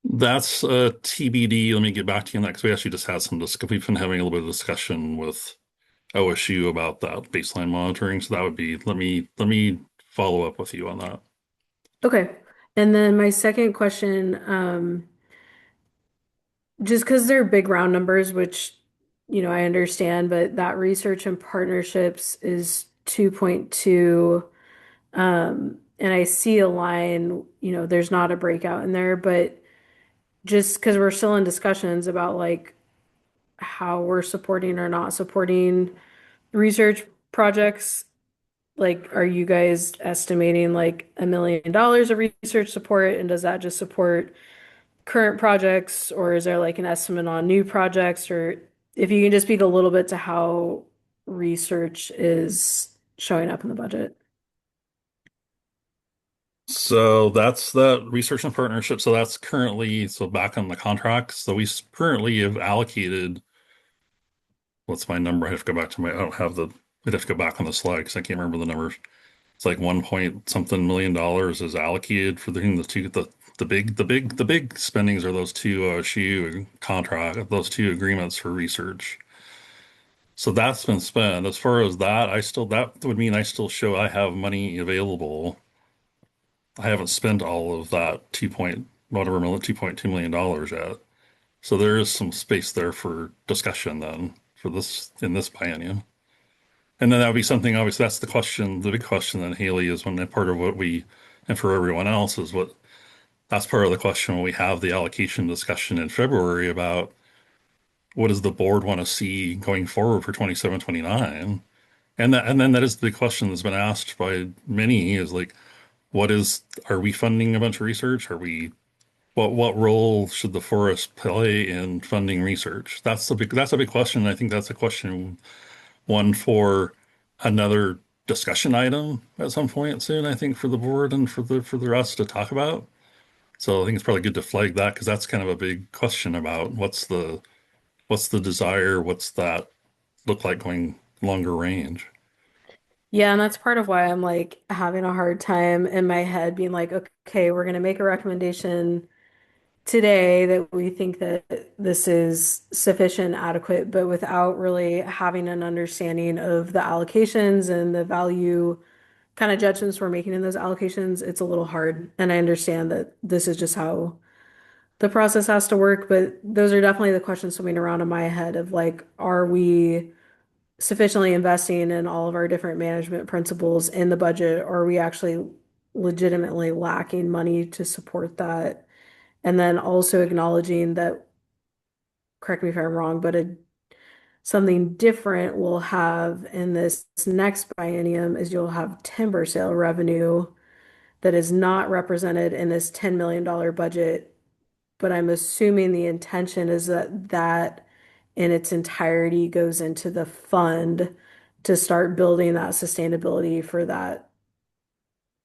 That's a TBD. Let me get back to you next. We actually just had we've been having a little bit of discussion with OSU about that baseline monitoring. So that would be, let me follow up with you on that. Okay. And then my second question, just because they're big round numbers, which, I understand, but that research and partnerships is 2.2. And I see a line, there's not a breakout in there, but just because we're still in discussions about like how we're supporting or not supporting research projects, like, are you guys estimating like $1 million of research support? And does that just support current projects, or is there like an estimate on new projects? Or if you can just speak a little bit to how research is showing up in the budget. So that's the research and partnership. So that's currently, so back on the contracts. So currently have allocated, what's my number? I have to go back to I don't have I'd have to go back on the slide because I can't remember the numbers. It's like 1 point something million dollars is allocated for the big spendings are those two those two agreements for research. So that's been spent. As far as that, that would mean I still show I have money available. I haven't spent all of that 2.2 million dollars yet. So there is some space there for discussion then for this in this biennium. And then that would be something, obviously, that's the question, the big question then, Haley, is when part of what and for everyone else is that's part of the question when we have the allocation discussion in February about what does the board want to see going forward for 27, 29? And then that is the question that's been asked by many is like, are we funding a bunch of research? What role should the forest play in funding research? That's a big question. I think that's a question one for another discussion item at some point soon, I think, for the board and for the rest to talk about. So I think it's probably good to flag that because that's kind of a big question about what's the desire, what's that look like going longer range. Yeah, and that's part of why I'm like having a hard time in my head being like, okay, we're gonna make a recommendation today that we think that this is sufficient, adequate, but without really having an understanding of the allocations and the value kind of judgments we're making in those allocations, it's a little hard. And I understand that this is just how the process has to work, but those are definitely the questions swimming around in my head of like, are we sufficiently investing in all of our different management principles in the budget, or are we actually legitimately lacking money to support that? And then also acknowledging that, correct me if I'm wrong, but something different we'll have in this next biennium is you'll have timber sale revenue that is not represented in this $10 million budget. But I'm assuming the intention is that that in its entirety goes into the fund to start building that sustainability for that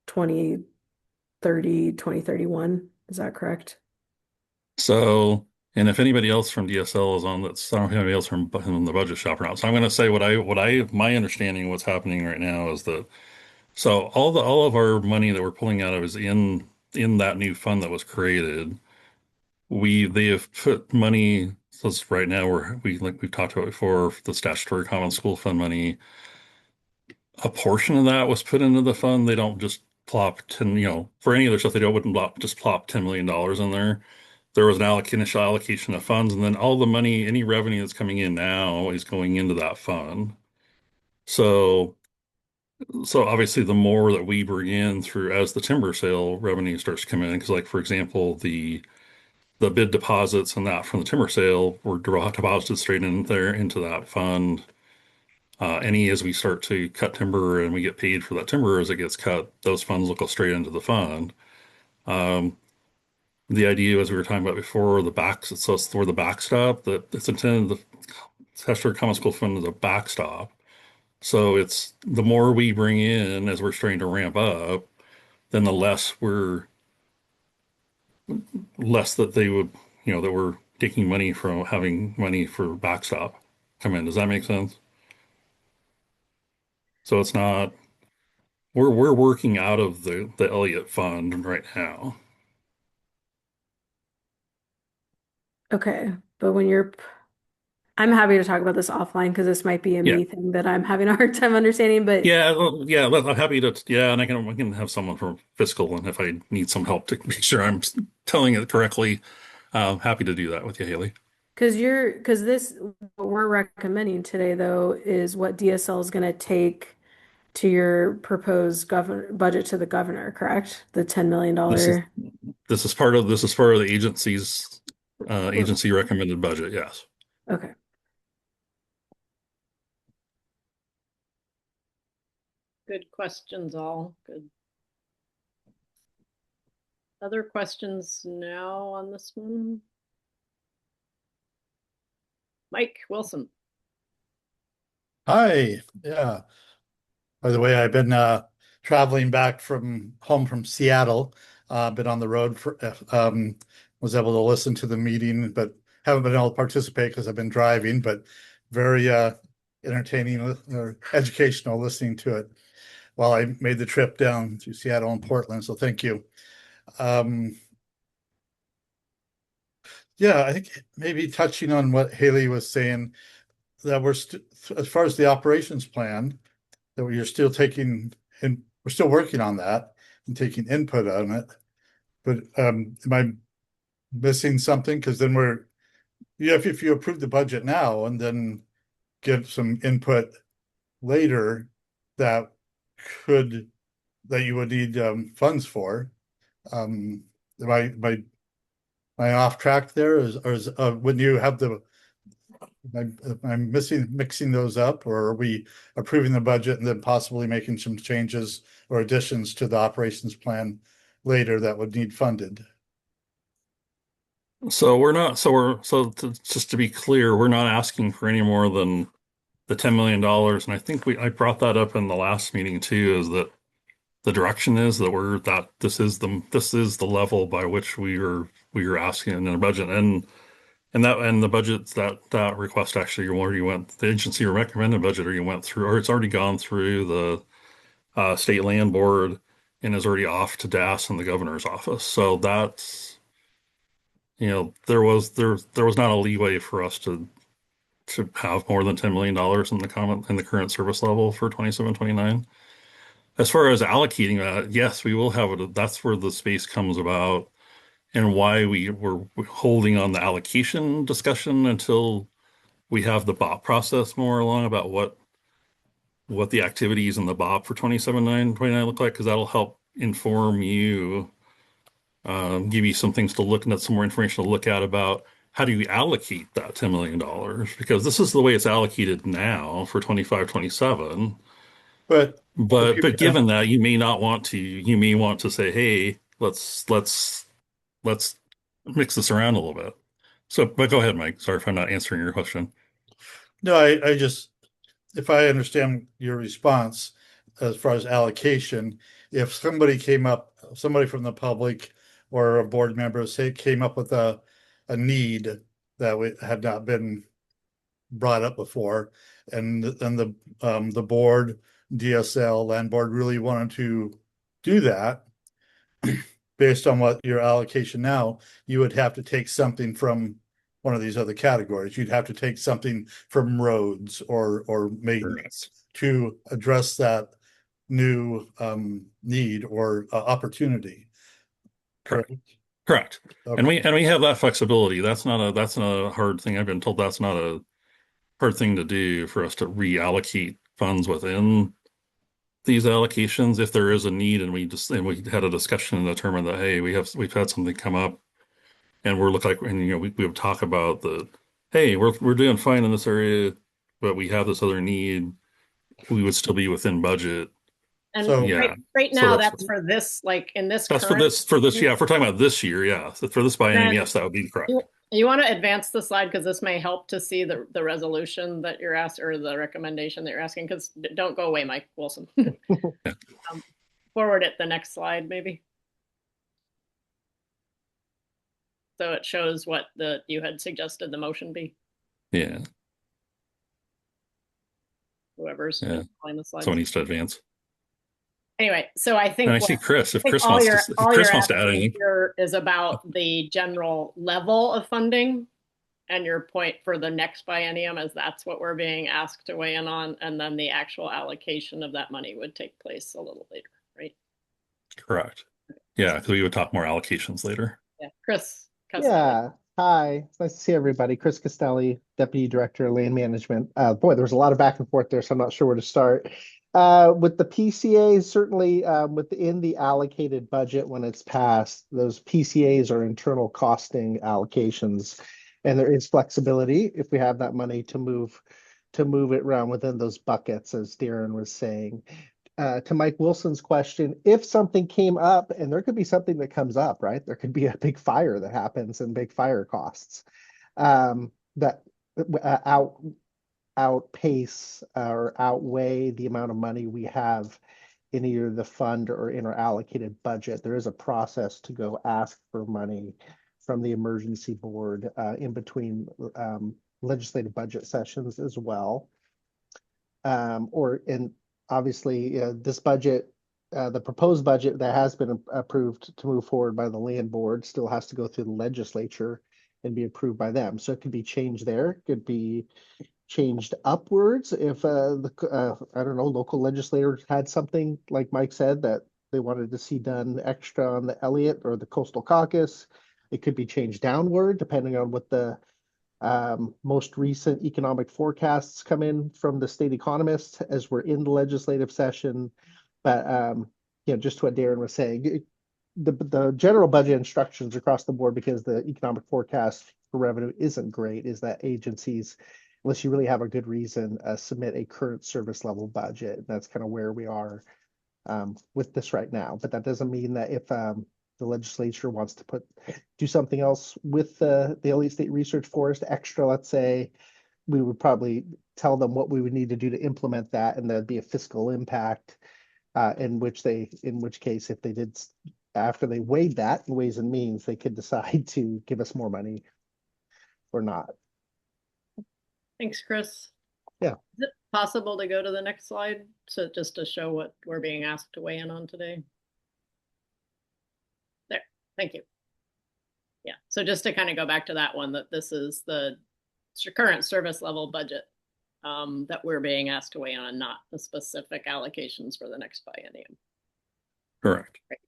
2030, 2031. Is that correct? So, and if anybody else from DSL is on, I don't have anybody else from the budget shop or not. So I'm going to say my understanding of what's happening right now is that so all of our money that we're pulling out of is in that new fund that was created. They have put money. So right now like we've talked about before, the statutory common school fund money. A portion of that was put into the fund. They don't just plop 10, for any other stuff, wouldn't just plop $10 million in there. There was an initial allocation of funds, and then all the money, any revenue that's coming in now is going into that fund. So, so obviously the more that we bring in through as the timber sale revenue starts to come in, because like for example, the bid deposits and that from the timber sale were deposited straight in there into that fund. Any as we start to cut timber and we get paid for that timber as it gets cut, those funds will go straight into the fund. Um, the idea, as we were talking about before, so it's for the backstop that it's intended, the statutory common school fund is a backstop. So it's the more we bring in as we're starting to ramp up, then the less that they would, that we're taking money from having money for backstop come in. Does that make sense? So it's not, we're working out of the Elliott fund right now. Okay. But I'm happy to talk about this offline because this might be a Yeah. me thing that I'm having a hard time understanding, but Yeah, well, yeah, I'm happy to, yeah, and I can have someone from fiscal, and if I need some help to make sure I'm telling it correctly, happy to do that with you, Haley. because what we're recommending today though is what DSL is going to take to your proposed governor budget to the governor, correct? The $10 million. This is this is part of the agency's agency recommended budget. Yes. Okay. Good questions, all. Good. Other questions now on this one? Mike Wilson. Hi. Yeah. By the way, I've been traveling back from home from Seattle. Been on the road for, was able to listen to the meeting, but haven't been able to participate because I've been driving, but very entertaining or educational listening to it while I made the trip down to Seattle and Portland. So thank you. Yeah, I think maybe touching on what Haley was saying, that as far as the operations plan, that we're still taking and we're still working on that and taking input on it. But am I missing something? Because then if you approve the budget now and then get some input later that you would need funds for. Am I off track there? When you have I'm mixing those up, or are we approving the budget and then possibly making some changes or additions to the operations plan later that would need funded? So we're not, just to be clear, we're not asking for any more than the $10 million. And I think I brought that up in the last meeting too, is that the direction is that this is the level by which we are asking in our budget. And the budget that request actually already the agency recommended budget already went through, or it's already gone through the state land board and is already off to DAS and the governor's office. So that's, there was not a leeway for us to have more than $10 million in the current service level for 27-29. As far as allocating that, yes, we will have it. That's where the space comes about and why we're holding on the allocation discussion until we have the BOP process more along about what the activities in the BOP for 27-29 look like, because that'll help inform you, give you some things to look at, some more information to look at about how do you allocate that $10 million, because this is the way it's allocated now for 25-27. But given that you may want to say, hey, let's mix this around a little bit. So, but go ahead, Mike. Sorry if I'm not answering your question. No, I just, if I understand your response as far as allocation, if somebody from the public or a board member came up with a need that had not been brought up before, and the board, DSL, land board really wanted to do that, based on what your allocation now, you would have to take something from one of these other categories. You'd have to take something from roads or maintenance to address that new need or opportunity. Correct. Okay. And we have that flexibility. That's not a hard thing. I've been told that's not a hard thing to do for us to reallocate funds within these allocations if there is a need, and we had a discussion and determined that, hey, we've had something come up and we would talk about hey, we're doing fine in this area, but we have this other need. We would still be within budget. And so, right now, that's for this, like in this. That's for this. Yeah. If we're talking about this year, yeah. For this biennium, yes, that would be correct. You want to advance the slide because this may help to see the resolution that you're asked, or the recommendation that you're asking. Because don't go away, Mike Wilson. Forward it the next slide, maybe. So it shows what you had suggested the motion be. Yeah. Whoever's following the slide. Someone needs to advance. Anyway, so I think I see Chris. If Chris wants to add anything, here is about the general level of funding, and your point for the next biennium is that's what we're being asked to weigh in on, and then the actual allocation of that money would take place a little later, right? Correct. Yeah, because we would talk more allocations later. Yeah, Chris Castelli. Yeah. Hi, it's nice to see everybody. Chris Castelli, Deputy Director of Land Management. Boy, there was a lot of back and forth there, so I'm not sure where to start. With the PCAs, certainly within the allocated budget when it's passed, those PCAs are internal costing allocations, and there is flexibility if we have that money to move it around within those buckets, as Darren was saying. To Mike Wilson's question, if something came up, and there could be something that comes up, right? There could be a big fire that happens and big fire costs that outpace or outweigh the amount of money we have in either the fund or in our allocated budget. There is a process to go ask for money from the emergency board in between legislative budget sessions as well. And obviously this budget, the proposed budget that has been approved to move forward by the land board still has to go through the legislature and be approved by them. So it could be changed there, could be changed upwards if I don't know, local legislators had something, like Mike said, that they wanted to see done extra on the Elliott or the Coastal Caucus. It could be changed downward depending on what the most recent economic forecasts come in from the state economists as we're in the legislative session. But just what Darren was saying, the general budget instructions across the board, because the economic forecast for revenue isn't great, is that agencies, unless you really have a good reason, submit a current service level budget. That's kind of where we are with this right now. But that doesn't mean that if the legislature wants to do something else with the Elliott State Research Forest extra, let's say, we would probably tell them what we would need to do to implement that, and there'd be a fiscal impact. In which case, if they did, after they weighed that in Ways and Means, they could decide to give us more money or not. Thanks, Chris. Yeah. Is it possible to go to the next slide? So just to show what we're being asked to weigh in on today. There, thank you. Yeah, so just to kind of go back to that one, that this is the current service level budget that we're being asked to weigh on, not the specific allocations for the next biennium. Correct. Right.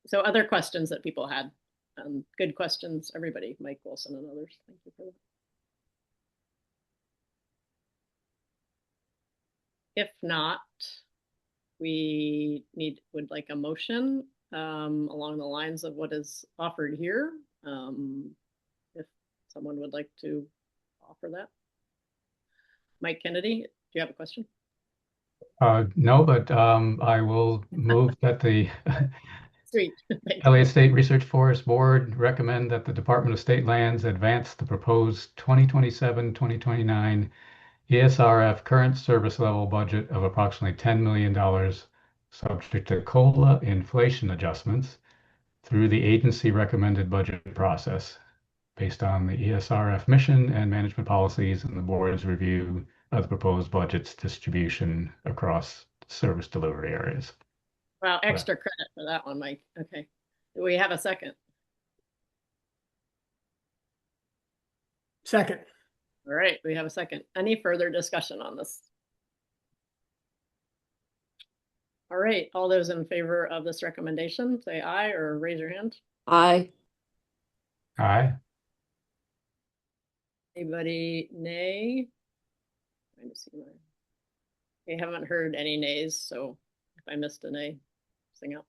So other questions that people had, good questions, everybody, Mike Wilson and others, thank you for that. If not, we would like a motion along the lines of what is offered here. If someone would like to offer that. Mike Kennedy, do you have a question? No, but I will move that the Sweet. Elliott State Research Forest Board recommend that the Department of State Lands advance the proposed 2027-2029 ESRF current service level budget of approximately $10 million, subject to COLA inflation adjustments, through the agency recommended budget process based on the ESRF mission and management policies and the board's review of the proposed budget's distribution across service delivery areas. Wow, extra credit for that one, Mike. Okay. Do we have a second? Second. All right, we have a second. Any further discussion on this? All right, all those in favor of this recommendation, say aye or raise your hand. Aye. Aye. Anybody nay? Trying to see my. We haven't heard any nays, so if I missed a nay, sing out.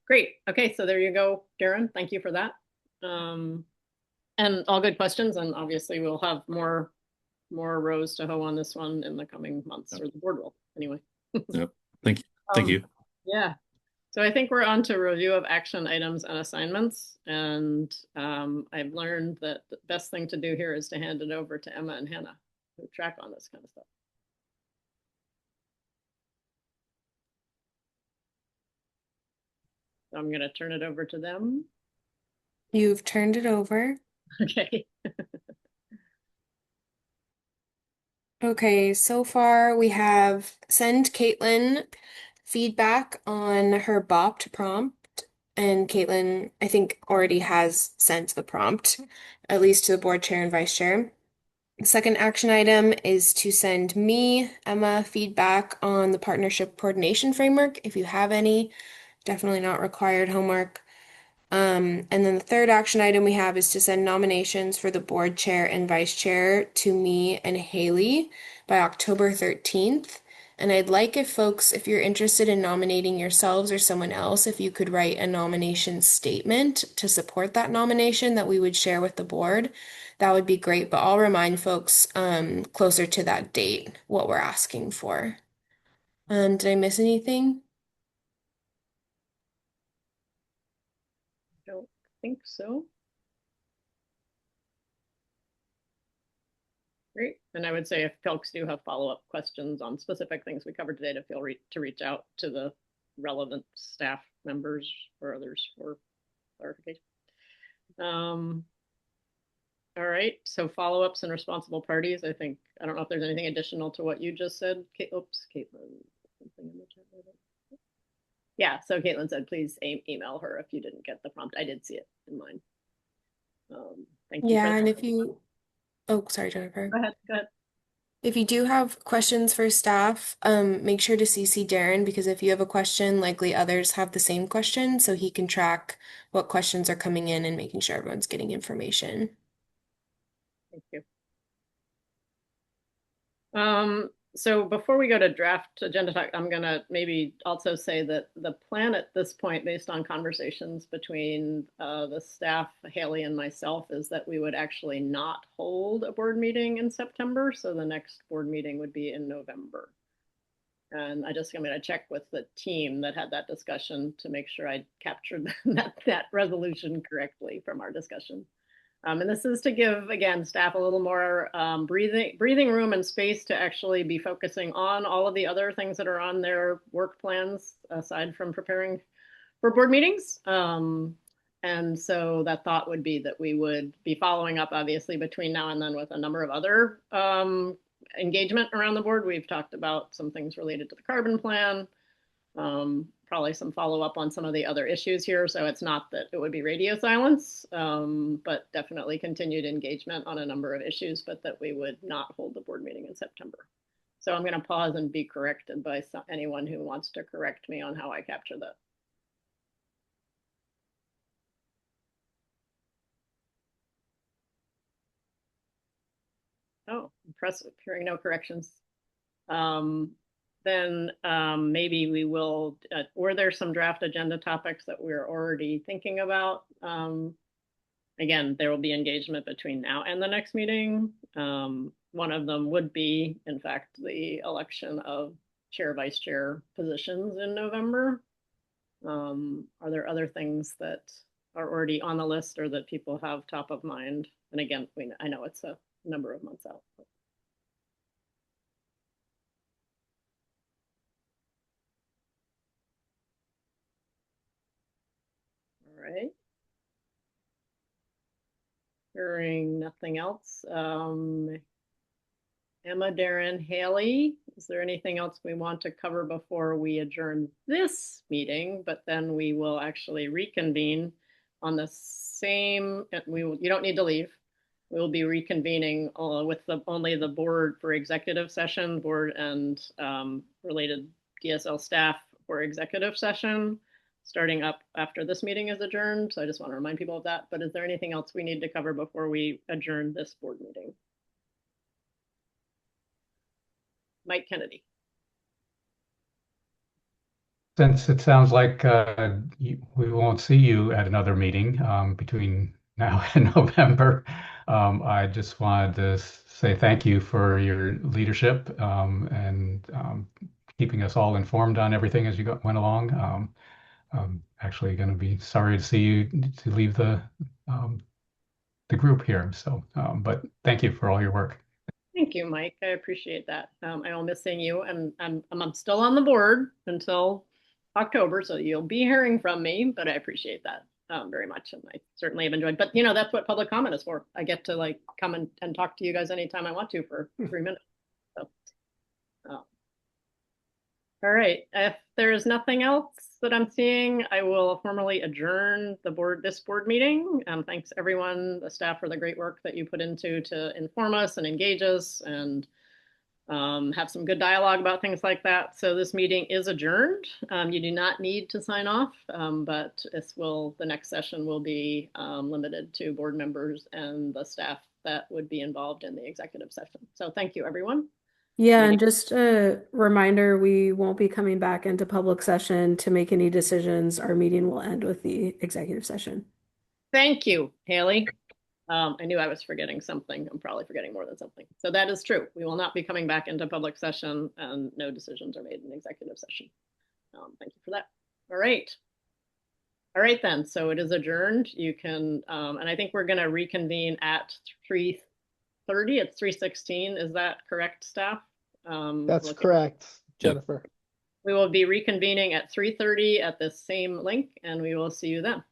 Great. Okay, so there you go, Darren. Thank you for that. And all good questions, and obviously we'll have more rows to hoe on this one in the coming months, or the board will anyway. Yep. Thank you. Thank you. Yeah. So I think we're on to review of action items and assignments. And I've learned that the best thing to do here is to hand it over to Emma and Hannah, who track on this kind of stuff. So I'm going to turn it over to them. You've turned it over. Okay. Okay, so far we have send Caitlin feedback on her BOPT prompt, and Caitlin, I think, already has sent the prompt, at least to the board chair and vice chair. The second action item is to send me, Emma, feedback on the partnership coordination framework. If you have any, definitely not required homework. And then the third action item we have is to send nominations for the board chair and vice chair to me and Haley by October 13th. And I'd like if you're interested in nominating yourselves or someone else, if you could write a nomination statement to support that nomination that we would share with the board, that would be great. But I'll remind folks closer to that date what we're asking for. Did I miss anything? Don't think so. Great. And I would say if folks do have follow-up questions on specific things we covered today, to to reach out to the relevant staff members or others for clarification. All right, so follow-ups and responsible parties. I don't know if there's anything additional to what you just said. Oops, Caitlin. Something in the chat. Yeah, so Caitlin said, please email her if you didn't get the prompt. I did see it in mine. Thank you. Yeah, and if you, oh, sorry, Jennifer. Go ahead. If you do have questions for staff, make sure to CC Darren, because if you have a question, likely others have the same question, so he can track what questions are coming in and making sure everyone's getting information. Thank you. So before we go to draft agenda talk, I'm gonna maybe also say that the plan at this point, based on conversations between the staff, Haley and myself, is that we would actually not hold a board meeting in September. So the next board meeting would be in November. And I'm gonna check with the team that had that discussion to make sure I captured that resolution correctly from our discussion. And this is to give, again, staff a little more breathing room and space to actually be focusing on all of the other things that are on their work plans, aside from preparing for board meetings. And so that thought would be that we would be following up, obviously, between now and then with a number of other engagement around the board. We've talked about some things related to the carbon plan, probably some follow-up on some of the other issues here. So it's not that it would be radio silence, but definitely continued engagement on a number of issues, but that we would not hold the board meeting in September. So I'm going to pause and be corrected by anyone who wants to correct me on how I capture that. Oh, impressive. Hearing no corrections. Then maybe we will, were there some draft agenda topics that we're already thinking about? Again, there will be engagement between now and the next meeting. One of them would be, in fact, the election of chair, vice chair positions in November. Are there other things that are already on the list or that people have top of mind? And again, I know it's a number of months out. All right. Hearing nothing else. Emma, Darren, Haley, is there anything else we want to cover before we adjourn this meeting? But then we will actually reconvene on the same, you don't need to leave. We will be reconvening with only the board for executive session, board and related DSL staff for executive session, starting up after this meeting is adjourned. So I just want to remind people of that. But is there anything else we need to cover before we adjourn this board meeting? Mike Kennedy. Since it sounds like we won't see you at another meeting between now and November, I just wanted to say thank you for your leadership and keeping us all informed on everything as you went along. I'm actually going to be sorry to see you to leave the group here. So, but thank you for all your work. Thank you, Mike. I appreciate that. I will miss seeing you, and I'm still on the board until October, so you'll be hearing from me. But I appreciate that very much, and I certainly have enjoyed. But that's what public comment is for. I get to come and talk to you guys anytime I want to for 3 minutes. So, all right. If there is nothing else that I'm seeing, I will formally adjourn this board meeting. Thanks everyone, the staff, for the great work that you put into to inform us and engage us and have some good dialogue about things like that. So this meeting is adjourned. You do not need to sign off, but the next session will be limited to board members and the staff that would be involved in the executive session. So thank you, everyone. Yeah, and just a reminder, we won't be coming back into public session to make any decisions. Our meeting will end with the executive session. Thank you, Haley. I knew I was forgetting something. I'm probably forgetting more than something. So that is true. We will not be coming back into public session and no decisions are made in executive session. Thank you for that. All right. All right, then. So it is adjourned. You can, and I think we're going to reconvene at 3:30 3:30. It's 3:16. Is that correct, staff? That's correct, Jennifer. We will be reconvening at 3:30 at the same link, and we will see you then.